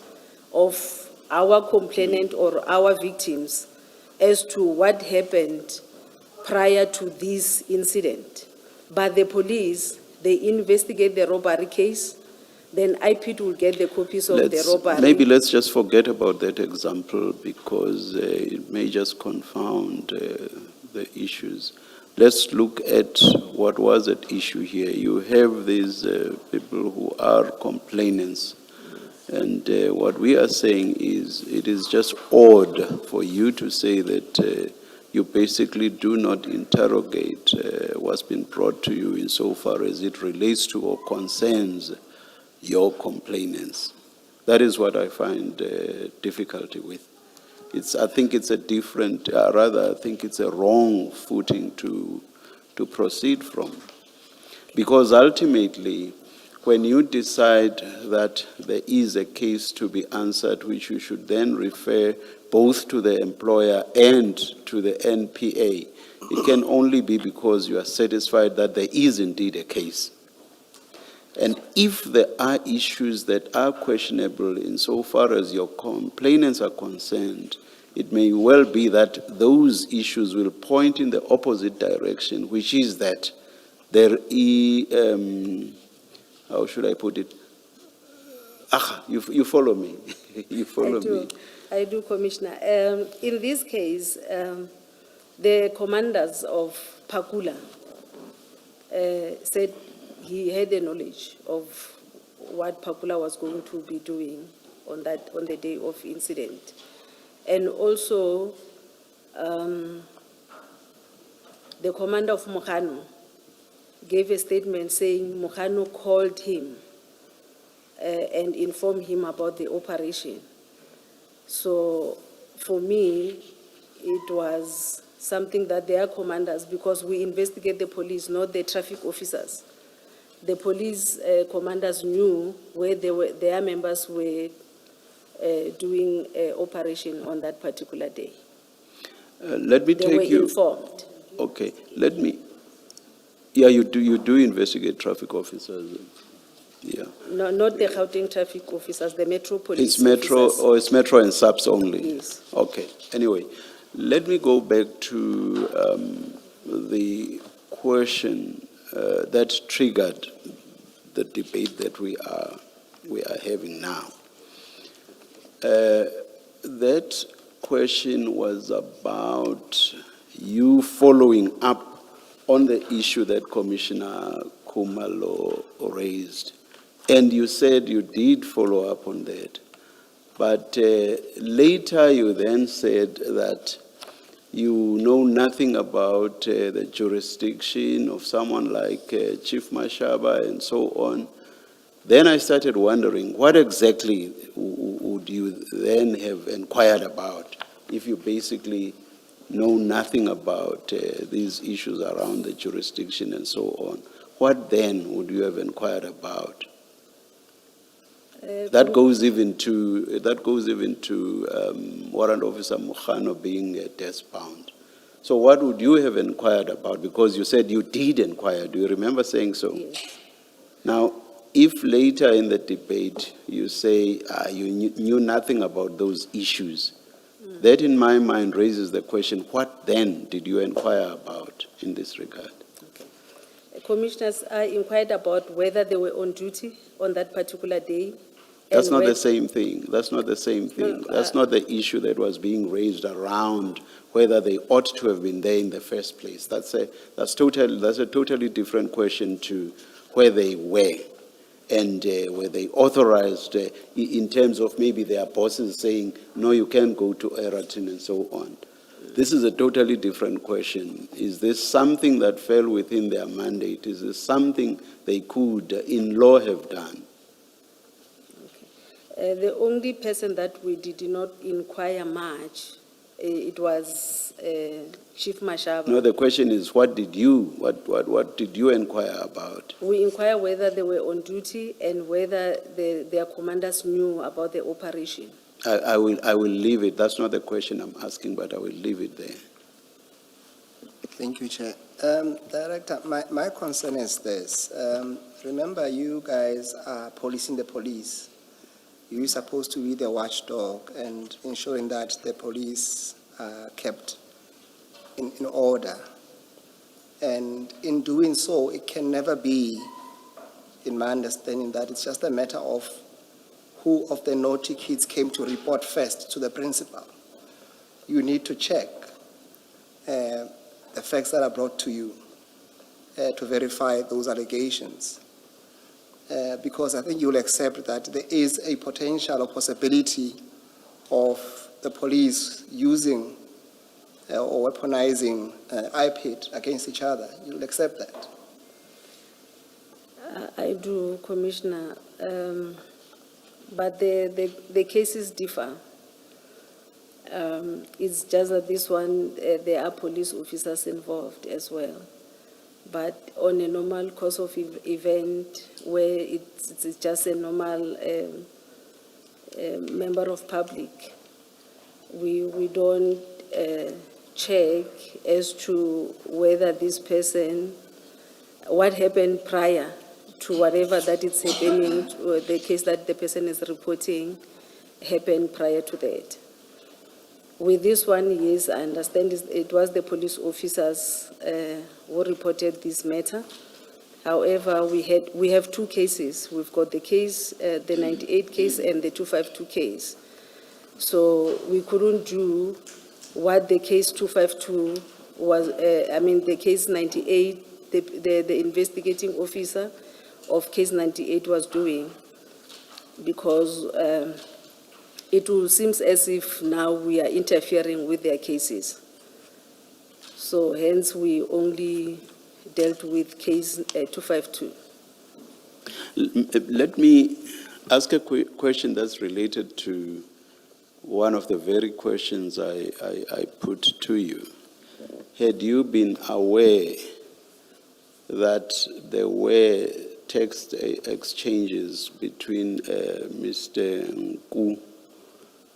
[SPEAKER 6] of our complainant or our victims as to what happened prior to this incident. But the police, they investigate the robbery case, then IPID will get the copies of the robbery.
[SPEAKER 2] Maybe let's just forget about that example because it may just confound the issues. Let's look at what was at issue here. You have these people who are complainants, and what we are saying is it is just odd for you to say that you basically do not interrogate what's been brought to you insofar as it relates to or concerns your complainants. That is what I find difficulty with. I think it's a different, I think it's a wrong footing to proceed from. Because ultimately, when you decide that there is a case to be answered, which you should then refer both to the employer and to the NPA, it can only be because you are satisfied that there is indeed a case. And if there are issues that are questionable insofar as your complainants are concerned, it may well be that those issues will point in the opposite direction, which is that there is, how should I put it, You follow me. You follow me.
[SPEAKER 6] I do, Commissioner. In this case, the commanders of Pakula said he had the knowledge of what Pakula was going to be doing on the day of incident. And also, the commander of Mokano gave a statement saying Mokano called him and informed him about the operation. So for me, it was something that their commanders, because we investigate the police, not the traffic officers. The police commanders knew where their members were doing operation on that particular day.
[SPEAKER 2] Let me
[SPEAKER 6] They were
[SPEAKER 2] take you.
[SPEAKER 6] informed.
[SPEAKER 2] Okay, let me. Yeah, you do investigate traffic officers. Yeah.
[SPEAKER 6] No, not the Gauteng traffic officers, the Metro Police
[SPEAKER 2] It's metro,
[SPEAKER 6] officers.
[SPEAKER 2] or it's metro and subs only?
[SPEAKER 6] Yes.
[SPEAKER 2] Okay, anyway, let me go back to the question that triggered the debate that we are having now. That question was about you following up on the issue that Commissioner Khumalo raised. And you said you did follow up on that. But later you then said that you know nothing about the jurisdiction of someone like Chief Mashaba and so on. Then I started wondering, what exactly would you then have inquired about if you basically know nothing about these issues around the jurisdiction and so on? What then would you have inquired about? That goes even to Warrant Officer Mokano being desk-bound. So what would you have inquired about? Because you said you did inquire. Do you remember saying so?
[SPEAKER 6] Yes.
[SPEAKER 2] Now, if later in the debate you say you knew nothing about those issues, that in my mind raises the question, what then did you inquire about in this regard?
[SPEAKER 6] Commissioners, I inquired about whether they were on duty on that particular day.
[SPEAKER 2] That's
[SPEAKER 6] and
[SPEAKER 2] not
[SPEAKER 6] whe-
[SPEAKER 2] the same thing. That's not the same thing.
[SPEAKER 6] No,
[SPEAKER 2] That's not the issue that was being raised around whether they ought to have been there in the first place. That's a totally different question to where they were and were they authorized in terms of maybe their bosses saying, no, you can't go to Eratin and so on. This is a totally different question. Is this something that fell within their mandate? Is this something they could, in law, have done?
[SPEAKER 6] The only person that we did not inquire much, it was Chief Mashaba.
[SPEAKER 2] No, the question is, what did you inquire about?
[SPEAKER 6] We inquired whether they were on duty and whether their commanders knew about the operation.
[SPEAKER 2] I will leave it. That's not the question I'm asking, but I will leave it there.
[SPEAKER 7] Thank you, Chair. Director, my concern is this. Remember, you guys are policing the police. You're supposed to be the watchdog and ensuring that the police are kept in order. And in doing so, it can never be, in my understanding, that it's just a matter of who of the naughty kids came to report first to the principal. You need to check the facts that are brought to you to verify those allegations. Because I think you'll accept that there is a potential or possibility of the police using or weaponizing IPID against each other. You'll accept that?
[SPEAKER 6] I do, Commissioner, but the cases differ. It's just that this one, there are police officers involved as well. But on a normal course of event where it's just a normal member of public, we don't check as to whether this person, what happened prior to whatever that is happening, or the case that the person is reporting happened prior to that. With this one, yes, I understand it was the police officers who reported this matter, However, we have two cases. We've got the case, the 98 case and the 252 case. So we couldn't do what the case 252 was, the case 98, the investigating officer of case 98 was doing, because it will seem as if now we are interfering with their cases. So hence we only dealt with case 252.
[SPEAKER 2] Let me ask a question that's related to one of the very questions I put to you. Had you been aware that there were text exchanges between Mr. Nku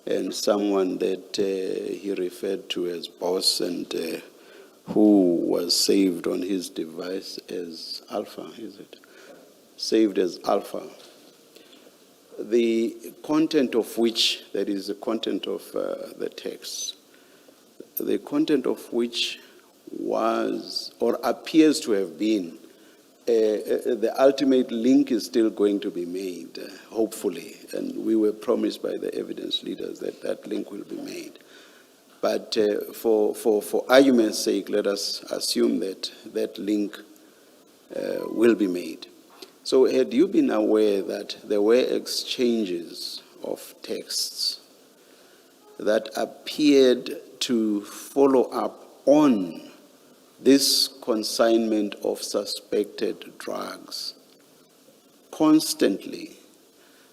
[SPEAKER 2] and someone that he referred to as boss, and who was saved on his device as Alpha, is it? Saved as Alpha. The content of which, that is the content of the text, the content of which was or appears to have been, the ultimate link is still going to be made, hopefully, and we were promised by the evidence leaders that that link will be made. But for argument's sake, let us assume that that link will be made. So had you been aware that there were exchanges of texts that appeared to follow up on this consignment of suspected drugs constantly,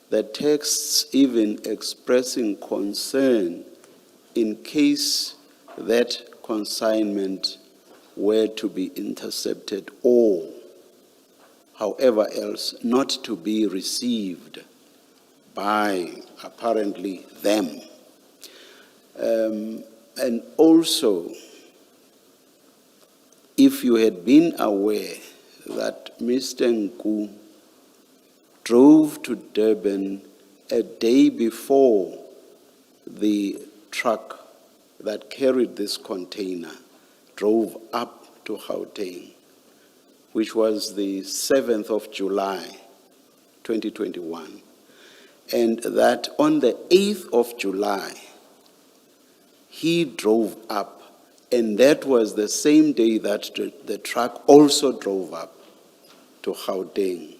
[SPEAKER 2] the texts even expressing concern in case that consignment were to be intercepted or, however else, not to be received by apparently them? And also, if you had been aware that Mr. Nku drove to Durban a day before the truck that carried this container drove up to Gauteng, which was the 7th of July, 2021, and that on the 8th of July, he drove up, and that was the same day that the truck also drove up to Gauteng.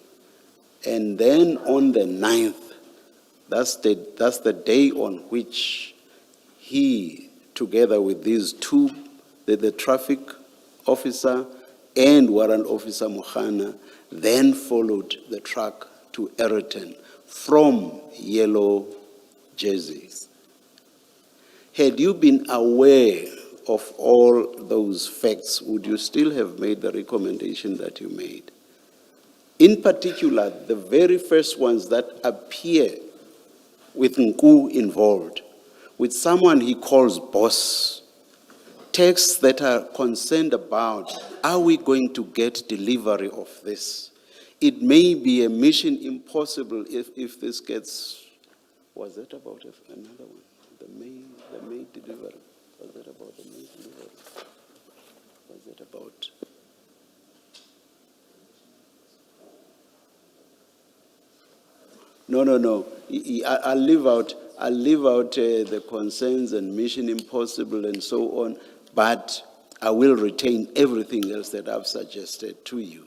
[SPEAKER 2] And then on the 9th, that's the day on which he, together with these two, the traffic officer and warrant officer Mohana, then followed the truck to Ayrton from Yellow Jerseys. Had you been aware of all those facts, would you still have made the recommendation that you made? In particular, the very first ones that appear with Nku involved, with someone he calls boss, texts that are concerned about, are we going to get delivery of this? It may be a mission impossible if this gets, was that about another one? The May delivery. Was that about the May delivery? Was it about? No. I'll leave out the concerns and mission impossible and so on, but I will retain everything else that I've suggested to you.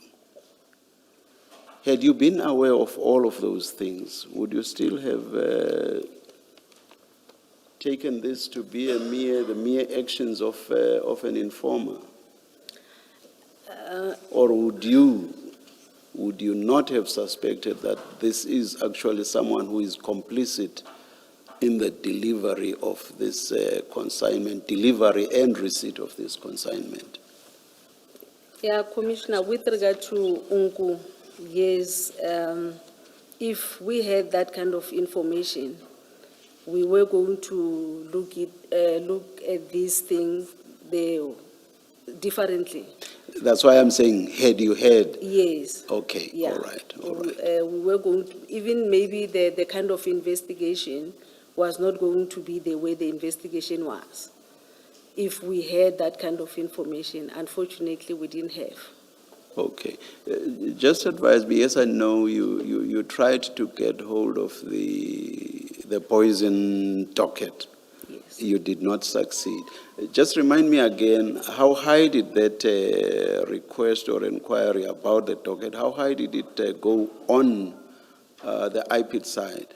[SPEAKER 2] Had you been aware of all of those things, would you still have taken this to be the mere actions of an informer? Or would you not have suspected that this is actually someone who is complicit in the delivery of this consignment, delivery and receipt of this consignment?
[SPEAKER 6] Yeah, Commissioner, with regard to Nku, yes, if we had that kind of information, we were going to look at these things differently.
[SPEAKER 2] That's why I'm saying, had you heard?
[SPEAKER 6] Yes.
[SPEAKER 2] Okay,
[SPEAKER 6] Yeah.
[SPEAKER 2] all right.
[SPEAKER 6] We were going to, even maybe the kind of investigation was not going to be the way the investigation was. If we had that kind of information, unfortunately, we didn't have.
[SPEAKER 2] Okay. Just advise me, yes, I know you tried to get hold of the poison docket.
[SPEAKER 6] Yes.
[SPEAKER 2] You did not succeed. Just remind me again, how high did that request or inquiry about the docket, how high did it go on the IPID side?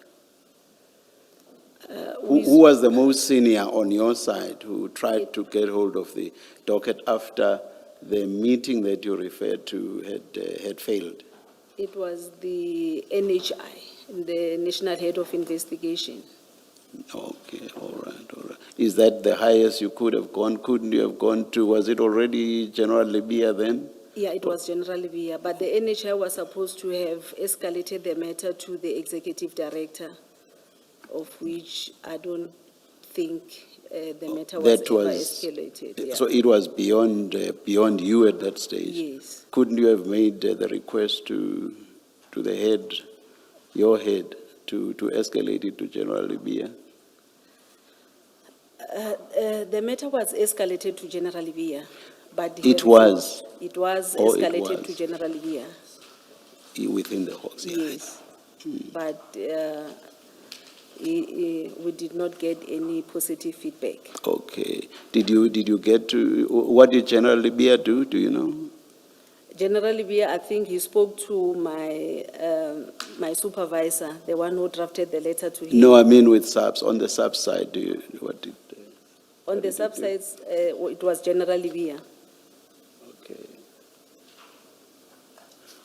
[SPEAKER 2] Who was the most senior on your side who tried to get hold of the docket after the meeting that you referred to had failed?
[SPEAKER 6] It was the NHI, the National Head of Investigation.
[SPEAKER 2] Okay, all right, all right. Is that the highest you could have gone? Couldn't you have gone to, was it already General Libya then?
[SPEAKER 6] Yeah, it was General Via, but the NHI was supposed to have escalated the matter to the executive director, of which I don't think the matter was
[SPEAKER 2] That
[SPEAKER 6] ever
[SPEAKER 2] was-
[SPEAKER 6] escalated. Yeah.
[SPEAKER 2] So it was beyond you at that stage?
[SPEAKER 6] Yes.
[SPEAKER 2] Couldn't you have made the request to the head, your head, to escalate it to General Libya?
[SPEAKER 6] The matter was escalated to General Via, but
[SPEAKER 2] It was?
[SPEAKER 6] It was
[SPEAKER 2] Oh, it
[SPEAKER 6] escalated to
[SPEAKER 2] was.
[SPEAKER 6] General Via.
[SPEAKER 2] Within the Hawks, yeah.
[SPEAKER 6] Yes, but we did not get any positive feedback.
[SPEAKER 2] Okay. Did you get to, what did General Libya do? Do you know?
[SPEAKER 6] General Via, I think he spoke to my supervisor, the one who drafted the letter to him.
[SPEAKER 2] No, I mean with subs, on the sub side, what did?
[SPEAKER 6] On the subsides, it was General Via.
[SPEAKER 2] Okay.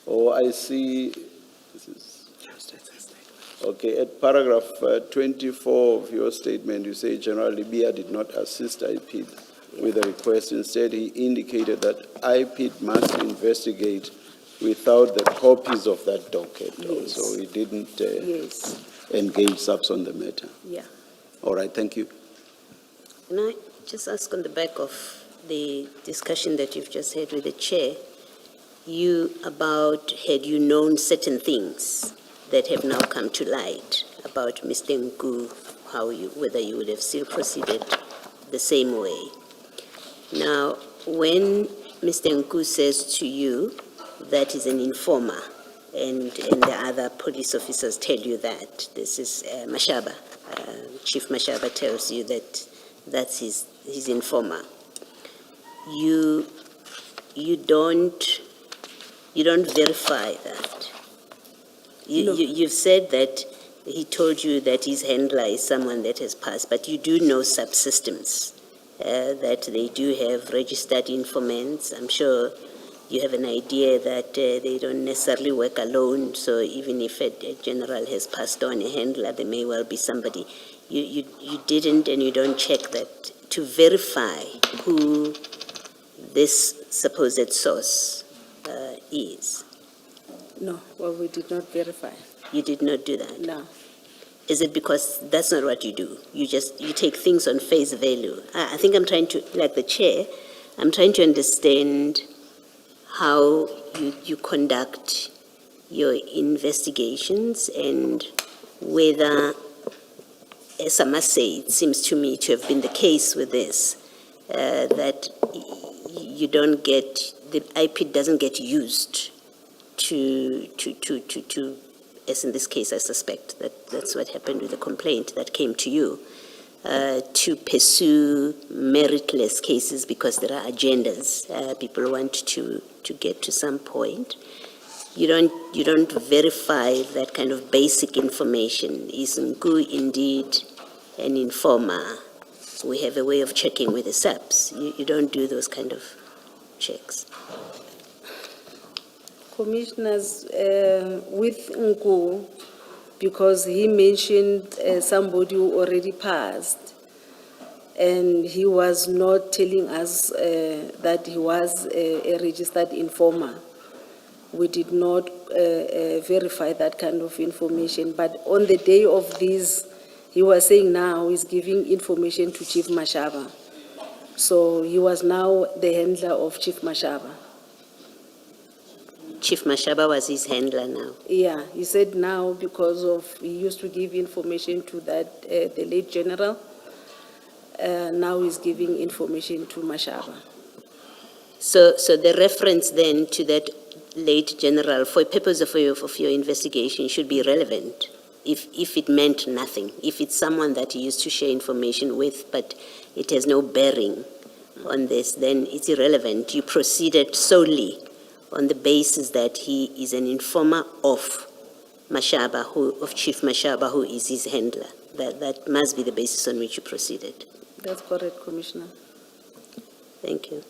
[SPEAKER 2] Oh, I see. This is. Okay, at paragraph 24 of your statement, you say General Libya did not assist IPID with the request. Instead, he indicated that IPID must investigate without the copies of that docket.
[SPEAKER 6] Yes.
[SPEAKER 2] So he didn't
[SPEAKER 6] Yes,
[SPEAKER 2] engage subs on the matter.
[SPEAKER 6] yeah.
[SPEAKER 2] All right, thank you.
[SPEAKER 3] Can I just ask on the back of the discussion that you've just had with the chair, had you known certain things that have now come to light about Mr. Nku, whether you would have still proceeded the same way? Now, when Mr. Nku says to you that he's an informer, and the other police officers tell you that, this is Mashaba, Chief Mashaba tells you that that's his informer, you don't verify that.
[SPEAKER 6] No.
[SPEAKER 3] You've said that he told you that his handler is someone that has passed, but you do know subsystems, that they do have registered informants. I'm sure you have an idea that they don't necessarily work alone, so even if a general has passed on a handler, there may well be somebody. You didn't, and you don't check that to verify who this supposed source is.
[SPEAKER 6] No, well, we did not verify.
[SPEAKER 3] You did not do that.
[SPEAKER 6] No.
[SPEAKER 3] Is it because that's not what you do? You take things on face value. I think I'm trying to, like the chair, I'm trying to understand how you conduct your investigations and whether, as I must say, it seems to me to have been the case with this, that you don't get, the IP doesn't get used to, as in this case, I suspect that's what happened with the complaint that came to you, to pursue meritless cases because there are agendas. People want to get to some point. You don't verify that kind of basic information. Is Nku indeed an informer? We have a way of checking with the SAPs. You don't do those kind of checks.
[SPEAKER 6] Commissioners, with Nku, because he mentioned somebody who already passed, and he was not telling us that he was a registered informer. We did not verify that kind of information. But on the day of this, he was saying now he's giving information to Chief Mashaba. So he was now the handler of Chief Mashaba.
[SPEAKER 3] Chief Mashaba was his handler now.
[SPEAKER 6] Yeah, he said now because he used to give information to the late general. Now he's giving information to Mashaba.
[SPEAKER 3] So the reference then to that late general, for purpose of your investigation, should be relevant. If it meant nothing, if it's someone that you used to share information with, but it has no bearing on this, then it's irrelevant. You proceeded solely on the basis that he is an informer of Mashaba, of Chief Mashaba, who is his handler. That must be the basis on which you proceeded.
[SPEAKER 6] That's correct, Commissioner.
[SPEAKER 3] Thank you.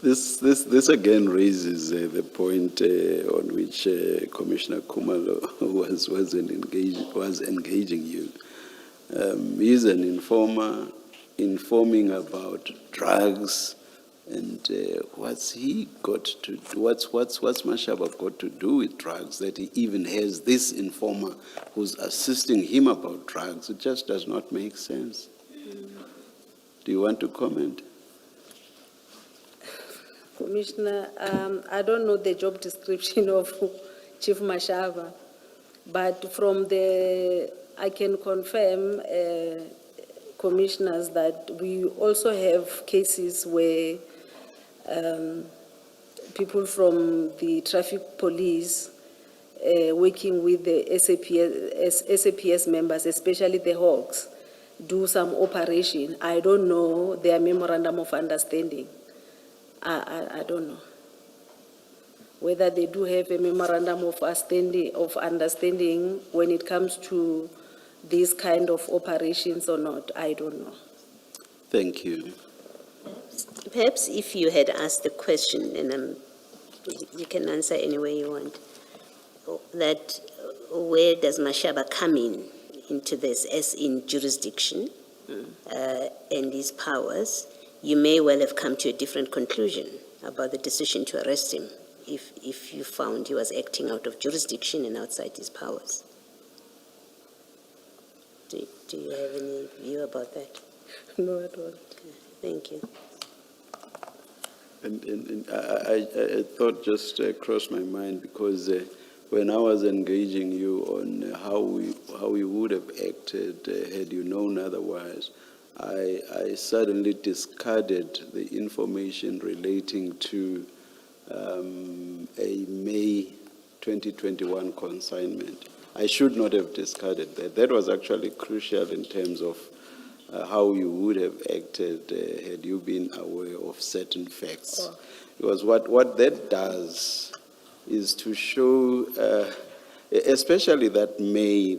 [SPEAKER 2] This again raises the point on which Commissioner Kumalo was engaging you. He's an informer, informing about drugs, and what's he got to do? What's Mashaba got to do with drugs that he even has this informer who's assisting him about drugs? It just does not make sense. Do you want to comment?
[SPEAKER 6] Commissioner, I don't know the job description of Chief Mashaba, but I can confirm, commissioners, that we also have cases where people from the traffic police working with the SAPS members, especially the Hawks, do some operation. I don't know their memorandum of understanding. I don't know whether they do have a memorandum of understanding when it comes to these kind of operations or not. I don't know.
[SPEAKER 2] Thank you.
[SPEAKER 3] Perhaps if you had asked the question, and you can answer any way you want, that where does Mashaba come into this, as in jurisdiction and his powers, you may well have come to a different conclusion about the decision to arrest him if you found he was acting out of jurisdiction and outside his powers. Do you have any view about that?
[SPEAKER 6] No, I don't.
[SPEAKER 3] Thank you.
[SPEAKER 2] And I thought just crossed my mind because when I was engaging you on how we would have acted had you known otherwise, I suddenly discarded the information relating to a May 2021 consignment. I should not have discarded that. That was actually crucial in terms of how you would have acted had you been aware of certain facts. Because what that does is to show, especially that May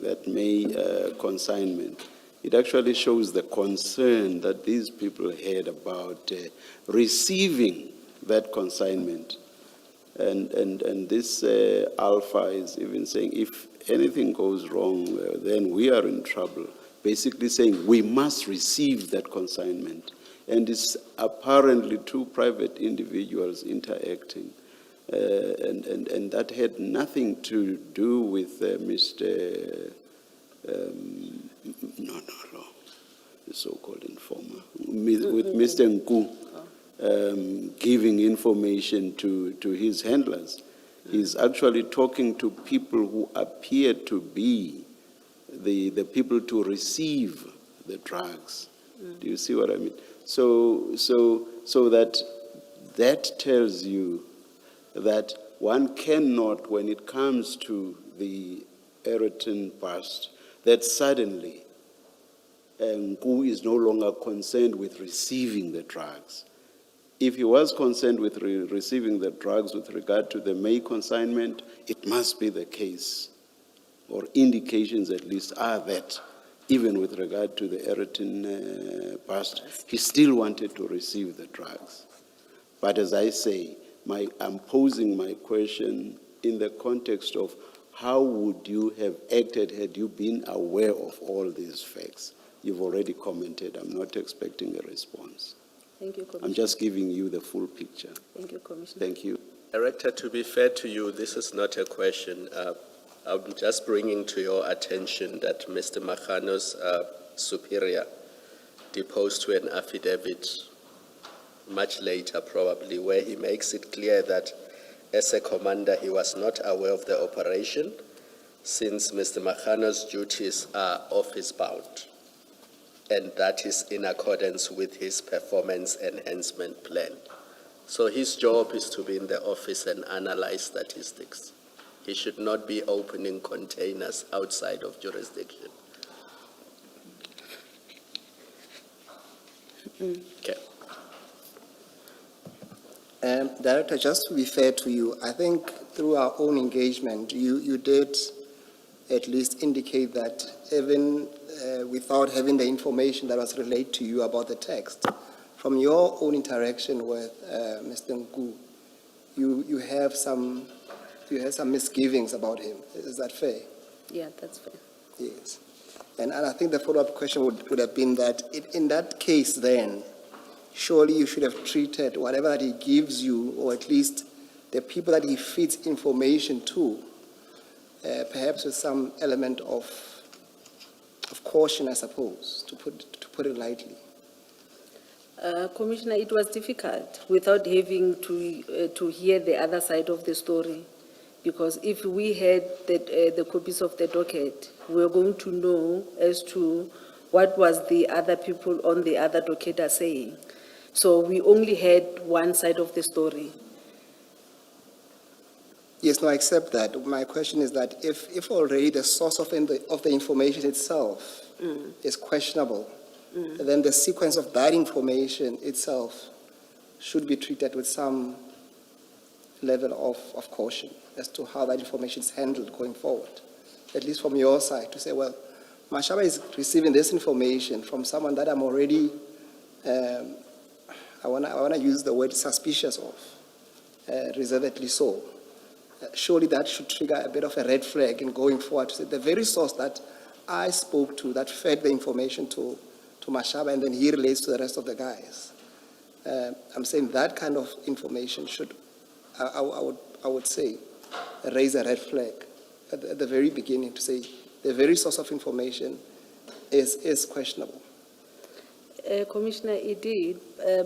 [SPEAKER 2] consignment, it actually shows the concern that these people had about receiving that consignment. And this Alpha is even saying, if anything goes wrong, then we are in trouble. Basically saying we must receive that consignment. And it's apparently two private individuals interacting. And that had nothing to do with Mr. The so-called informer, with Mr. Nku giving information to his handlers. He's actually talking to people who appear to be the people to receive the drugs. Do you see what I mean? So that tells you that one cannot, when it comes to the Eritrean past, that suddenly Nku is no longer concerned with receiving the drugs. If he was concerned with receiving the drugs with regard to the May consignment, it must be the case, or indications at least are that, even with regard to the Eritrean past, he still wanted to receive the drugs. But as I say, I'm posing my question in the context of how would you have acted had you been aware of all these facts? You've already commented. I'm not expecting a response.
[SPEAKER 6] Thank you, Commissioner.
[SPEAKER 2] I'm just giving you the full picture.
[SPEAKER 6] Thank you, Commissioner.
[SPEAKER 2] Thank you.
[SPEAKER 5] Director, to be fair to you, this is not a question. I'm just bringing to your attention that Mr. Makano's superior deposed to an affidavit much later probably, where he makes it clear that as a commander he was not aware of the operation since Mr. Makano's duties are office bound, and that is in accordance with his performance enhancement plan. So his job is to be in the office and analyze statistics. He should not be opening containers outside of jurisdiction. Okay.
[SPEAKER 7] Director, just to be fair to you, I think through our own engagement, you did at least indicate that even without having the information that was relayed to you about the text, from your own interaction with Mr. Nku, you have some misgivings about him. Is that fair?
[SPEAKER 6] Yeah, that's fair.
[SPEAKER 7] Yes. And I think the follow-up question would have been that in that case then, surely you should have treated whatever that he gives you, or at least the people that he feeds information to, perhaps with some element of caution, I suppose, to put it lightly.
[SPEAKER 6] Commissioner, it was difficult without having to hear the other side of the story. Because if we had the copies of the docket, we were going to know as to what was the other people on the other docket are saying. So we only had one side of the story.
[SPEAKER 7] Yes, no, I accept that. My question is that if already the source of the information itself is questionable, then the sequence of that information itself should be treated with some level of caution as to how that information is handled going forward, at least from your side, to say, well, Mashaba is receiving this information from someone that I'm already, I want to use the word suspicious of, reservedly so. Surely that should trigger a bit of a red flag in going forward to say the very source that I spoke to, that fed the information to Mashaba, and then he relates to the rest of the guys. I'm saying that kind of information should, I would say, raise a red flag at the very beginning to say the very source of information is questionable.
[SPEAKER 6] Commissioner, it did,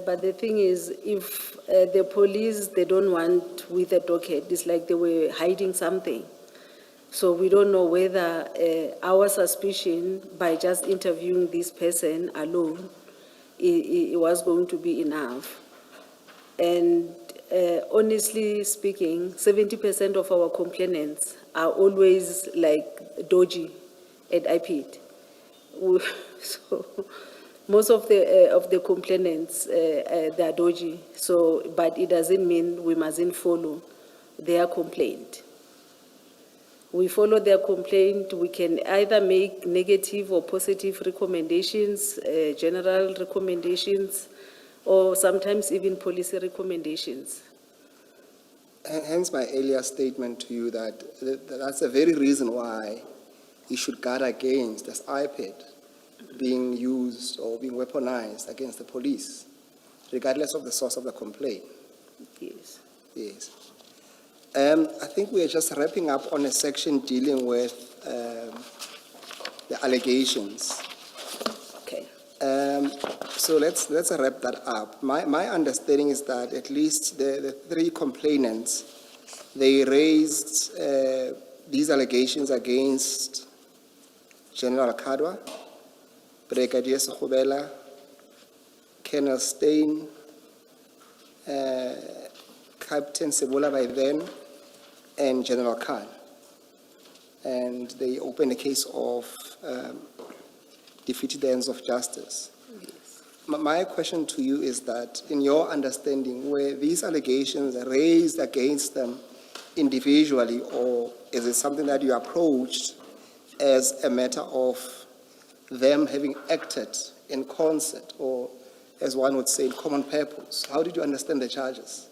[SPEAKER 6] but the thing is, if the police, they don't want with the docket, it's like they were hiding something. So we don't know whether our suspicion by just interviewing this person alone, it was going to be enough. And honestly speaking, 70% of our complainants are always like dodgy at IPID. So most of the complainants, they are dodgy. So, but it doesn't mean we mustn't follow their complaint. We follow their complaint. We can either make negative or positive recommendations, general recommendations, or sometimes even policy recommendations.
[SPEAKER 7] Hence my earlier statement to you that's the very reason why you should guard against this iPad being used or being weaponized against the police, regardless of the source of the complaint.
[SPEAKER 6] Yes.
[SPEAKER 7] Yes. I think we are just wrapping up on a section dealing with the allegations.
[SPEAKER 6] Okay.
[SPEAKER 7] So let's wrap that up. My understanding is that at least the three complainants, they raised these allegations against General Kadwa, Brigadier Sekhobela, Colonel Stein, Captain Sebola by then, and General Khan. And they opened a case of defeated the ends of justice.
[SPEAKER 6] Yes.
[SPEAKER 7] My question to you is that, in your understanding, were these allegations raised against them individually, or is it something that you approached as a matter of them having acted in concert, or as one would say, in common purpose? How did you understand the charges?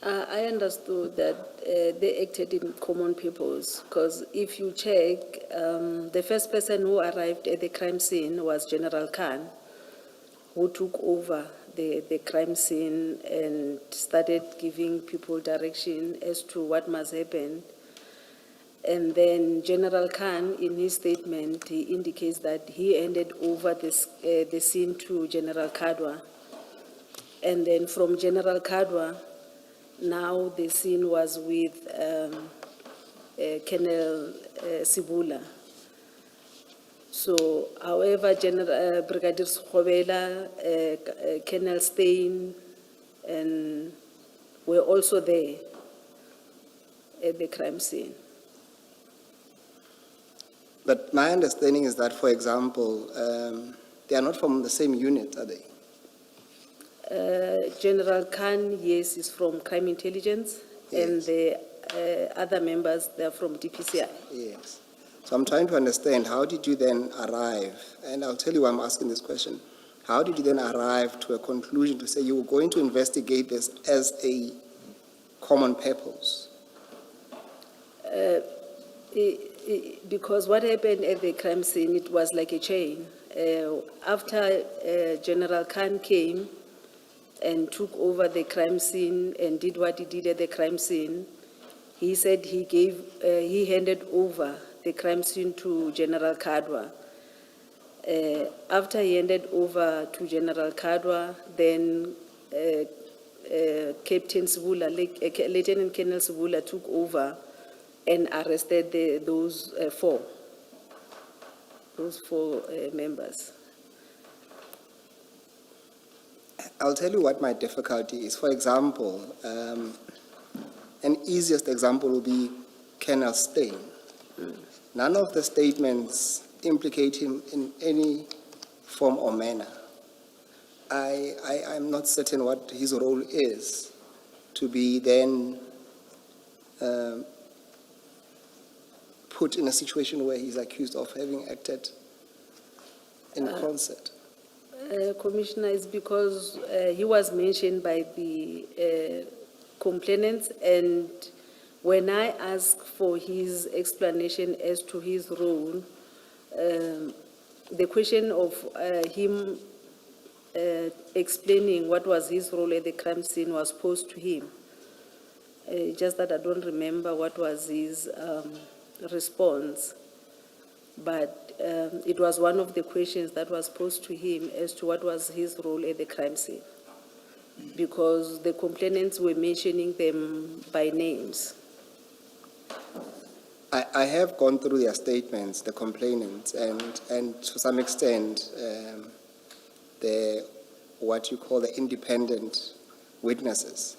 [SPEAKER 6] I understood that they acted in common purpose, because if you check, the first person who arrived at the crime scene was General Khan, who took over the crime scene and started giving people direction as to what must happen. And then General Khan, in his statement, he indicates that he handed over the scene to General Kadwa. And then from General Kadwa, now the scene was with Colonel Sebola. So, however, Brigadier Sekhobela, Colonel Stein, and were also there at the crime scene.
[SPEAKER 7] But my understanding is that, for example, they are not from the same unit, are they?
[SPEAKER 6] General Khan, yes, is from Crime Intelligence, and
[SPEAKER 7] Yes.
[SPEAKER 6] the other members, they're from DPCI.
[SPEAKER 7] Yes. So I'm trying to understand, how did you then arrive, and I'll tell you why I'm asking this question, how did you then arrive to a conclusion to say you were going to investigate this as a common purpose?
[SPEAKER 6] Because what happened at the crime scene, it was like a chain. After General Khan came and took over the crime scene and did what he did at the crime scene, he said he handed over the crime scene to General Kadwa. After he handed over to General Kadwa, then Captain Sibula, Lieutenant Colonel Sibula took over and arrested those four members.
[SPEAKER 7] I'll tell you what my difficulty is. For example, an easiest example will be Colonel Steyn. None of the statements implicate him in any form or manner. I'm not certain what his role is to be then put in a situation where he's accused of having acted in concert.
[SPEAKER 6] Commissioner, is because he was mentioned by the complainants, and when I asked for his explanation as to his role, the question of him explaining what was his role at the crime scene was posed to him. Just that I don't remember what was his response, but it was one of the questions that was posed to him as to what was his role at the crime scene, because the complainants were mentioning them by names.
[SPEAKER 7] I have gone through their statements, the complainants, and to some extent, the what you call the independent witnesses.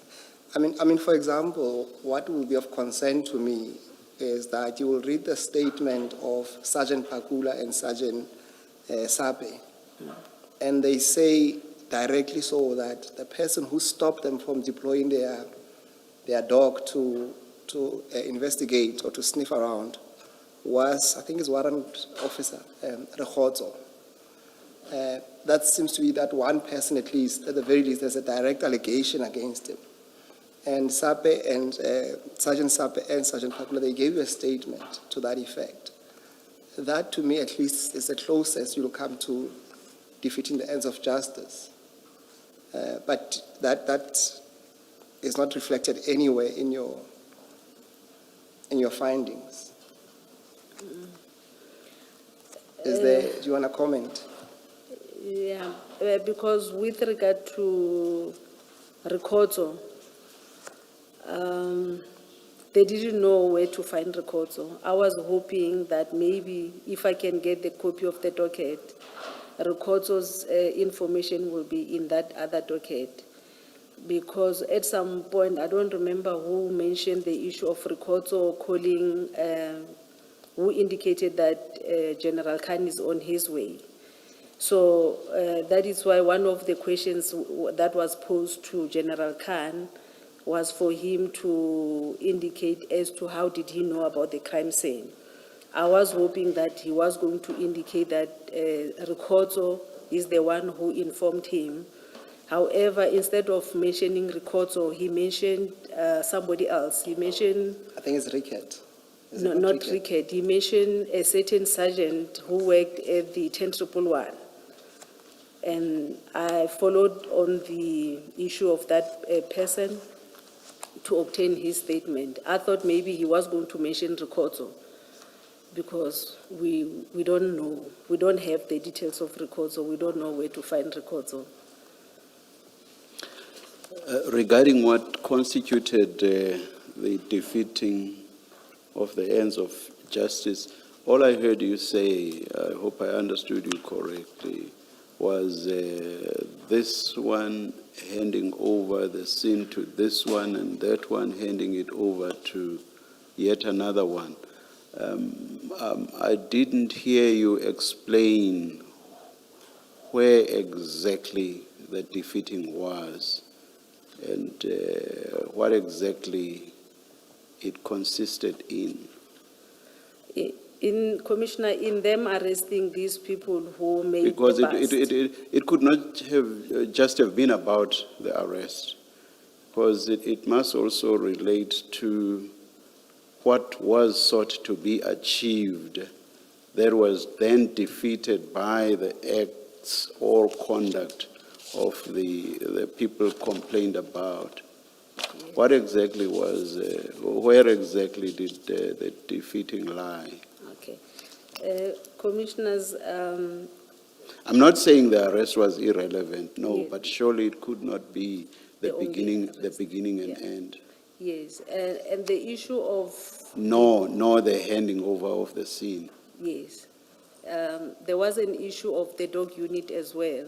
[SPEAKER 7] I mean, for example, what will be of concern to me is that you will read the statement of Sergeant Pakula and Sergeant Sape, and they say directly so that the person who stopped them from deploying their dog to investigate or to sniff around was, I think, his warrant officer, Rekhozo. That seems to be that one person, at least, at the very least, there's a direct allegation against him. And Sape and Sergeant Sape and Sergeant Pakula, they gave you a statement to that effect. That, to me, at least, is the closest you'll come to defeating the ends of justice. But that is not reflected anywhere in your findings. Do you want to comment?
[SPEAKER 6] Yeah, because with regard to Rekhozo, they didn't know where to find Rekhozo. I was hoping that maybe if I can get the copy of the docket, Rekhozo's information will be in that other docket. Because at some point, I don't remember who mentioned the issue of Rekhozo calling, who indicated that General Khan is on his way. So that is why one of the questions that was posed to General Khan was for him to indicate as to how did he know about the crime scene. I was hoping that he was going to indicate that Rekhozo is the one who informed him. However, instead of mentioning Rekhozo, he mentioned somebody else. He mentioned...
[SPEAKER 7] I think it's Rickett.
[SPEAKER 6] No, not Rickett. He mentioned a certain sergeant who worked at the 10111. And I followed on the issue of that person to obtain his statement. I thought maybe he was going to mention Rekhozo, because we don't know. We don't have the details of Rekhozo. We don't know where to find Rekhozo.
[SPEAKER 2] Regarding what constituted the defeating of the ends of justice, all I heard you say, I hope I understood you correctly, was this one handing over the scene to this one and that one handing it over to yet another one. I didn't hear you explain where exactly the defeating was and what exactly it consisted in.
[SPEAKER 6] Commissioner, in them arresting these people who made
[SPEAKER 2] Because
[SPEAKER 6] the bust.
[SPEAKER 2] it could not have just have been about the arrest, because it must also relate to what was sought to be achieved that was then defeated by the acts or conduct of the people complained about. What exactly was, where exactly did the defeating lie?
[SPEAKER 6] Okay. Commissioners,
[SPEAKER 2] I'm not saying the arrest was irrelevant, no,
[SPEAKER 6] Yes.
[SPEAKER 2] but surely it could not be the
[SPEAKER 6] The only
[SPEAKER 2] beginning and
[SPEAKER 6] Yeah.
[SPEAKER 2] end.
[SPEAKER 6] yes, and the issue of,
[SPEAKER 2] No, the handing over of the scene.
[SPEAKER 6] yes, there was an issue of the dog unit as well,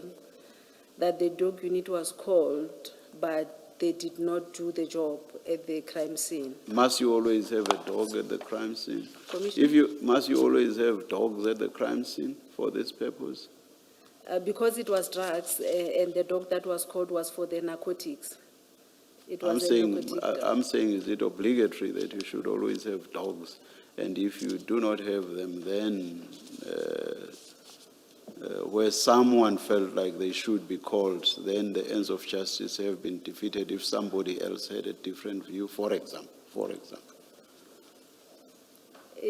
[SPEAKER 6] that the dog unit was called, but they did not do the job at the crime scene.
[SPEAKER 2] Must you always have a dog at the crime scene?
[SPEAKER 6] Commissioner?
[SPEAKER 2] Must you always have dogs at the crime scene for this purpose?
[SPEAKER 6] Because it was drugs, and the dog that was called was for the narcotics. It was a narcotic dog.
[SPEAKER 2] I'm saying, is it obligatory that you should always have dogs? And if you do not have them, then where someone felt like they should be called, then the ends of justice have been defeated if somebody else had a different view, for example.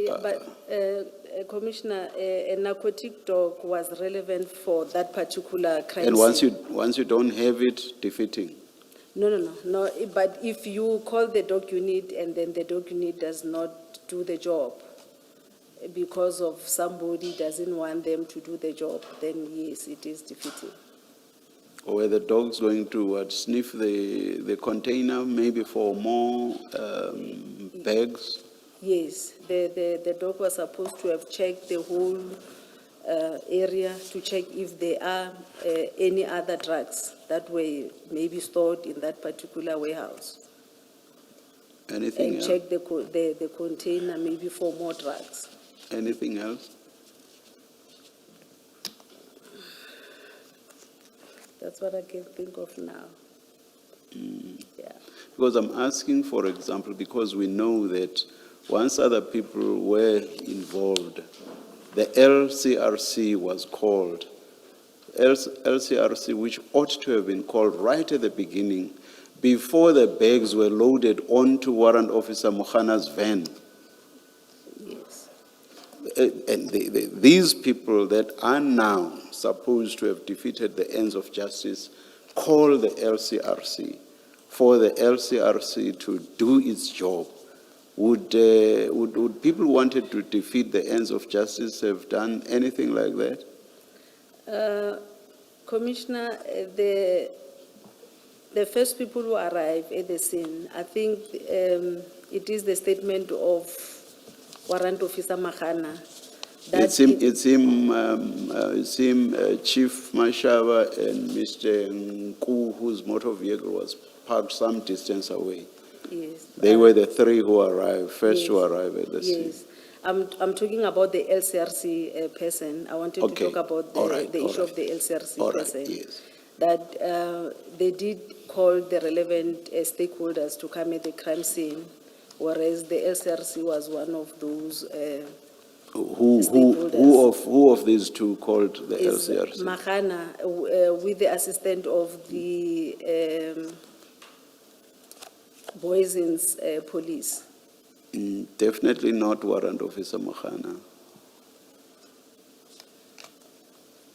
[SPEAKER 6] But, Commissioner, a narcotic dog was relevant for that particular crime
[SPEAKER 2] And
[SPEAKER 6] scene.
[SPEAKER 2] once you don't have it, defeating.
[SPEAKER 6] No, but if you call the dog unit and then the dog unit does not do the job because of somebody doesn't want them to do the job, then yes, it is defeating.
[SPEAKER 2] Or were the dogs going to sniff the container maybe for more bags?
[SPEAKER 6] Yes, the dog was supposed to have checked the whole area to check if there are any other drugs that were maybe stored in that particular warehouse.
[SPEAKER 2] Anything
[SPEAKER 6] And
[SPEAKER 2] else?
[SPEAKER 6] check the container maybe for more drugs.
[SPEAKER 2] Anything else?
[SPEAKER 6] That's what I can think of now. Yeah.
[SPEAKER 2] Because I'm asking, for example, because we know that once other people were involved, the LCRC was called. LCRC, which ought to have been called right at the beginning, before the bags were loaded onto Warrant Officer Mohana's van.
[SPEAKER 6] Yes.
[SPEAKER 2] And these people that are now supposed to have defeated the ends of justice call the LCRC for the LCRC to do its job. Would people who wanted to defeat the ends of justice have done anything like that?
[SPEAKER 6] Commissioner, the first people who arrive at the scene, I think it is the statement of Warrant Officer Mahana.
[SPEAKER 2] It's him, Chief Mashaba and Mr. Nku, whose motor vehicle was parked some distance away.
[SPEAKER 6] Yes.
[SPEAKER 2] They were the three who arrived, first to
[SPEAKER 6] Yes.
[SPEAKER 2] arrive at the scene.
[SPEAKER 6] Yes. I'm talking about the LCRC person. I wanted
[SPEAKER 2] Okay.
[SPEAKER 6] to talk about
[SPEAKER 2] All right,
[SPEAKER 6] the
[SPEAKER 2] all
[SPEAKER 6] issue
[SPEAKER 2] right.
[SPEAKER 6] of the LCRC
[SPEAKER 2] All right,
[SPEAKER 6] person.
[SPEAKER 2] yes.
[SPEAKER 6] That they did call the relevant stakeholders to come at the crime scene, whereas the LCRC was one of those.
[SPEAKER 2] Who of these two called the
[SPEAKER 6] Is
[SPEAKER 2] LCRC?
[SPEAKER 6] Mahana, with the assistant of the Boysen's police.
[SPEAKER 2] Definitely not Warrant Officer Mohana.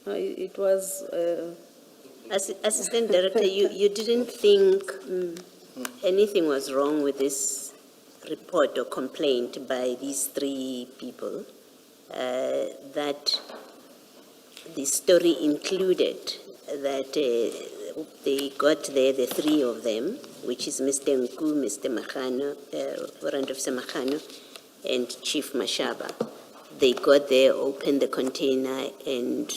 [SPEAKER 6] It was.
[SPEAKER 3] Assistant Director, you didn't think anything was wrong with this report or complaint by these three people, that the story included that they got there, the three of them, which is Mr. Nku, Mr. Mahano, Warrant Officer Mahano, and Chief Mashaba. They got there, opened the container, and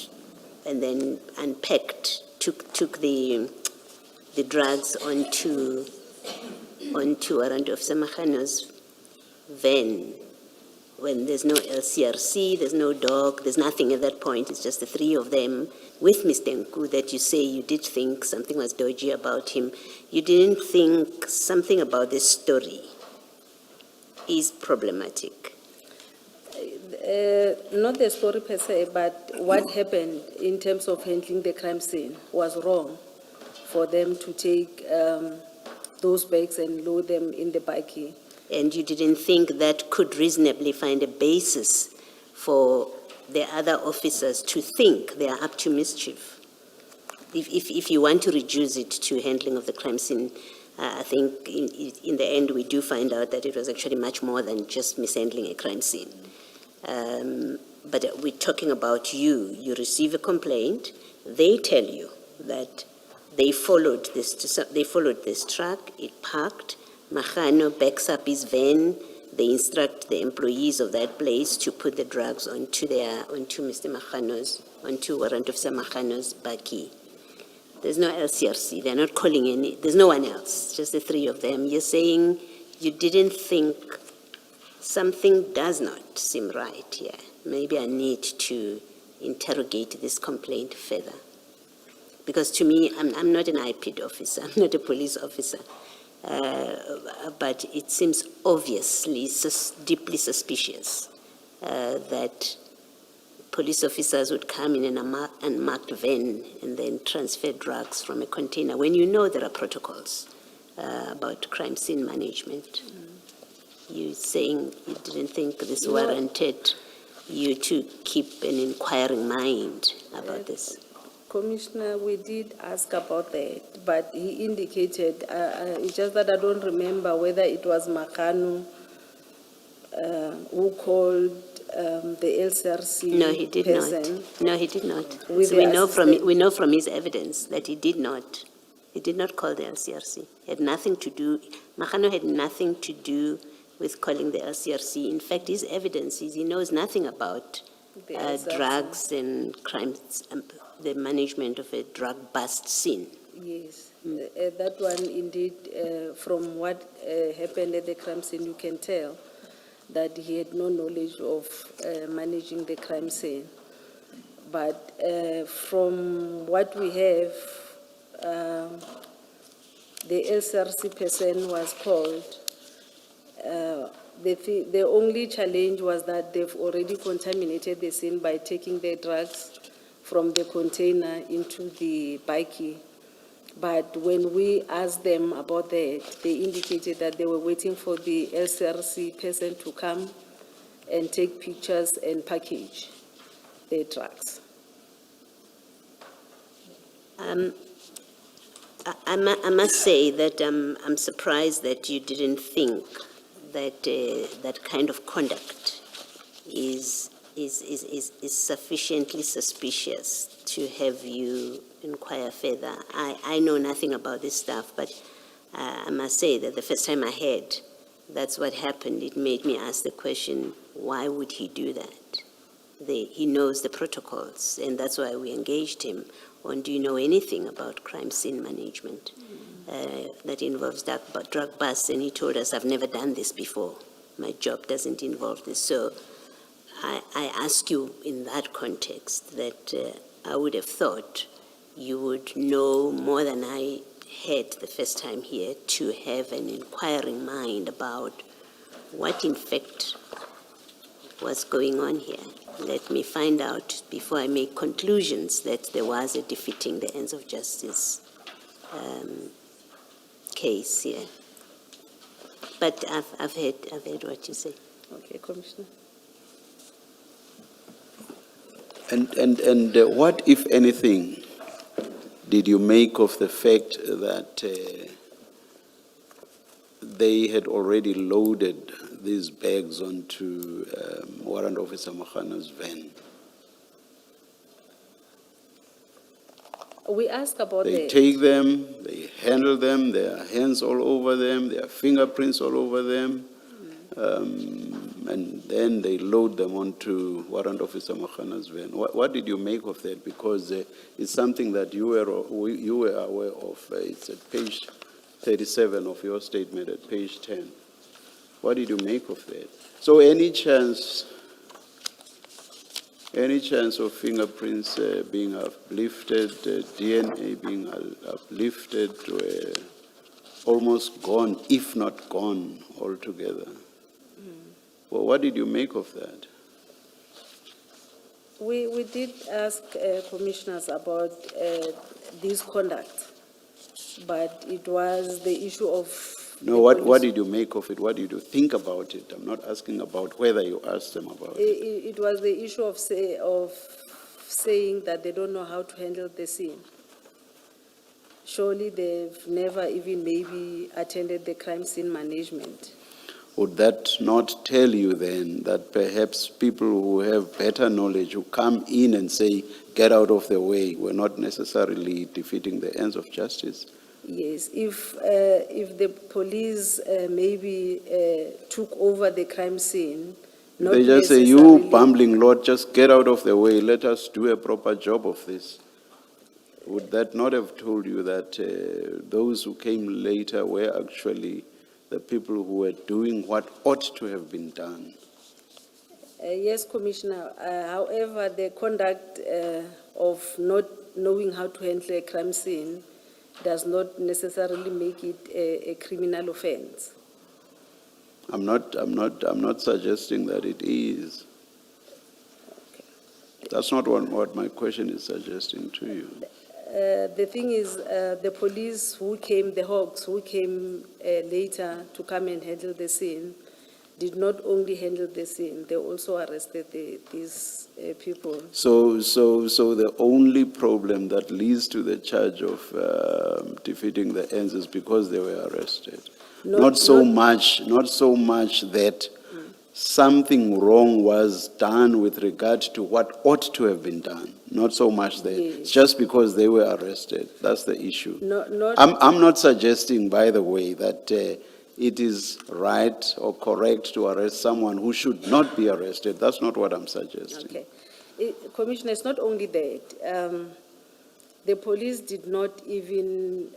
[SPEAKER 3] and then unpacked, took the drugs onto Warrant Officer Magano's van, when there's no LCRC, there's no dog, there's nothing at that point, it's just the three of them with Mr. Nku, that you say you did think something was dodgy about him. You didn't think something about this story is problematic.
[SPEAKER 6] Not the story per se, but what happened in terms of handling the crime scene was wrong for them to take those bags and load them in the bakkie.
[SPEAKER 3] And you didn't think that could reasonably find a basis for the other officers to think they are up to mischief? If you want to reduce it to handling of the crime scene, I think in the end we do find out that it was actually much more than just mishandling a crime scene. But we're talking about you. You receive a complaint. They tell you that they followed this truck. It parked. Magano backs up his van. They instruct the employees of that place to put the drugs onto Mr. Magano's, onto Warrant Officer Magano's bakkie. There's no LCRC. They're not calling any. There's no one else. Just the three of them. You're saying you didn't think something does not seem right here. Maybe I need to interrogate this complaint further. Because to me, I'm not an IPID officer. I'm not a police officer. But it seems obviously deeply suspicious that police officers would come in an unmarked van and then transfer drugs from a container when you know there are protocols about crime scene management. You saying you didn't think this warranted you to keep an inquiring mind about this?
[SPEAKER 6] Commissioner, we did ask about that, but he indicated, it's just that I don't remember whether it was Magano who called the LCRC
[SPEAKER 3] No, he did
[SPEAKER 6] person.
[SPEAKER 3] not. No, he did not.
[SPEAKER 6] With
[SPEAKER 3] So
[SPEAKER 6] the
[SPEAKER 3] we know from his evidence that he did not. He did not call the LCRC. Had nothing to do. Magano had nothing to do with calling the LCRC. In fact, his evidence is he knows nothing about
[SPEAKER 6] The LCRC.
[SPEAKER 3] drugs and crimes, the management of a drug bust scene.
[SPEAKER 6] Yes, that one indeed, from what happened at the crime scene, you can tell that he had no knowledge of managing the crime scene. But from what we have, the LCRC person was called. The only challenge was that they've already contaminated the scene by taking the drugs from the container into the bakkie. But when we asked them about that, they indicated that they were waiting for the LCRC person to come and take pictures and package the drugs.
[SPEAKER 3] I must say that I'm surprised that you didn't think that that kind of conduct is sufficiently suspicious to have you inquire further. I know nothing about this stuff, but I must say that the first time I heard that's what happened, it made me ask the question, why would he do that? He knows the protocols, and that's why we engaged him on, do you know anything about crime scene management that involves drug busts? And he told us, I've never done this before. My job doesn't involve this. So I ask you in that context that I would have thought you would know more than I had the first time here, to have an inquiring mind about what in fact was going on here. Let me find out before I make conclusions that there was a defeating the ends of justice case here. But I've heard what you say.
[SPEAKER 6] Okay, Commissioner.
[SPEAKER 2] And what, if anything, did you make of the fact that they had already loaded these bags onto Warrant Officer Magano's van?
[SPEAKER 6] We asked about
[SPEAKER 2] They
[SPEAKER 6] that.
[SPEAKER 2] take them, they handle them, there are hands all over them, there are fingerprints all over them. and then they load them onto Warrant Officer Makhana's van. What did you make of that? Because it's something that you were aware of. It's at page 37 of your statement, at page 10. What did you make of that? So any chance of fingerprints being uplifted, DNA being uplifted, were almost gone, if not gone altogether. Well, what did you make of that?
[SPEAKER 6] We did ask commissioners about this conduct, but it was the issue of.
[SPEAKER 2] No,
[SPEAKER 6] the
[SPEAKER 2] what
[SPEAKER 6] police-
[SPEAKER 2] did you make of it? What did you think about it? I'm not asking about whether you asked them about it.
[SPEAKER 6] It was the issue of saying that they don't know how to handle the scene. Surely they've never even maybe attended the crime scene management.
[SPEAKER 2] Would that not tell you then that perhaps people who have better knowledge, who come in and say, get out of the way, were not necessarily defeating the ends of justice?
[SPEAKER 6] Yes, if the police maybe took over the crime scene, not
[SPEAKER 2] They just say, you
[SPEAKER 6] necessarily-
[SPEAKER 2] bumbling Lord, just get out of the way, let us do a proper job of this. Would that not have told you that those who came later were actually the people who were doing what ought to have been done?
[SPEAKER 6] Yes, Commissioner. However, the conduct of not knowing how to handle a crime scene does not necessarily make it a criminal offense.
[SPEAKER 2] I'm not suggesting that it is. That's not what my question is suggesting to you.
[SPEAKER 6] The thing is, the police who came, the Hawks who came later to come and handle the scene, did not only handle the scene, they also arrested these people.
[SPEAKER 2] So the only problem that leads to the charge of defeating the ends is because they were arrested. Not so much that something wrong was done with regard to what ought to have been done. Not so much that.
[SPEAKER 6] Yes.
[SPEAKER 2] It's just because they were arrested. That's the issue.
[SPEAKER 6] Not.
[SPEAKER 2] I'm not suggesting, by the way, that it is right or correct to arrest someone who should not be arrested. That's not what I'm suggesting.
[SPEAKER 6] Okay. Commissioner, it's not only that. The police did not even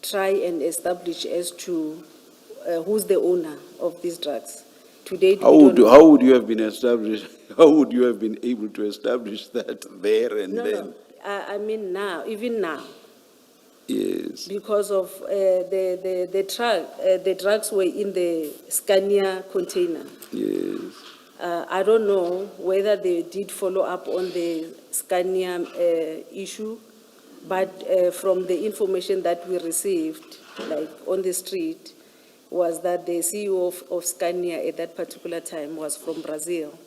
[SPEAKER 6] try and establish as to who's the owner of these drugs. Today,
[SPEAKER 2] How would you have been established? How would you have been able to establish that there and then?
[SPEAKER 6] No, I mean now, even now.
[SPEAKER 2] Yes.
[SPEAKER 6] Because of the drugs were in the Scania container.
[SPEAKER 2] Yes.
[SPEAKER 6] I don't know whether they did follow up on the Scania issue, but from the information that we received, like on the street, was that the CEO of Scania at that particular time was from Brazil,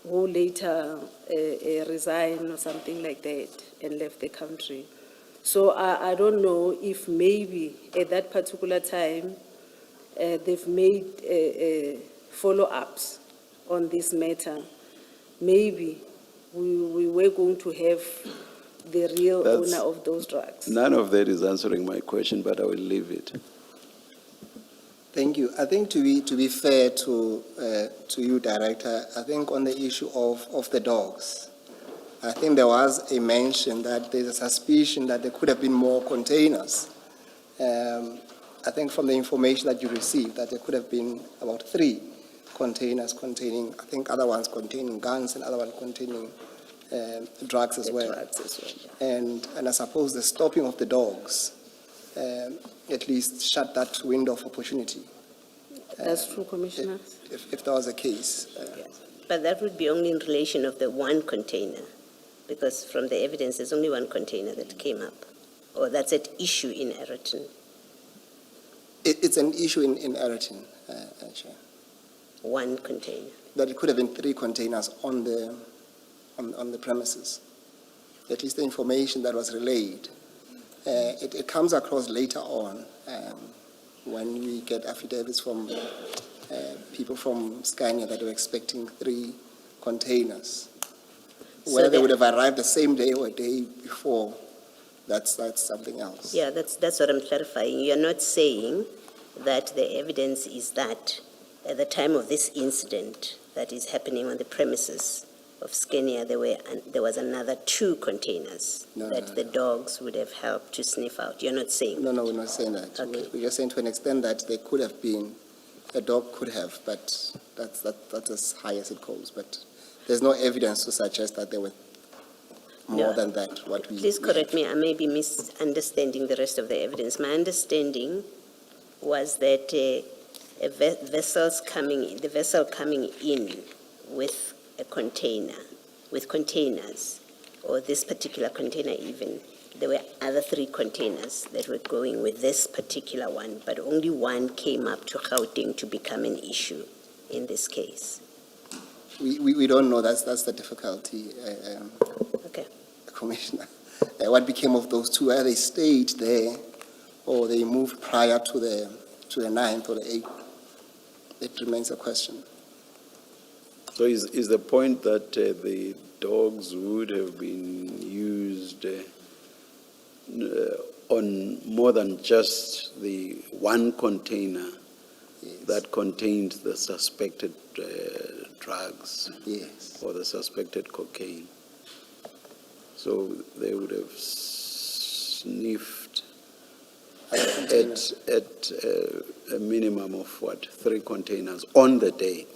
[SPEAKER 6] who later resigned or something like that and left the country. So I don't know if maybe at that particular time they've made follow-ups on this matter. Maybe we were going to have the real
[SPEAKER 2] That's-
[SPEAKER 6] owner of those drugs.
[SPEAKER 2] None of that is answering my question, but I will leave it.
[SPEAKER 7] Thank you. I think to be fair to you, Director, I think on the issue of the dogs, I think there was a mention that there's a suspicion that there could have been more containers. I think from the information that you received, that there could have been about 3 containers containing, I think other ones containing guns and other ones containing drugs as well.
[SPEAKER 6] Drugs as well, yeah.
[SPEAKER 7] And I suppose the stopping of the dogs at least shut that window of opportunity.
[SPEAKER 6] That's true, Commissioner.
[SPEAKER 7] If that was the case.
[SPEAKER 3] But that would be only in relation of the one container, because from the evidence, there's only one container that came up, or that's at issue in Ayrton.
[SPEAKER 7] It's an issue in Ayrton, Chair.
[SPEAKER 3] One container.
[SPEAKER 7] That it could have been 3 containers on the premises. At least the information that was relayed. It comes across later on when we get affidavits from people from Scania that were expecting 3 containers.
[SPEAKER 3] So
[SPEAKER 7] Whether they
[SPEAKER 3] the-
[SPEAKER 7] would have arrived the same day or a day before, that's something else.
[SPEAKER 3] Yeah, that's what I'm clarifying. You're not saying that the evidence is that at the time of this incident that is happening on the premises of Scania, there was another 2 containers
[SPEAKER 7] No,
[SPEAKER 3] that
[SPEAKER 7] no,
[SPEAKER 3] the dogs would have helped to sniff out. You're not saying?
[SPEAKER 7] No, we're not saying that.
[SPEAKER 3] Okay.
[SPEAKER 7] We're just saying to an extent that there could have been, a dog could have, but that's as high as it goes. But there's no evidence to suggest that there were more
[SPEAKER 3] No.
[SPEAKER 7] than that.
[SPEAKER 3] Please correct me, I may be misunderstanding the rest of the evidence. My understanding was that the vessel coming in with a container, with containers, or this particular container even, there were other 3 containers that were going with this particular one, but only one came up to Gauteng to become an issue in this case.
[SPEAKER 7] We don't know. That's the difficulty,
[SPEAKER 3] Okay.
[SPEAKER 7] Commissioner. What became of those 2? Whether they stayed there or they moved prior to the 9th or the 8th, it remains a question.
[SPEAKER 2] So is the point that the dogs would have been used on more than just the one container
[SPEAKER 7] Yes.
[SPEAKER 2] that contained the suspected drugs
[SPEAKER 7] Yes.
[SPEAKER 2] or the suspected cocaine? So they would have sniffed at a minimum of what, 3 containers on the day,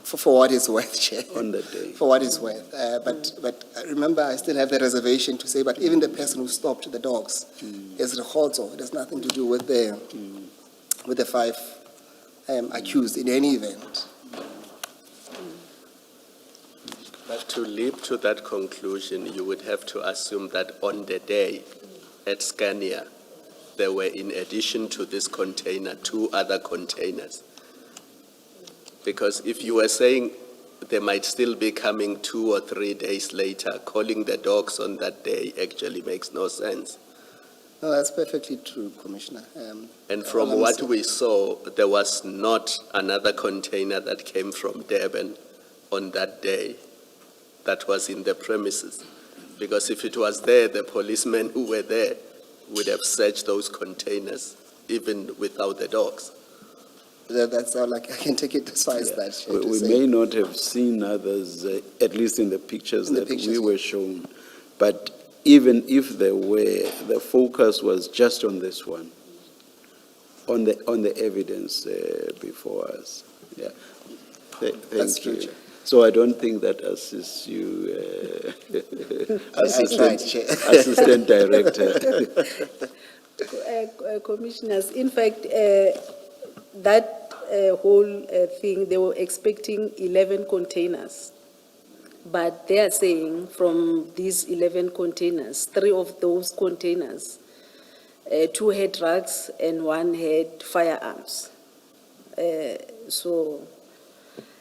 [SPEAKER 7] For what it's worth, Chair.
[SPEAKER 2] on the day.
[SPEAKER 7] For what it's worth. But remember, I still have the reservation to say, but even the person who stopped the dogs is Rekhozo. It has nothing to do with the 5 accused in any event.
[SPEAKER 5] But to leap to that conclusion, you would have to assume that on the day at Scania, there were, in addition to this container, 2 other containers. Because if you were saying they might still be coming 2 or 3 days later, calling the dogs on that day actually makes no sense.
[SPEAKER 7] No, that's perfectly true, Commissioner.
[SPEAKER 5] And from what we saw, there was not another container that came from Durban on that day that was in the premises. Because if it was there, the policemen who were there would have searched those containers, even without the dogs.
[SPEAKER 7] That's all I can take it as far as that. Chair, to
[SPEAKER 2] We
[SPEAKER 7] say.
[SPEAKER 2] may not have seen others, at least in the pictures
[SPEAKER 7] In the
[SPEAKER 2] that
[SPEAKER 7] pictures,
[SPEAKER 2] we
[SPEAKER 7] yeah.
[SPEAKER 2] were shown. But even if there were, the focus was just on this one, on the evidence before us. Yeah.
[SPEAKER 7] That's
[SPEAKER 2] Thank
[SPEAKER 7] true,
[SPEAKER 2] you.
[SPEAKER 7] Chair.
[SPEAKER 2] So I don't think that assists you,
[SPEAKER 7] I tried, Chair.
[SPEAKER 2] Assistant Director.
[SPEAKER 6] Commissioners, in fact, that whole thing, they were expecting 11 containers. But they are saying from these 11 containers, 3 of those containers, 2 had drugs and 1 had firearms. So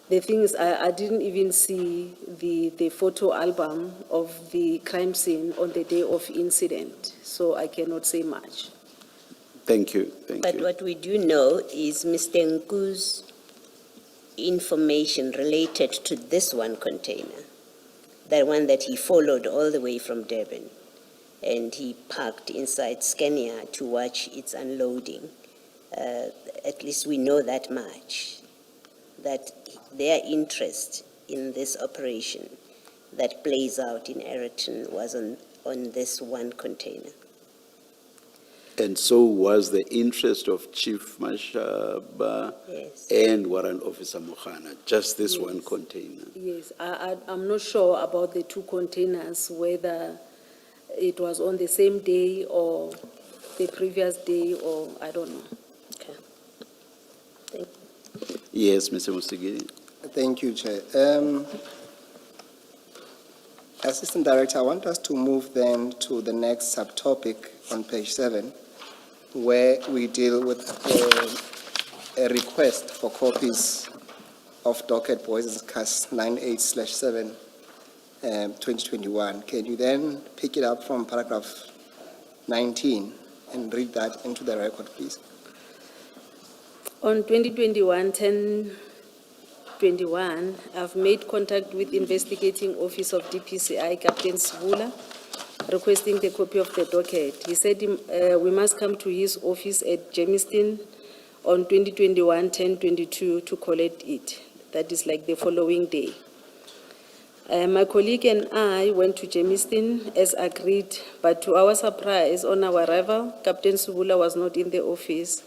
[SPEAKER 6] the thing is, I didn't even see the photo album of the crime scene on the day of incident, so I cannot say much.
[SPEAKER 2] Thank you, thank
[SPEAKER 3] But
[SPEAKER 2] you.
[SPEAKER 3] what we do know is Mr. Nku's information related to this one container, the one that he followed all the way from Durban, and he parked inside Scania to watch its unloading. At least we know that much, that their interest in this operation that plays out in Ayrton was on this one container.
[SPEAKER 2] And so was the interest of Chief Mashaba
[SPEAKER 3] Yes.
[SPEAKER 2] and Warrant Officer Mokhana, just this
[SPEAKER 6] Yes.
[SPEAKER 2] one container.
[SPEAKER 6] Yes, I'm not sure about the 2 containers, whether it was on the same day or the previous day, or I don't know.
[SPEAKER 3] Okay. Thank you.
[SPEAKER 2] Yes, Mr. Musigiri.
[SPEAKER 7] Thank you, Chair. Assistant Director, I want us to move then to the next subtopic on page 7, where we deal with a request for copies of docket Boys Cast 98/7, 2021. Can you then pick it up from paragraph 19 and read that into the record, please?
[SPEAKER 6] On 2021-10-21, I've made contact with Investigating Office of DPCI Captain Svula, requesting the copy of the docket. He said we must come to his office at Germiston on 2021-10-22 to collect it. That is like the following day. My colleague and I went to Jamestown as agreed, but to our surprise, on our arrival, Captain Subula was not in the office.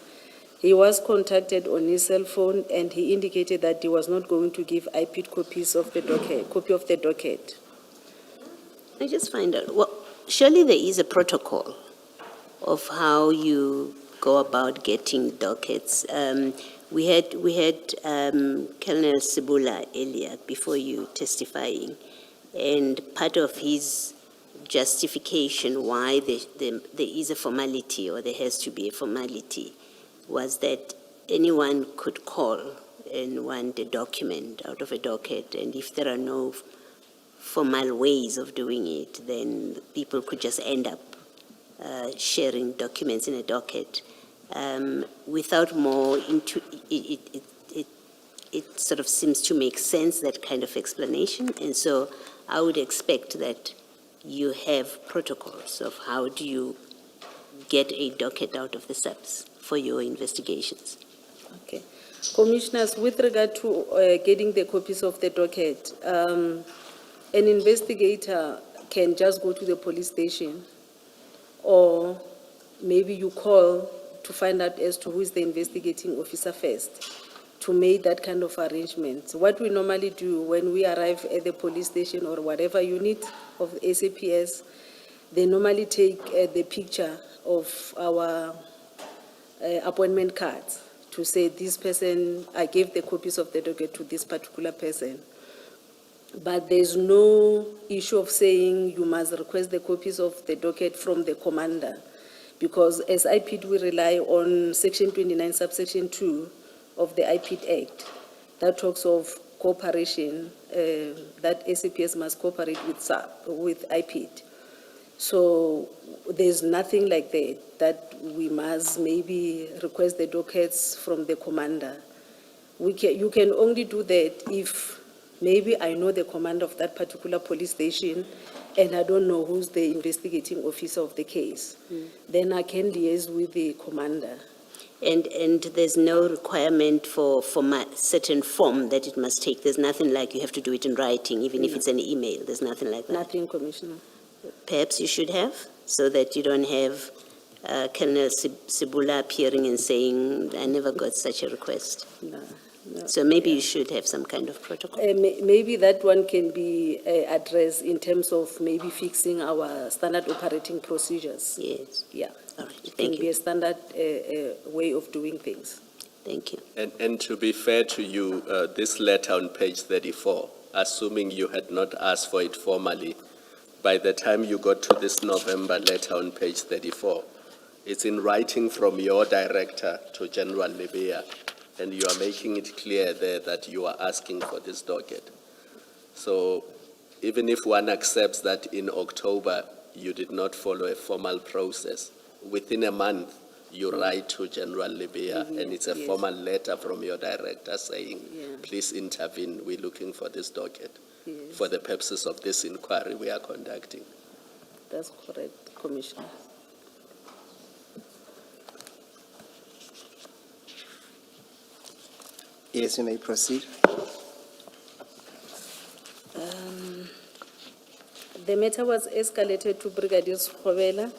[SPEAKER 6] He was contacted on his cell phone and he indicated that he was not going to give IP copies of the docket, copy of the docket.
[SPEAKER 3] I just find out, well, surely there is a protocol of how you go about getting dockets. We had Colonel Sibula earlier before you testifying, and part of his justification why there is a formality or there has to be a formality was that anyone could call and want a document out of a docket, and if there are no formal ways of doing it, then people could just end up sharing documents in a docket without more into it sort of seems to make sense, that kind of explanation. And so I would expect that you have protocols of how do you get a docket out of the SAPS for your investigations.
[SPEAKER 6] Okay. Commissioners, with regard to getting the copies of the docket, an investigator can just go to the police station, or maybe you call to find out as to who is the investigating officer first, to make that kind of arrangement. What we normally do when we arrive at the police station or whatever unit of SAPS, they normally take the picture of our appointment cards to say this person, I gave the copies of the docket to this particular person. But there's no issue of saying you must request the copies of the docket from the commander, because as IPID we rely on Section 29, subsection 2 of the IPID Act that talks of cooperation, that SAPS must cooperate with IPID. So there's nothing like that we must maybe request the dockets from the commander. You can only do that if maybe I know the commander of that particular police station and I don't know who's the investigating officer of the case. Then I can liaise with the commander.
[SPEAKER 3] And there's no requirement for certain form that it must take. There's nothing like you have to do it in writing, even if it's an email. There's nothing like that.
[SPEAKER 6] Nothing, Commissioner.
[SPEAKER 3] Perhaps you should have, so that you don't have Colonel Sibula appearing and saying, I never got such a request.
[SPEAKER 6] No.
[SPEAKER 3] So maybe you should have some kind of protocol.
[SPEAKER 6] Maybe that one can be addressed in terms of maybe fixing our standard operating procedures.
[SPEAKER 3] Yes.
[SPEAKER 6] Yeah.
[SPEAKER 3] All right,
[SPEAKER 6] It
[SPEAKER 3] thank
[SPEAKER 6] can be
[SPEAKER 3] you.
[SPEAKER 6] a standard way of doing things.
[SPEAKER 3] Thank you.
[SPEAKER 5] And to be fair to you, this letter on page 34, assuming you had not asked for it formally, by the time you got to this November letter on page 34, it's in writing from your director to General Libya, and you are making it clear there that you are asking for this docket. So even if one accepts that in October you did not follow a formal process, within a month you write to General Libya, and it's a
[SPEAKER 6] Yes.
[SPEAKER 5] formal letter from your director saying,
[SPEAKER 6] Yeah.
[SPEAKER 5] please intervene, we're looking for this docket
[SPEAKER 6] Yes.
[SPEAKER 5] for the purposes of this inquiry we are conducting.
[SPEAKER 6] That's correct, Commissioner.
[SPEAKER 7] Yes, you may proceed.
[SPEAKER 6] The matter was escalated to Brigadier Skhobela,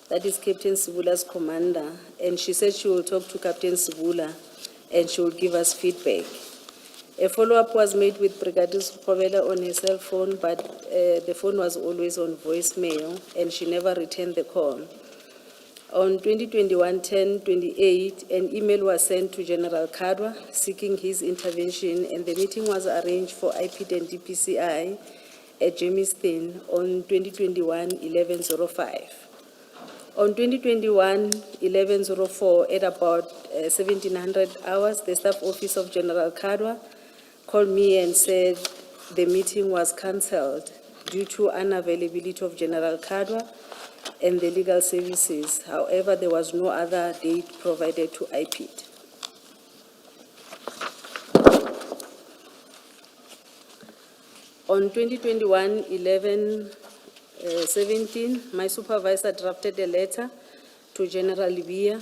[SPEAKER 6] that is Captain Sibula's commander, and she said she will talk to Captain Sibula and she will give us feedback. A follow-up was made with Brigadier Skhobela on her cell phone, but the phone was always on voicemail and she never returned the call. On 2021-10-28, an email was sent to General Kadwa seeking his intervention, and the meeting was arranged for IPID and DPCI at Jamestown on 2021-11-05. On 2021-11-04, at about 1700 hours, the staff office of General Kadwa called me and said the meeting was cancelled due to unavailability of General Kadwa and the legal services. However, there was no other date provided to IPID. On 2021-11-17, my supervisor drafted a letter to General Libya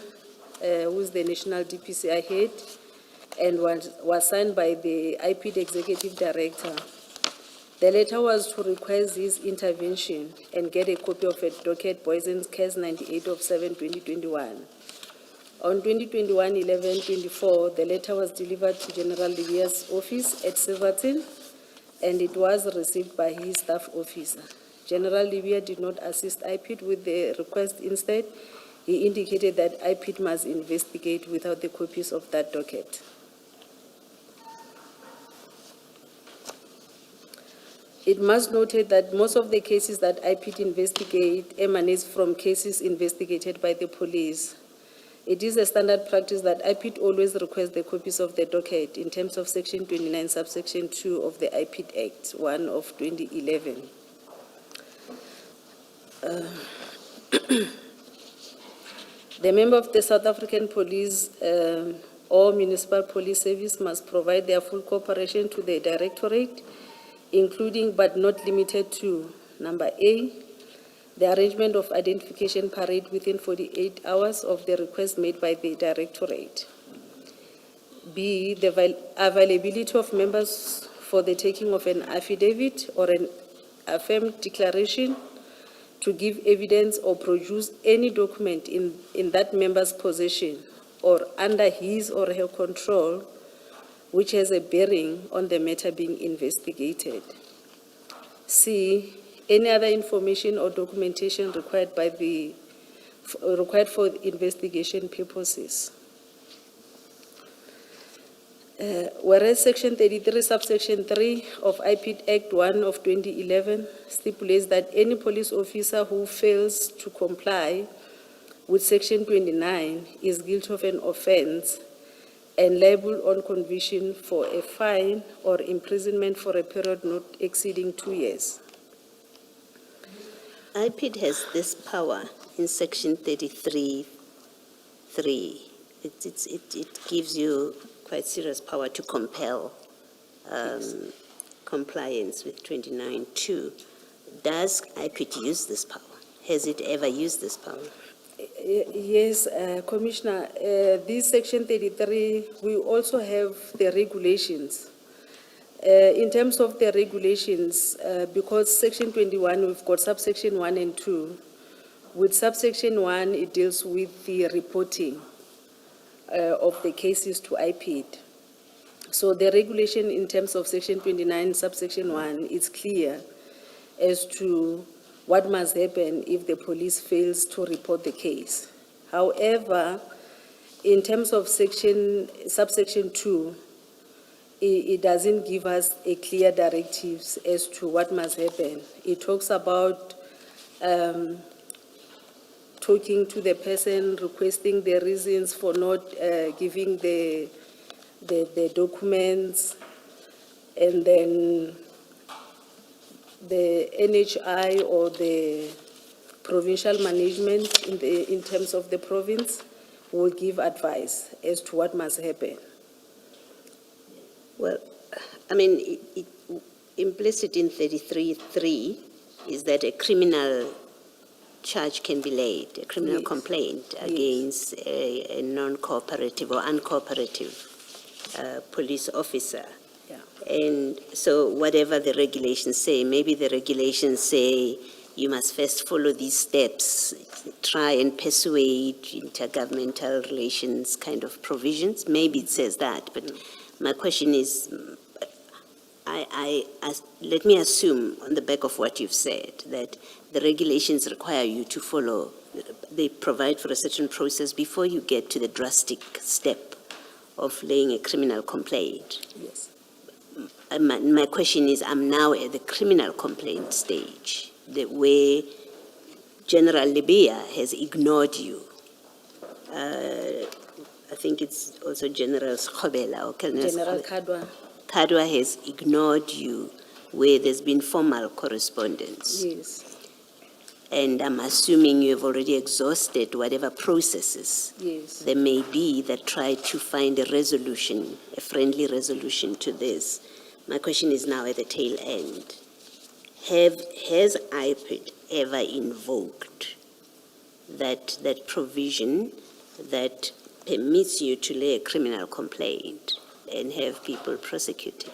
[SPEAKER 6] who is the National DPCI head, and was signed by the IPID Executive Director. The letter was to request his intervention and get a copy of a docket Boysen's Case 98 of 7/2021. On 2021-11-24, the letter was delivered to General Livia's office at Silverton, and it was received by his staff officer. General Livia did not assist IPID with the request. Instead, he indicated that IPID must investigate without the copies of that docket. It must be noted that most of the cases that IPID investigate emanates from cases investigated by the police. It is a standard practice that IPID always requests the copies of the docket in terms of Section 29, subsection 2 of the IPID Act 1 of 2011. The member of the South African Police or Municipal Police Service must provide their full cooperation to the Directorate, including but not limited to, number A, the arrangement of identification parade within 48 hours of the request made by the Directorate. B, the availability of members for the taking of an affidavit or an affirmed declaration to give evidence or produce any document in that member's possession or under his or her control which has a bearing on the matter being investigated. C, any other information or documentation required for investigation purposes. Whereas Section 33, subsection 3 of IPID Act 1 of 2011 stipulates that any police officer who fails to comply with Section 29 is guilty of an offense and liable on conviction for a fine or imprisonment for a period not exceeding 2 years.
[SPEAKER 3] IPID has this power in Section 33(3). It gives you quite serious power to compel compliance with 29(2). Does IPID use this power? Has it ever used this power?
[SPEAKER 6] Yes, Commissioner, this Section 33, we also have the regulations. In terms of the regulations, because Section 21, we've got subsection 1 and 2. With subsection 1, it deals with the reporting of the cases to IPID. So the regulation in terms of Section 29, subsection 1, is clear as to what must happen if the police fails to report the case. However, in terms of subsection 2, it doesn't give us a clear directives as to what must happen. It talks about talking to the person, requesting the reasons for not giving the documents, and then the NHI or the provincial management in terms of the province will give advice as to what must happen.
[SPEAKER 3] Well, I mean, implicit in 33(3) is that a criminal charge can be laid, a criminal complaint against a non-cooperative or uncooperative police officer.
[SPEAKER 6] Yeah.
[SPEAKER 3] And so whatever the regulations say, maybe the regulations say you must first follow these steps, try and persuade intergovernmental relations kind of provisions. Maybe it says that, but my question is, let me assume on the back of what you've said that the regulations require you to follow, they provide for a certain process before you get to the drastic step of laying a criminal complaint.
[SPEAKER 6] Yes.
[SPEAKER 3] My question is, I'm now at the criminal complaint stage, the way General Libya has ignored you. I think it's also General Schobela or Colonel
[SPEAKER 6] General Kadwa.
[SPEAKER 3] Kadwa has ignored you where there's been formal correspondence.
[SPEAKER 6] Yes.
[SPEAKER 3] And I'm assuming you've already exhausted whatever processes
[SPEAKER 6] Yes.
[SPEAKER 3] there may be that try to find a resolution, a friendly resolution to this. My question is now at the tail end. Has IPID ever invoked that provision that permits you to lay a criminal complaint and have people prosecuted.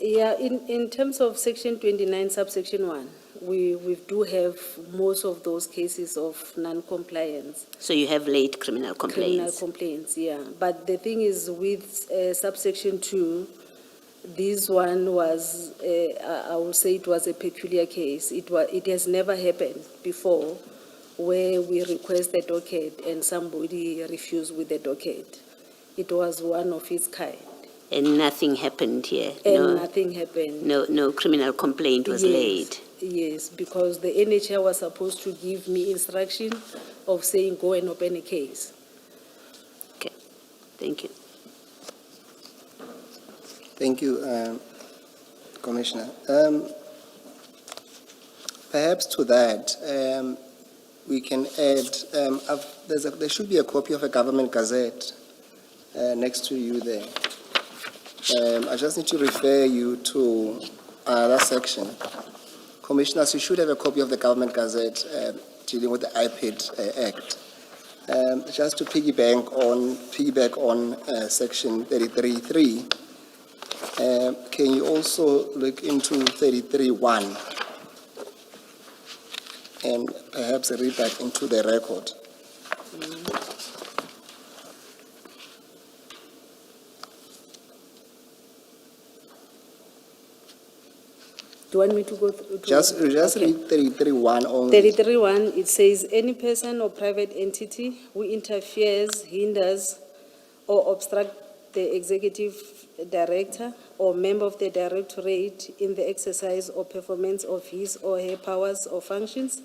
[SPEAKER 6] Yeah, in terms of section 29, subsection 1, we do have most of those cases of non-compliance.
[SPEAKER 3] So you have laid criminal
[SPEAKER 6] Criminal
[SPEAKER 3] complaints.
[SPEAKER 6] complaints, yeah. But the thing is with subsection 2, this one was, I will say it was a peculiar case. It has never happened before where we request a docket and somebody refused with the docket. It was one of its kind,
[SPEAKER 3] And nothing happened here?
[SPEAKER 6] and nothing happened.
[SPEAKER 3] No criminal complaint was
[SPEAKER 6] Yes,
[SPEAKER 3] laid?
[SPEAKER 6] Yes, because the NHR was supposed to give me instruction of saying, go and open a case.
[SPEAKER 3] Okay, thank you.
[SPEAKER 7] Thank you, Commissioner. Perhaps to that, we can add, there should be a copy of a government gazette next to you there. I just need to refer you to that section. Commissioners, you should have a copy of the government gazette dealing with the IPID Act. Just to piggyback on section 33.3, can you also look into 33.1 and perhaps read that into the record?
[SPEAKER 6] Do you want me to go through?
[SPEAKER 7] Just
[SPEAKER 6] Okay.
[SPEAKER 7] read 33.1 only.
[SPEAKER 6] 33.1, it says, any person or private entity who interferes, hinders, or obstructs the executive director or member of the directorate in the exercise or performance of his or her powers or functions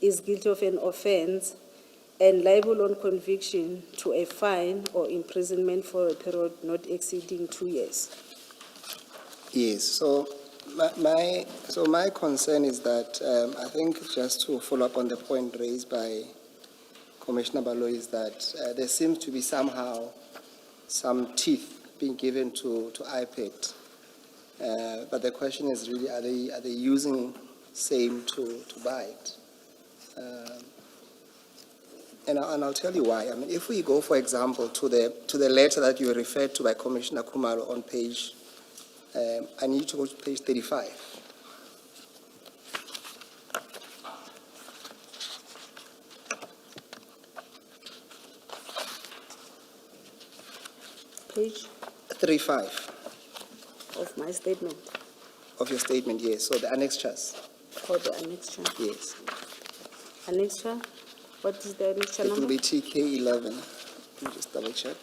[SPEAKER 6] is guilty of an offense and liable on conviction to a fine or imprisonment for a period not exceeding 2 years.
[SPEAKER 7] Yes, so my concern is that, I think just to follow up on the point raised by Commissioner Baloyi is that there seems to be somehow some teeth being given to IPID. But the question is really, are they using same to bite? And I'll tell you why. I mean, if we go, for example, to the letter that you referred to by Commissioner Kumalo on page, I need to go to page 35.
[SPEAKER 6] Page
[SPEAKER 7] 35
[SPEAKER 6] of my statement,
[SPEAKER 7] of your statement, yes. So the annexures,
[SPEAKER 6] or the annexure.
[SPEAKER 7] yes.
[SPEAKER 6] Annexure, what is the annexure
[SPEAKER 7] It will
[SPEAKER 6] number?
[SPEAKER 7] be TK 11. Let me just double check.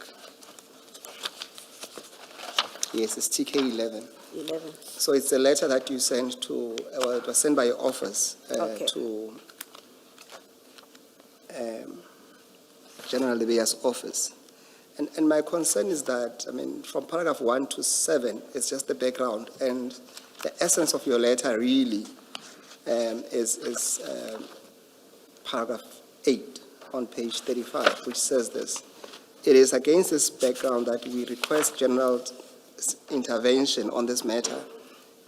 [SPEAKER 7] Yes, it's TK 11.
[SPEAKER 6] 11.
[SPEAKER 7] So it's a letter that you sent to, well, it was sent by your office
[SPEAKER 6] Okay.
[SPEAKER 7] to General Lebeya's office. And my concern is that, I mean, from paragraph 1 to 7, it's just the background. And the essence of your letter really is paragraph 8 on page 35, which says this. It is against this background that we request general intervention on this matter,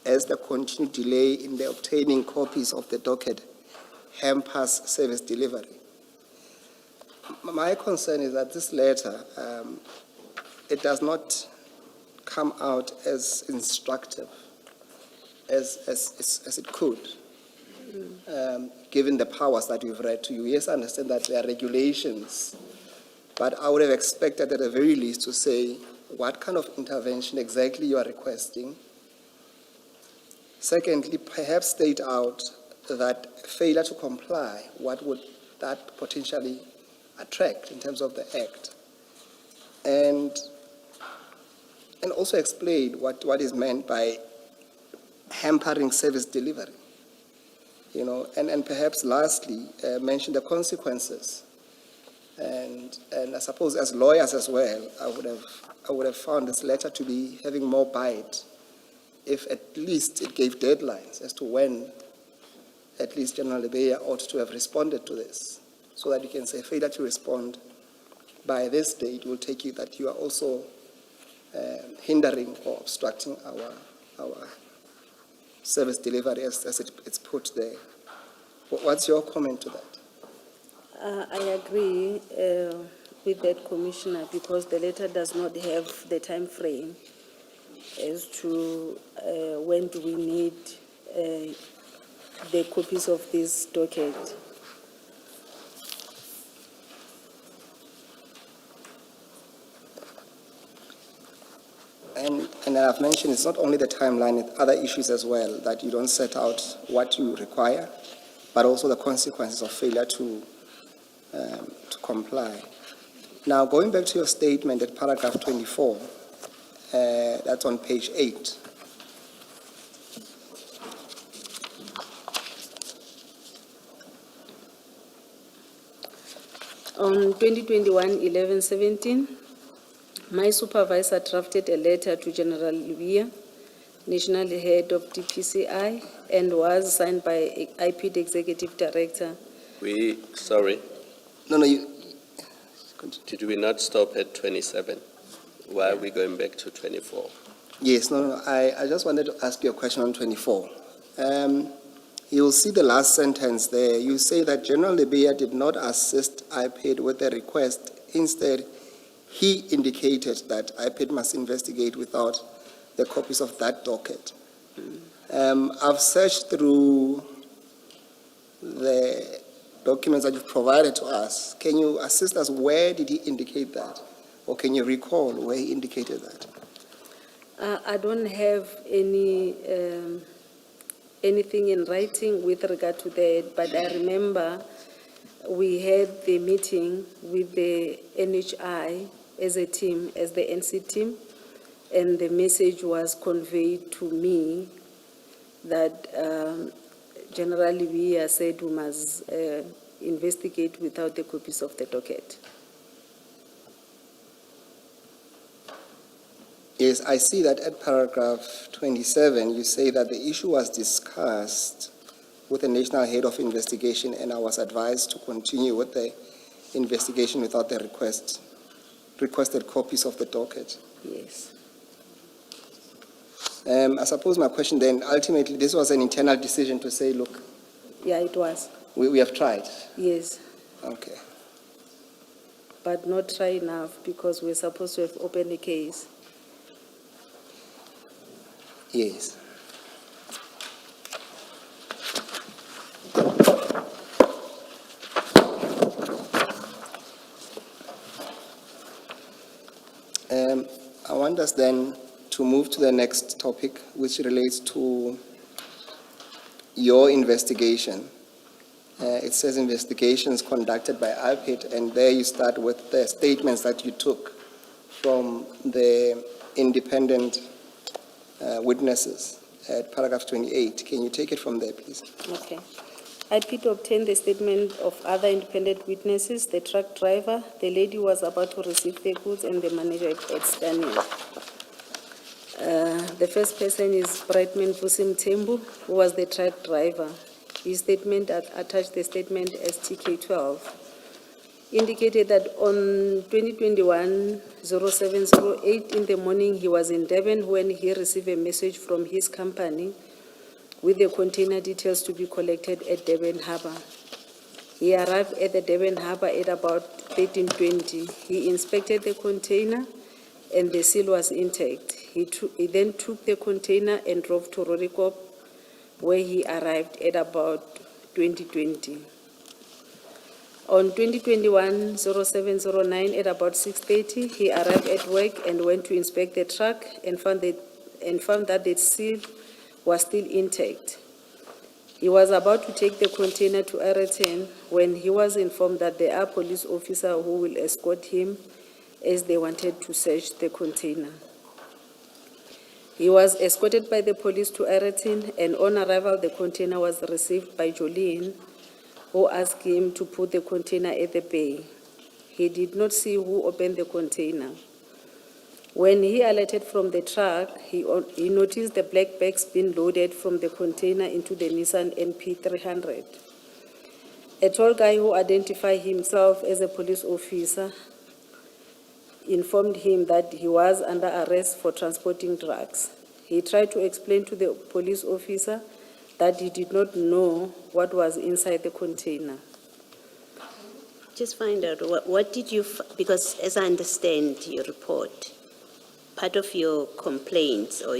[SPEAKER 7] as the continued delay in the obtaining copies of the docket hampers service delivery. My concern is that this letter, it does not come out as instructive as it could, given the powers that we've read to you. Yes, I understand that there are regulations, but I would have expected at the very least to say what kind of intervention exactly you are requesting. Secondly, perhaps state out that failure to comply, what would that potentially attract in terms of the act? And also explain what is meant by hampering service delivery. You know, and perhaps lastly, mention the consequences. And I suppose as lawyers as well, I would have found this letter to be having more bite if at least it gave deadlines as to when at least General Lebeya ought to have responded to this, so that you can say failure to respond by this date will take you that you are also hindering or obstructing our service delivery as it's put there. What's your comment to that?
[SPEAKER 6] I agree with that, Commissioner, because the letter does not have the time frame as to when do we need the copies of this docket.
[SPEAKER 7] And I've mentioned it's not only the timeline, it's other issues as well, that you don't set out what you require, but also the consequences of failure to comply. Now, going back to your statement at paragraph 24, that's on page 8.
[SPEAKER 6] On 2021-11-17, my supervisor drafted a letter to General Luia, National Head of DPCI, and was signed by IP the Executive Director.
[SPEAKER 5] Sorry,
[SPEAKER 7] No, you.
[SPEAKER 5] did we not stop at 27? Why are we going back to 24?
[SPEAKER 7] Yes, no, I just wanted to ask you a question on 24. You'll see the last sentence there. You say that General Lebeya did not assist IPID with the request. Instead, he indicated that IPID must investigate without the copies of that docket. I've searched through the documents that you've provided to us. Can you assist us? Where did he indicate that? Or can you recall where he indicated that?
[SPEAKER 6] I don't have anything in writing with regard to that, but I remember we had the meeting with the NHI as a team, as the NC team, and the message was conveyed to me that General Lebeya said we must investigate without the copies of the docket.
[SPEAKER 7] Yes, I see that at paragraph 27, you say that the issue was discussed with the National Head of Investigation, and I was advised to continue with the investigation without the requested copies of the docket.
[SPEAKER 6] Yes.
[SPEAKER 7] I suppose my question then, ultimately, this was an internal decision to say, look,
[SPEAKER 6] Yeah, it was.
[SPEAKER 7] we have tried.
[SPEAKER 6] Yes,
[SPEAKER 7] Okay.
[SPEAKER 6] but not try enough because we're supposed to have opened a case.
[SPEAKER 7] Yes. I want us then to move to the next topic, which relates to your investigation. It says investigations conducted by IPID, and there you start with the statements that you took from the independent witnesses at paragraph 28. Can you take it from there, please?
[SPEAKER 6] Okay. IPID obtained the statement of other independent witnesses, the truck driver, the lady who was about to receive the goods, and the manager at Scania. The first person is Brightman Vusim Tembu, who was the truck driver. His statement attached the statement as TK12 indicated that on 2021-0708 in the morning he was in Durban when he received a message from his company with the container details to be collected at Durban Harbour. He arrived at the Durban Harbour at about 13:20. He inspected the container and the seal was intact. He then took the container and drove to Rorikop, where he arrived at about 20:20. On 2021-0709 at about 6:30, he arrived at work and went to inspect the truck and found that the seal was still intact. He was about to take the container to Ayrton when he was informed that there are police officers who will escort him as they wanted to search the container. He was escorted by the police to Ayrton, and on arrival, the container was received by Jolene, who asked him to put the container at the bay. He did not see who opened the container. When he alighted from the truck, he noticed the black bags being loaded from the container into the Nissan NP300. A tall guy who identified himself as a police officer informed him that he was under arrest for transporting drugs. He tried to explain to the police officer that he did not know what was inside the container.
[SPEAKER 3] just find out, what did you, because as I understand your report, part of your complaints or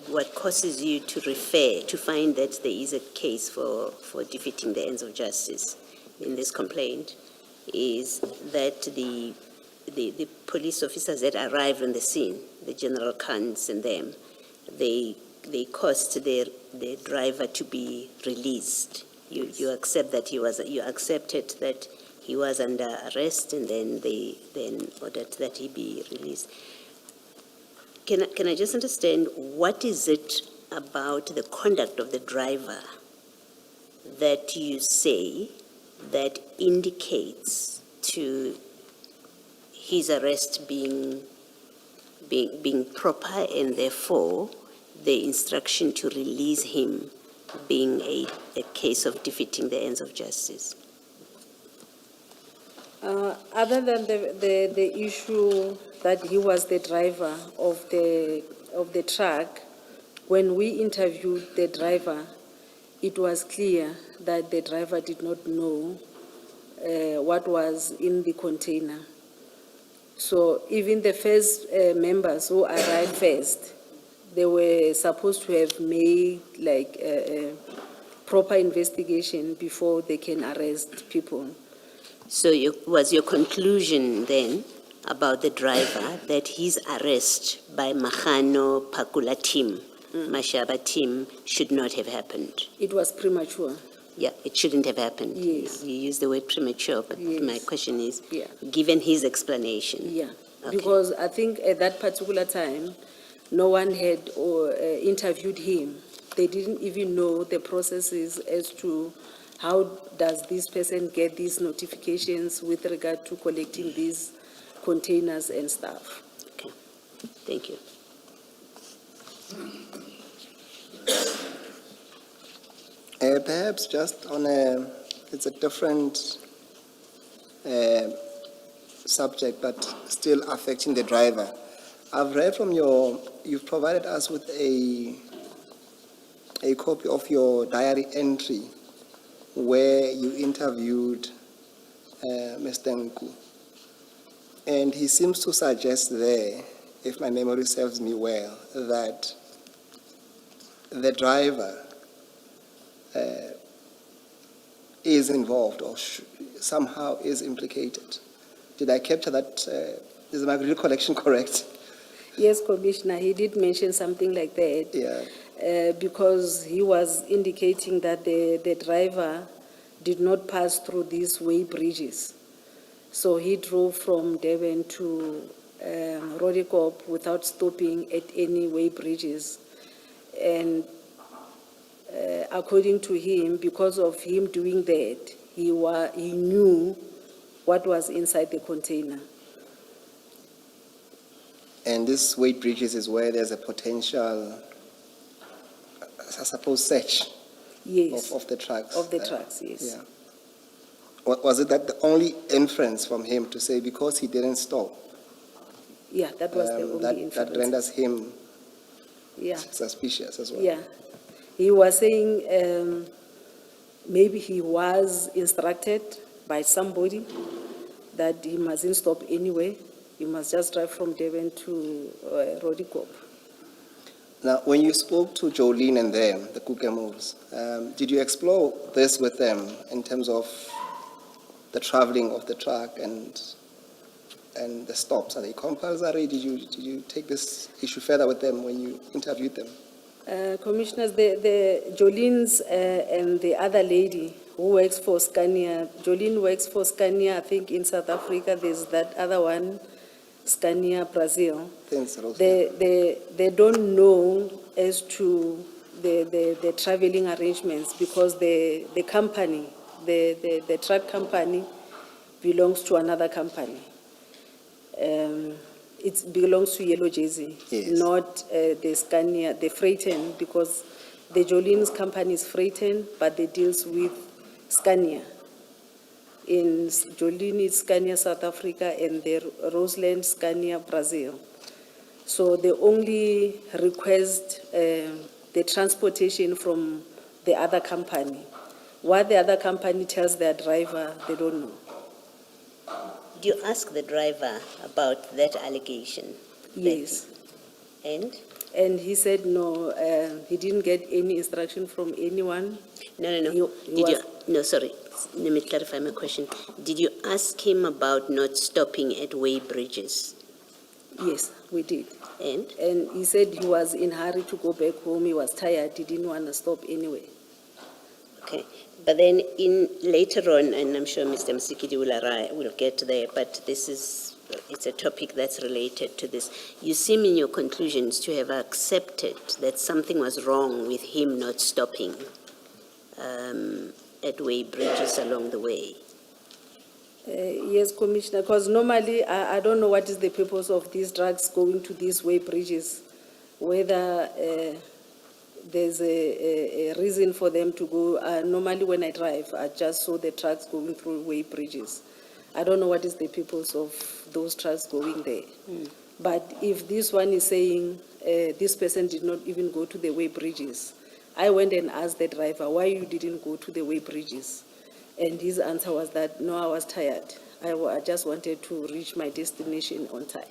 [SPEAKER 3] what causes you to refer, to find that there is a case for defeating the ends of justice in this complaint, is that the police officers that arrived on the scene, the General Khans and them, they caused their driver to be released. You accept that you accepted that he was under arrest, and then they ordered that he be released. Can I just understand, what is it about the conduct of the driver that you say that indicates to his arrest being proper, and therefore the instruction to release him being a case of defeating the ends of justice?
[SPEAKER 6] Other than the issue that he was the driver of the truck, when we interviewed the driver, it was clear that the driver did not know what was in the container. So even the first members who arrived first, they were supposed to have made like a proper investigation before they can arrest people.
[SPEAKER 3] So was your conclusion then about the driver that his arrest by Mahano Pakula team, Mashaba team, should not have happened?
[SPEAKER 6] It was premature.
[SPEAKER 3] Yeah, it shouldn't have happened.
[SPEAKER 6] Yes.
[SPEAKER 3] You used the word premature, but
[SPEAKER 6] Yes.
[SPEAKER 3] my question is,
[SPEAKER 6] Yeah.
[SPEAKER 3] given his explanation.
[SPEAKER 6] Yeah,
[SPEAKER 3] Okay.
[SPEAKER 6] because I think at that particular time, no one had interviewed him. They didn't even know the processes as to how does this person get these notifications with regard to collecting these containers and stuff.
[SPEAKER 3] Okay, thank you.
[SPEAKER 7] Perhaps just on it's a different subject, but still affecting the driver. I've read from you've provided us with a copy of your diary entry where you interviewed Mr. Nku. And he seems to suggest there, if my memory serves me well, that the driver is involved or somehow is implicated. Did I capture that? Is my recollection correct?
[SPEAKER 6] Yes, Commissioner, he did mention something like that.
[SPEAKER 7] Yeah.
[SPEAKER 6] Because he was indicating that the driver did not pass through these way bridges. So he drove from Durban to Rodikop without stopping at any way bridges. And according to him, because of him doing that, he knew what was inside the container.
[SPEAKER 7] And this weight bridges is where there's a potential, I suppose, search
[SPEAKER 6] Yes.
[SPEAKER 7] of the trucks.
[SPEAKER 6] Of the trucks, yes.
[SPEAKER 7] Yeah. Was it that the only inference from him to say because he didn't stop?
[SPEAKER 6] Yeah, that was the only inference.
[SPEAKER 7] That renders him
[SPEAKER 6] Yeah.
[SPEAKER 7] suspicious as well.
[SPEAKER 6] Yeah. He was saying maybe he was instructed by somebody that he mustn't stop anyway. He must just drive from Durban to Rodikop.
[SPEAKER 7] Now, when you spoke to Jolene and them, the Kukemos, did you explore this with them in terms of the traveling of the truck and the stops? Are they compulsory? Did you take this issue further with them when you interviewed them?
[SPEAKER 6] Commissioners, the Jolene's and the other lady who works for Scania, Jolene works for Scania, I think in South Africa. There's that other one, Scania Brazil.
[SPEAKER 7] Thanks, Rose.
[SPEAKER 6] They don't know as to the traveling arrangements because the company, the truck company belongs to another company. It belongs to Yellow Jersey,
[SPEAKER 7] Yes.
[SPEAKER 6] not the Scania, the Freighten, because the Jolene's company is Freighten, but they deals with Scania. In Jolene, it's Scania South Africa, and the Roseland, Scania Brazil. So they only request the transportation from the other company. What the other company tells their driver, they don't know.
[SPEAKER 3] Did you ask the driver about that allegation?
[SPEAKER 6] Yes.
[SPEAKER 3] And?
[SPEAKER 6] And he said no, he didn't get any instruction from anyone.
[SPEAKER 3] No.
[SPEAKER 6] He was-
[SPEAKER 3] No, sorry. Let me clarify my question. Did you ask him about not stopping at way bridges?
[SPEAKER 6] Yes, we did.
[SPEAKER 3] And?
[SPEAKER 6] And he said he was in a hurry to go back home. He was tired. He didn't want to stop anyway.
[SPEAKER 3] Okay. But then later on, and I'm sure Mr. Msikidi will get there, but it's a topic that's related to this. You seem in your conclusions to have accepted that something was wrong with him not stopping at way bridges along the way.
[SPEAKER 6] Yes, Commissioner, because normally I don't know what is the purpose of these drugs going to these way bridges, whether there's a reason for them to go. Normally when I drive, I just saw the trucks going through way bridges. I don't know what is the purpose of those trucks going there. But if this one is saying this person did not even go to the way bridges, I went and asked the driver, why you didn't go to the way bridges? And his answer was that, no, I was tired. I just wanted to reach my destination on time.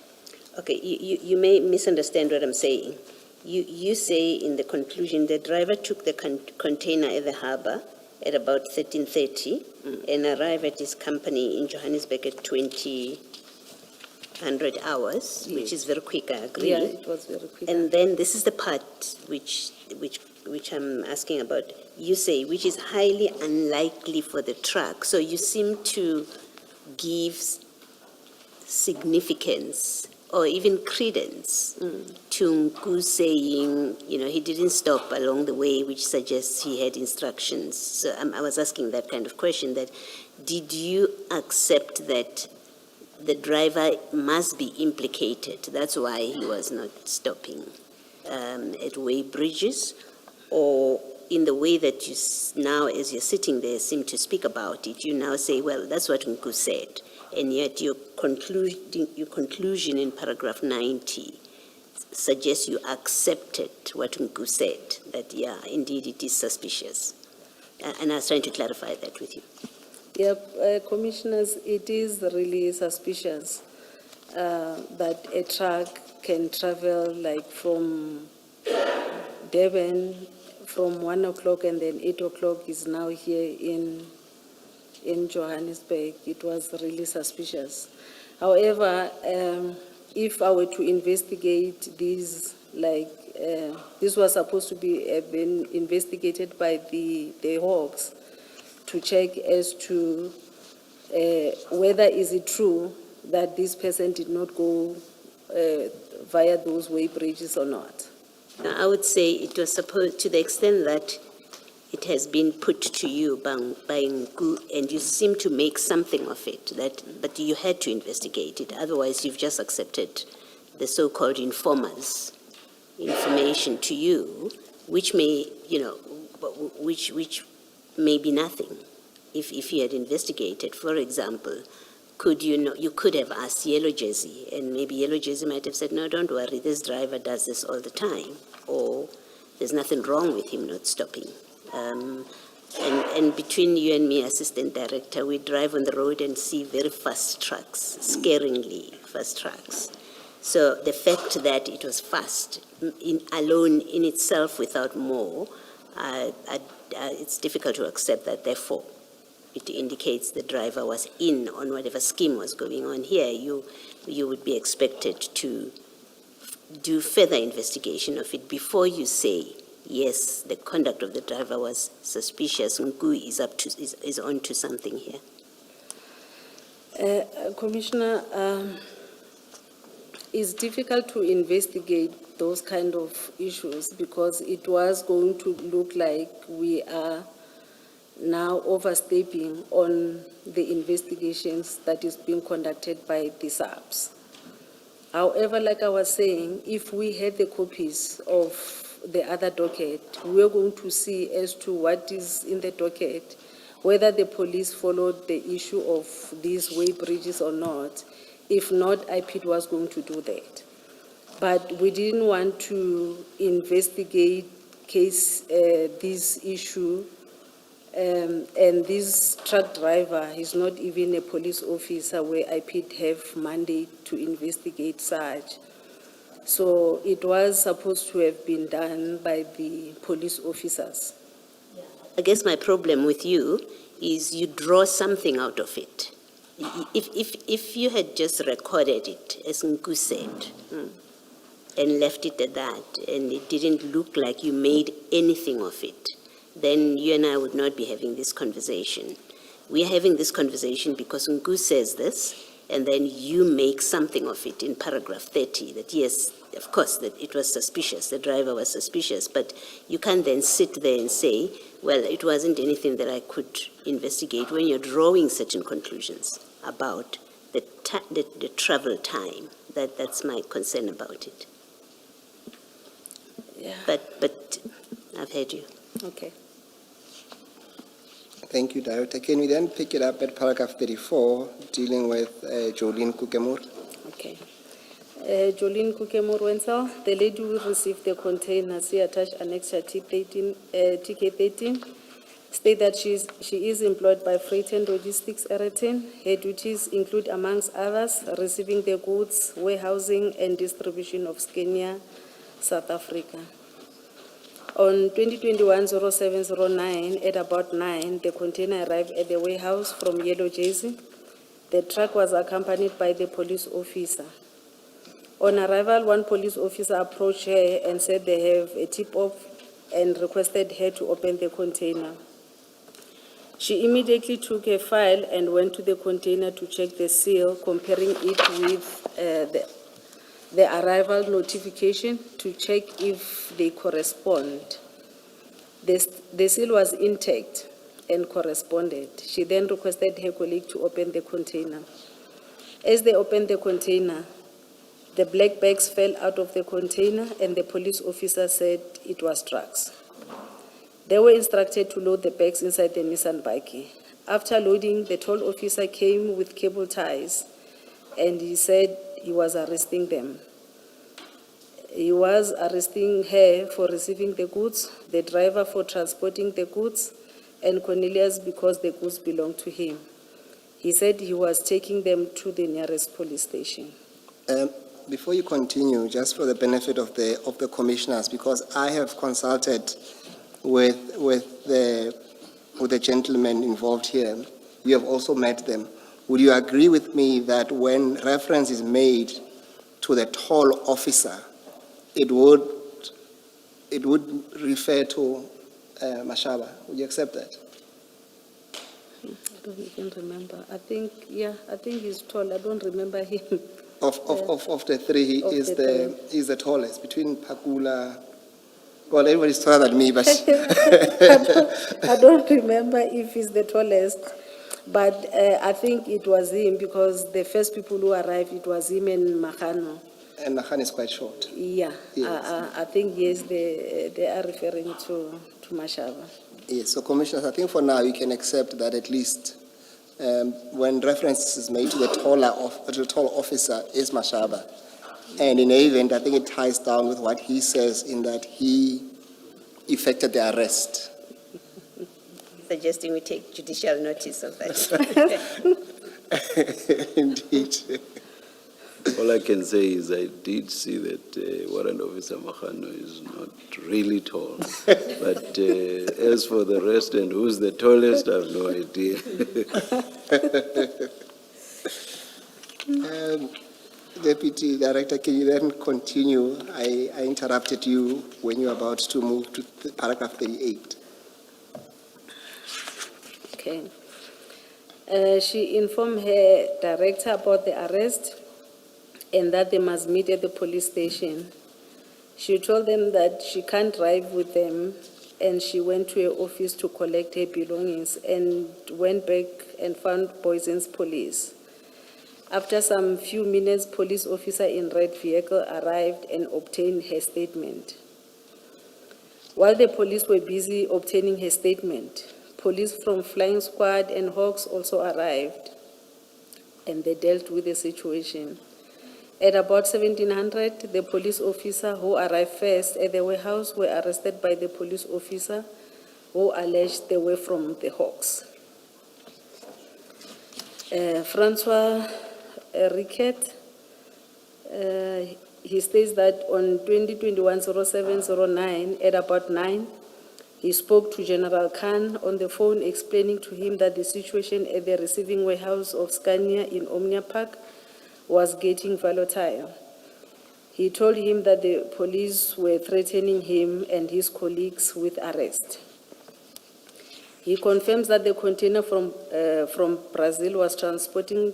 [SPEAKER 3] Okay, you may misunderstand what I'm saying. You say in the conclusion the driver took the container at the harbor at about 13:30 and arrived at his company in Johannesburg at 2000 hours, which is very quick, I agree.
[SPEAKER 6] Yeah, it was very quick.
[SPEAKER 3] And then this is the part which I'm asking about. You say, which is highly unlikely for the truck. So you seem to give significance or even credence to Nku saying, he didn't stop along the way, which suggests he had instructions. So I was asking that kind of question, that did you accept that the driver must be implicated? That's why he was not stopping at way bridges? Or in the way that you now, as you're sitting there, seem to speak about it, you now say, well, that's what Nku said. And yet your conclusion in paragraph 90 suggests you accepted what Nku said, that, yeah, indeed it is suspicious. And I was trying to clarify that with you.
[SPEAKER 6] Yeah, Commissioners, it is really suspicious that a truck can travel like from Durban from 1 o'clock and then 8 o'clock is now here in Johannesburg. It was really suspicious. However, if I were to investigate these, this was supposed to be been investigated by the Hawks to check as to whether is it true that this person did not go via those way bridges or not.
[SPEAKER 3] Now, I would say it was supposed, to the extent that it has been put to you by Nku, and you seem to make something of it, but you had to investigate it. Otherwise, you've just accepted the so-called informers' information to you, which may, which may be nothing. If you had investigated, for example, you could have asked Yellow Jersey, and maybe Yellow Jersey might have said, no, don't worry, this driver does this all the time, or there's nothing wrong with him not stopping. And between you and me, Assistant Director, we drive on the road and see very fast trucks, scaringly fast trucks. So the fact that it was fast, alone in itself without more, it's difficult to accept that, therefore, it indicates the driver was in on whatever scheme was going on here. You would be expected to do further investigation of it before you say, yes, the conduct of the driver was suspicious. Nku is on to something here.
[SPEAKER 6] Commissioner, it's difficult to investigate those kind of issues because it was going to look like we are now overstepping on the investigations that is being conducted by the SAPS. However, like I was saying, if we had the copies of the other docket, we're going to see as to what is in the docket, whether the police followed the issue of these way bridges or not. If not, IPID was going to do that. But we didn't want to investigate this issue And this truck driver is not even a police officer where I have mandate to investigate such. So it was supposed to have been done by the police officers.
[SPEAKER 3] I guess my problem with you is you draw something out of it. If you had just recorded it, as Nku said, and left it at that, and it didn't look like you made anything of it, then you and I would not be having this conversation. We are having this conversation because Nku says this, and then you make something of it in paragraph 30, that yes, of course, that it was suspicious, the driver was suspicious, but you can't then sit there and say, well, it wasn't anything that I could investigate when you're drawing certain conclusions about the travel time. That's my concern about it.
[SPEAKER 6] Yeah.
[SPEAKER 3] But I've heard you.
[SPEAKER 6] Okay.
[SPEAKER 7] Thank you, Director. Can we then pick it up at paragraph 34, dealing with Jolene Kukemur?
[SPEAKER 6] Okay. Jolene Kukemur-Wenzel, the lady who received the container, see attached annexure TK13, state that she is employed by Freight and Logistics Eretin. Her duties include, amongst others, receiving the goods, warehousing, and distribution of Scania, South Africa. On 2021-0709, at about 9, the container arrived at the warehouse from Yellow Jersey. The truck was accompanied by the police officer. On arrival, one police officer approached her and said they have a tip-off and requested her to open the container. She immediately took a file and went to the container to check the seal, comparing it with the arrival notification to check if they correspond. The seal was intact and corresponded. She then requested her colleague to open the container. As they opened the container, the black bags fell out of the container and the police officer said it was drugs. They were instructed to load the bags inside the Nissan Bike. After loading, the toll officer came with cable ties and he said he was arresting them. He was arresting her for receiving the goods, the driver for transporting the goods, and Cornelius because the goods belonged to him. He said he was taking them to the nearest police station.
[SPEAKER 7] Before you continue, just for the benefit of the commissioners, because I have consulted with the gentlemen involved here, you have also met them. Would you agree with me that when reference is made to the toll officer, it would refer to Mashaba? Would you accept that?
[SPEAKER 6] I don't even remember. I think he's tall. I don't remember him.
[SPEAKER 7] Of the three, he
[SPEAKER 6] Of
[SPEAKER 7] is
[SPEAKER 6] the
[SPEAKER 7] is the tallest between Pakula. Well, everybody's taller than me, but
[SPEAKER 6] I don't remember if he's the tallest, but I think it was him because the first people who arrived, it was him and Makano.
[SPEAKER 7] and Nahan is quite short.
[SPEAKER 6] Yeah,
[SPEAKER 7] Yes.
[SPEAKER 6] I think, yes, they are referring to Mashaba.
[SPEAKER 7] Yes, so commissioners, I think for now you can accept that at least when reference is made to the tall officer is Mashaba. And in any event, I think it ties down with what he says in that he effected the arrest.
[SPEAKER 3] Suggesting we take judicial notice of that.
[SPEAKER 7] Indeed.
[SPEAKER 2] All I can say is I did see that Warrant Officer Makano is not really tall. But as for the rest and who's the tallest, I have no idea.
[SPEAKER 7] Deputy Director, can you then continue? I interrupted you when you were about to move to paragraph 38.
[SPEAKER 6] Okay. She informed her director about the arrest and that they must meet at the police station. She told them that she can't drive with them, and she went to her office to collect her belongings and went back and found Boysen's police. After some few minutes, police officer in red vehicle arrived and obtained her statement. While the police were busy obtaining her statement, police from Flying Squad and Hawks also arrived, and they dealt with the situation. At about 1700, the police officer who arrived first at the warehouse were arrested by the police officer who alleged they were from the Hawks. Francois Riquet, he states that on 2021-07-09, at about 9, he spoke to General Khan on the phone, explaining to him that the situation at the receiving warehouse of Scania in Omnia Park was getting volatile. He told him that the police were threatening him and his colleagues with arrest. He confirms that the container from Brazil was transporting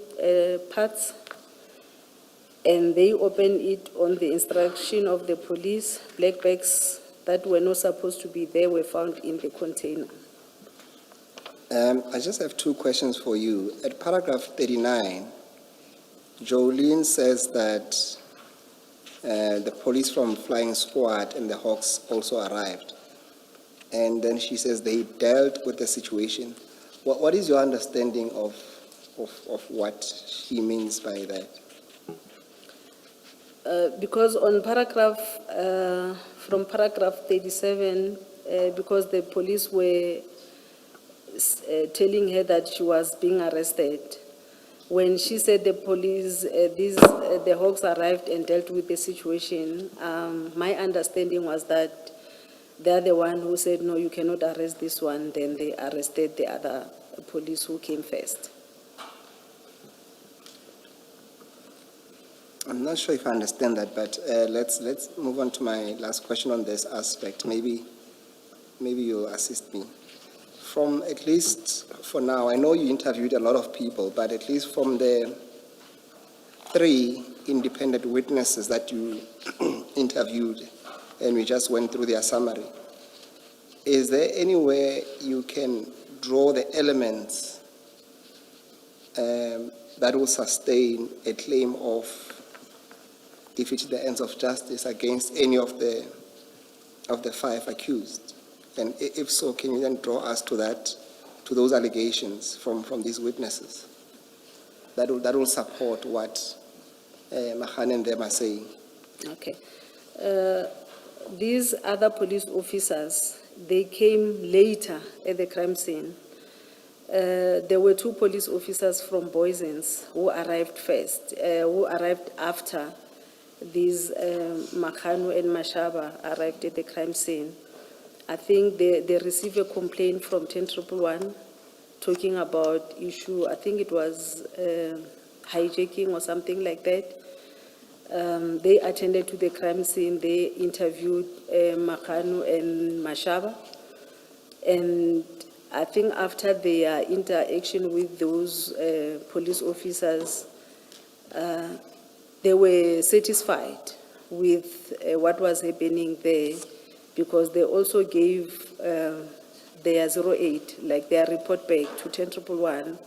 [SPEAKER 6] parts, and they opened it on the instruction of the police. Black bags that were not supposed to be there were found in the container.
[SPEAKER 7] I just have two questions for you. At paragraph 39, Jolene says that the police from Flying Squad and the Hawks also arrived. And then she says they dealt with the situation. What is your understanding of what she means by that?
[SPEAKER 6] Because on from paragraph 37, because the police were telling her that she was being arrested, when she said the police, the Hawks arrived and dealt with the situation, my understanding was that they're the one who said, no, you cannot arrest this one, then they arrested the other police who came first.
[SPEAKER 7] I'm not sure if I understand that, but let's move on to my last question on this aspect. Maybe you'll assist me. From at least for now, I know you interviewed a lot of people, but at least from the 3 independent witnesses that you interviewed, and we just went through their summary, is there any way you can draw the elements that will sustain a claim of defeat the ends of justice against any of the 5 accused? And if so, can you then draw us to those allegations from these witnesses that will support what Mahan and them are saying?
[SPEAKER 6] Okay. These other police officers, they came later at the crime scene. There were 2 police officers from Boysens who arrived first, who arrived after these Makhano and Mashaba arrived at the crime scene. I think they received a complaint from 10111 talking about issue, I think it was hijacking or something like that. They attended to the crime scene, they interviewed Makhano and Mashaba, and I think after their interaction with those police officers, they were satisfied with what was happening there, because they also gave their 08, like their report back to 10111,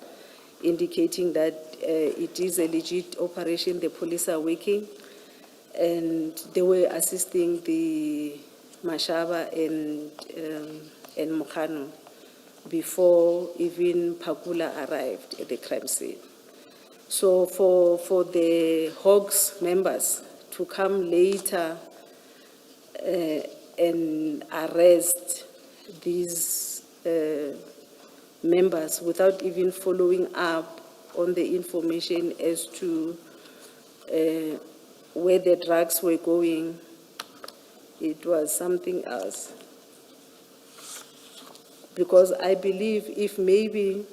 [SPEAKER 6] indicating that it is a legit operation, the police are working, and they were assisting the Mashaba and Mokhano before even Pakula arrived at the crime scene. So for the Hawks members to come later and arrest these members without even following up on the information as to where the drugs were going, it was something else. Because I believe if maybe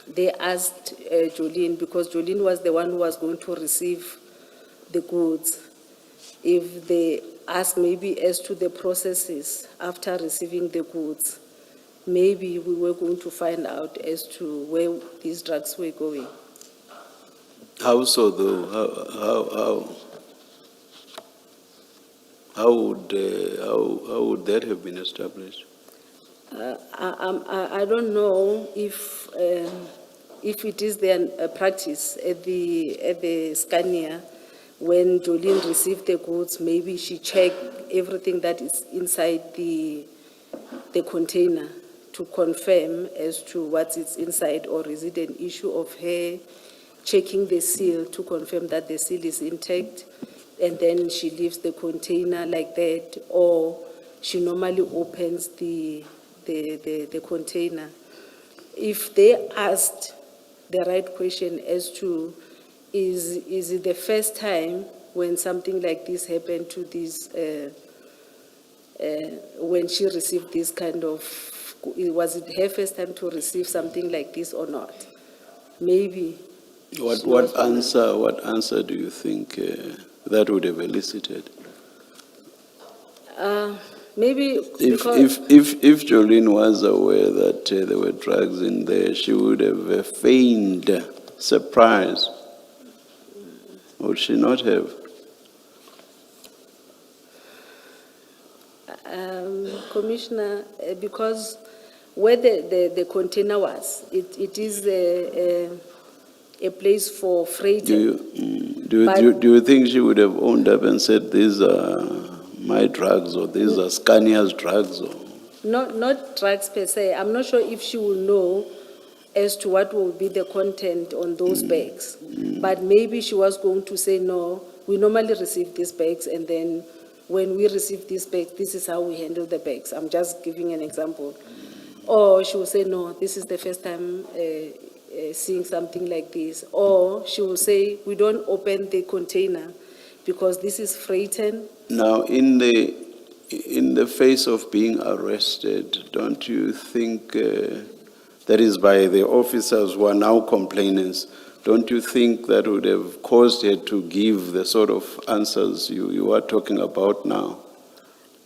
[SPEAKER 6] they asked Jolene, because Jolene was the one who was going to receive the goods, if they asked maybe as to the processes after receiving the goods, maybe we were going to find out as to where these drugs were going.
[SPEAKER 2] How so, though? How would that have been established?
[SPEAKER 6] I don't know if it is their practice at the Scania. When Jolene received the goods, maybe she checked everything that is inside the container to confirm as to what is inside, or is it an issue of her checking the seal to confirm that the seal is intact, and then she leaves the container like that, or she normally opens the the container, if they asked the right question as to, is it the first time when something like this happened to this, when she received this kind of, was it her first time to receive something like this or not? Maybe.
[SPEAKER 2] What answer do you think that would have elicited?
[SPEAKER 6] Maybe
[SPEAKER 2] If
[SPEAKER 6] because,
[SPEAKER 2] Jolene was aware that there were drugs in there, she would have feigned surprise. Would she not have?
[SPEAKER 6] Commissioner, because where the container was, it is a place for freight.
[SPEAKER 2] Do you think she would have owned up and said, these are my drugs, or these are Scania's drugs? Or?
[SPEAKER 6] Not drugs per se. I'm not sure if she will know as to what will be the content on those bags. But maybe she was going to say, no, we normally receive these bags, and then when we receive these bags, this is how we handle the bags. I'm just giving an example. Or she will say, no, this is the first time seeing something like this. Or she will say, we don't open the container because this is freighted.
[SPEAKER 2] Now, in the face of being arrested, don't you think, that is by the officers who are now complainants, don't you think that would have caused her to give the sort of answers you are talking about now?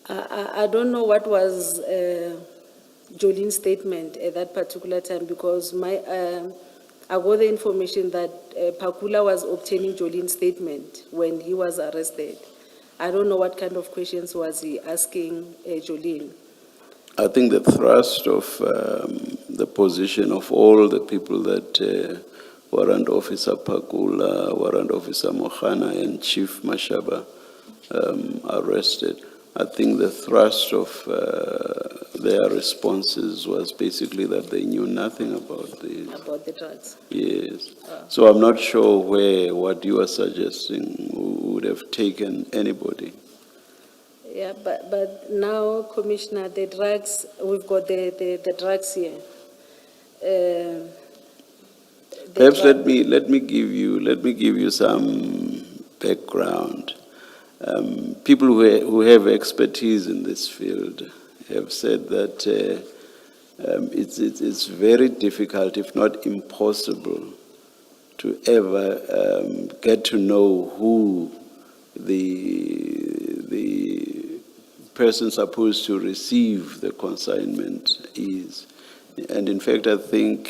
[SPEAKER 6] I don't know what was Jolene's statement at that particular time, because I got the information that Pakula was obtaining Jolene's statement when he was arrested. I don't know what kind of questions was he asking Jolene.
[SPEAKER 2] I think the thrust of the position of all the people that Warrant Officer Pakula, Warrant Officer Mohana, and Chief Mashaba arrested, I think the thrust of their responses was basically that they knew nothing about this.
[SPEAKER 6] About the drugs.
[SPEAKER 2] Yes. So I'm not sure where what you are suggesting would have taken anybody.
[SPEAKER 6] Yeah, but now, Commissioner, the drugs, we've got the drugs here.
[SPEAKER 2] Perhaps let me give you some background. People who have expertise in this field have said that it's very difficult, if not impossible, to ever get to know who the person supposed to receive the consignment is. And in fact, I think,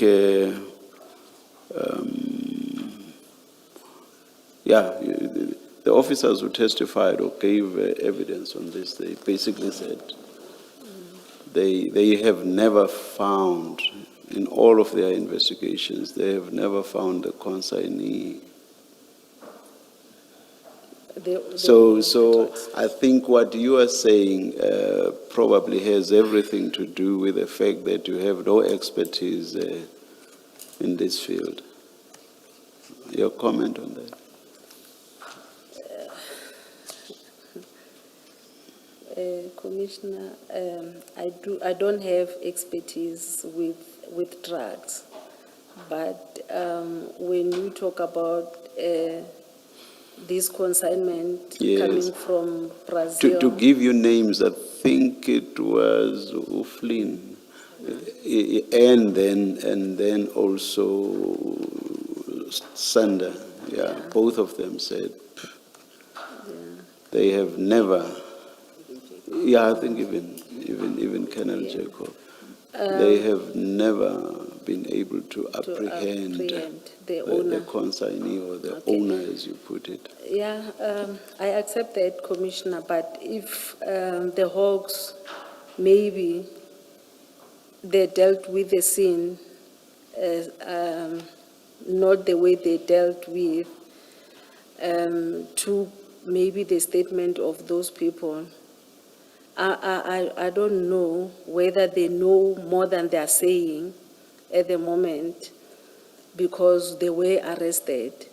[SPEAKER 2] the officers who testified or gave evidence on this, they basically said they have never found, in all of their investigations, they have never found the consignee. So I think what you are saying probably has everything to do with the fact that you have no expertise in this field. Your comment on that?
[SPEAKER 6] Commissioner, I don't have expertise with drugs, but when you talk about this consignment coming from Brazil.
[SPEAKER 2] To give you names, I think it was Uflin, and then also Sander. Yeah, both of them said they have never. Yeah, I think even Colonel Jacob, they have never been able to apprehend the consignee or the owner, as you put it.
[SPEAKER 6] Yeah, I accept that, Commissioner, but if the Hawks, maybe they dealt with the scene not the way they dealt with to maybe the statement of those people, I don't know whether they know more than they are saying at the moment because they were arrested.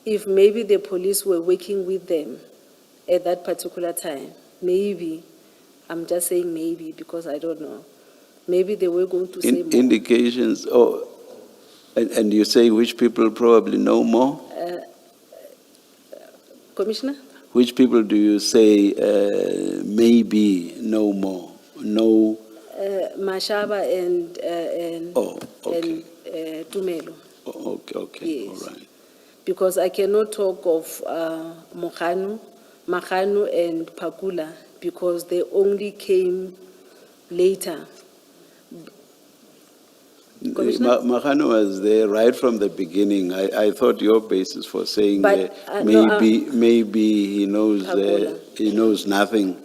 [SPEAKER 6] If maybe the police were working with them at that particular time, maybe, I'm just saying maybe because I don't know, Maybe they were going to say more.
[SPEAKER 2] Indications, and you say which people probably know more?
[SPEAKER 6] Commissioner?
[SPEAKER 2] Which people do you say maybe know more? Know,
[SPEAKER 6] Mashaba and
[SPEAKER 2] oh, okay,
[SPEAKER 6] Tumelo.
[SPEAKER 2] okay,
[SPEAKER 6] Yes.
[SPEAKER 2] all right.
[SPEAKER 6] Because I cannot talk of Mahanu and Pakula because they only came later. Commissioner?
[SPEAKER 2] Mahano was there right from the beginning. I thought your basis for saying
[SPEAKER 6] But, no,
[SPEAKER 2] maybe he knows nothing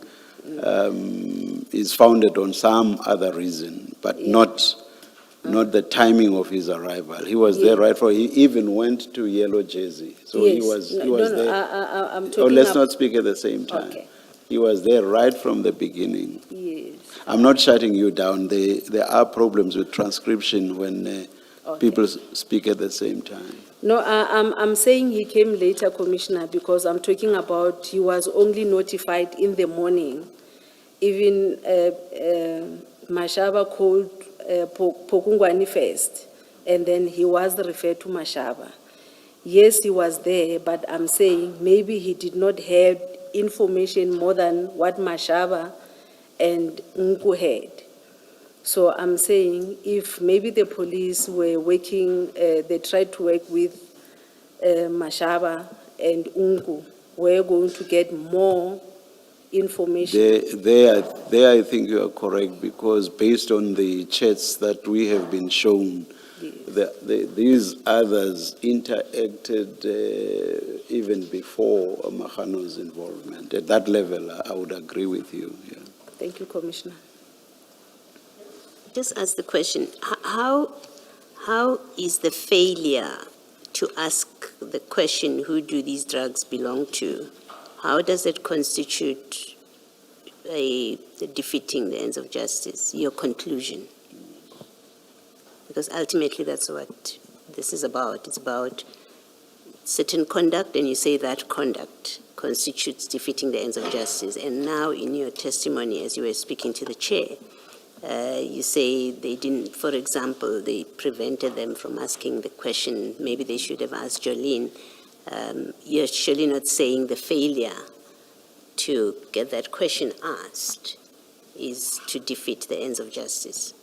[SPEAKER 2] is founded on some other reason, but
[SPEAKER 6] Yeah.
[SPEAKER 2] not the timing of his arrival. He was there right from. He even went to Yellow Jersey, so he
[SPEAKER 6] Yes.
[SPEAKER 2] was
[SPEAKER 6] No,
[SPEAKER 2] there.
[SPEAKER 6] I'm
[SPEAKER 2] Oh,
[SPEAKER 6] talking
[SPEAKER 2] let's
[SPEAKER 6] ab-
[SPEAKER 2] not speak at the same time.
[SPEAKER 6] Okay.
[SPEAKER 2] He was there right from the beginning.
[SPEAKER 6] Yes.
[SPEAKER 2] I'm not shutting you down. There are problems with transcription when
[SPEAKER 6] Okay.
[SPEAKER 2] people speak at the same time.
[SPEAKER 6] No, I'm saying he came later, Commissioner, because I'm talking about he was only notified in the morning. Even Mashaba called Pokungwani first, and then he was referred to Mashaba. Yes, he was there, but I'm saying maybe he did not have information more than what Mashaba and Nku had. So I'm saying if maybe the police were working, they tried to work with Mashaba and Ungu, we're going to get more information.
[SPEAKER 2] There, I think you are correct, because based on the chats that we have been shown, these others interacted even before Mahano's involvement. At that level, I would agree with you. Yeah.
[SPEAKER 6] Thank you, Commissioner.
[SPEAKER 3] Just ask the question, how is the failure to ask the question, who do these drugs belong to, how does it constitute defeating the ends of justice, your conclusion? Because ultimately that's what this is about. It's about certain conduct, and you say that conduct constitutes defeating the ends of justice. And now in your testimony, as you were speaking to the chair, you say they didn't, for example, they prevented them from asking the question, maybe they should have asked Jolene. You're surely not saying the failure to get that question asked is to defeat the ends of justice.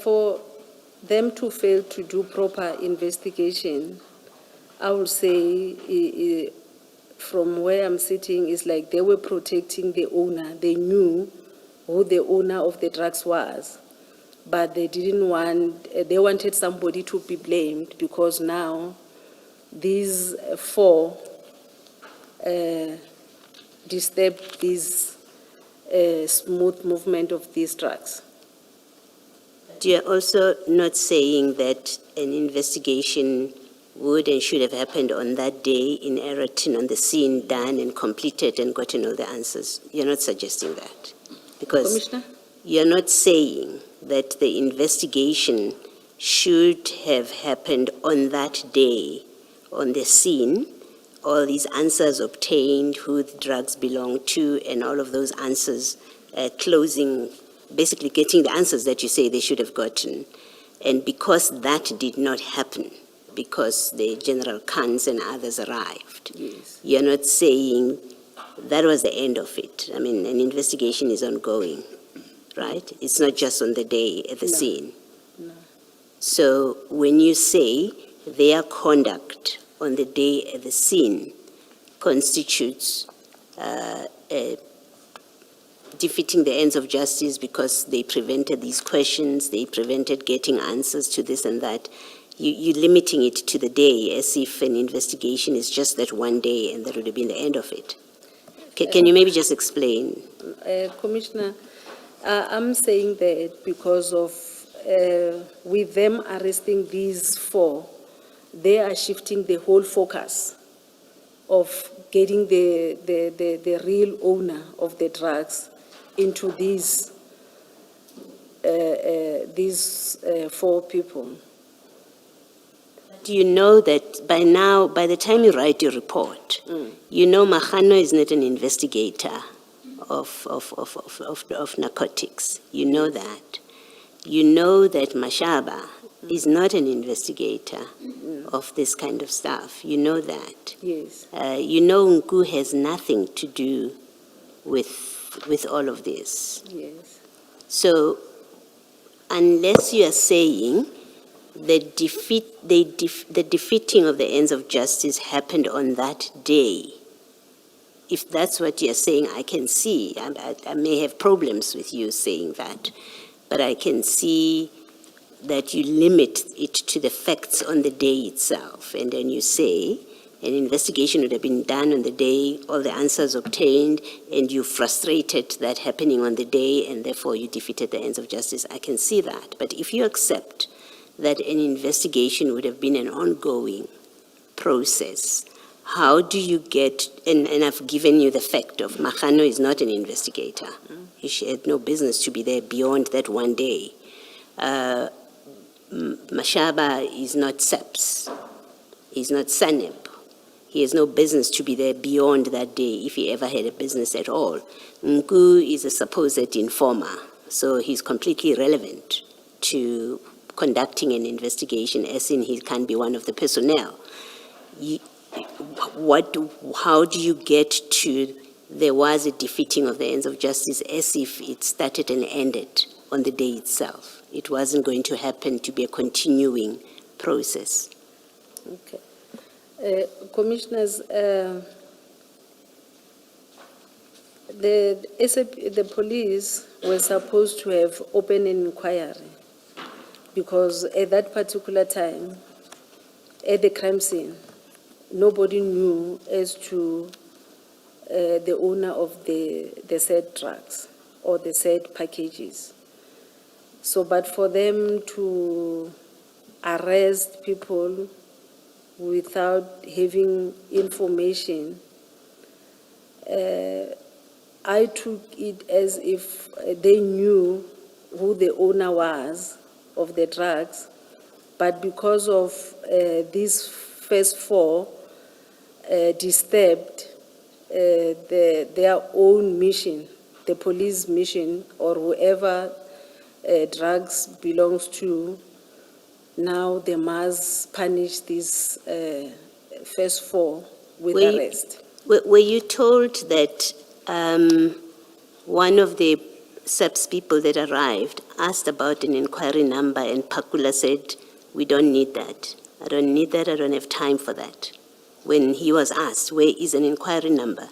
[SPEAKER 6] For them to fail to do proper investigation, I would say from where I'm sitting is like they were protecting the owner. They knew who the owner of the drugs was, but they didn't want, they wanted somebody to be blamed because now these four disturbed this smooth movement of these drugs.
[SPEAKER 3] You're also not saying that an investigation would and should have happened on that day in Eraton, on the scene, done and completed and gotten all the answers. You're not suggesting that. Because
[SPEAKER 6] Commissioner?
[SPEAKER 3] you're not saying that the investigation should have happened on that day, on the scene, all these answers obtained, who the drugs belong to, and all of those answers closing, basically getting the answers that you say they should have gotten. And because that did not happen, because the General Khans and others arrived,
[SPEAKER 6] Yes.
[SPEAKER 3] you're not saying that was the end of it. I mean, an investigation is ongoing, right? It's not just on the day at the
[SPEAKER 6] No.
[SPEAKER 3] scene.
[SPEAKER 6] No.
[SPEAKER 3] So when you say their conduct on the day at the scene constitutes defeating the ends of justice because they prevented these questions, they prevented getting answers to this and that, you're limiting it to the day as if an investigation is just that one day and that would have been the end of it. Can you maybe just explain?
[SPEAKER 6] Commissioner, I'm saying that because of, with them arresting these four, they are shifting the whole focus of getting the real owner of the drugs into these four people.
[SPEAKER 3] Do you know that by now, by the time you write your report, you know Mahano is not an investigator of narcotics. You know that. You know that Mashaba is not an investigator of this kind of stuff. You know that.
[SPEAKER 6] Yes.
[SPEAKER 3] You know Nku has nothing to do with all of this.
[SPEAKER 6] Yes.
[SPEAKER 3] So, unless you are saying the defeating of the ends of justice happened on that day, if that's what you're saying, I can see. I may have problems with you saying that, but I can see that you limit it to the facts on the day itself, and then you say an investigation would have been done on the day, all the answers obtained, and you frustrated that happening on the day, and therefore you defeated the ends of justice. I can see that. But if you accept that an investigation would have been an ongoing process, how do you get, and I've given you the fact of Mahano is not an investigator. He had no business to be there beyond that one day. Mashaba is not SEPS. He's not SANEP. He has no business to be there beyond that day if he ever had a business at all. Nku is a supposed informer, so he's completely irrelevant to conducting an investigation, as in he can be one of the personnel. How do you get to there was a defeating of the ends of justice as if it started and ended on the day itself? It wasn't going to happen to be a continuing process.
[SPEAKER 6] Okay. Commissioners, the police were supposed to have opened an inquiry because at that particular time, at the crime scene, nobody knew as to the owner of the said drugs or the said packages. So, but for them to arrest people without having information, I took it as if they knew who the owner was of the drugs, but because of these first four disturbed their own mission, the police mission, or whoever drugs belongs to, now they must punish these first four with arrest.
[SPEAKER 3] Were you told that one of the SEPS people that arrived asked about an inquiry number and Pakula said, "We don't need that. I don't need that. I don't have time for that." When he was asked, where is an inquiry number?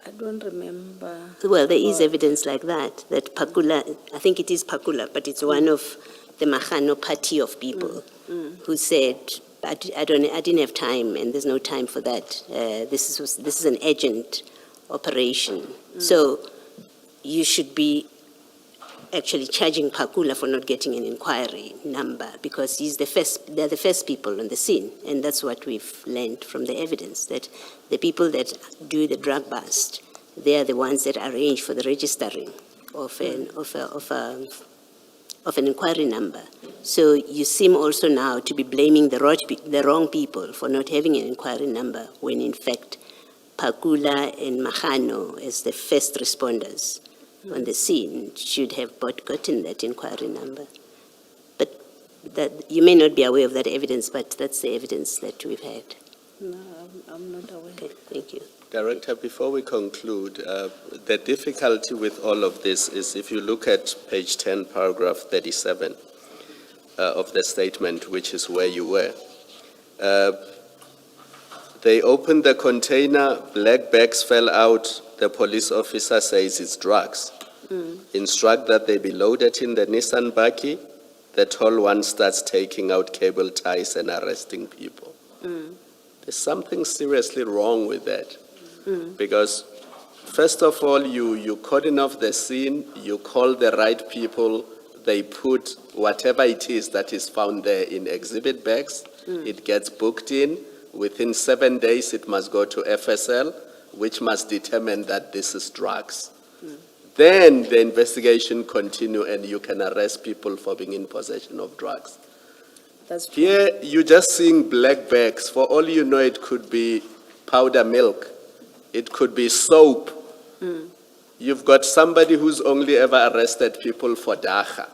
[SPEAKER 6] I don't remember.
[SPEAKER 3] Well, there is evidence like that Pakula, I think it is Pakula, but it's one of the Mahano party of people who said, I didn't have time and there's no time for that. This is an urgent operation. So you should be actually charging Pakula for not getting an inquiry number because they're the first people on the scene. And that's what we've learned from the evidence, that the people that do the drug bust, they are the ones that arrange for the registering of an inquiry number. So you seem also now to be blaming the wrong people for not having an inquiry number, when in fact Pakula and Mahano, as the first responders on the scene, should have gotten that inquiry number. But that you may not be aware of that evidence, but that's the evidence that we've had.
[SPEAKER 6] No, I'm not aware.
[SPEAKER 3] Okay, thank you.
[SPEAKER 5] Director, before we conclude, the difficulty with all of this is if you look at page 10, paragraph 37 of the statement, which is where you were. They opened the container, black bags fell out, the police officer says it's drugs. Instruct that they be loaded in the Nissan Baki, the tall one starts taking out cable ties and arresting people. There's something seriously wrong with that. Because first of all, you cordon off the scene, you call the right people, they put whatever it is that is found there in exhibit bags, it gets booked in. Within 7 days, it must go to FSL, which must determine that this is drugs. Then the investigation continue and you can arrest people for being in possession of drugs.
[SPEAKER 6] That's true.
[SPEAKER 5] Here, you're just seeing black bags. For all you know, it could be powder milk. It could be soap. You've got somebody who's only ever arrested people for dacha,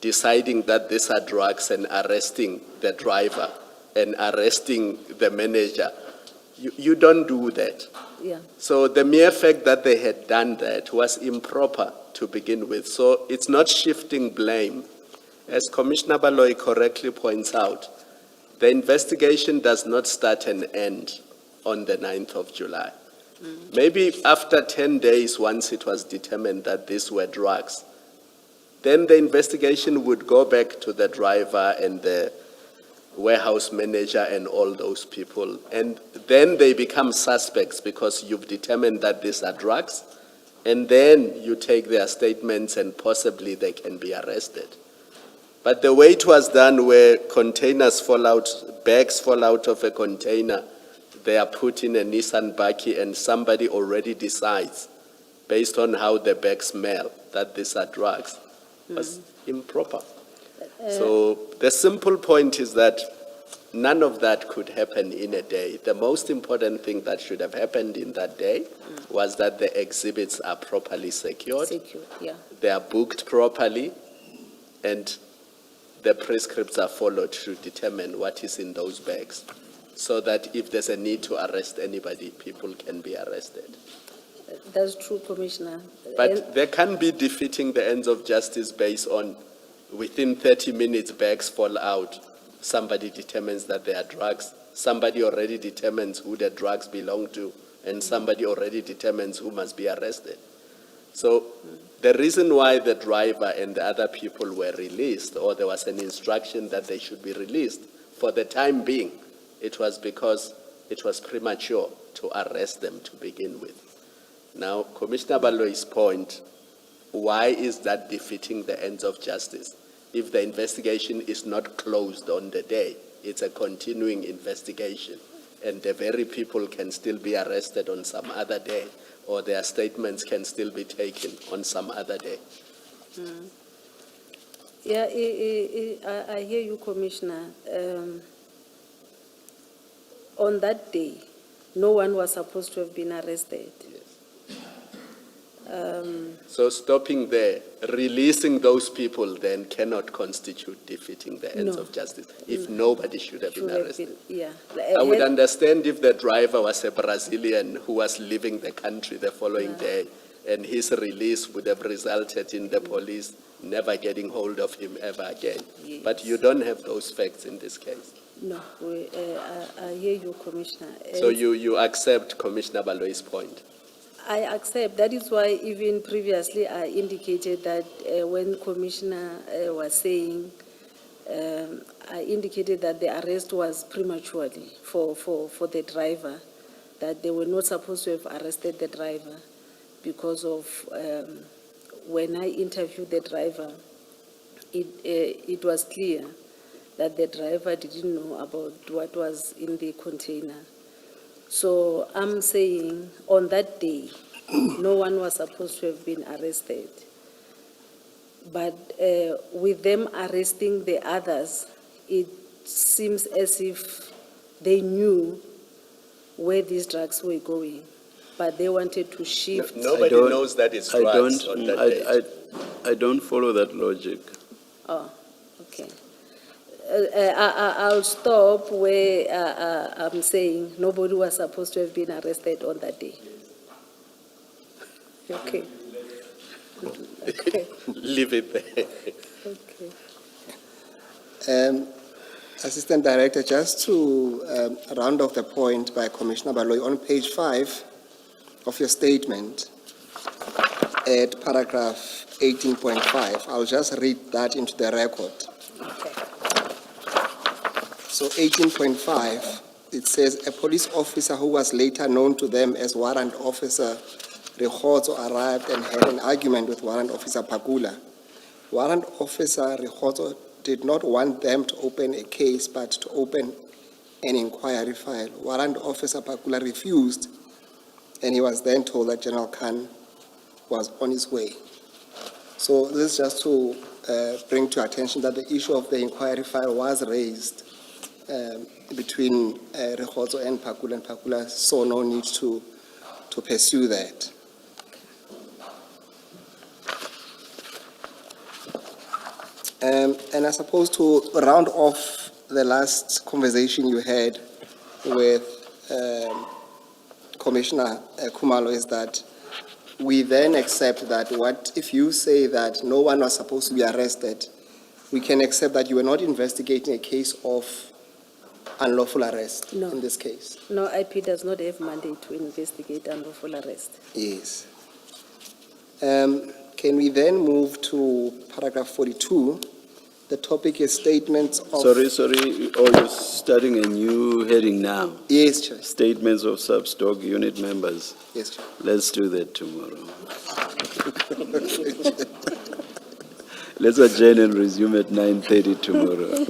[SPEAKER 5] deciding that these are drugs and arresting the driver and arresting the manager. You don't do that.
[SPEAKER 6] Yeah.
[SPEAKER 5] So the mere fact that they had done that was improper to begin with. So it's not shifting blame. As Commissioner Baloyi correctly points out, the investigation does not start and end on the 9th of July. Maybe after 10 days, once it was determined that these were drugs, then the investigation would go back to the driver and the warehouse manager and all those people. And then they become suspects because you've determined that these are drugs. And then you take their statements and possibly they can be arrested. But the way it was done, where containers fall out, bags fall out of a container, they are put in a Nissan Baki and somebody already decides, based on how the bags smell, that these are drugs, was improper. So the simple point is that none of that could happen in a day. The most important thing that should have happened in that day was that the exhibits are properly secured,
[SPEAKER 6] Secure, yeah.
[SPEAKER 5] they are booked properly, and the prescripts are followed to determine what is in those bags, so that if there's a need to arrest anybody, people can be arrested.
[SPEAKER 6] That's true, Commissioner.
[SPEAKER 5] But there can be defeating the ends of justice based on within 30 minutes bags fall out, somebody determines that they are drugs, somebody already determines who the drugs belong to, and somebody already determines who must be arrested. So the reason why the driver and the other people were released, or there was an instruction that they should be released, for the time being, it was because it was premature to arrest them to begin with. Now, Commissioner Baloyi's point, why is that defeating the ends of justice? If the investigation is not closed on the day, it's a continuing investigation, and the very people can still be arrested on some other day, or their statements can still be taken on some other day.
[SPEAKER 6] Yeah, I hear you, Commissioner. On that day, no one was supposed to have been arrested.
[SPEAKER 5] So stopping there, releasing those people then cannot constitute defeating the ends
[SPEAKER 6] No.
[SPEAKER 5] of justice if nobody should have been
[SPEAKER 6] Should have
[SPEAKER 5] arrested.
[SPEAKER 6] been, yeah.
[SPEAKER 5] I would understand if the driver was a Brazilian who was leaving the country the following day, and his release would have resulted in the police never getting hold of him ever again.
[SPEAKER 6] Yes.
[SPEAKER 5] But you don't have those facts in this case.
[SPEAKER 6] No, I hear you, Commissioner.
[SPEAKER 5] So
[SPEAKER 6] And
[SPEAKER 5] you accept Commissioner Baloyi's point?
[SPEAKER 6] I accept. That is why even previously I indicated that when Commissioner was saying, I indicated that the arrest was prematurely for the driver, that they were not supposed to have arrested the driver because of, when I interviewed the driver, it was clear that the driver didn't know about what was in the container. So I'm saying on that day, no one was supposed to have been arrested. But with them arresting the others, it seems as if they knew where these drugs were going, but they wanted to shift.
[SPEAKER 5] Nobody knows that it's drugs on that day.
[SPEAKER 2] I don't follow that logic.
[SPEAKER 6] Oh, okay. I'll stop where I'm saying nobody was supposed to have been arrested on that day. Okay. Okay.
[SPEAKER 5] Leave it there.
[SPEAKER 6] Okay.
[SPEAKER 7] Assistant Director, just to round off the point by Commissioner Baloyi, on page 5 of your statement, at paragraph 18.5, I'll just read that into the record. So 18.5, it says, a police officer who was later known to them as Warrant Officer Rikhotso arrived and had an argument with Warrant Officer Pakula. Warrant Officer Rikhotso did not want them to open a case, but to open an inquiry file. Warrant Officer Pakula refused, and he was then told that General Khan was on his way. So this is just to bring to attention that the issue of the inquiry file was raised between Rekgotso and Phakula saw no need to pursue that. And I suppose to round off the last conversation you had with Commissioner Khumalo is that we then accept that what if you say that no one was supposed to be arrested, we can accept that you were not investigating a case of unlawful arrest
[SPEAKER 6] No.
[SPEAKER 7] in this case.
[SPEAKER 6] No, IP does not have mandate to investigate unlawful arrest.
[SPEAKER 7] Yes. Can we then move to paragraph 42? The topic is statements of...
[SPEAKER 2] Sorry, oh, you're starting a new heading now.
[SPEAKER 7] Yes, Chair.
[SPEAKER 2] Statements of sub-stock unit members.
[SPEAKER 7] Yes, Chair.
[SPEAKER 2] Let's do that tomorrow. Let's adjourn and resume at 9:30 tomorrow.